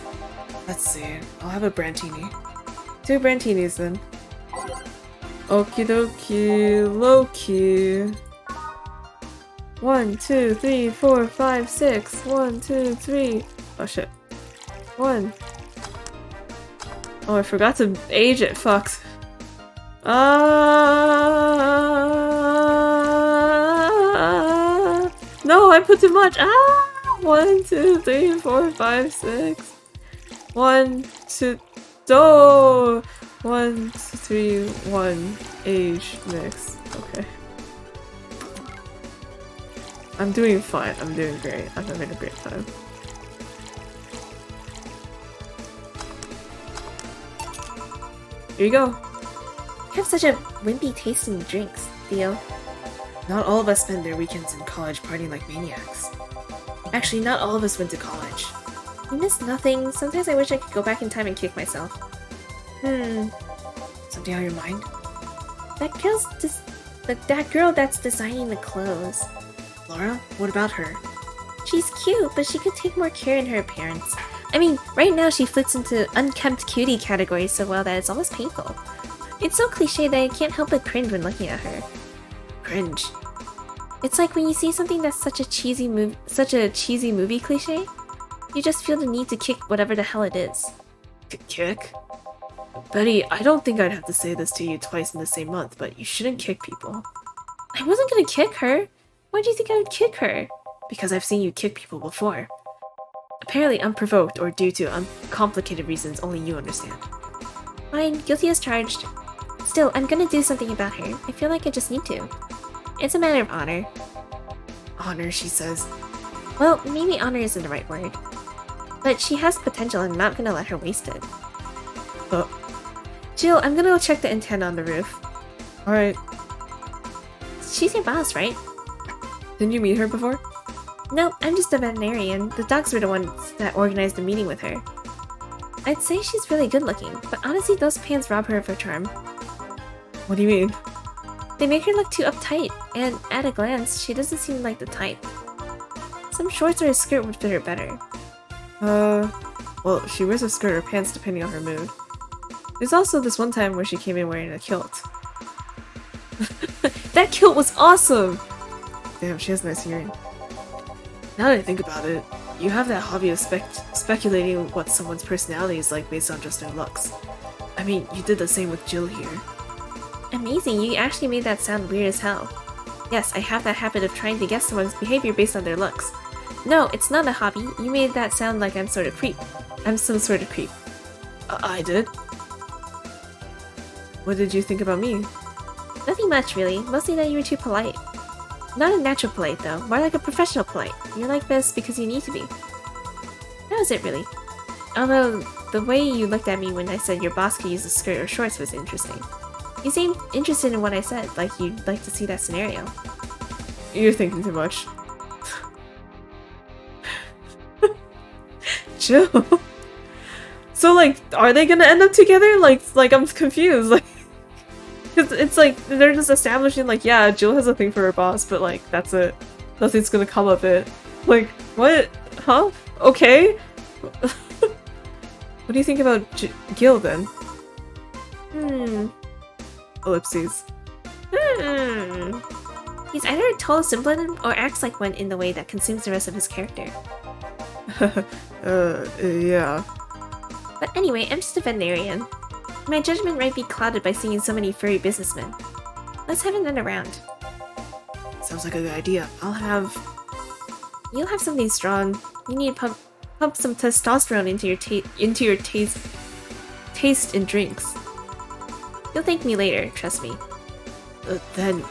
Let's see. I'll have a Brantini. 2 Brantinis then. Okie dokie, low-key. 1, 2, 3, 4, 5, 6. 1, 2, 3. Oh shit. 1. Oh, I forgot to age it. Fucked. No, I put too much. 1, 2, 3, 4, 5, 6. 1, 2. Oh! 1, 2, 3, 1. Age mix. Okay. I'm doing fine. I'm doing great. I'm having a great time. Here you go. You have such a wimpy taste in drinks, Theo. Not all of us spend their weekends in college partying like maniacs. Actually, not all of us went to college. You miss nothing. Sometimes I wish I could go back in time and kick myself. Something on your mind? That girl that's designing the clothes. Laura? What about her? She's cute, but she could take more care in her appearance. I mean, right now she fits into unkempt cutie category so well that it's almost painful. It's so cliche that I can't help but cringe when looking at her. Cringe. It's like when you see something that's such a cheesy movie cliche, you just feel the need to kick whatever the hell it is. Kick? Betty, I don't think I'd have to say this to you twice in the same month, but you shouldn't kick people. I wasn't gonna kick her. Why do you think I would kick her? Because I've seen you kick people before. Apparently unprovoked or due to uncomplicated reasons only you understand. Fine, guilty as charged. Still, I'm gonna do something about her. I feel like I just need to. It's a matter of honor. Honor, she says. Well, maybe honor isn't the right word. But she has potential and I'm not gonna let her waste it. Jill, I'm gonna go check the antenna on the roof. Alright. She's your boss, right? Didn't you meet her before? No, I'm just a veterinarian. The dogs were the ones that organized the meeting with her. I'd say she's really good looking, but honestly those pants rob her of her charm. What do you mean? They make her look too uptight, and at a glance, she doesn't seem like the type. Some shorts or a skirt would fit her better. Well, she wears a skirt or pants depending on her mood. There's also this one time where she came in wearing a kilt. That kilt was awesome! Damn, she has nice hearing. Now that I think about it, you have that hobby of speculating what someone's personality is like based on just their looks. I mean, you did the same with Jill here. Amazing, you actually made that sound weird as hell. Yes, I have that habit of trying to guess someone's behavior based on their looks. No, it's not a hobby. You made that sound like I'm some sort of creep. I did? What did you think about me? Nothing much, really. Mostly that you were too polite. Not a natural polite, though. More like a professional polite. You're like this because you need to be. That was it, really. Although, the way you looked at me when I said your boss could use a skirt or shorts was interesting. You seemed interested in what I said, like you'd like to see that scenario. You're thinking too much. Jill. So, like, are they gonna end up together? Like I'm confused. Like, cause it's like they're just establishing, like, yeah, Jill has a thing for her boss, but like that's it. Nothing's gonna come of it. Like, what? Huh? Okay. What do you think about Gil then? Ellipses. He's either a total simpleton or acts like one in the way that consumes the rest of his character. Yeah. But anyway, I'm just a veterinarian. My judgment might be clouded by seeing so many furry businessmen. Let's have another round. Sounds like a good idea. You'll have something strong. You need to pump some testosterone into your taste in drinks. You'll thank me later, trust me. Then...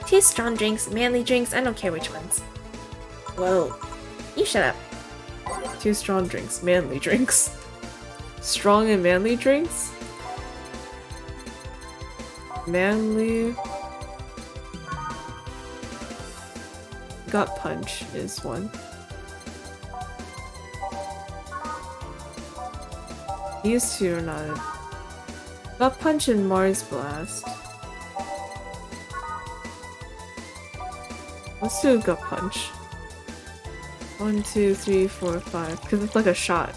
Taste strong drinks, manly drinks, I don't care which ones. Well... You shut up. 2 strong drinks, manly drinks. Strong and manly drinks? Manly... Gut punch is one. These 2 are not... Gut punch and Mars blast. Let's do a gut punch. 1, 2, 3, 4, 5. Because it's like a shot.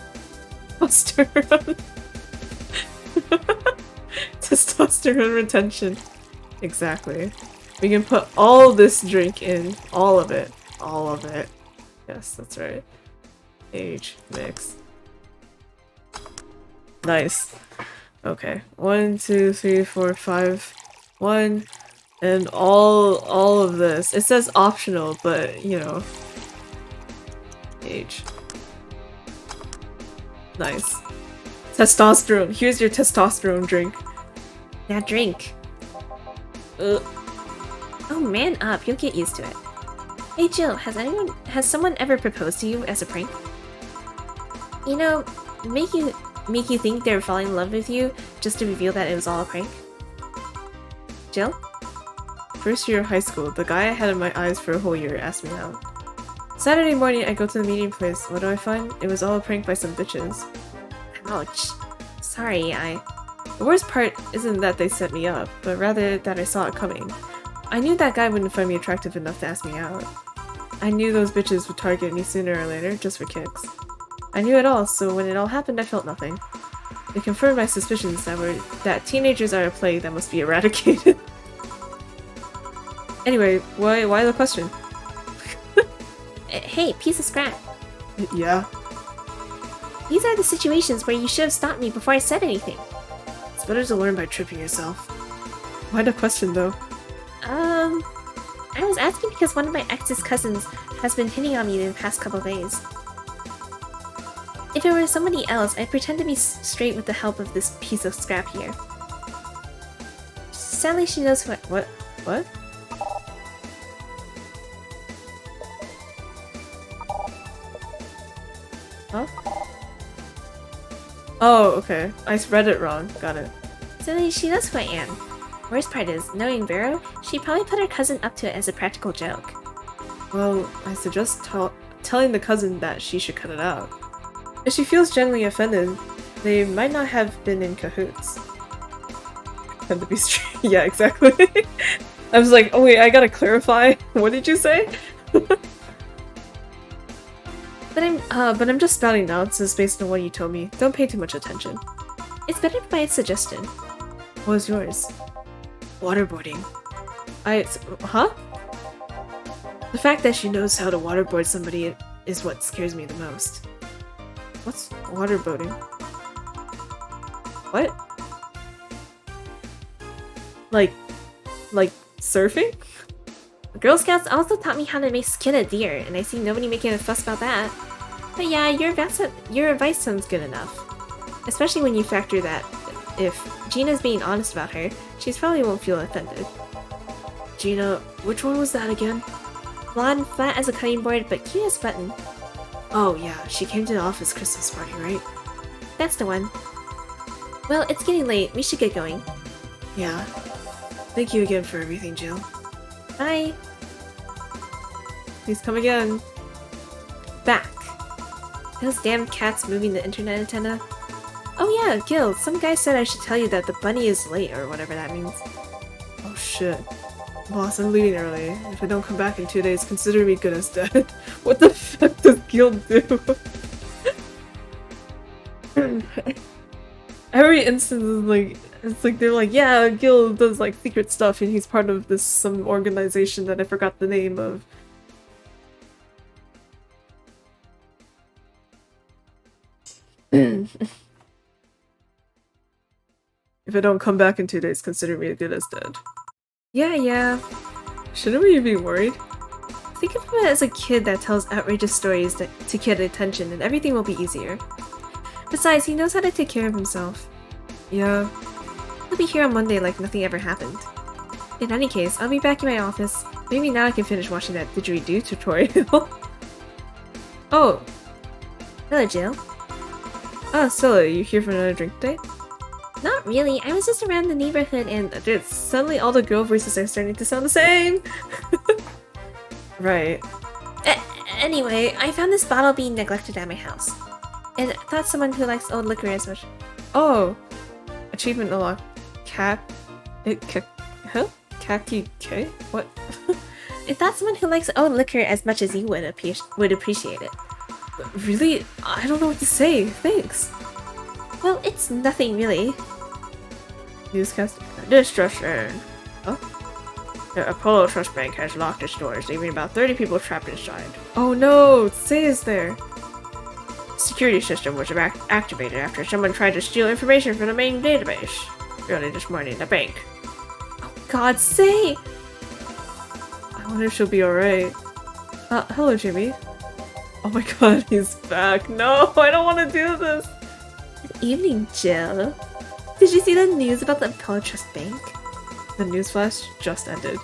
Testosterone. Testosterone retention. Exactly. We can put all this drink in. All of it. All of it. Yes, that's right. Age. Mix. Nice. Okay. 1, 2, 3, 4, 5. 1. And all of this. It says optional, but you know. Age. Nice. Testosterone. Here's your testosterone drink. Now drink. Oh, man up. You'll get used to it. Hey Jill, has someone ever proposed to you as a prank? You know, make you think they were falling in love with you just to reveal that it was all a prank? Jill? First year of high school, the guy I had in my eyes for a whole year asked me out. Saturday morning, I go to the meeting place. What do I find? It was all a prank by some bitches. Ouch. Sorry, The worst part isn't that they set me up, but rather that I saw it coming. I knew that guy wouldn't find me attractive enough to ask me out. I knew those bitches would target me sooner or later, just for kicks. I knew it all, so when it all happened, I felt nothing. It confirmed my suspicions that teenagers are a plague that must be eradicated. Anyway, why the question? Hey, piece of scrap. Yeah? These are the situations where you should have stopped me before I said anything. It's better to learn by tripping yourself. Why the question, though? I was asking because one of my ex's cousins has been hitting on me in the past couple days. If it were somebody else, I'd pretend to be straight with the help of this piece of scrap here. Sadly, she knows what- What? Huh? Oh, okay. I read it wrong. Got it. Sadly, she knows who I am. Worst part is, knowing Vero, she probably put her cousin up to it as a practical joke. Well, I suggest telling the cousin that she should cut it out. If she feels genuinely offended, they might not have been in cahoots. Pretend to be straight. Yeah, exactly. I was like, oh wait, I gotta clarify. What did you say? But I'm just spouting nonsense based on what you told me. Don't pay too much attention. It's better by its suggestion. What was yours? Waterboarding. Huh? The fact that she knows how to waterboard somebody is what scares me the most. What's waterboarding? What? Like surfing? Girl Scouts also taught me how to make skin a deer, and I see nobody making a fuss about that. But yeah, your advice sounds good enough. Especially when you factor that if Gina's being honest about her, she probably won't feel offended. Gina, which one was that again? Blonde, flat as a cutting board, but cute as a button. Oh yeah, she came to the office Christmas party, right? That's the one. Well, it's getting late. We should get going. Yeah. Thank you again for everything, Jill. Bye. Please come again. Back. Those damn cats moving the internet antenna. Oh yeah, Gil, some guy said I should tell you that the bunny is late or whatever that means. Oh shit. Boss, I'm leaving early. If I don't come back in 2 days, consider me good as dead. What the fuck does Gil do? Every instance is like, it's like they're like, yeah, Gil does like secret stuff and he's part of this some organization that I forgot the name of. If I don't come back in 2 days, consider me good as dead. Yeah. Shouldn't we be worried? Think of him as a kid that tells outrageous stories to get attention and everything will be easier. Besides, he knows how to take care of himself. Yeah. He'll be here on Monday like nothing ever happened. In any case, I'll be back in my office. Maybe now I can finish watching that didgeridoo tutorial. Oh. Hello, Jill. Ah, Stella, you here for another drink today? Not really, I was just around the neighborhood and Dude, suddenly all the girl voices are starting to sound the same! Right. Anyway, I found this bottle being neglected at my house. And I thought someone who likes old liquor as much. Oh! Achievement unlocked. Khaki K? What? I thought someone who likes old liquor as much as you would appreciate it. Really? I don't know what to say. Thanks. Well, it's nothing really. Newscast. Destruction. Huh? The Apollo Trust Bank has locked its doors, leaving about 30 people trapped inside. Oh no! Say is there. Security system was activated after someone tried to steal information from the main database. Early this morning, the bank. Oh God, say! I wonder if she'll be alright. Hello, Jimmy. Oh my god, he's back. No, I don't want to do this. Good evening, Jill. Did you see the news about the Apollo Trust Bank? The newsflash just ended.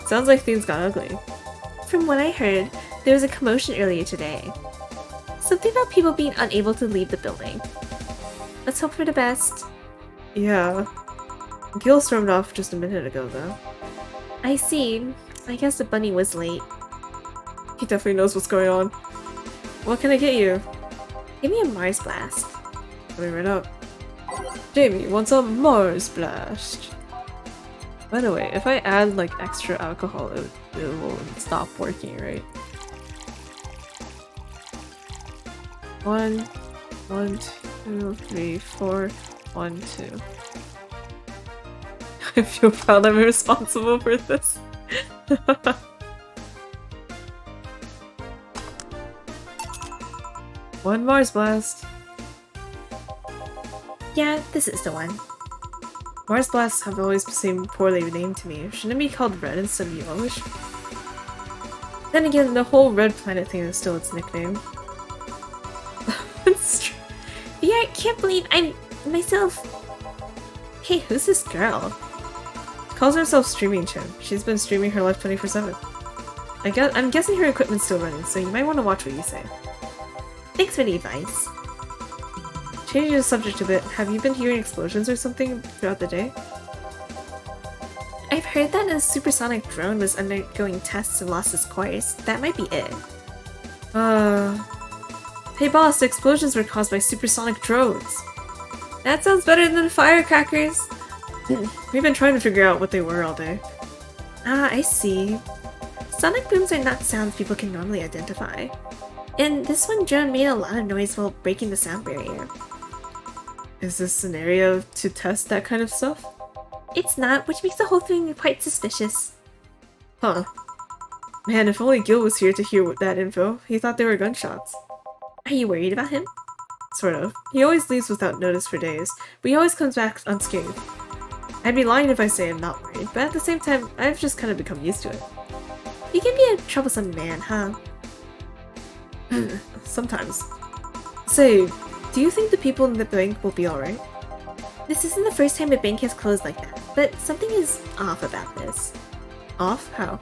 Sounds like things got ugly. From what I heard, there was a commotion earlier today. Something about people being unable to leave the building. Let's hope for the best. Yeah. Gil stormed off just a minute ago, though. I see. I guess the bunny was late. He definitely knows what's going on. What can I get you? Give me a Mars Blast. Coming right up. Jamie wants a Mars Blast. By the way, if I add like extra alcohol, it will stop working, right? 1, 2, 3, 4, 1, 2. I feel proud I'm responsible for this. One Mars Blast. Yeah, this is the one. Mars Blasts have always seemed poorly named to me. Shouldn't it be called red instead of yellowish? Then again, the whole red planet thing is still its nickname. Yeah, I can't believe I'm myself. Hey, who's this girl? Calls herself Streaming Chin. She's been streaming her life 24/7. I'm guessing her equipment's still running, so you might want to watch what you say. Thanks for the advice. Changing the subject a bit, have you been hearing explosions or something throughout the day? I've heard that a supersonic drone was undergoing tests and lost its course. That might be it. Hey boss, the explosions were caused by supersonic drones. That sounds better than firecrackers. We've been trying to figure out what they were all day. Ah, I see. Sonic booms are not sounds people can normally identify. And this one drone made a lot of noise while breaking the sound barrier. Is this an area to test that kind of stuff? It's not, which makes the whole thing quite suspicious. Huh. Man, if only Gil was here to hear that info. He thought they were gunshots. Are you worried about him? Sort of. He always leaves without notice for days, but he always comes back unscathed. I'd be lying if I say I'm not worried, but at the same time, I've just kind of become used to it. You can be a troublesome man, huh? Sometimes. Say, do you think the people in the bank will be alright? This isn't the first time a bank has closed like that, but something is off about this. Off? How?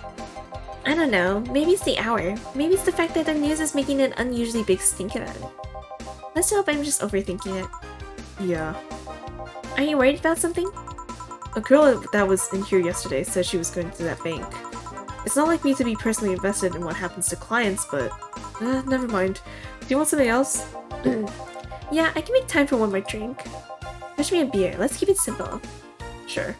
I don't know, maybe it's the hour. Maybe it's the fact that the news is making an unusually big stink about it. Let's hope I'm just overthinking it. Yeah. Are you worried about something? A girl that was in here yesterday said she was going to that bank. It's not like me to be personally invested in what happens to clients, but... never mind. Do you want something else? Yeah, I can make time for one more drink. Fetch me a beer, let's keep it simple. Sure.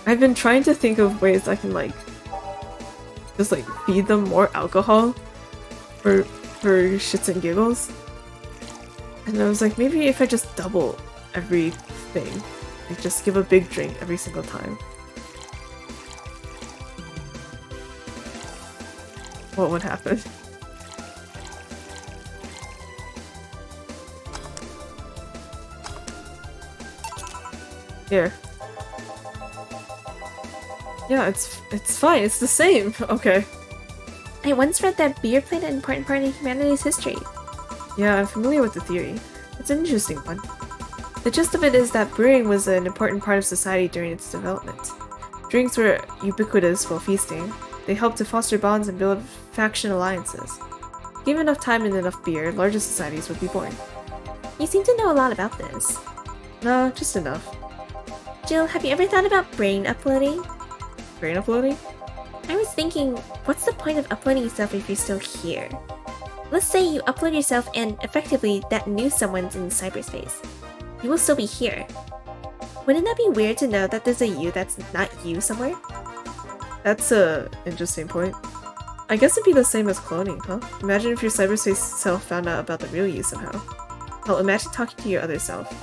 I've been trying to think of ways I can just feed them more alcohol for shits and giggles. And I was like, maybe if I just double everything, like just give a big drink every single time. What would happen? Here. Yeah, it's fine. It's the same. Okay. I once read that beer played an important part in humanity's history. Yeah, I'm familiar with the theory. It's an interesting one. The gist of it is that brewing was an important part of society during its development. Drinks were ubiquitous while feasting. They helped to foster bonds and build faction alliances. Given enough time and enough beer, larger societies would be born. You seem to know a lot about this. No, just enough. Jill, have you ever thought about brain uploading? Brain uploading? I was thinking, what's the point of uploading yourself if you're still here? Let's say you upload yourself and, effectively, that new someone's in cyberspace. You will still be here. Wouldn't that be weird to know that there's a you that's not you somewhere? That's a interesting point. I guess it'd be the same as cloning, huh? Imagine if your cyberspace self found out about the real you somehow. Hell, imagine talking to your other self.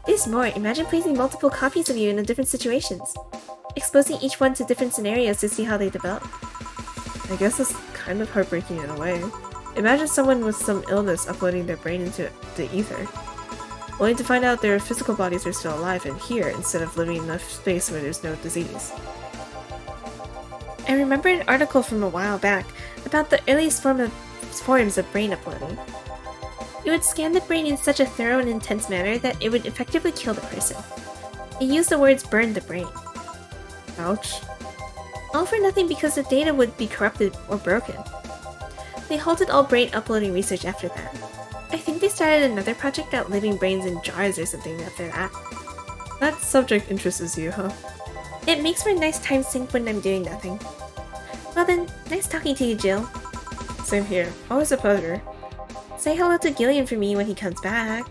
There's more. Imagine placing multiple copies of you in different situations. Exposing each one to different scenarios to see how they develop. I guess it's kind of heartbreaking in a way. Imagine someone with some illness uploading their brain into the ether, only to find out their physical bodies are still alive and here instead of living in a space where there's no disease. I remember an article from a while back about the earliest forms of brain uploading. It would scan the brain in such a thorough and intense manner that it would effectively kill the person. It used the words "burn the brain." Ouch. All for nothing because the data would be corrupted or broken. They halted all brain uploading research after that. I think they started another project about living brains in jars or something after that. That subject interests you, huh? It makes for a nice time sink when I'm doing nothing. Well then, nice talking to you, Jill. Same here. Always a pleasure. Say hello to Gillian for me when he comes back.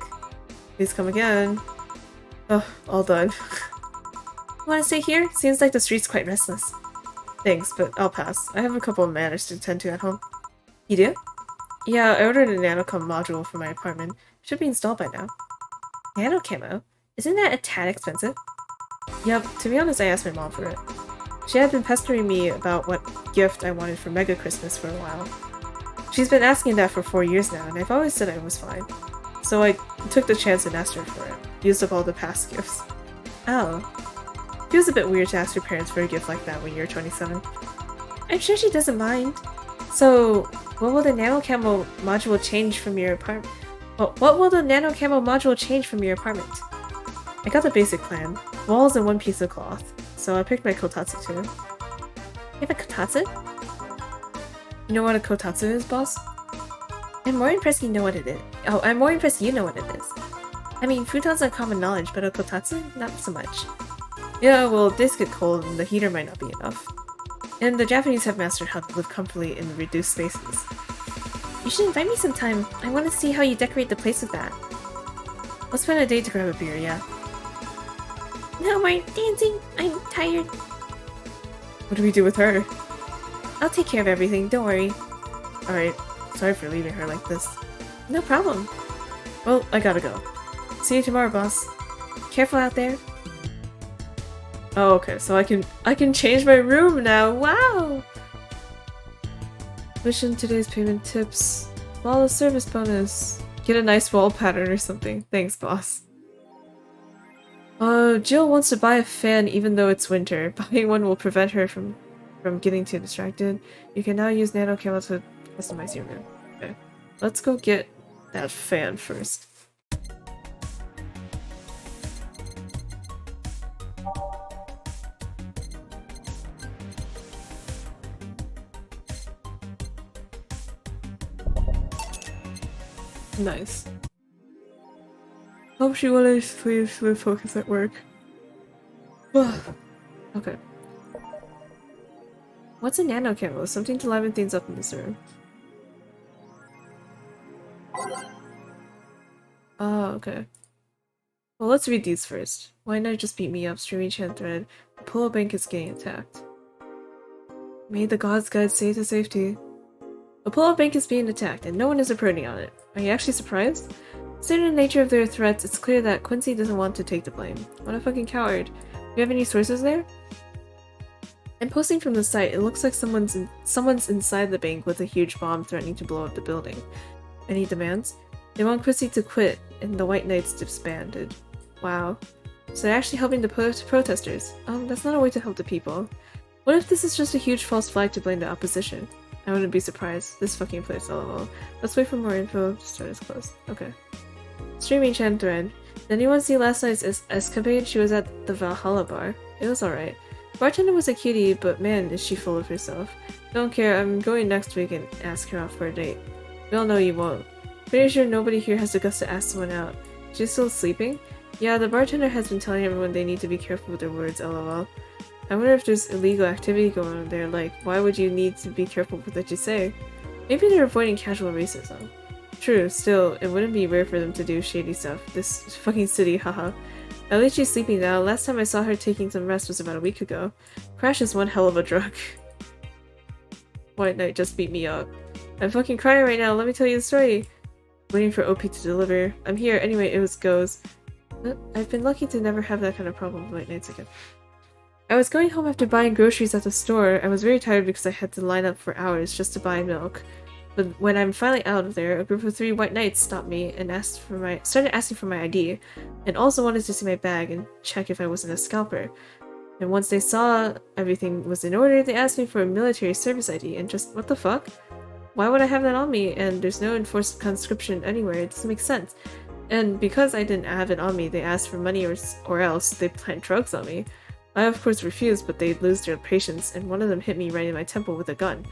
Please come again. Oh, all done. Wanna stay here? Seems like the street's quite restless. Thanks, but I'll pass. I have a couple of matters to attend to at home. You do? Yeah, I ordered a nanocam module for my apartment. Should be installed by now. Nanocamo? Isn't that a tad expensive? Yep, to be honest, I asked my mom for it. She had been pestering me about what gift I wanted for Mega Christmas for a while. She's been asking that for 4 years now, and I've always said I was fine. So I took the chance and asked her for it. Used up all the past gifts. Oh. Feels a bit weird to ask your parents for a gift like that when you're 27. I'm sure she doesn't mind. So, what will the nanocamo module change from your apartment? What will the nanocamo module change from your apartment? I got the basic plan. Walls and one piece of cloth. So I picked my kotatsu too. You have a kotatsu? You know what a kotatsu is, boss? I'm more impressed you know what it is. Oh, I'm more impressed you know what it is. I mean, futons are common knowledge, but a kotatsu? Not so much. Yeah, well, days get cold and the heater might not be enough. And the Japanese have mastered how to live comfortably in reduced spaces. You should invite me sometime. I want to see how you decorate the place with that. Let's find a date to grab a beer, yeah. No more dancing. I'm tired. What do we do with her? I'll take care of everything. Don't worry. Alright, sorry for leaving her like this. No problem. Well, I gotta go. See you tomorrow, boss. Careful out there. Oh, okay, so I can change my room now. Wow! Mission today's payment tips. Flawless service bonus. Get a nice wall pattern or something. Thanks, boss. Jill wants to buy a fan even though it's winter. Buying one will prevent her from getting too distracted. You can now use Nano Camo to customize your room. Okay. Let's go get that fan first. Nice. Hope she will please focus at work. Okay. What's a nano camo? Something to liven things up in this room. Oh, okay. Well, let's read these first. Why not just beat me up? Streaming chant thread. The Polo Bank is getting attacked. May the gods guide safe to safety. The Polo Bank is being attacked, and no one is reporting on it. Are you actually surprised? Considering the nature of their threats, it's clear that Quincy doesn't want to take the blame. What a fucking coward. Do you have any sources there? I'm posting from the site. It looks like someone's inside the bank with a huge bomb threatening to blow up the building. Any demands? They want Quincy to quit, and the White Knights disbanded. Wow. So they're actually helping the protesters. That's not a way to help the people. What if this is just a huge false flag to blame the opposition? I wouldn't be surprised. This fucking place, lol. Let's wait for more info. Start is closed. Okay. Streaming chat thread. Did anyone see last night's escapade? She was at the Valhalla bar. It was alright. Bartender was a cutie, but man, is she full of herself. Don't care, I'm going next week and ask her out for a date. We all know you won't. Pretty sure nobody here has the guts to ask someone out. She's still sleeping? Yeah, the bartender has been telling everyone they need to be careful with their words, lol. I wonder if there's illegal activity going on there, like, why would you need to be careful with what you say? Maybe they're avoiding casual racism. True, still, it wouldn't be rare for them to do shady stuff. This fucking city, haha. At least she's sleeping now. Last time I saw her taking some rest was about a week ago. Crash is one hell of a drug. White Knight just beat me up. I'm fucking crying right now, let me tell you the story. Waiting for OP to deliver. I'm here, anyway, it goes. I've been lucky to never have that kind of problem with White Knights again. I was going home after buying groceries at the store. I was very tired because I had to line up for hours just to buy milk. But when I'm finally out of there, a group of 3 White Knights stopped me and started asking for my ID, and also wanted to see my bag and check if I wasn't a scalper. And once they saw everything was in order, they asked me for a military service ID, and just, what the fuck? Why would I have that on me? And there's no enforced conscription anywhere, it doesn't make sense. And because I didn't have it on me, they asked for money or else they plant drugs on me. I of course refused, but they'd lose their patience, and one of them hit me right in my temple with a gun.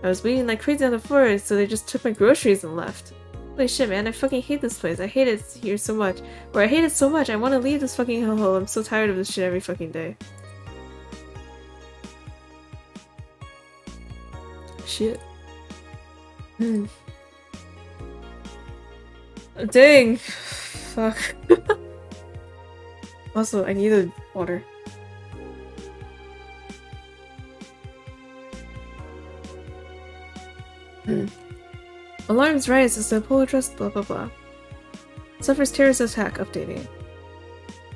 I was bleeding like crazy on the floor, so they just took my groceries and left. Holy shit, man, I fucking hate this place. I hate it here so much. Or I hate it so much, I want to leave this fucking hellhole. I'm so tired of this shit every fucking day. Shit. Dang! Fuck. Also, I needed water. Alarms rise as the Apollo Trust blah blah blah. Suffers terrorist attack updating.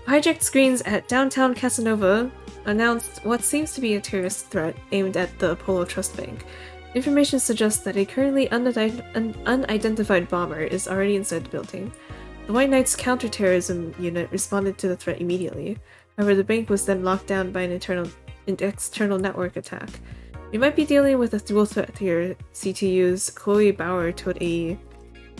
Hijacked screens at downtown Casanova announced what seems to be a terrorist threat aimed at the Apollo Trust Bank. Information suggests that a currently unidentified bomber is already inside the building. The White Knights counterterrorism unit responded to the threat immediately. However, the bank was then locked down by an external network attack. We might be dealing with a dual threat here, CTU's Chloe Bauer told AE.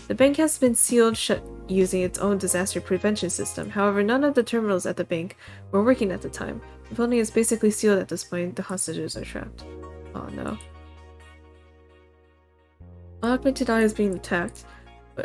The bank has been sealed shut using its own disaster prevention system. However, none of the terminals at the bank were working at the time. The building is basically sealed at this point. The hostages are trapped. Oh no. Ahmed Tadai is being attacked.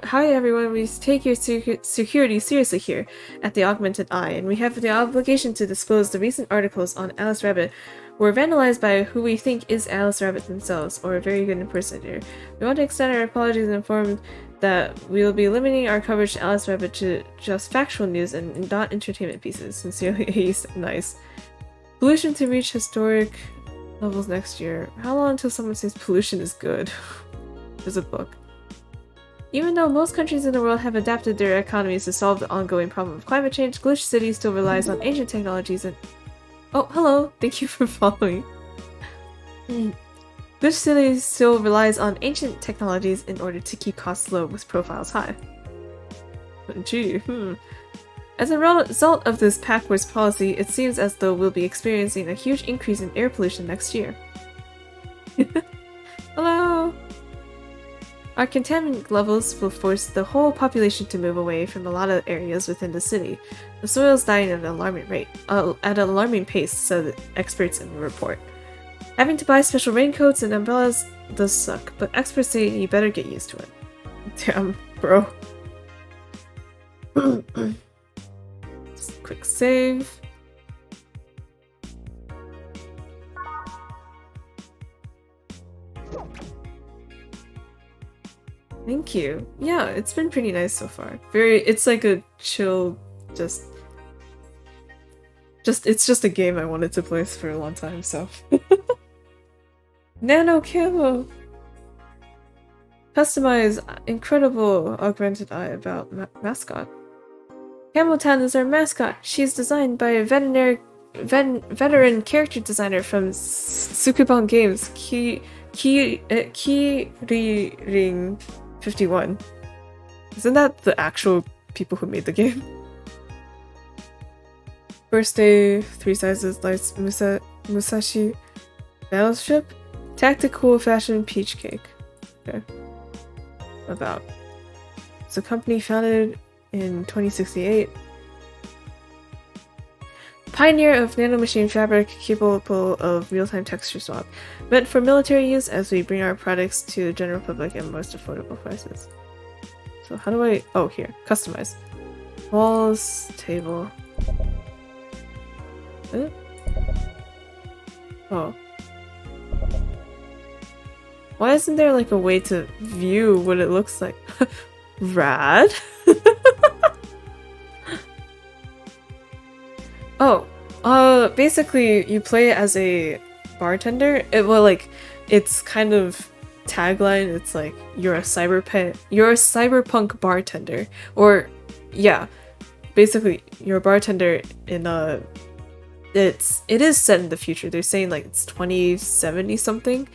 Hi everyone, we take your security seriously here at the Augmented Eye, and we have the obligation to disclose the recent articles on Alice Rabbit were vandalized by who we think is Alice Rabbit themselves, or a very good impersonator. We want to extend our apologies and inform that we will be limiting our coverage to Alice Rabbit to just factual news and not entertainment pieces. Sincerely, Ace. Nice. Pollution to reach historic levels next year. How long until someone says pollution is good? There's a book. Even though most countries in the world have adapted their economies to solve the ongoing problem of climate change, Glitch City still relies on ancient technologies and— Oh, hello! Thank you for following. Glitch City still relies on ancient technologies in order to keep costs low with profiles high. Gee, As a result of this backwards policy, it seems as though we'll be experiencing a huge increase in air pollution next year. Hello! Our contaminant levels will force the whole population to move away from a lot of areas within the city. The soil's dying at an alarming pace, said experts in the report. Having to buy special raincoats and umbrellas does suck, but experts say you better get used to it. Damn, bro. Just quick save. Thank you. Yeah, it's been pretty nice so far. It's like a chill, it's just a game I wanted to play for a long time, so. Nano Camo! Customize incredible augmented eye about mascot. Cameltown is our mascot. She's designed by a veteran character designer from Sukuban Games, Kiriring 51. Isn't that the actual people who made the game? Birthday, 3 sizes, lights, Musashi Battleship, Tactical Fashion Peach Cake. Okay. About. It's a company founded in 2068. Pioneer of nanomachine fabric capable of real-time texture swap. Meant for military use as we bring our products to the general public at most affordable prices. So how do I— oh, here. Customize. Walls, table. Oh. Why isn't there like a way to view what it looks like? Rad? Oh, basically you play as a bartender. It's kind of tagline. It's like you're a cyberpunk bartender, or yeah, basically you're a bartender in a. It is set in the future. They're saying like it's 2070 something,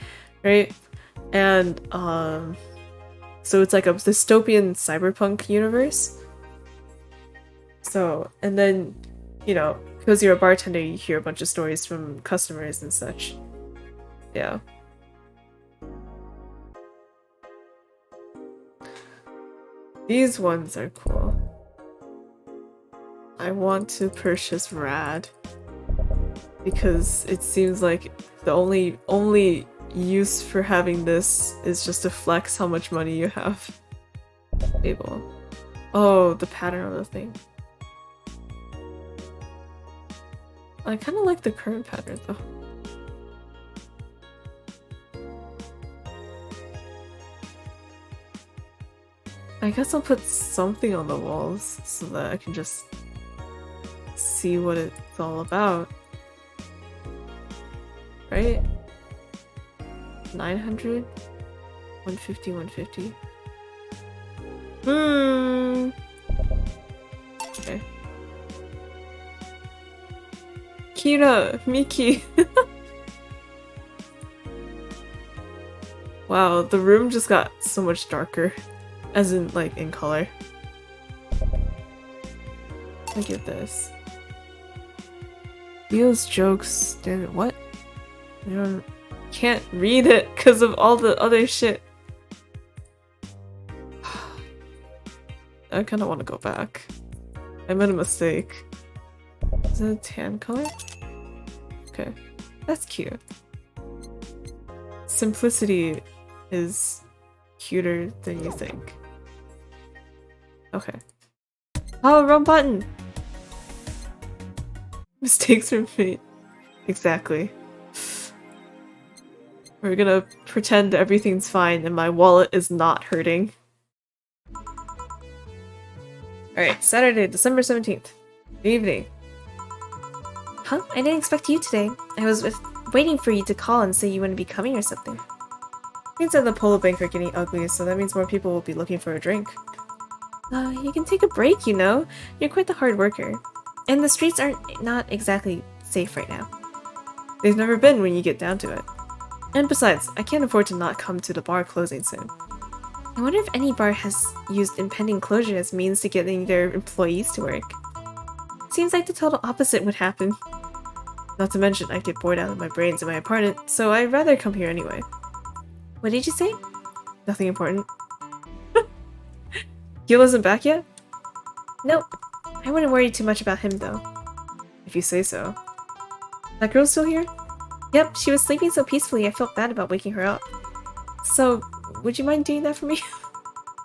right? And so it's like a dystopian cyberpunk universe. So, and then, you know, because you're a bartender, you hear a bunch of stories from customers and such. Yeah. These ones are cool. I want to purchase Rad because it seems like the only use for having this is just to flex how much money you have. Able. Oh, the pattern of the thing. I kind of like the current pattern though. I guess I'll put something on the walls so that I can just see what it's all about. Right? 900? 150, 150. Okay. Kira! Miki! Wow, the room just got so much darker. As in, like, in color. Look at this. Theo's jokes, damn it, what? Can't read it because of all the other shit. I kind of want to go back. I made a mistake. Is it a tan color? Okay. That's cute. Simplicity is cuter than you think. Okay. Oh, wrong button! Mistakes are made. Exactly. We're gonna pretend everything's fine and my wallet is not hurting. Alright, Saturday, December 17th. Good evening. Huh? I didn't expect you today. I was waiting for you to call and say you wouldn't be coming or something. Things at the Polo Bank are getting ugly, so that means more people will be looking for a drink. You can take a break, you know? You're quite the hard worker. And the streets aren't not exactly safe right now. They've never been when you get down to it. And besides, I can't afford to not come to the bar closing soon. I wonder if any bar has used impending closure as means to getting their employees to work. Seems like the total opposite would happen. Not to mention, I'd get bored out of my brains in my apartment, so I'd rather come here anyway. What did you say? Nothing important. Gil isn't back yet? Nope. I wouldn't worry too much about him though. If you say so. That girl's still here? Yep, she was sleeping so peacefully I felt bad about waking her up. So, would you mind doing that for me?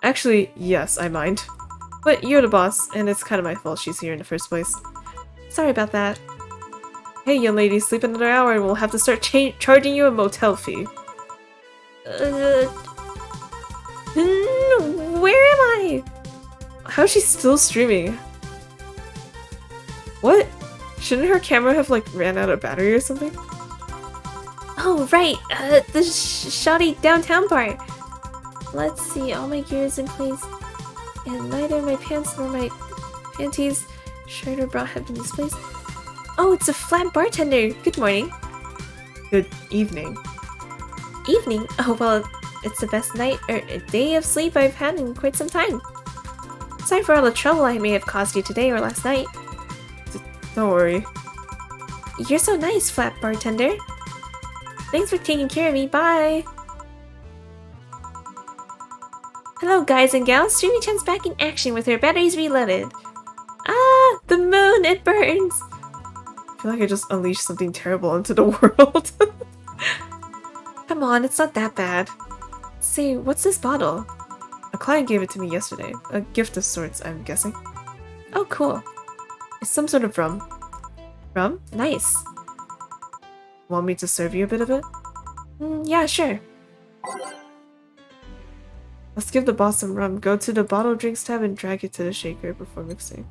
Actually, yes, I mind. But you're the boss, and it's kind of my fault she's here in the first place. Sorry about that. Hey, young lady, sleep another hour and we'll have to start charging you a motel fee. Where am I? How's she still streaming? What? Shouldn't her camera have like ran out of battery or something? Oh right, the shoddy downtown bar. Let's see, all my gear is in place. And neither my pants nor my panties, shirt or bra have been misplaced. Oh, it's a flat bartender! Good morning. Good evening. Evening? Oh well, it's the best night or day of sleep I've had in quite some time. Sorry for all the trouble I may have caused you today or last night. Don't worry. You're so nice, flat bartender. Thanks for taking care of me, bye! Hello guys and gals, Streamy-chan's back in action with her batteries reloaded. Ah, the moon, it burns! I feel like I just unleashed something terrible into the world. Come on, it's not that bad. Say, what's this bottle? A client gave it to me yesterday. A gift of sorts, I'm guessing. Oh, cool. It's some sort of rum. Rum? Nice. Want me to serve you a bit of it? Yeah, sure. Let's give the boss some rum. Go to the bottle drinks tab and drag it to the shaker before mixing.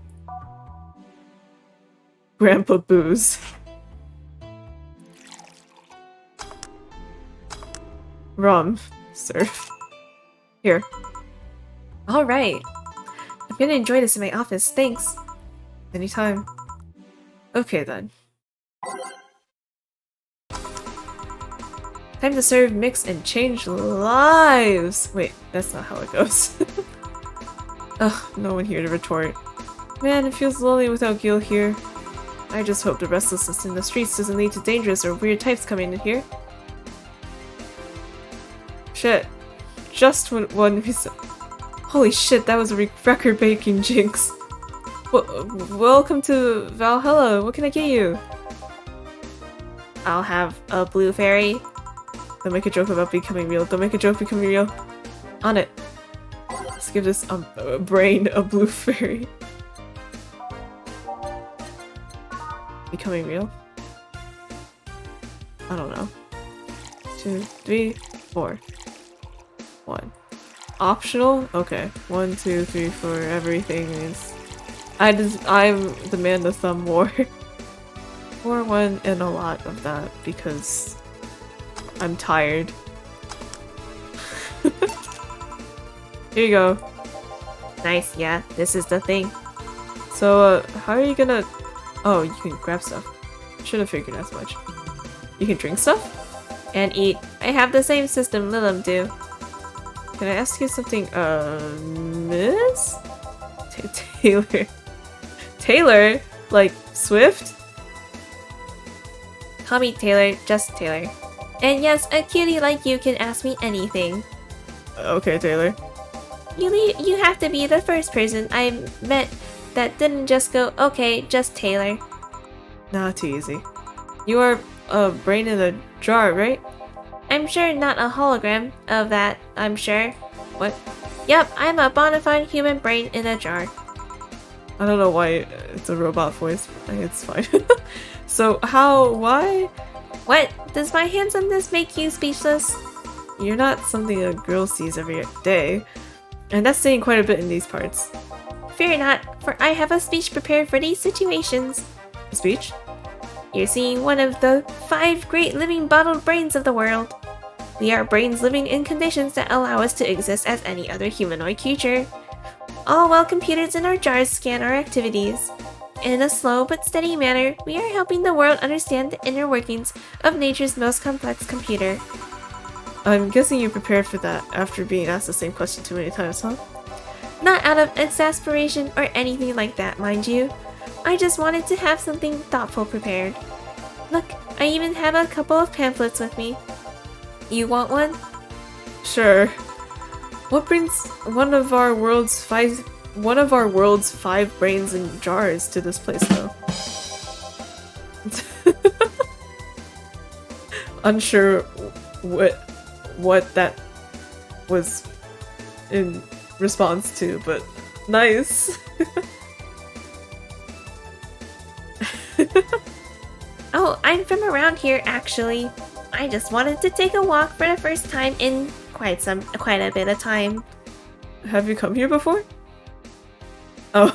Grandpa booze. Rum. Serve. Here. Alright. I'm gonna enjoy this in my office, thanks. Anytime. Okay then. Time to serve, mix, and change lives! Wait, that's not how it goes. Ugh, no one here to retort. Man, it feels lonely without Gil here. I just hope the restlessness in the streets doesn't lead to dangerous or weird types coming in here. Shit. Just when one we said. Holy shit, that was a record-breaking jinx. Welcome to Valhalla. What can I get you? I'll have a blue fairy. Don't make a joke about becoming real. Don't make a joke becoming real. On it. Let's give this brain a blue fairy. Becoming real? I don't know. 2, 3, 4. 1. Optional? Okay. 1, 2, 3, 4. Everything is. I demand the thumb war. 4, 1, and a lot of that because I'm tired. Here you go. Nice, yeah, this is the thing. So, how are you gonna... Oh, you can grab stuff. Should have figured as much. You can drink stuff? And eat. I have the same system Lilim do. Can I ask you something, miss? Taylor. Taylor? Like, Swift? Call me Taylor, just Taylor. And yes, a cutie like you can ask me anything. Okay, Taylor. You have to be the first person I met that didn't just go, okay, just Taylor. Nah, too easy. You are a brain in a jar, right? I'm sure not a hologram of that, I'm sure. What? Yep, I'm a bona fide human brain in a jar. I don't know why it's a robot voice, but it's fine. So why? What? Does my handsomeness make you speechless? You're not something a girl sees every day. And that's saying quite a bit in these parts. Fear not, for I have a speech prepared for these situations. A speech? You're seeing one of the 5 great living bottled brains of the world. We are brains living in conditions that allow us to exist as any other humanoid creature. All while computers in our jars scan our activities. In a slow but steady manner, we are helping the world understand the inner workings of nature's most complex computer. I'm guessing you prepared for that after being asked the same question too many times, huh? Not out of exasperation or anything like that, mind you. I just wanted to have something thoughtful prepared. Look, I even have a couple of pamphlets with me. You want one? Sure. What brings one of our world's five brains in jars to this place, though? Unsure what that was in response to, but nice. Oh, I'm from around here actually. I just wanted to take a walk for the first time in quite a bit of time. Have you come here before? Oh.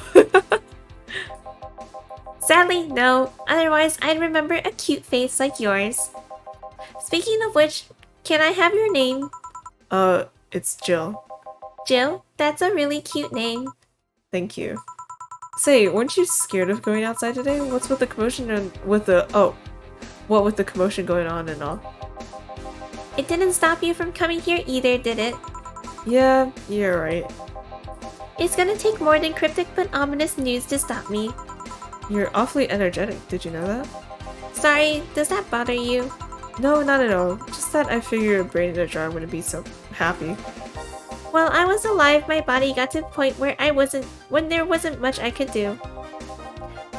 Sadly, no. Otherwise, I'd remember a cute face like yours. Speaking of which, can I have your name? It's Jill. Jill? That's a really cute name. Thank you. Say, weren't you scared of going outside today? What's with the commotion and with the what with the commotion going on and all? It didn't stop you from coming here either, did it? Yeah, you're right. It's gonna take more than cryptic but ominous news to stop me. You're awfully energetic, did you know that? Sorry, does that bother you? No, not at all. Just that I figure a brain in a jar wouldn't be so happy. While I was alive, my body got to the point where when there wasn't much I could do.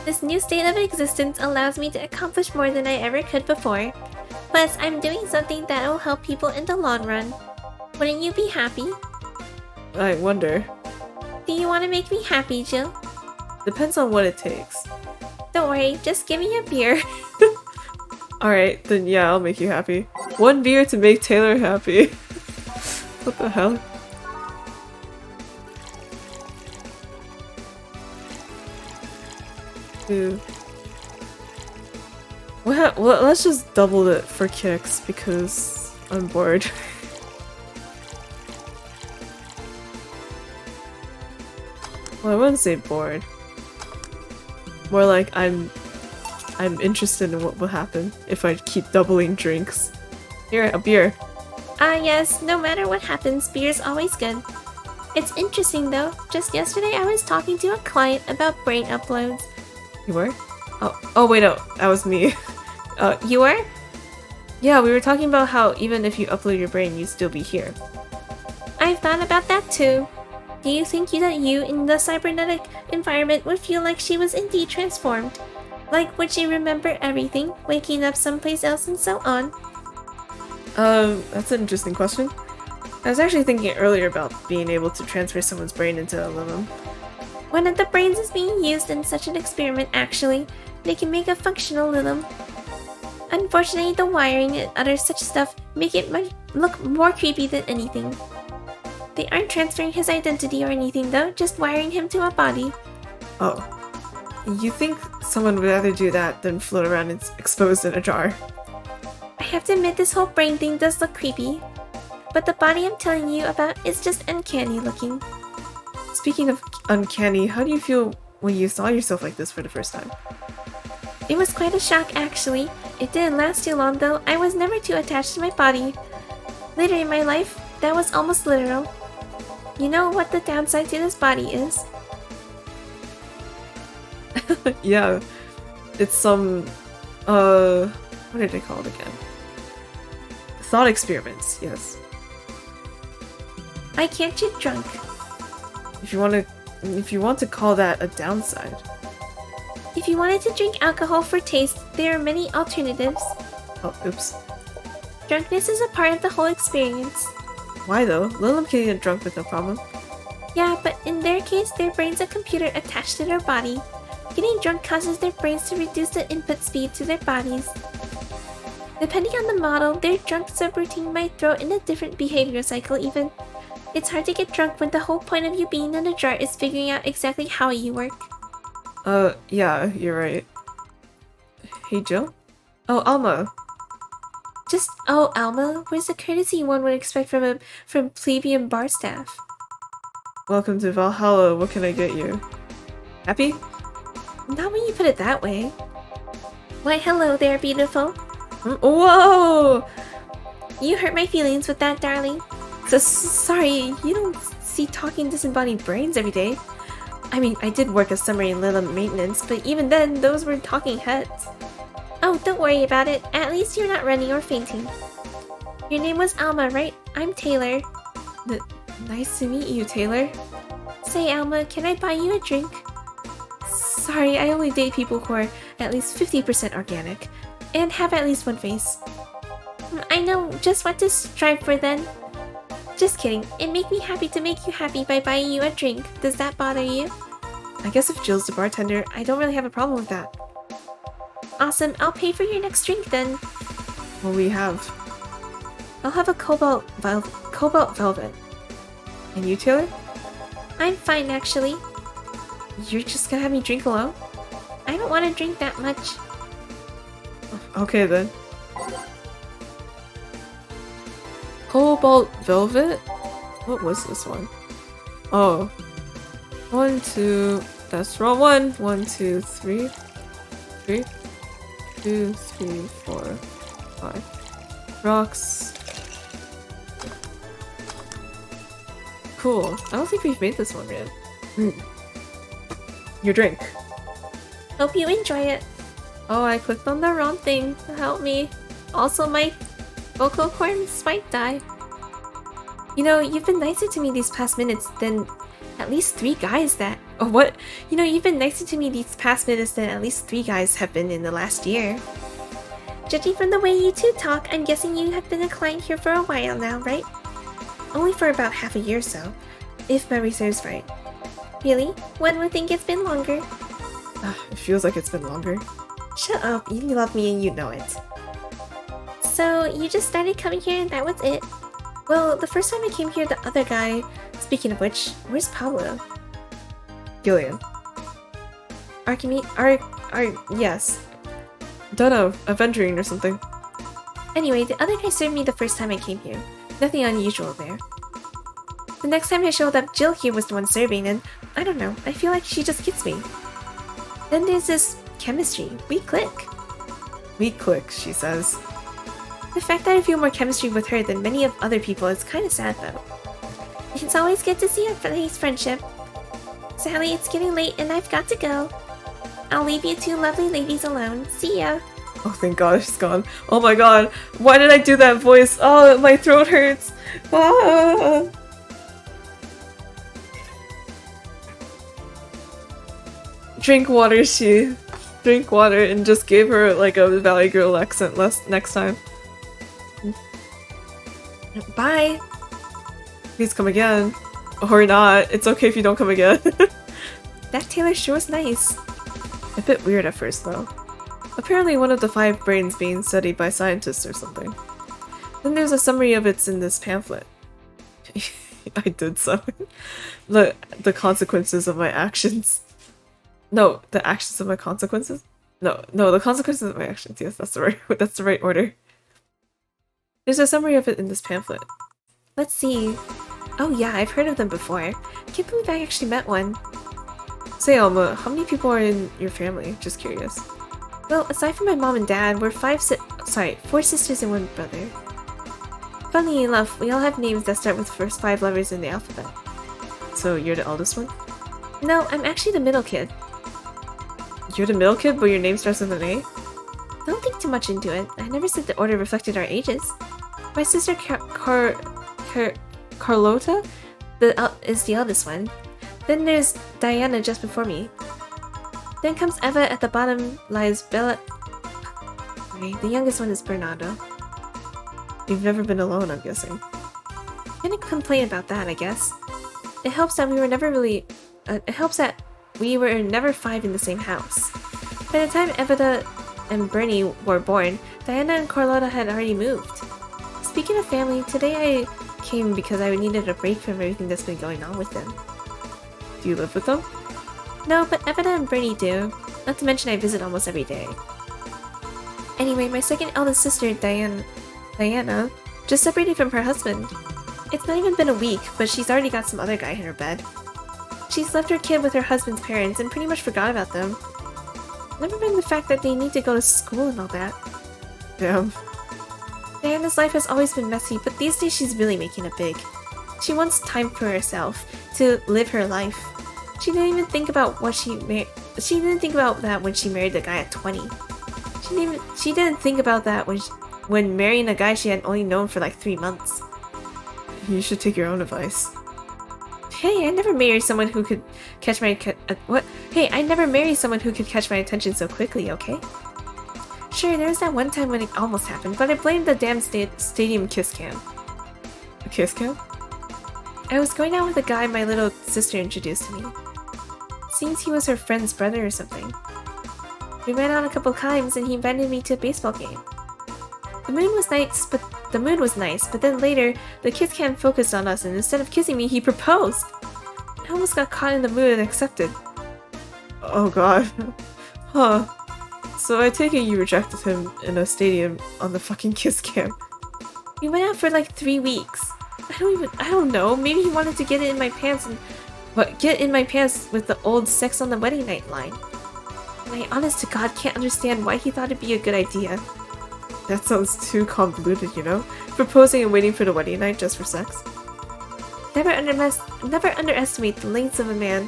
This new state of existence allows me to accomplish more than I ever could before. Plus, I'm doing something that will help people in the long run. Wouldn't you be happy? I wonder. Do you want to make me happy, Jill? Depends on what it takes. Don't worry, just give me a beer. Alright, then yeah, I'll make you happy. 1 beer to make Taylor happy. What the hell? Ew. Well, let's just double it for kicks because I'm bored. Well, I wouldn't say bored. More like I'm interested in what will happen if I keep doubling drinks. Here, a beer. Ah yes, no matter what happens, beer's always good. It's interesting though, just yesterday I was talking to a client about brain uploads. You were? Oh wait, no, that was me. You were? Yeah, we were talking about how even if you upload your brain, you'd still be here. I've thought about that too. Do you think that you in the cybernetic environment would feel like she was indeed transformed? Like, would she remember everything, waking up someplace else and so on? That's an interesting question. I was actually thinking earlier about being able to transfer someone's brain into a limb. One of the brains is being used in such an experiment actually. They can make a functional limb. Unfortunately, the wiring and other such stuff make it look more creepy than anything. They aren't transferring his identity or anything though, just wiring him to a body. Oh. You think someone would rather do that than float around and exposed in a jar? I have to admit this whole brain thing does look creepy. But the body I'm telling you about is just uncanny looking. Speaking of uncanny, how do you feel when you saw yourself like this for the first time? It was quite a shock actually. It didn't last too long though. I was never too attached to my body. Later in my life, that was almost literal. You know what the downside to this body is? Yeah. It's some what are they called again? Thought experiments, yes. I can't get drunk. If you want to call that a downside. If you wanted to drink alcohol for taste, there are many alternatives. Oh, oops. Drunkenness is a part of the whole experience. Why though? Lilum can get drunk with no problem. Yeah, but in their case, their brain's a computer attached to their body. Getting drunk causes their brains to reduce the input speed to their bodies. Depending on the model, their drunk subroutine might throw in a different behavior cycle even. It's hard to get drunk when the whole point of you being in a jar is figuring out exactly how you work. Yeah, you're right. Hey, Jill? Oh, Alma. Just, Alma, where's the courtesy one would expect from plebeian bar staff? Welcome to Valhalla, what can I get you? Happy? Not when you put it that way. Why, hello there, beautiful. Whoa! You hurt my feelings with that, darling. Sorry, you don't see talking disembodied brains every day. I mean, I did work a summer in Lila maintenance, but even then, those were talking heads. Oh, don't worry about it. At least you're not running or fainting. Your name was Alma, right? I'm Taylor. Nice to meet you, Taylor. Say, Alma, can I buy you a drink? Sorry, I only date people who are at least 50% organic and have at least one face. I know just what to strive for then. Just kidding. It'd make me happy to make you happy by buying you a drink. Does that bother you? I guess if Jill's the bartender, I don't really have a problem with that. Awesome, I'll pay for your next drink then. What will we have? I'll have a cobalt velvet. And you, Taylor? I'm fine actually. You're just gonna have me drink alone? I don't want to drink that much. Okay then. Cobalt Velvet? What was this one? Oh. 1, 2. That's wrong one. 1, 2, 3. 3. 2, 3, 4, 5. Rocks. Cool. I don't think we've made this one yet. Your drink. Hope you enjoy it. Oh, I clicked on the wrong thing. Help me. Also, my vocal cords might die. You know, you've been nicer to me these past minutes than at least 3 guys that... Oh, what? You know, you've been nicer to me these past minutes than at least 3 guys have been in the last year. Judging from the way you two talk, I'm guessing you have been a client here for a while now, right? Only for about half a year or so, if memory serves right. Really? One would think it's been longer. It feels like it's been longer. Shut up, you love me and you know it. So, you just started coming here and that was it? Well, the first time I came here, the other guy... Speaking of which, where's Pablo? Gillian. Yes. Dunno, aventuring or something. Anyway, the other guy served me the first time I came here. Nothing unusual there. The next time I showed up, Jill here was the one serving, and I don't know, I feel like she just gets me. Then there's this chemistry. We click. We click, she says. The fact that I feel more chemistry with her than many of other people is kinda sad though. It's always good to see a nice friendship. Sally, it's getting late and I've got to go. I'll leave you two lovely ladies alone. See ya. Oh, thank God she's gone. Oh my God, why did I do that voice? Oh, my throat hurts. Ah. Drink water, she. Drink water and just gave her like a Valley Girl accent next time. Bye. Please come again. Or not. It's okay if you don't come again. That Taylor sure was nice. A bit weird at first though. Apparently one of the 5 brains being studied by scientists or something. Then there's a summary of it's in this pamphlet. I did something. The consequences of my actions. No, the actions of my consequences? No, the consequences of my actions. Yes, that's the right order. There's a summary of it in this pamphlet. Let's see. Oh yeah, I've heard of them before. Can't believe I actually met one. Say, Alma, how many people are in your family? Just curious. Well, aside from my mom and dad, we're 4 sisters and 1 brother. Funnily enough, we all have names that start with the first 5 letters in the alphabet. So you're the eldest one? No, I'm actually the middle kid. You're the middle kid, but your name starts with an A? Don't think too much into it. I never said the order reflected our ages. My sister Carlota is the eldest one. Then there's Diana just before me. Then comes Eva, at the bottom lies Bella. Okay, the youngest one is Bernardo. You've never been alone, I'm guessing. Gonna complain about that, I guess. it helps that we were never really... it helps that we were never 5 in the same house. By the time Evita and Bernie were born, Diana and Carlotta had already moved. Speaking of family, today I came because I needed a break from everything that's been going on with them. Do you live with them? No, but Evita and Bernie do. Not to mention I visit almost every day. Anyway, my second eldest sister, Diana, just separated from her husband. It's not even been a week, but she's already got some other guy in her bed. She's left her kid with her husband's parents and pretty much forgot about them. Never mind the fact that they need to go to school and all that. Damn. Diana's life has always been messy, but these days she's really making it big. She wants time for herself, to live her life. She didn't even think about what she didn't think about that when she married the guy at 20. She didn't think about that when marrying a guy she had only known for like 3 months. You should take your own advice. Hey, I never married someone who could catch my what? Hey, I never married someone who could catch my attention so quickly, okay? Sure, there was that one time when it almost happened, but I blamed the damn stadium kiss cam. A kiss cam? I was going out with a guy my little sister introduced to me. Seems he was her friend's brother or something. We went out a couple times and he invited me to a baseball game. The mood was nice, but then later, the kiss cam focused on us and instead of kissing me, he proposed! I almost got caught in the mood and accepted. Oh god. Huh. So I take it you rejected him in a stadium on the fucking kiss cam. We went out for like 3 weeks. I don't know, maybe he wanted to get it in my pants with the old sex on the wedding night line. And I honest to god can't understand why he thought it'd be a good idea. That sounds too convoluted, you know? Proposing and waiting for the wedding night just for sex. Never underestimate the lengths of a man.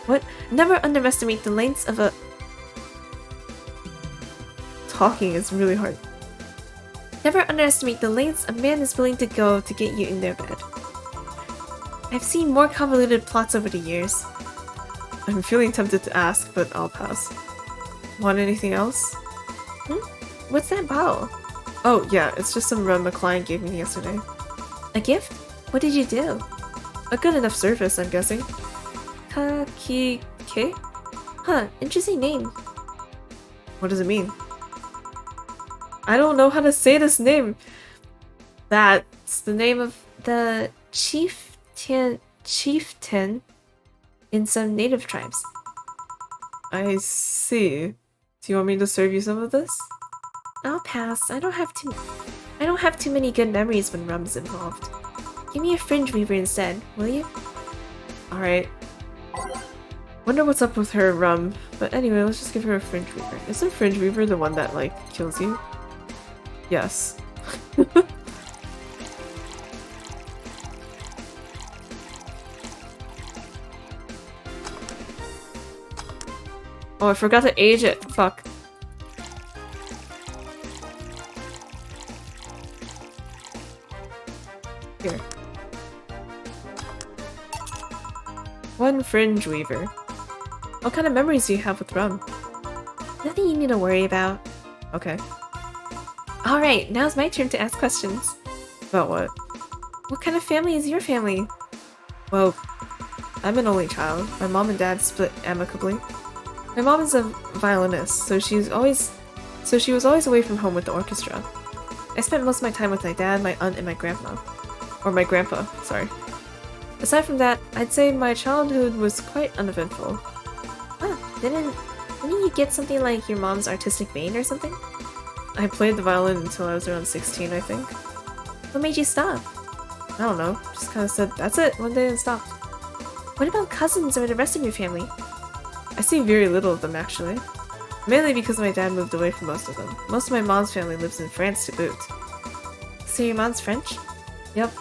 What? Never underestimate the lengths of a... Talking is really hard. Never underestimate the lengths a man is willing to go to get you in their bed. I've seen more convoluted plots over the years. I'm feeling tempted to ask, but I'll pass. Want anything else? What's that bottle? Oh, yeah, it's just some rum a client gave me yesterday. A gift? What did you do? A good enough service, I'm guessing. Takike? Huh, interesting name. What does it mean? I don't know how to say this name. That's the name of The chieftain in some native tribes. I see. Do you want me to serve you some of this? I'll pass. I don't have too many good memories when rum's involved. Give me a fringe weaver instead, will you? Alright. Wonder what's up with her rum. But anyway, let's just give her a fringe weaver. Isn't fringe weaver the one that, like, kills you? Yes. Oh, I forgot to age it. Fuck. Here. One fringe weaver. What kind of memories do you have with rum? Nothing you need to worry about. Okay. Alright, now's my turn to ask questions. About what? What kind of family is your family? Well, I'm an only child. My mom and dad split amicably. My mom is a violinist, so she was always away from home with the orchestra. I spent most of my time with my dad, my aunt, and my grandma. Or my grandpa, sorry. Aside from that, I'd say my childhood was quite uneventful. Ah, didn't you get something like your mom's artistic vein or something? I played the violin until I was around 16, I think. What made you stop? I don't know, just kinda said, that's it, one day and stopped. What about cousins or the rest of your family? I see very little of them, actually. Mainly because my dad moved away from most of them. Most of my mom's family lives in France to boot. So your mom's French? Yep.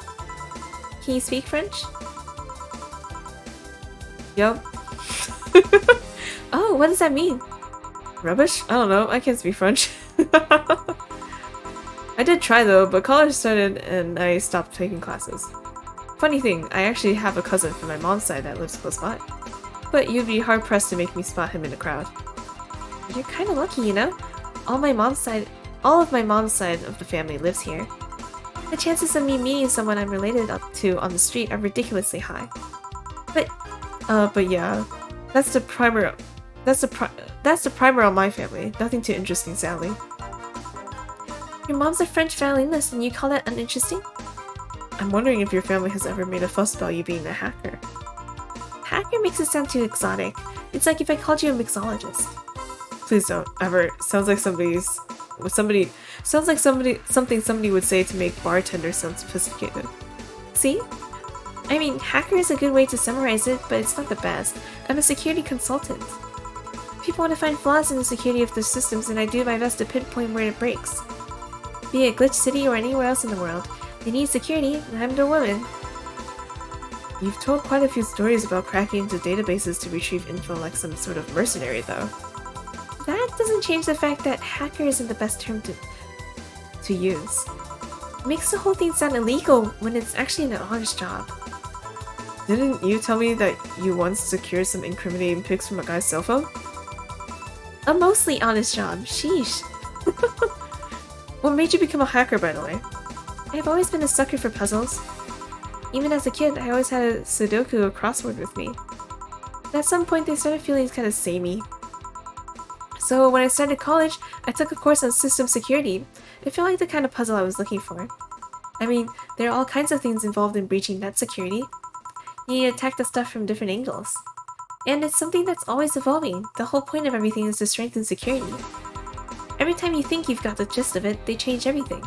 Can you speak French? Yep. Oh, what does that mean? Rubbish? I don't know, I can't speak French. I did try though, but college started and I stopped taking classes. Funny thing, I actually have a cousin from my mom's side that lives close by. But you'd be hard-pressed to make me spot him in a crowd. You're kinda lucky, you know? All of my mom's side of the family lives here. The chances of me meeting someone I'm related up to on the street are ridiculously high. But yeah, that's the primer. That's the primer on my family. Nothing too interesting, sadly. Your mom's a French violinist and you call that uninteresting? I'm wondering if your family has ever made a fuss about you being a hacker. Hacker makes it sound too exotic. It's like if I called you a mixologist. Please don't ever. Sounds like something somebody would say to make bartender sound sophisticated. See? I mean, hacker is a good way to summarize it, but it's not the best. I'm a security consultant. People want to find flaws in the security of their systems, and I do my best to pinpoint where it breaks. Be it Glitch City or anywhere else in the world, they need security, and I'm the woman. You've told quite a few stories about cracking into databases to retrieve info like some sort of mercenary, though. That doesn't change the fact that hacker isn't the best term to use. It makes the whole thing sound illegal when it's actually an honest job. Didn't you tell me that you once secured some incriminating pics from a guy's cell phone? A mostly honest job, sheesh. What made you become a hacker, by the way? I've always been a sucker for puzzles. Even as a kid, I always had a Sudoku or crossword with me. At some point, they started feeling kind of samey. So when I started college, I took a course on system security. It felt like the kind of puzzle I was looking for. I mean, there are all kinds of things involved in breaching net security. You need to attack the stuff from different angles. And it's something that's always evolving. The whole point of everything is to strengthen security. Every time you think you've got the gist of it, they change everything.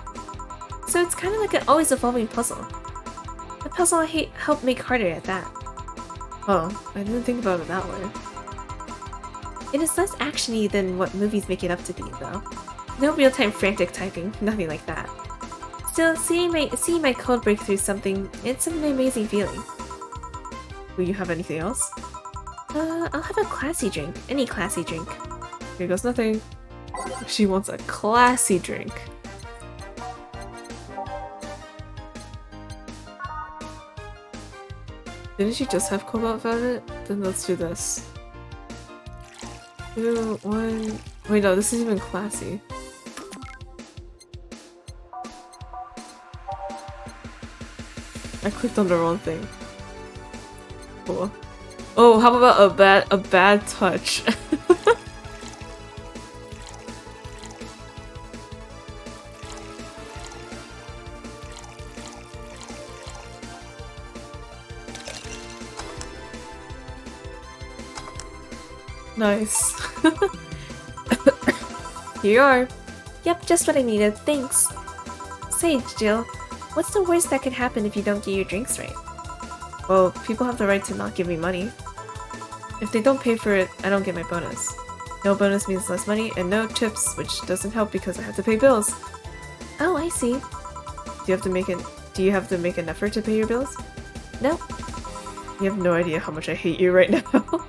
So it's kind of like an always evolving puzzle. A puzzle I help make harder at that. Oh, I didn't think about it that way. It is less actiony than what movies make it up to be, though. No real-time frantic typing, nothing like that. Still, seeing my code break through something, it's an amazing feeling. Will you have anything else? I'll have a classy drink. Any classy drink. Here goes nothing. She wants a classy drink. Didn't she just have Cobalt Velvet? Then let's do this. 2, 1... Wait, no, this is even classy. I clicked on the wrong thing. Cool. Oh, how about a bad touch? Nice. Here you are. Yep, just what I needed, thanks. Say, Jill, what's the worst that could happen if you don't get your drinks right? Well, people have the right to not give me money. If they don't pay for it, I don't get my bonus. No bonus means less money, and no tips, which doesn't help because I have to pay bills. Oh, I see. Do you have to make an effort to pay your bills? No. You have no idea how much I hate you right now.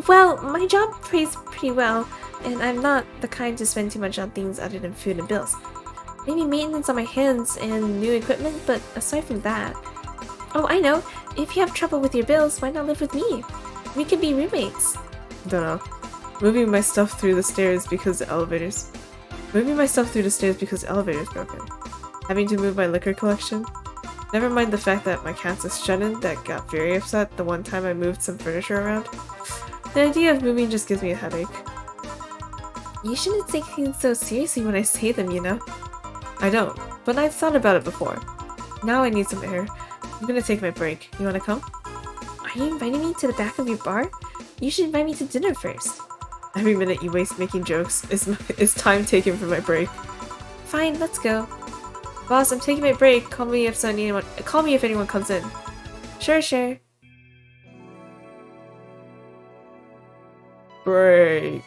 Well, my job pays pretty well, and I'm not the kind to spend too much on things other than food and bills. Maybe maintenance on my hands and new equipment, but aside from that... Oh, I know! If you have trouble with your bills, why not live with me? We could be roommates. Don't know. Moving my stuff through the stairs because the elevator's... Moving my stuff through the stairs because the elevator's broken. Having to move my liquor collection. Never mind the fact that my cat's a shut-in that got very upset the one time I moved some furniture around. The idea of moving just gives me a headache. You shouldn't take things so seriously when I say them, you know? I don't, but I've thought about it before. Now I need some air. I'm gonna take my break. You wanna come? Are you inviting me to the back of your bar? You should invite me to dinner first. Every minute you waste making jokes is time taken for my break. Fine, let's go. Boss, I'm taking my break. Call me if anyone comes in. Sure. Break.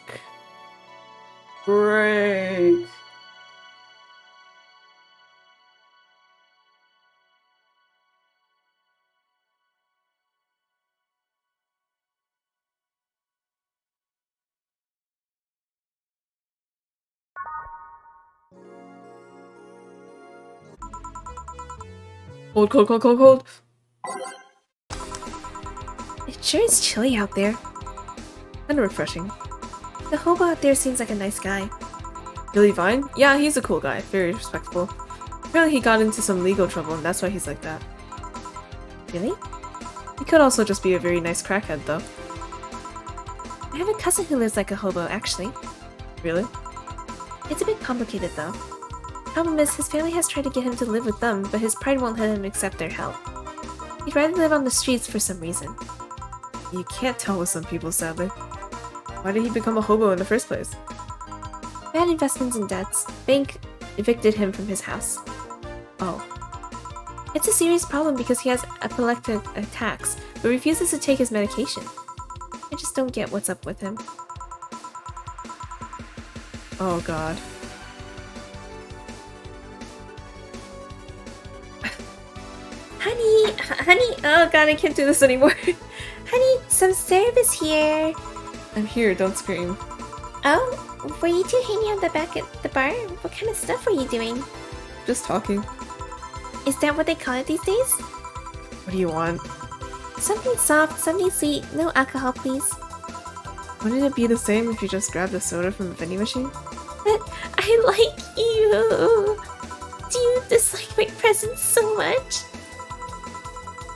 Cold. It sure is chilly out there. Kinda refreshing. The hobo out there seems like a nice guy. Billy Vine? Yeah, he's a cool guy. Very respectful. Apparently he got into some legal trouble and that's why he's like that. Really? He could also just be a very nice crackhead, though. I have a cousin who lives like a hobo, actually. Really? It's a bit complicated, though. Problem is, his family has tried to get him to live with them, but his pride won't let him accept their help. He'd rather live on the streets for some reason. You can't tell with some people, sadly. Why did he become a hobo in the first place? Bad investments and debts. Bank evicted him from his house. Oh. It's a serious problem because he has epileptic attacks, but refuses to take his medication. I just don't get what's up with him. Oh god. Honey, oh god, I can't do this anymore. Honey, some service here. I'm here, don't scream. Oh, were you two hanging out the back at the bar? What kind of stuff were you doing? Just talking. Is that what they call it these days? What do you want? Something soft, something sweet, no alcohol, please. Wouldn't it be the same if you just grabbed a soda from the vending machine? But I like you. Do you dislike my presence so much?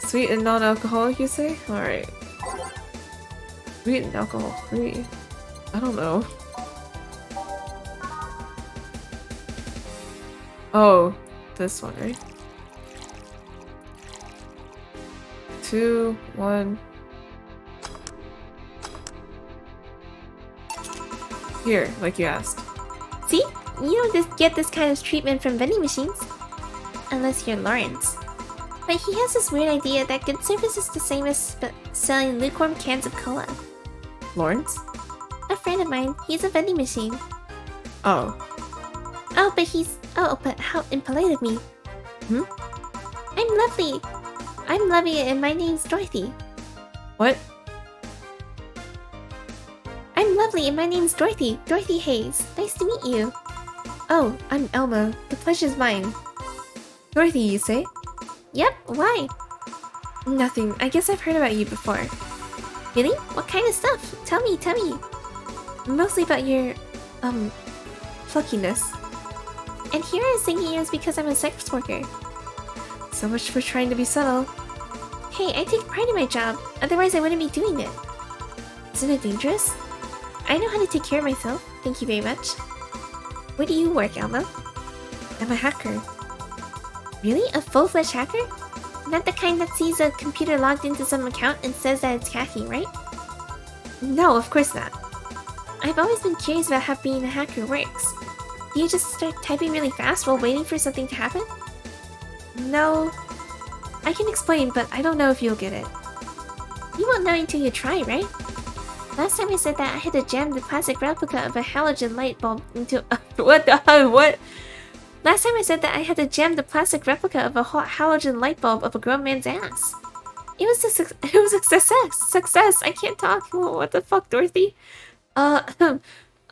Sweet and non-alcoholic, you say? Alright. Sweet and alcohol-free. I don't know. Oh, this one, right? 2, 1. Here, like you asked. See? You don't just get this kind of treatment from vending machines. Unless you're Lawrence. But he has this weird idea that good service is the same as selling lukewarm cans of cola. Lawrence? A friend of mine, he's a vending machine. Oh. Oh, but how impolite of me. Hmm? I'm lovely. I'm lovely and my name's Dorothy. What? I'm lovely and my name's Dorothy. Dorothy Hayes. Nice to meet you. Oh, I'm Elma. The pleasure's mine. Dorothy, you say? Yep, why? Nothing. I guess I've heard about you before. Really? What kind of stuff? Tell me. Mostly about your, pluckiness. And here I was thinking it was because I'm a sex worker. So much for trying to be subtle. Hey, I take pride in my job. Otherwise I wouldn't be doing it. Isn't it dangerous? I know how to take care of myself. Thank you very much. Where do you work, Elma? I'm a hacker. Really? A full-fledged hacker? Not the kind that sees a computer logged into some account and says that it's hacking, right? No, of course not. I've always been curious about how being a hacker works. Do you just start typing really fast while waiting for something to happen? No. I can explain, but I don't know if you'll get it. You won't know until you try, right? Last time I said that I had to jam the plastic replica of a halogen light bulb into What the hell? What? Last time I said that I had to jam the plastic replica of a halogen light bulb up a grown man's ass. It was a success. I can't talk. What the fuck, Dorothy?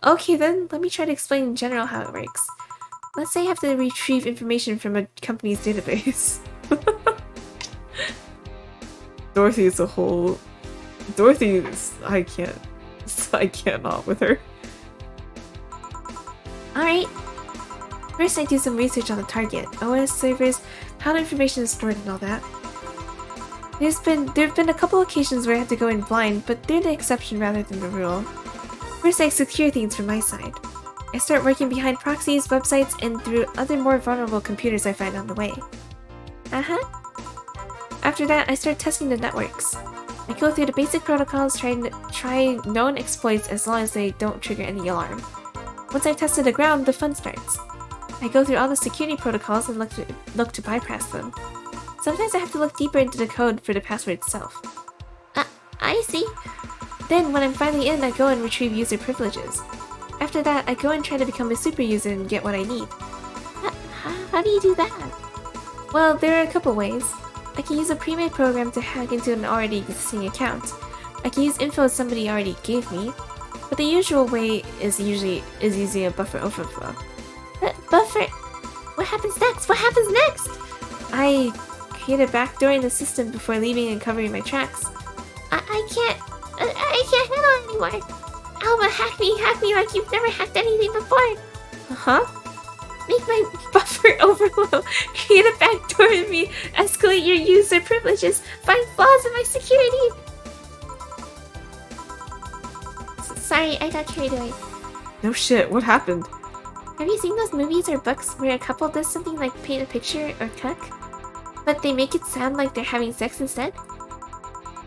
Okay then, let me try to explain in general how it works. Let's say I have to retrieve information from a company's database. Dorothy's a whole... Dorothy's... I cannot with her. Alright. First I do some research on the target, OS servers, how the information is stored and all that. There have been a couple occasions where I had to go in blind, but they're the exception rather than the rule. First I secure things from my side. I start working behind proxies, websites, and through other more vulnerable computers I find on the way. After that, I start testing the networks. I go through the basic protocols, try known exploits as long as they don't trigger any alarm. Once I've tested the ground, the fun starts. I go through all the security protocols and look to bypass them. Sometimes I have to look deeper into the code for the password itself. I see. Then, when I'm finally in, I go and retrieve user privileges. After that, I go and try to become a super user and get what I need. How do you do that? Well, there are a couple ways. I can use a pre-made program to hack into an already existing account. I can use info somebody already gave me. But the usual way is using a buffer overflow. Buffer? What happens next? What happens next? I create a backdoor in the system before leaving and covering my tracks. I can't handle it anymore. Alma, hack me like you've never hacked anything before. Huh? Make my buffer overflow. Create a backdoor in me. Escalate your user privileges. Find flaws in my security. Sorry, I got carried away. No shit, what happened? Have you seen those movies or books where a couple does something like paint a picture or cook, but they make it sound like they're having sex instead?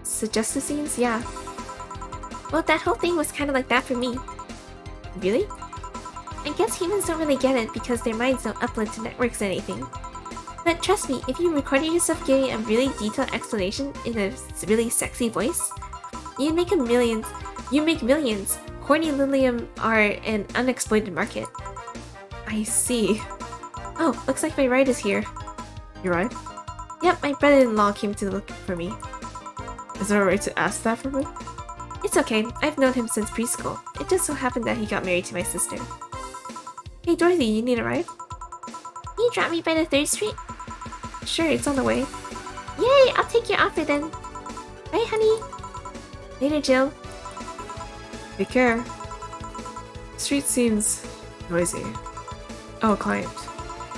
Suggestive scenes? Yeah. Well, that whole thing was kind of like that for me. Really? I guess humans don't really get it because their minds don't upload to networks or anything. But trust me, if you recorded yourself giving a really detailed explanation in a really sexy voice, you'd make millions. You make millions. Horny Lilium are an unexploited market. I see. Oh, looks like my ride is here. Your ride? Yep, my brother-in-law came to look for me. Is it alright to ask that from him? It's okay, I've known him since preschool. It just so happened that he got married to my sister. Hey Dorothy, you need a ride? Can you drop me by the 3rd Street? Sure, it's on the way. Yay, I'll take your offer then. Bye, honey. Later, Jill. Take care. Street seems noisy. Oh, client.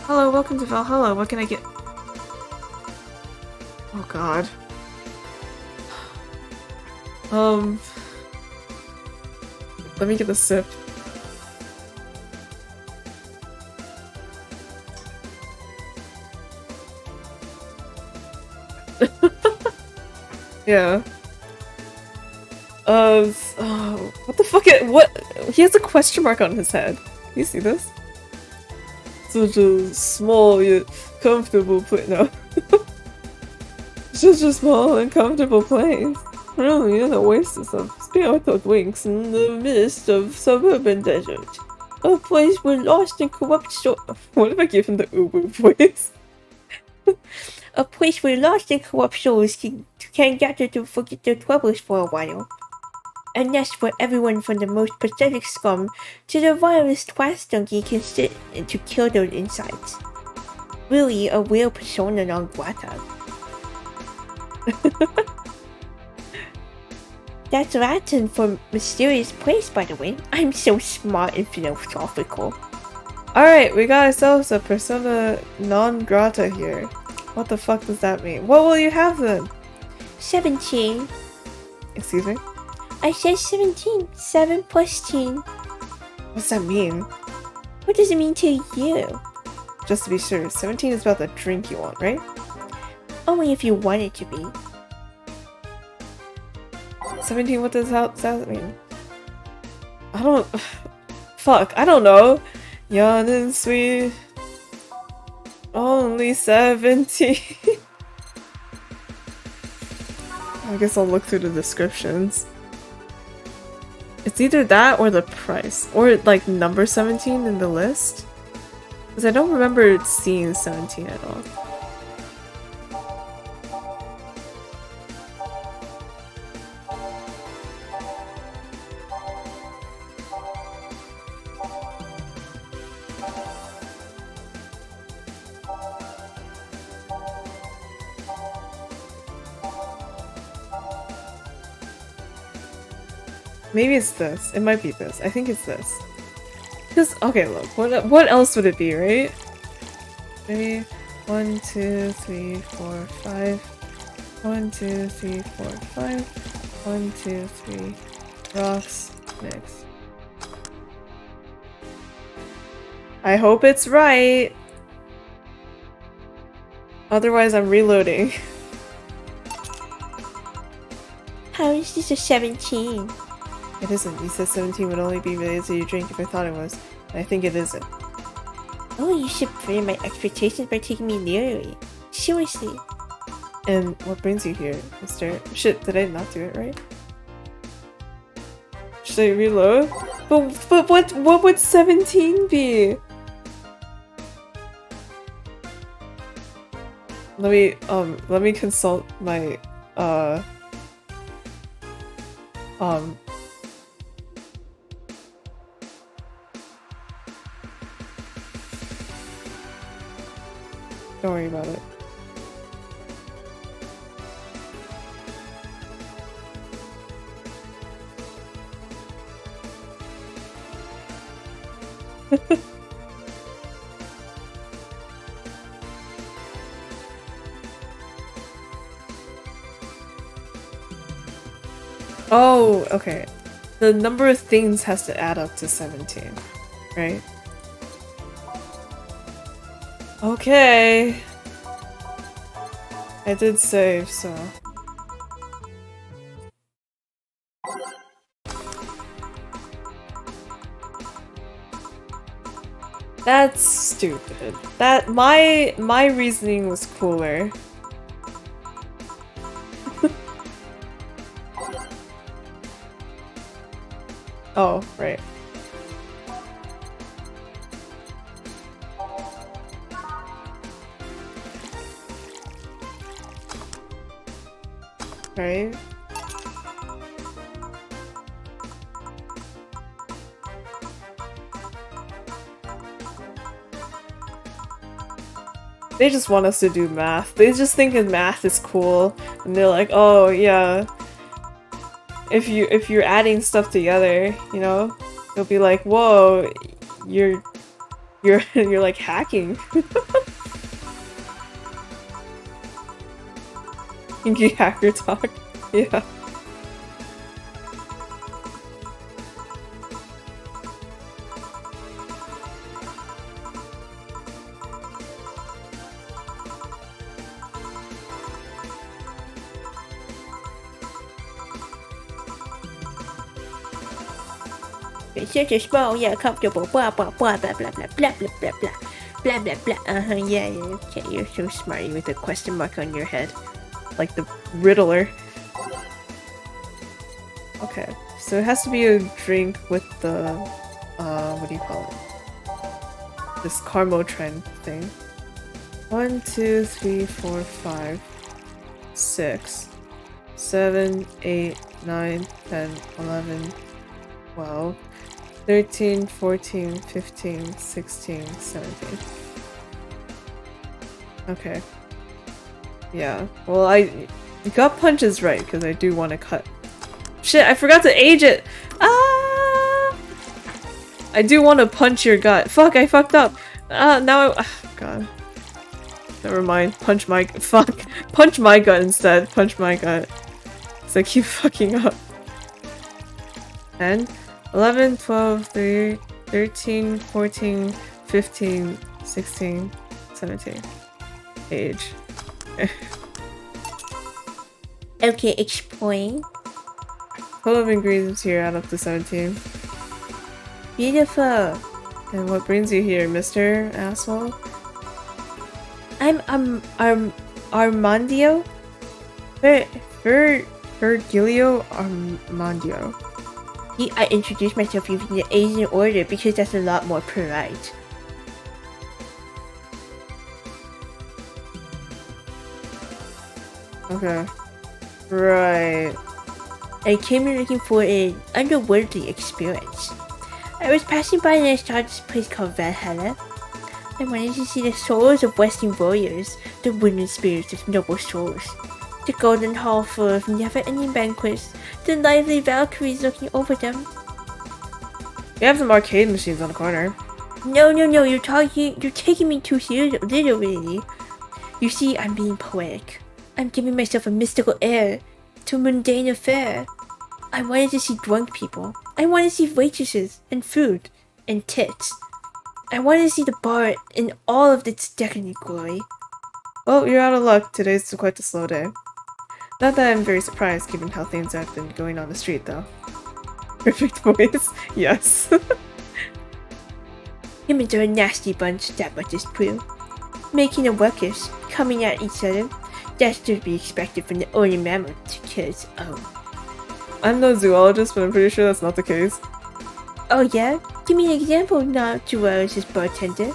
Hello, welcome to Valhalla. What can I get? Oh god. Let me get a sip. Yeah. What the fuck? What? He has a question mark on his head. You see this? Such a small yet comfortable place. No. Such a small and comfortable place. Really an oasis of spirited wings in the midst of suburban desert. A place where lost and corrupt souls. What if I give him the uwu voice? A place where lost and corrupt souls can gather to forget their troubles for a while. A nest where everyone from the most pathetic scum to the vilest twast donkey can sit to kill their insides. Really a real persona non grata. That's Latin for mysterious place, by the way. I'm so smart and philosophical. Alright, we got ourselves a persona non grata here. What the fuck does that mean? What will you have then? 17. Excuse me? I said 17. 7 plus teen. What's that mean? What does it mean to you? Just to be sure, 17 is about the drink you want, right? Only if you want it to be. 17, what does that mean? I don't... Fuck, I don't know. Young and sweet. Only 17. I guess I'll look through the descriptions. It's either that or the price. Or like number 17 in the list. Because I don't remember seeing 17 at all. Maybe it's this. It might be this. I think it's this. Because, okay, look. What else would it be, right? Maybe 1, 2, 3, 4, 5. 1, 2, 3, 4, 5. 1, 2, 3. Rocks. Mix. I hope it's right. Otherwise, I'm reloading. How is this a 17? It isn't. You said 17 would only be related to your drink if I thought it was. And I think it isn't. Oh, you should frame my expectations by taking me literally. Seriously. And what brings you here, mister? Shit, did I not do it right? Should I reload? But what would 17 be? Let me consult my, don't worry about it. Oh, okay. The number of things has to add up to 17, right? Okay. I did save, so... That's stupid. That my reasoning was cooler. Oh, right. Right? They just want us to do math. They just think that math is cool, and they're like, "Oh yeah, if you're adding stuff together, you know, they'll be like, whoa, you're you're like hacking." Kinky hacker talk. Yeah. It's such a small, yeah, comfortable, blah, blah, blah, blah, blah, blah, blah, blah, blah, blah, blah, blah, blah. Yeah, yeah, okay, you're so smart with a question mark on your head. Like the Riddler. Okay, so it has to be a drink with the, what do you call it? This Carmo trend thing. 1, 2, 3, 4, 5, 6, 7, 8, 9, 10, 11, 12, 13, 14, 15, 16, 17. Okay. Yeah. Well, gut punch is right, because I do want to cut. Shit, I forgot to age it! Ah! I do want to punch your gut. Fuck, I fucked up! Now I- God. Never mind. Punch my- fuck. Punch my gut instead. Punch my gut. Because I keep fucking up. 10, 11, 12, 13, 14, 15, 16, 17. Age. Okay, explain. Total of ingredients here add up to 17. Beautiful. And what brings you here, Mr. Asshole? I'm Armandio. Virgilio Armandio. I introduced myself using the Asian order because that's a lot more polite. Okay. Right. I came here looking for an underworldly experience. I was passing by and I saw this place called Valhalla. I wanted to see the souls of Western warriors, the wooden spirits of noble souls. The golden hall full of never-ending banquets, the lively Valkyries looking over them. We have some arcade machines on the corner. No, you're taking me too literally. You see, I'm being poetic. I'm giving myself a mystical air to a mundane affair. I wanted to see drunk people. I wanted to see waitresses and food and tits. I wanted to see the bar in all of its decadent glory. Well, you're out of luck. Today's quite a slow day. Not that I'm very surprised given how things have been going on the street, though. Perfect voice. Yes. Humans are a nasty bunch, that much is true. Making a ruckus, coming at each other, that's to be expected from the only mammal because, I'm no zoologist, but I'm pretty sure that's not the case. Oh yeah? Give me an example, not zoologist bartender.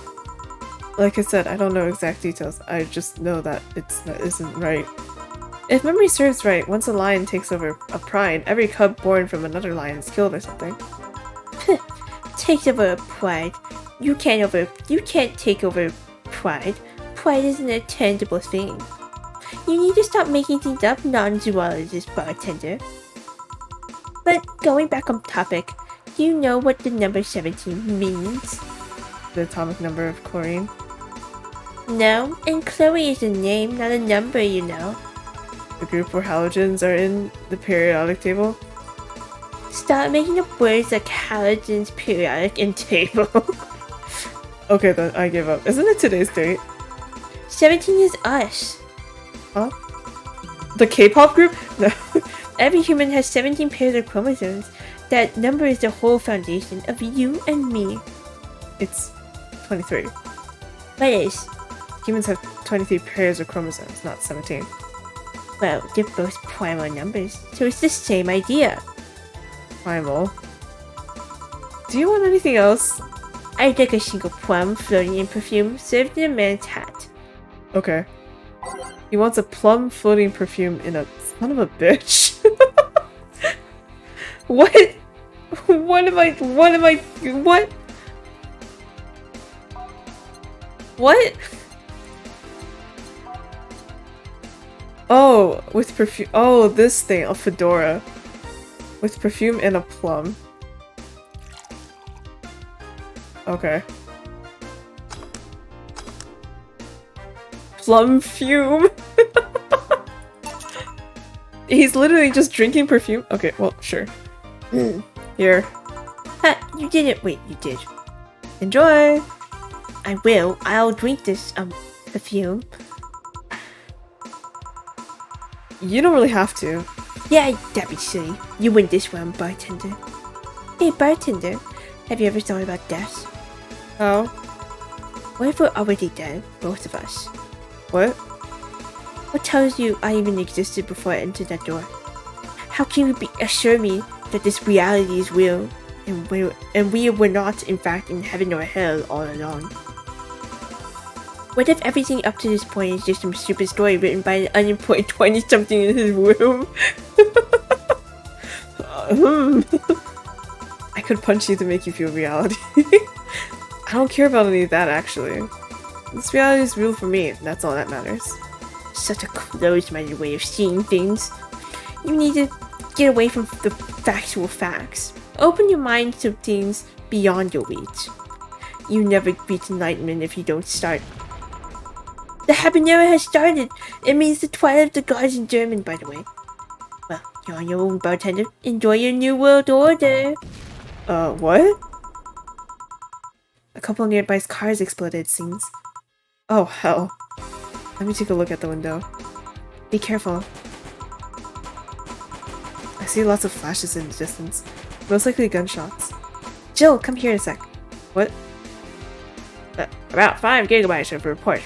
Like I said, I don't know exact details. I just know that that isn't right. If memory serves right, once a lion takes over a pride, every cub born from another lion is killed or something. Takes over a pride. You can't take over pride. Pride isn't a tangible thing. You need to stop making things up, non-zoologist bartender. But going back on topic, do you know what the number 17 means? The atomic number of chlorine. No, and Chloe is a name, not a number, you know. The group where halogens are in the periodic table. Stop making up words like halogens, periodic, and table. Okay, then I give up. Isn't it today's date? 17 is us. Huh? The K-pop group? No. Every human has 17 pairs of chromosomes. That number is the whole foundation of you and me. It's 23. What is? Humans have 23 pairs of chromosomes, not 17. Well, they're both primal numbers, so it's the same idea. Primal. Do you want anything else? I'd like a single plum floating in perfume served in a man's hat. Okay. He wants a plum floating perfume in a son of a bitch. What? What? What? Oh, with perfume. Oh, this thing, a fedora. With perfume and a plum. Okay. Plum fume. He's literally just drinking perfume. Okay, well, sure. Here. Ha, you didn't. Wait, you did. Enjoy! I will. I'll drink this, perfume. You don't really have to. Yeah, that'd be silly. You win this one, bartender. Hey, bartender. Have you ever thought about death? Oh? What if we're already dead, both of us? What? What tells you I even existed before I entered that door? How can you assure me that this reality is real, and we were not, in fact, in heaven or hell all along? What if everything up to this point is just some stupid story written by an unemployed 20-something in his room? I could punch you to make you feel reality. I don't care about any of that, actually. This reality is real for me, and that's all that matters. Such a closed-minded way of seeing things. You need to get away from the factual facts. Open your mind to things beyond your reach. You never reach enlightenment if you don't start. The habanero has started! It means the twilight of the gods in German, by the way. Well, you're on your own, bartender. Enjoy your new world order! What? A couple of nearby cars exploded, it seems. Oh, hell. Let me take a look at the window. Be careful. I see lots of flashes in the distance. Most likely gunshots. Jill, come here a sec. What? About 5 gigabytes of report,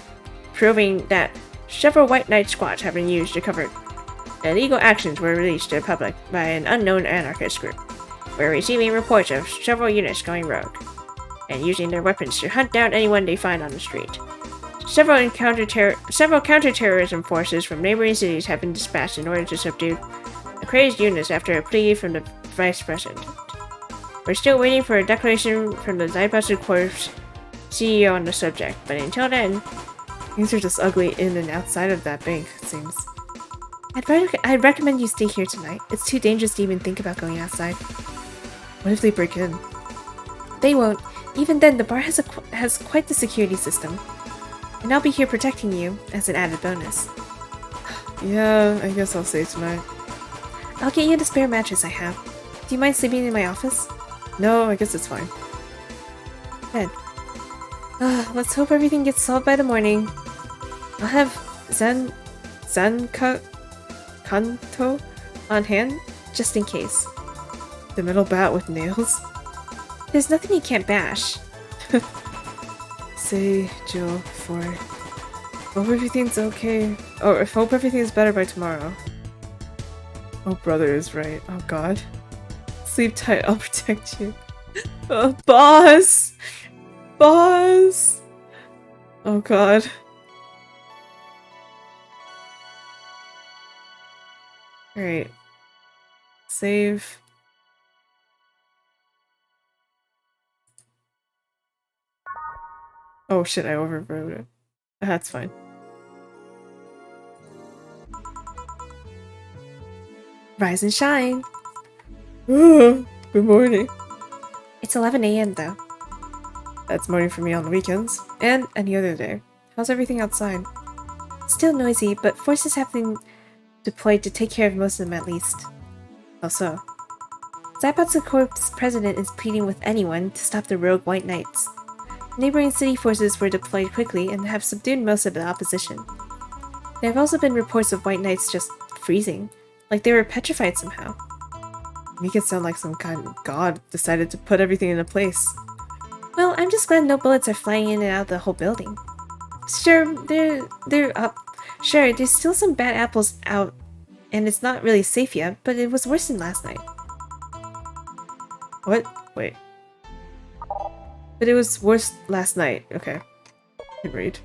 proving that several White Knight squads have been used to cover illegal actions were released to the public by an unknown anarchist group. We're receiving reports of several units going rogue, and using their weapons to hunt down anyone they find on the street. Several counter-terrorism forces from neighboring cities have been dispatched in order to subdue the crazed units after a plea from the Vice President. We're still waiting for a declaration from the Zybusted Corps CEO on the subject, but until then, Things are just ugly in and outside of that bank, it seems. I'd recommend you stay here tonight. It's too dangerous to even think about going outside. What if they break in? They won't. Even then, the bar has quite the security system. And I'll be here protecting you, as an added bonus. Yeah, I guess I'll stay tonight. I'll get you the spare mattress I have. Do you mind sleeping in my office? No, I guess it's fine. Good. Let's hope everything gets solved by the morning. I'll have Kanto on hand, just in case. The metal bat with nails? There's nothing he can't bash. Say, Jill, for... Hope everything's okay. Oh, hope everything's better by tomorrow. Oh, brother is right. Oh, God. Sleep tight, I'll protect you. Boss! Boss! Oh, God. Alright. Save. Oh shit, I overwrote it. That's fine. Rise and shine! Good morning. It's 11 a.m. though. That's morning for me on the weekends. And any other day. How's everything outside? Still noisy, but forces have been deployed to take care of most of them at least. How so? Zaipatsu Corp's president is pleading with anyone to stop the rogue White Knights. Neighboring city forces were deployed quickly and have subdued most of the opposition. There have also been reports of White Knights just freezing, like they were petrified somehow. Make it sound like some kind of god decided to put everything into place. Well, I'm just glad no bullets are flying in and out of the whole building. Sure, there's still some bad apples out, and it's not really safe yet, but it was worse than last night. What? Wait. But it was worse last night. Okay. I can read.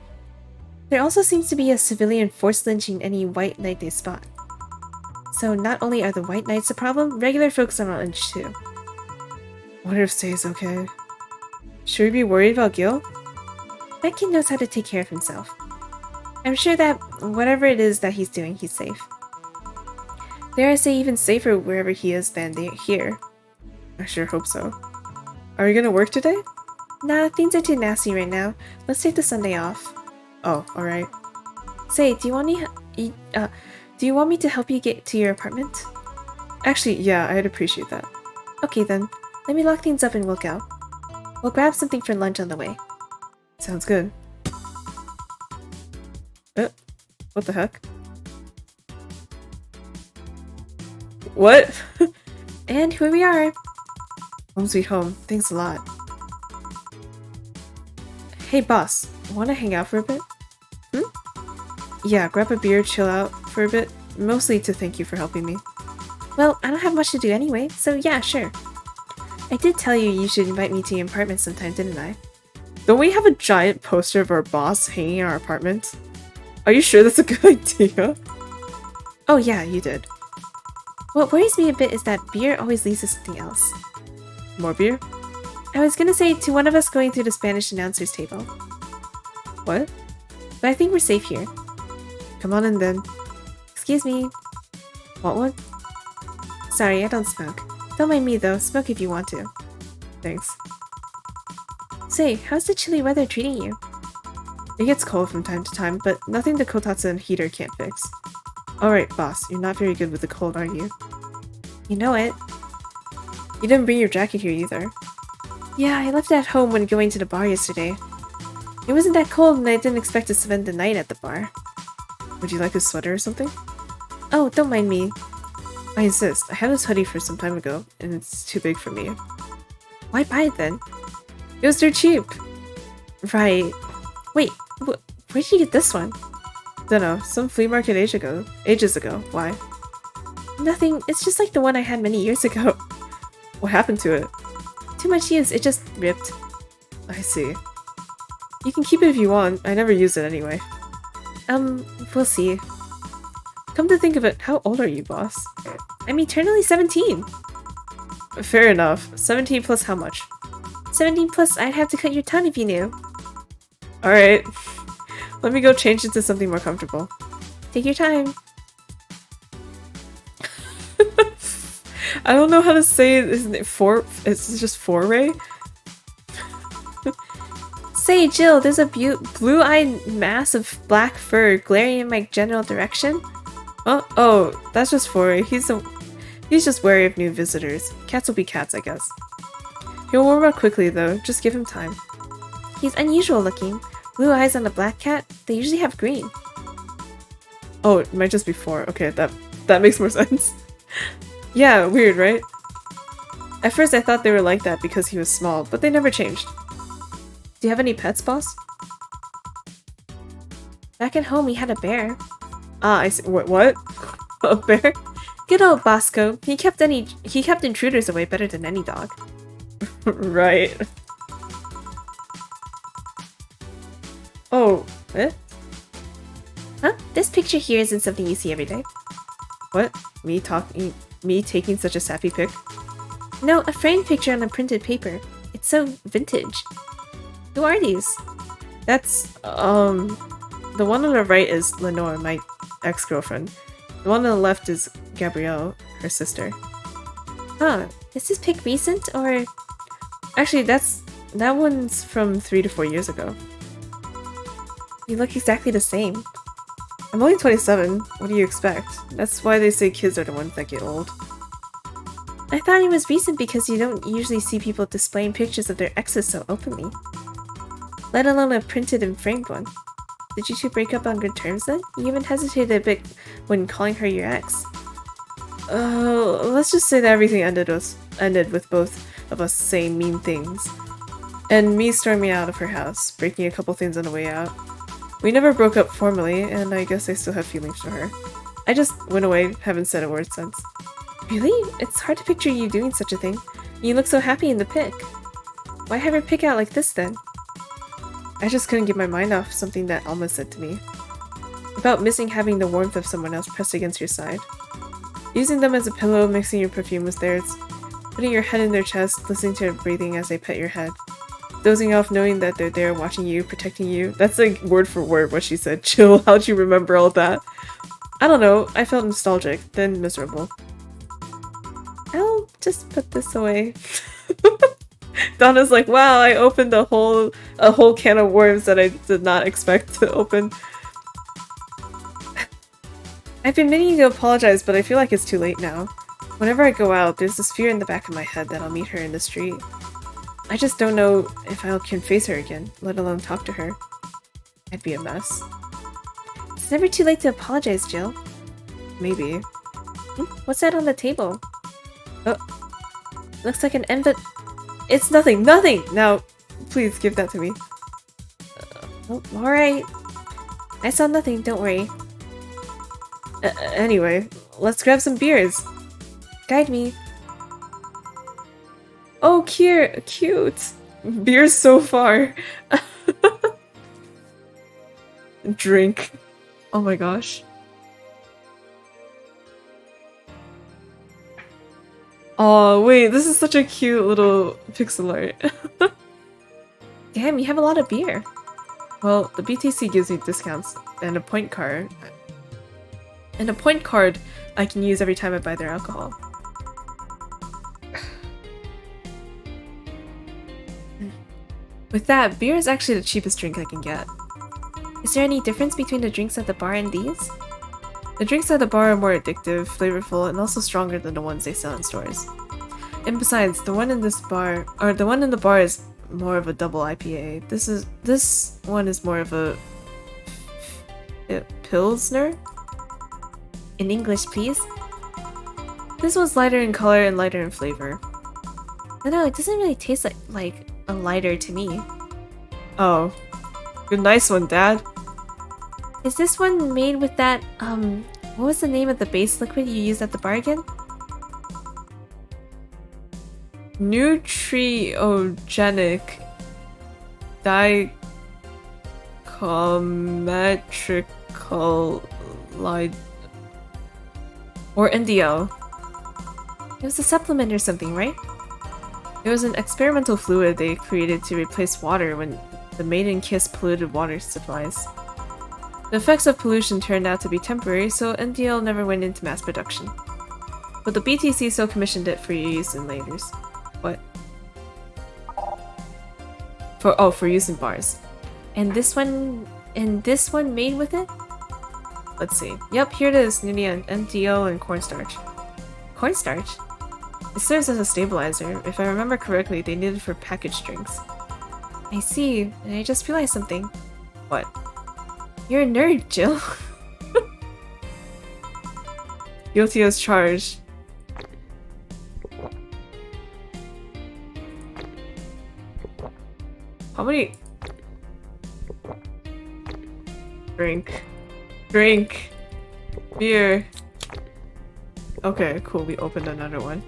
There also seems to be a civilian force lynching any White Knight they spot. So not only are the White Knights a problem, regular folks are lynched too. Wonder if Say's okay. Should we be worried about Gil? That kid knows how to take care of himself. I'm sure that whatever it is that he's doing, he's safe. Dare I say even safer wherever he is than here. I sure hope so. Are you gonna work today? Nah, things are too nasty right now. Let's take the Sunday off. Oh, alright. Say, do you want me to help you get to your apartment? Actually, yeah, I'd appreciate that. Okay then, let me lock things up and we'll go. We'll grab something for lunch on the way. Sounds good. What the heck? What? And here we are. Home sweet home. Thanks a lot. Hey boss, wanna hang out for a bit? Yeah, grab a beer, chill out for a bit. Mostly to thank you for helping me. Well, I don't have much to do anyway, so yeah, sure. I did tell you you should invite me to your apartment sometime, didn't I? Don't we have a giant poster of our boss hanging in our apartment? Are you sure that's a good idea? Oh yeah, you did. What worries me a bit is that beer always leads to something else. More beer? I was gonna say to one of us going through the Spanish announcer's table. What? But I think we're safe here. Come on in then. Excuse me. Want one? Sorry, I don't smoke. Don't mind me though, smoke if you want to. Thanks. Say, how's the chilly weather treating you? It gets cold from time to time, but nothing the Kotatsu and heater can't fix. Alright, boss, you're not very good with the cold, are you? You know it. You didn't bring your jacket here either. Yeah, I left it at home when going to the bar yesterday. It wasn't that cold and I didn't expect to spend the night at the bar. Would you like a sweater or something? Oh, don't mind me. I insist. I had this hoodie for some time ago, and it's too big for me. Why buy it then? It was dirt cheap! Right. Wait, where did you get this one? Dunno, some flea market ages ago. Why? Nothing, it's just like the one I had many years ago. What happened to it? Too much use, it just ripped. I see. You can keep it if you want, I never use it anyway. We'll see. Come to think of it, how old are you, boss? I'm eternally 17! Fair enough. 17 plus how much? 17 plus I'd have to cut your tongue if you knew. Alright. Let me go change into something more comfortable. Take your time. I don't know how to say it. Isn't it it's just foray? Say, Jill, there's a blue-eyed mass of black fur glaring in my general direction. Oh, that's just foray. He's just wary of new visitors. Cats will be cats, I guess. He'll warm up quickly though, just give him time. He's unusual looking. Blue eyes on a black cat, they usually have green. Oh, it might just be 4. Okay, that makes more sense. Yeah, weird, right? At first I thought they were like that because he was small, but they never changed. Do you have any pets, boss? Back at home we had a bear. Ah, I see. What? A bear? Good old Bosco. He kept intruders away better than any dog. Right. Oh, eh? Huh? This picture here isn't something you see every day. What? Me taking such a sappy pic? No, a framed picture on a printed paper. It's so vintage. Who are these? That's, the one on the right is Lenore, my ex-girlfriend. The one on the left is Gabrielle, her sister. Huh. Is this pic recent, or...? Actually, that one's from 3 to 4 years ago. You look exactly the same. I'm only 27. What do you expect? That's why they say kids are the ones that get old. I thought it was recent because you don't usually see people displaying pictures of their exes so openly. Let alone a printed and framed one. Did you two break up on good terms then? You even hesitated a bit when calling her your ex. Let's just say that everything ended with both of us saying mean things. And me storming out of her house, breaking a couple things on the way out. We never broke up formally, and I guess I still have feelings for her. I just went away, haven't said a word since. Really? It's hard to picture you doing such a thing. You look so happy in the pic. Why have her pic out like this then? I just couldn't get my mind off something that Alma said to me. About missing having the warmth of someone else pressed against your side. Using them as a pillow, mixing your perfume with theirs. Putting your head in their chest, listening to their breathing as they pet your head. Dozing off knowing that they're there watching you, protecting you. That's like word for word what she said. Chill, how'd you remember all that? I don't know, I felt nostalgic, then miserable. I'll just put this away. Donna's like, wow, I opened a whole can of worms that I did not expect to open. I've been meaning to apologize, but I feel like it's too late now. Whenever I go out, there's this fear in the back of my head that I'll meet her in the street. I just don't know if I can face her again, let alone talk to her. I'd be a mess. It's never too late to apologize, Jill. Maybe. What's that on the table? Oh, looks like an envelope. It's nothing, nothing! Now, please give that to me. Oh, alright. I saw nothing, don't worry. Anyway, let's grab some beers. Guide me. Oh, cute! Beers so far. Drink. Oh my gosh. Oh, wait, this is such a cute little pixel art. Damn, you have a lot of beer. Well, the BTC gives me discounts and a point card. And a point card I can use every time I buy their alcohol. With that, beer is actually the cheapest drink I can get. Is there any difference between the drinks at the bar and these? The drinks at the bar are more addictive, flavorful, and also stronger than the ones they sell in stores. And besides, the one in the bar is more of a double IPA. This one is more of a Pilsner? In English, please. This one's lighter in color and lighter in flavor. I know, it doesn't really taste like a lighter to me. Oh. Good nice one, Dad. Is this one made with that, what was the name of the base liquid you used at the bar again? Nutriogenic dichrometrical light or NDL. It was a supplement or something, right? It was an experimental fluid they created to replace water when the maiden kiss polluted water supplies. The effects of pollution turned out to be temporary, so NDL never went into mass production. But the BTC still commissioned it for use in laters. What? For use in bars. And this one made with it? Let's see. Yep, here it is. NDL and cornstarch. Cornstarch? It serves as a stabilizer. If I remember correctly, they need it for packaged drinks. I see, and I just realized something. What? You're a nerd, Jill. Guilty as charged. How many? Drink. Drink. Beer. Okay, cool, we opened another one.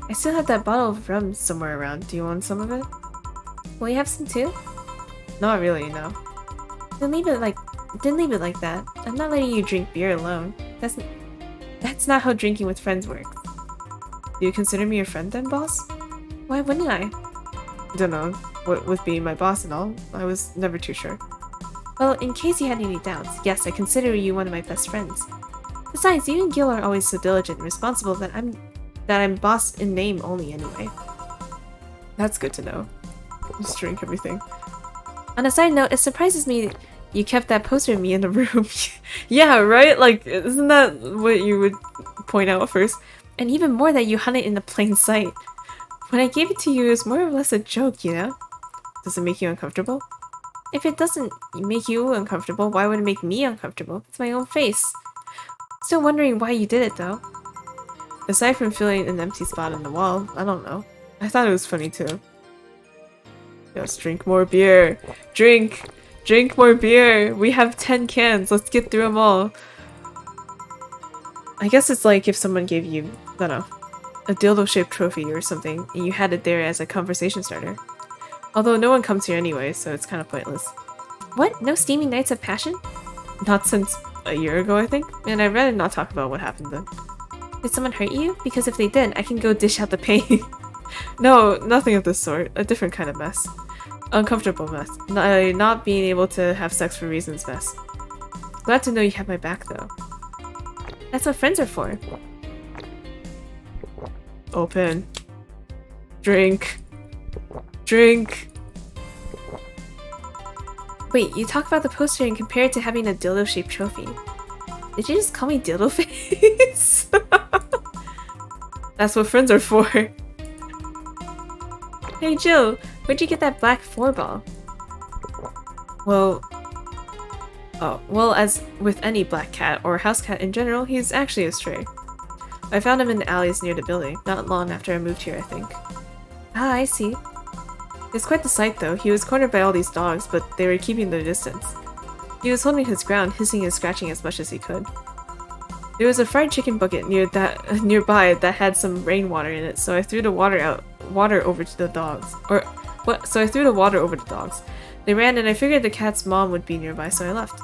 I still have that bottle of rum somewhere around. Do you want some of it? Will you have some too? Not really, no. Then leave it like that. I'm not letting you drink beer alone. That's not how drinking with friends works. Do you consider me your friend then, boss? Why wouldn't I? Don't know. With being my boss and all, I was never too sure. Well, in case you had any doubts, yes, I consider you one of my best friends. Besides, you and Gil are always so diligent and responsible that I'm boss in name only anyway. That's good to know. Just drink everything. On a side note, it surprises me you kept that poster of me in the room. Yeah, right? Like, isn't that what you would point out first, and even more that you hid it in the plain sight. When I gave it to you, it was more or less a joke, you know? Does it make you uncomfortable? If it doesn't make you uncomfortable, why would it make me uncomfortable? It's my own face. Still wondering why you did it, though. Aside from feeling an empty spot in the wall, I don't know. I thought it was funny, too. Yes, drink more beer. Drink! Drink more beer! We have 10 cans, let's get through them all. I guess it's like if someone gave you, I don't know, a dildo-shaped trophy or something, and you had it there as a conversation starter. Although no one comes here anyway, so it's kind of pointless. What? No steamy nights of passion? Not since a year ago, I think? And I'd rather not talk about what happened then. Did someone hurt you? Because if they did, I can go dish out the pain. No, nothing of this sort. A different kind of mess. Uncomfortable mess. Not being able to have sex for reasons mess. Glad to know you have my back, though. That's what friends are for. Open. Drink. Drink. Wait, you talk about the poster and compare it to having a dildo-shaped trophy. Did you just call me dildo face? That's what friends are for. Hey Jill, where'd you get that black 4-ball? Well, as with any black cat or house cat in general, he's actually a stray. I found him in the alleys near the building, not long after I moved here, I think. Ah, I see. It's quite the sight though. He was cornered by all these dogs, but they were keeping their distance. He was holding his ground, hissing and scratching as much as he could. There was a fried chicken bucket nearby that had some rainwater in it, so I threw the water over to the dogs. So I threw the water over the dogs. They ran and I figured the cat's mom would be nearby, so I left.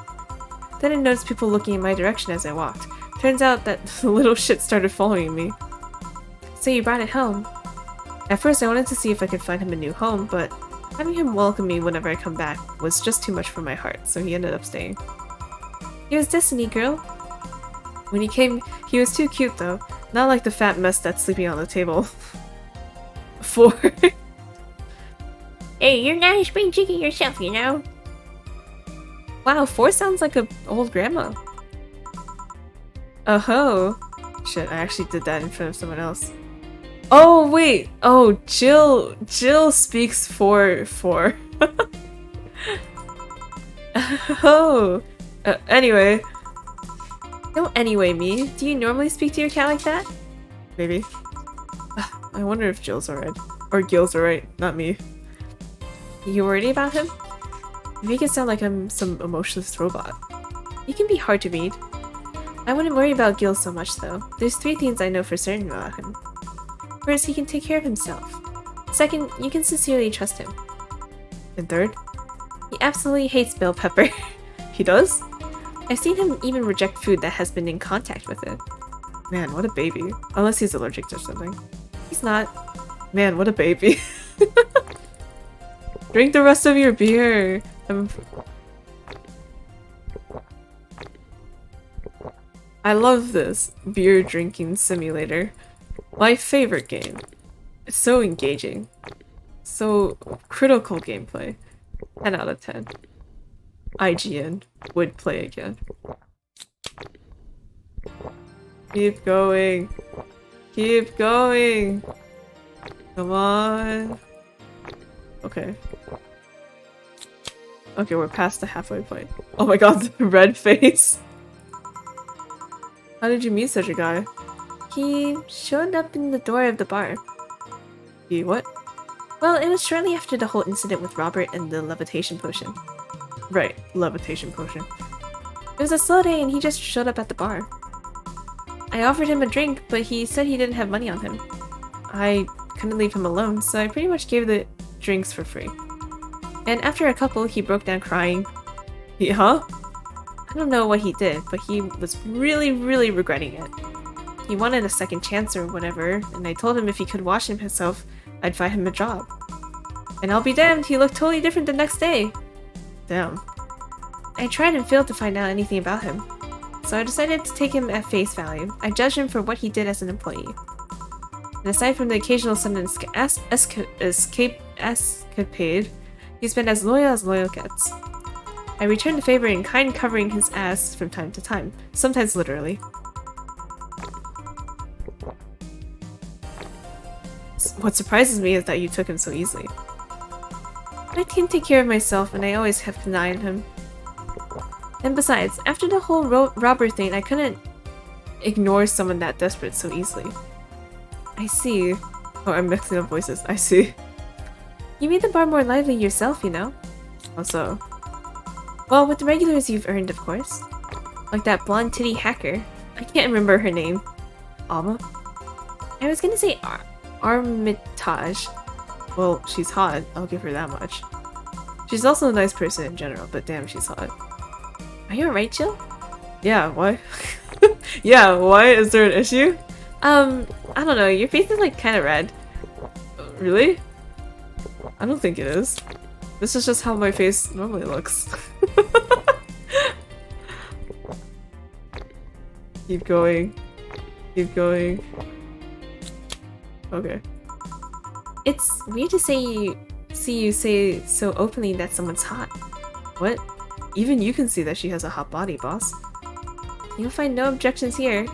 Then I noticed people looking in my direction as I walked. Turns out that the little shit started following me. So you brought it home. At first I wanted to see if I could find him a new home, but having him welcome me whenever I come back was just too much for my heart, so he ended up staying. He was Destiny, girl. When he came, he was too cute though. Not like the fat mess that's sleeping on the table. 4. Hey, you're not a spring chicken yourself, you know? Wow, 4 sounds like an old grandma. Oh. Shit, I actually did that in front of someone else. Oh, wait! Oh, Jill speaks for 4. Oh! Anyway. Don't anyway me. Do you normally speak to your cat like that? Maybe. I wonder if Jill's alright. Or Gil's alright, not me. You worried about him? You make it sound like I'm some emotionless robot. You can be hard to read. I wouldn't worry about Gil so much though. There's 3 things I know for certain about him. First, he can take care of himself. Second, you can sincerely trust him. And third, he absolutely hates bell pepper. He does? I've seen him even reject food that has been in contact with it. Man, what a baby. Unless he's allergic to something. He's not. Man, what a baby. Drink the rest of your beer. I love this beer drinking simulator. My favorite game. It's so engaging. So critical gameplay. 10 out of 10. IGN would play again. Keep going. Keep going. Come on. Okay. Okay, we're past the halfway point. Oh my god, the red face. How did you meet such a guy? He showed up in the door of the bar. He what? Well, it was shortly after the whole incident with Robert and the levitation potion. Right, levitation potion. It was a slow day and he just showed up at the bar. I offered him a drink, but he said he didn't have money on him. I couldn't leave him alone, so I pretty much gave the drinks for free. And after a couple, he broke down crying. Huh? I don't know what he did, but he was really, really regretting it. He wanted a second chance or whatever, and I told him if he could wash himself, I'd find him a job. And I'll be damned, he looked totally different the next day. Damn. I tried and failed to find out anything about him. So I decided to take him at face value. I judged him for what he did as an employee. And aside from the occasional sudden escapade, he's been as loyal gets. I returned the favor in kind covering his ass from time to time, sometimes literally. what surprises me is that you took him so easily. I can take care of myself, and I always kept an eye on him. And besides, after the whole robber thing, I couldn't Ignore someone that desperate so easily. I see. Oh, I'm mixing up voices. I see. You made the bar more lively yourself, you know? Also, Well, with the regulars you've earned, of course. Like that blonde titty hacker. I can't remember her name. Alma? I was gonna say Armitage. Well, she's hot. I'll give her that much. She's also a nice person in general, but damn, she's hot. Are you alright, Jill? Yeah, why? Yeah, why? Is there an issue? I don't know, your face is like kinda red. Really? I don't think it is. This is just how my face normally looks. Keep going. Keep going. Okay. It's weird to see you say so openly that someone's hot. What? Even you can see that she has a hot body, boss. You'll find no objections here.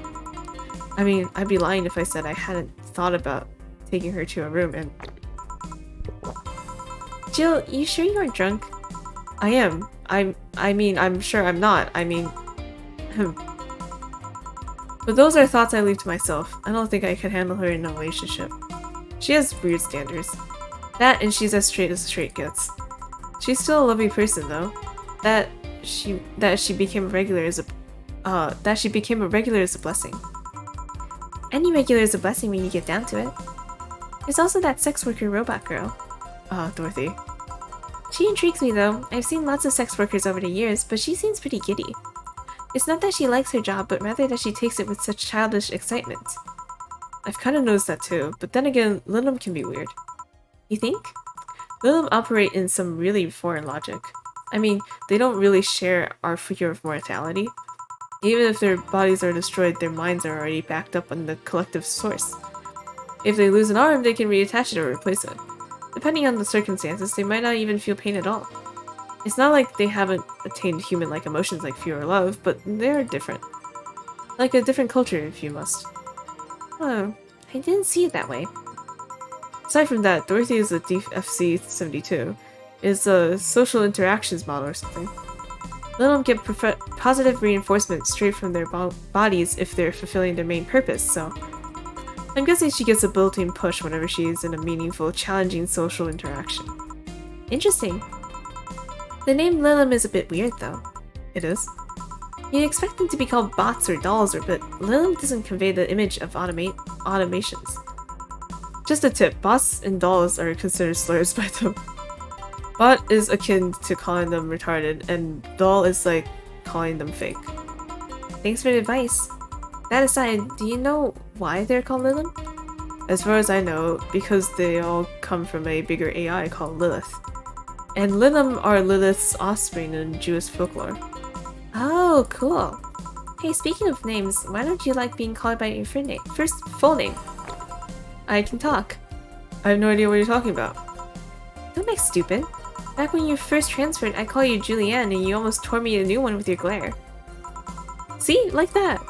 I mean, I'd be lying if I said I hadn't thought about taking her to a room and... Jill, you sure you aren't drunk? I am. I mean, I'm sure I'm not. I mean... But those are thoughts I leave to myself. I don't think I could handle her in a relationship. She has weird standards. That and she's as straight gets. She's still a lovely person though. That she became a regular is a blessing. Any regular is a blessing when you get down to it. There's also that sex worker robot girl. Dorothy. She intrigues me though. I've seen lots of sex workers over the years, but she seems pretty giddy. It's not that she likes her job, but rather that she takes it with such childish excitement. I've kind of noticed that too, but then again, Linum can be weird. You think? Linum operate in some really foreign logic. I mean, they don't really share our fear of mortality. Even if their bodies are destroyed, their minds are already backed up on the collective source. If they lose an arm, they can reattach it or replace it. Depending on the circumstances, they might not even feel pain at all. It's not like they haven't attained human-like emotions like fear or love, but they're different. Like a different culture, if you must. Oh, I didn't see it that way. Aside from that, Dorothy is a DFC-72. It's a social interactions model or something. Let them get positive reinforcement straight from their bodies if they're fulfilling their main purpose, so... I'm guessing she gets a built-in push whenever she is in a meaningful, challenging social interaction. Interesting. The name Lilim is a bit weird, though. It is? You'd expect them to be called bots or dolls, but Lilim doesn't convey the image of automations. Just a tip, bots and dolls are considered slurs by them. Bot is akin to calling them retarded, and doll is like calling them fake. Thanks for the advice. That aside, do you know why they're called Lilim? As far as I know, because they all come from a bigger AI called Lilith. And Lilim are Lilith's offspring in Jewish folklore. Oh, cool. Hey, speaking of names, why don't you like being called by your first full name? I can talk. I have no idea what you're talking about. Don't act stupid. Back when you first transferred, I called you Julianne and you almost tore me a new one with your glare. See? Like that.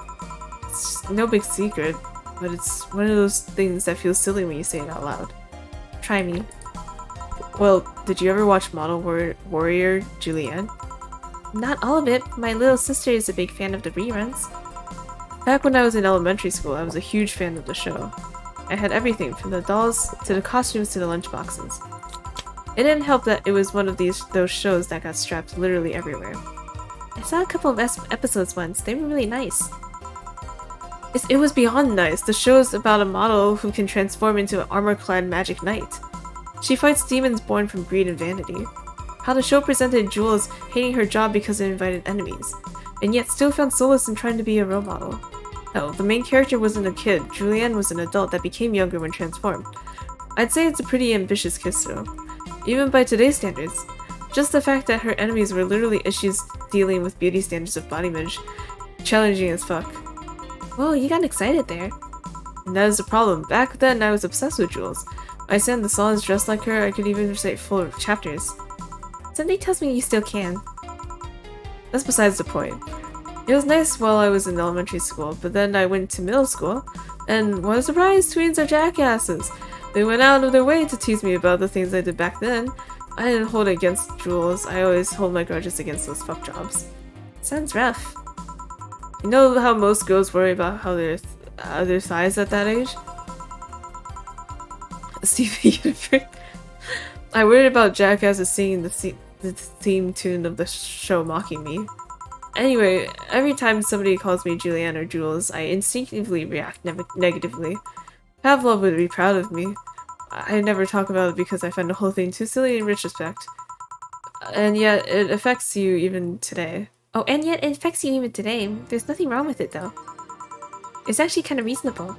It's no big secret, but it's one of those things that feels silly when you say it out loud. Try me. Well, did you ever watch Model Warrior Julianne? Not all of it. My little sister is a big fan of the reruns. Back when I was in elementary school, I was a huge fan of the show. I had everything, from the dolls, to the costumes, to the lunchboxes. It didn't help that it was one of those shows that got strapped literally everywhere. I saw a couple of episodes once. They were really nice. It was beyond nice. The show's about a model who can transform into an armor-clad magic knight. She fights demons born from greed and vanity. How the show presented Jewel as hating her job because it invited enemies, and yet still found solace in trying to be a role model. No, the main character wasn't a kid. Julianne was an adult that became younger when transformed. I'd say it's a pretty ambitious kiss though, even by today's standards. Just the fact that her enemies were literally issues dealing with beauty standards of body image, challenging as fuck. Whoa, you got excited there. And that is the problem. Back then, I was obsessed with Jules. I sang the songs dressed like her. I could even recite full chapters. Something tells me you still can. That's besides the point. It was nice while I was in elementary school, but then I went to middle school, and what a surprise, tweens are jackasses! They went out of their way to tease me about the things I did back then. I didn't hold it against Jules. I always hold my grudges against those fuck jobs. Sounds rough. You know how most girls worry about how their thighs at that age? Steven Universe. I worried about Jackass singing the theme tune of the show mocking me. Anyway, every time somebody calls me Julianne or Jules, I instinctively react negatively. Pavlov would be proud of me. I never talk about it because I find the whole thing too silly in retrospect. And yet, it affects you even today. Oh, and yet it affects you even today. There's nothing wrong with it, though. It's actually kind of reasonable.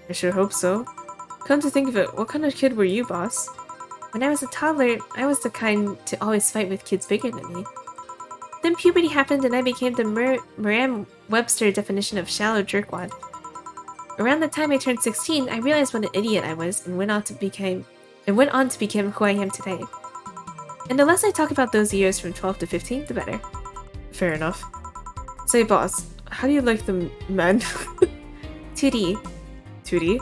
I sure hope so. Come to think of it, what kind of kid were you, boss? When I was a toddler, I was the kind to always fight with kids bigger than me. Then puberty happened and I became the Merriam-Webster definition of shallow jerkwad. Around the time I turned 16, I realized what an idiot I was and went on to become who I am today. And the less I talk about those years from 12 to 15, the better. Fair enough. Say, boss, how do you like the men? 2D. 2D?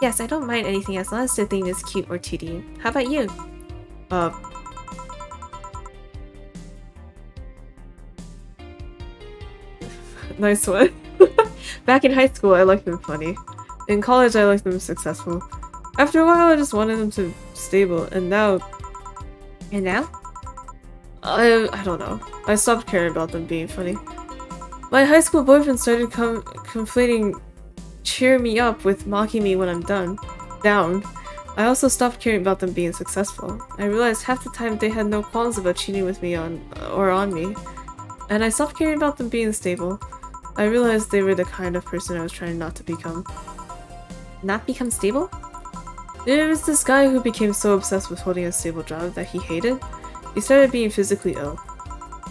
Yes, I don't mind anything as long as the thing is cute or 2D. How about you? Nice one. Back in high school, I liked them funny. In college, I liked them successful. After a while, I just wanted them to be stable, and now... And now? I don't know. I stopped caring about them being funny. My high school boyfriend started conflating cheer me up with mocking me when I'm down. I also stopped caring about them being successful. I realized half the time they had no qualms about cheating with me on me. And I stopped caring about them being stable. I realized they were the kind of person I was trying not to become. Not become stable? There was this guy who became so obsessed with holding a stable job that he hated. He started being physically ill.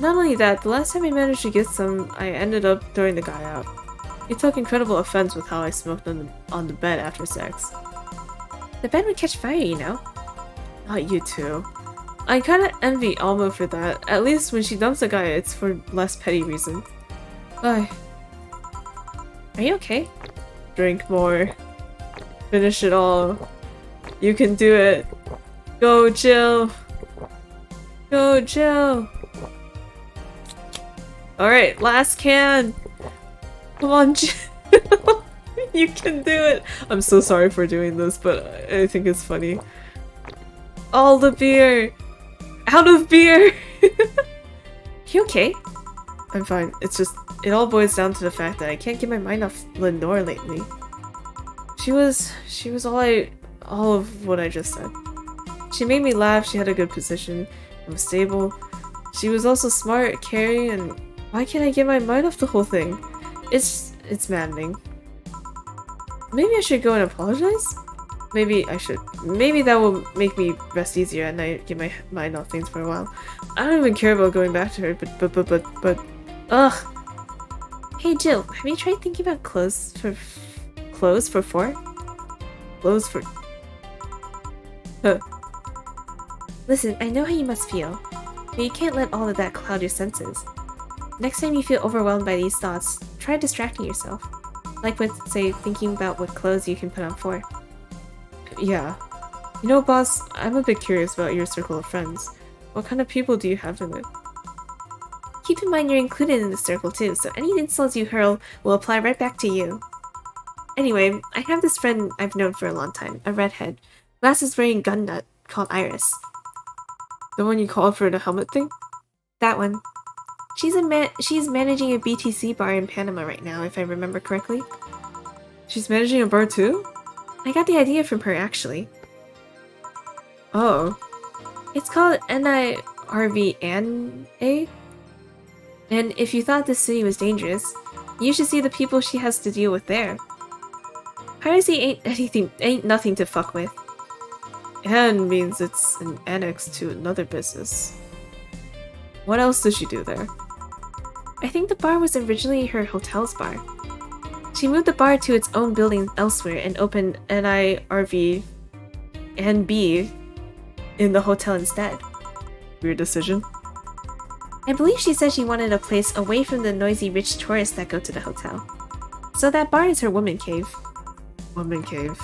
Not only that, the last time I managed to get some, I ended up throwing the guy out. He took incredible offense with how I smoked on the bed after sex. The bed would catch fire, you know. Not you two. I kinda envy Alma for that. At least when she dumps a guy, it's for less petty reasons. Bye. Are you okay? Drink more. Finish it all. You can do it. Go, Jill. Go, Jill. Alright, last can. Come on, Jill. You can do it. I'm so sorry for doing this, but I think it's funny. All the beer. Out of beer. You okay? I'm fine. It's just, it all boils down to the fact that I can't get my mind off Lenore lately. She was all of what I just said. She made me laugh, she had a good position, and was stable. She was also smart, caring, and why can't I get my mind off the whole thing? It's maddening. Maybe I should go and apologize? Maybe I should. Maybe that will make me rest easier at night, get my mind off things for a while. I don't even care about going back to her, but ugh. Hey Jill, have you tried thinking about clothes for 4? Clothes for... Huh. Listen, I know how you must feel, but you can't let all of that cloud your senses. Next time you feel overwhelmed by these thoughts, try distracting yourself. Like with, say, thinking about what clothes you can put on 4. Yeah. You know, boss, I'm a bit curious about your circle of friends. What kind of people do you have in it? Keep in mind you're included in the circle too, so any insults you hurl will apply right back to you. Anyway, I have this friend I've known for a long time, a redhead. Glasses-wearing gun nut called Iris. The one you called for the helmet thing? That one. She's managing a BTC bar in Panama right now, if I remember correctly. She's managing a bar too? I got the idea from her, actually. Oh. It's called NIRVANA. And if you thought this city was dangerous, you should see the people she has to deal with there. Piracy ain't nothing to fuck with. And means it's an annex to another business. What else does she do there? I think the bar was originally her hotel's bar. She moved the bar to its own building elsewhere and opened NIRV and B in the hotel instead. Weird decision. I believe she said she wanted a place away from the noisy rich tourists that go to the hotel. So that bar is her woman cave. Woman cave.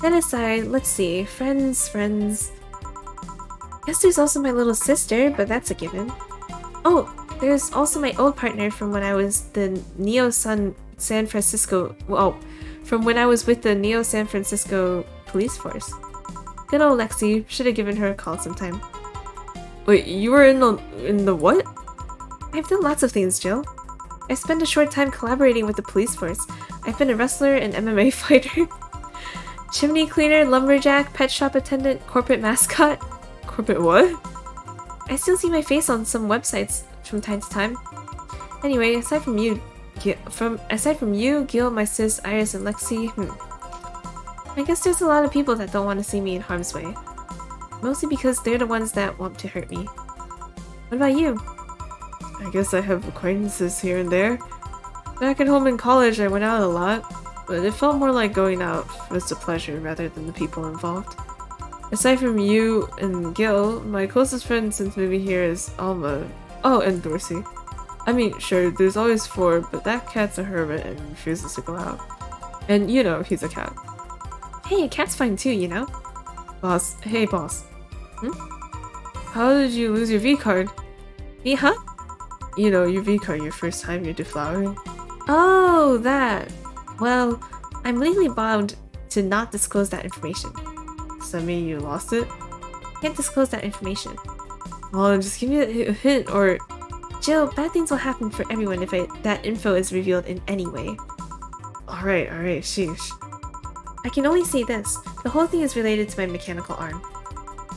That aside, let's see. Friends. Guess there's also my little sister, but that's a given. Oh, there's also my old partner from when I was the San Francisco. Well, from when I was with the Neo San Francisco police force. Good old Lexi. Should have given her a call sometime. Wait, you were in the what? I've done lots of things, Jill. I spent a short time collaborating with the police force. I've been a wrestler and MMA fighter. Chimney cleaner, lumberjack, pet shop attendant, corporate mascot. Corporate what? I still see my face on some websites from time to time. Anyway, aside from you, Gil, my sis, Iris, and Lexi, I guess there's a lot of people that don't want to see me in harm's way. Mostly because they're the ones that want to hurt me. What about you? I guess I have acquaintances here and there. Back at home in college, I went out a lot, but it felt more like going out was a pleasure rather than the people involved. Aside from you and Gil, my closest friend since moving here is Alma. Oh, and Dorsey. I mean, sure, there's always 4, but that cat's a hermit and refuses to go out. And you know, he's a cat. Hey, a cat's fine too, you know? Boss. Hey, boss. How did you lose your V-card? Me, huh? You know, your V-card your first time you're deflowering. Oh, that. Well, I'm legally bound to not disclose that information. Does that mean you lost it? Can't disclose that information. Well, just give me a hint, or... Jill, bad things will happen for everyone if that info is revealed in any way. Alright, sheesh. I can only say this. The whole thing is related to my mechanical arm.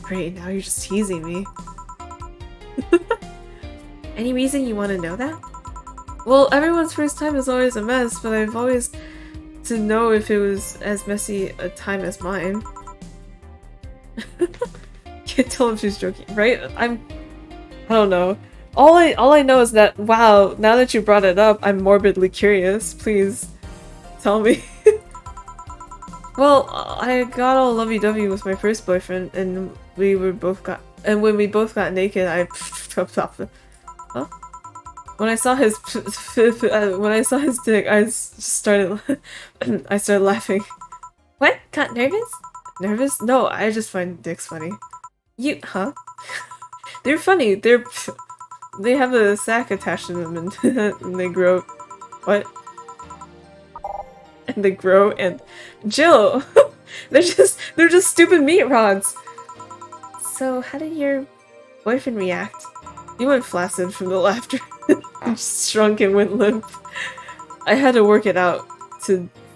Great, now you're just teasing me. Any reason you want to know that? Well, everyone's first time is always a mess, but I've always to know if it was as messy a time as mine. Can't tell if she's joking, right? I don't know. All I know is that, wow, now that you brought it up, I'm morbidly curious. Please tell me. Well, I got all lovey-dovey with my first boyfriend, and when we both got naked, huh? When I saw his dick, I started laughing. What? Got nervous? Nervous? No, I just find dicks funny. Huh? They're funny. They have a sack attached to them, and they grow. What? And they grow, and Jill, they're just stupid meat rods. So how did your boyfriend react? He went flaccid from the laughter. Just shrunk and went limp. I had to work it out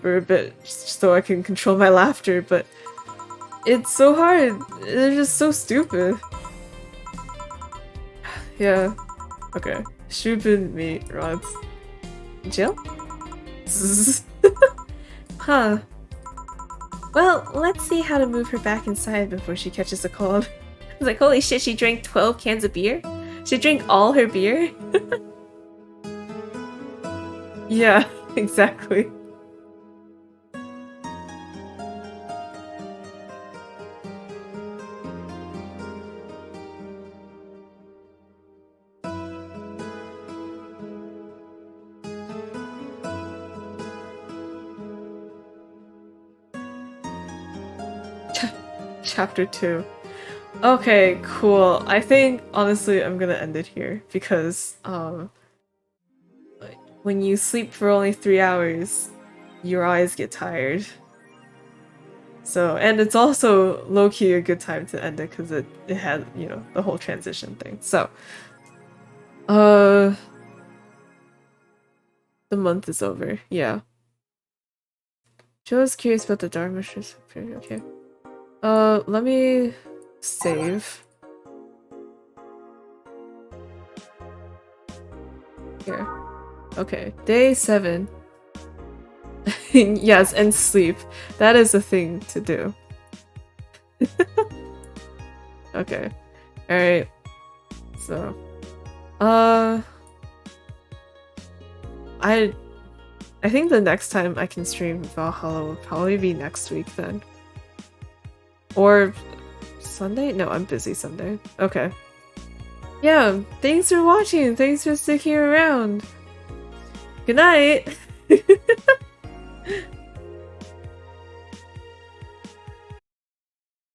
for a bit so I can control my laughter, but it's so hard. They're just so stupid. Yeah. Okay. Stupid meat rods. Jill? Huh. Well, let's see how to move her back inside before she catches a cold. I was like, holy shit, she drank 12 cans of beer? She drank all her beer? Yeah, exactly. Chapter 2. Okay, cool. I think, honestly, I'm gonna end it here, because, when you sleep for only 3 hours, your eyes get tired. So, and it's also low-key a good time to end it, because it had, you know, the whole transition thing. So, the month is over, yeah. Joe's curious about the Dharma Shri. Okay. Let me save. Here. Okay, day 7. Yes, and sleep. That is a thing to do. Okay. Alright. So. I think the next time I can stream Valhalla will probably be next week then. Or Sunday? No, I'm busy Sunday. Okay. Yeah, thanks for watching. Thanks for sticking around. Good night!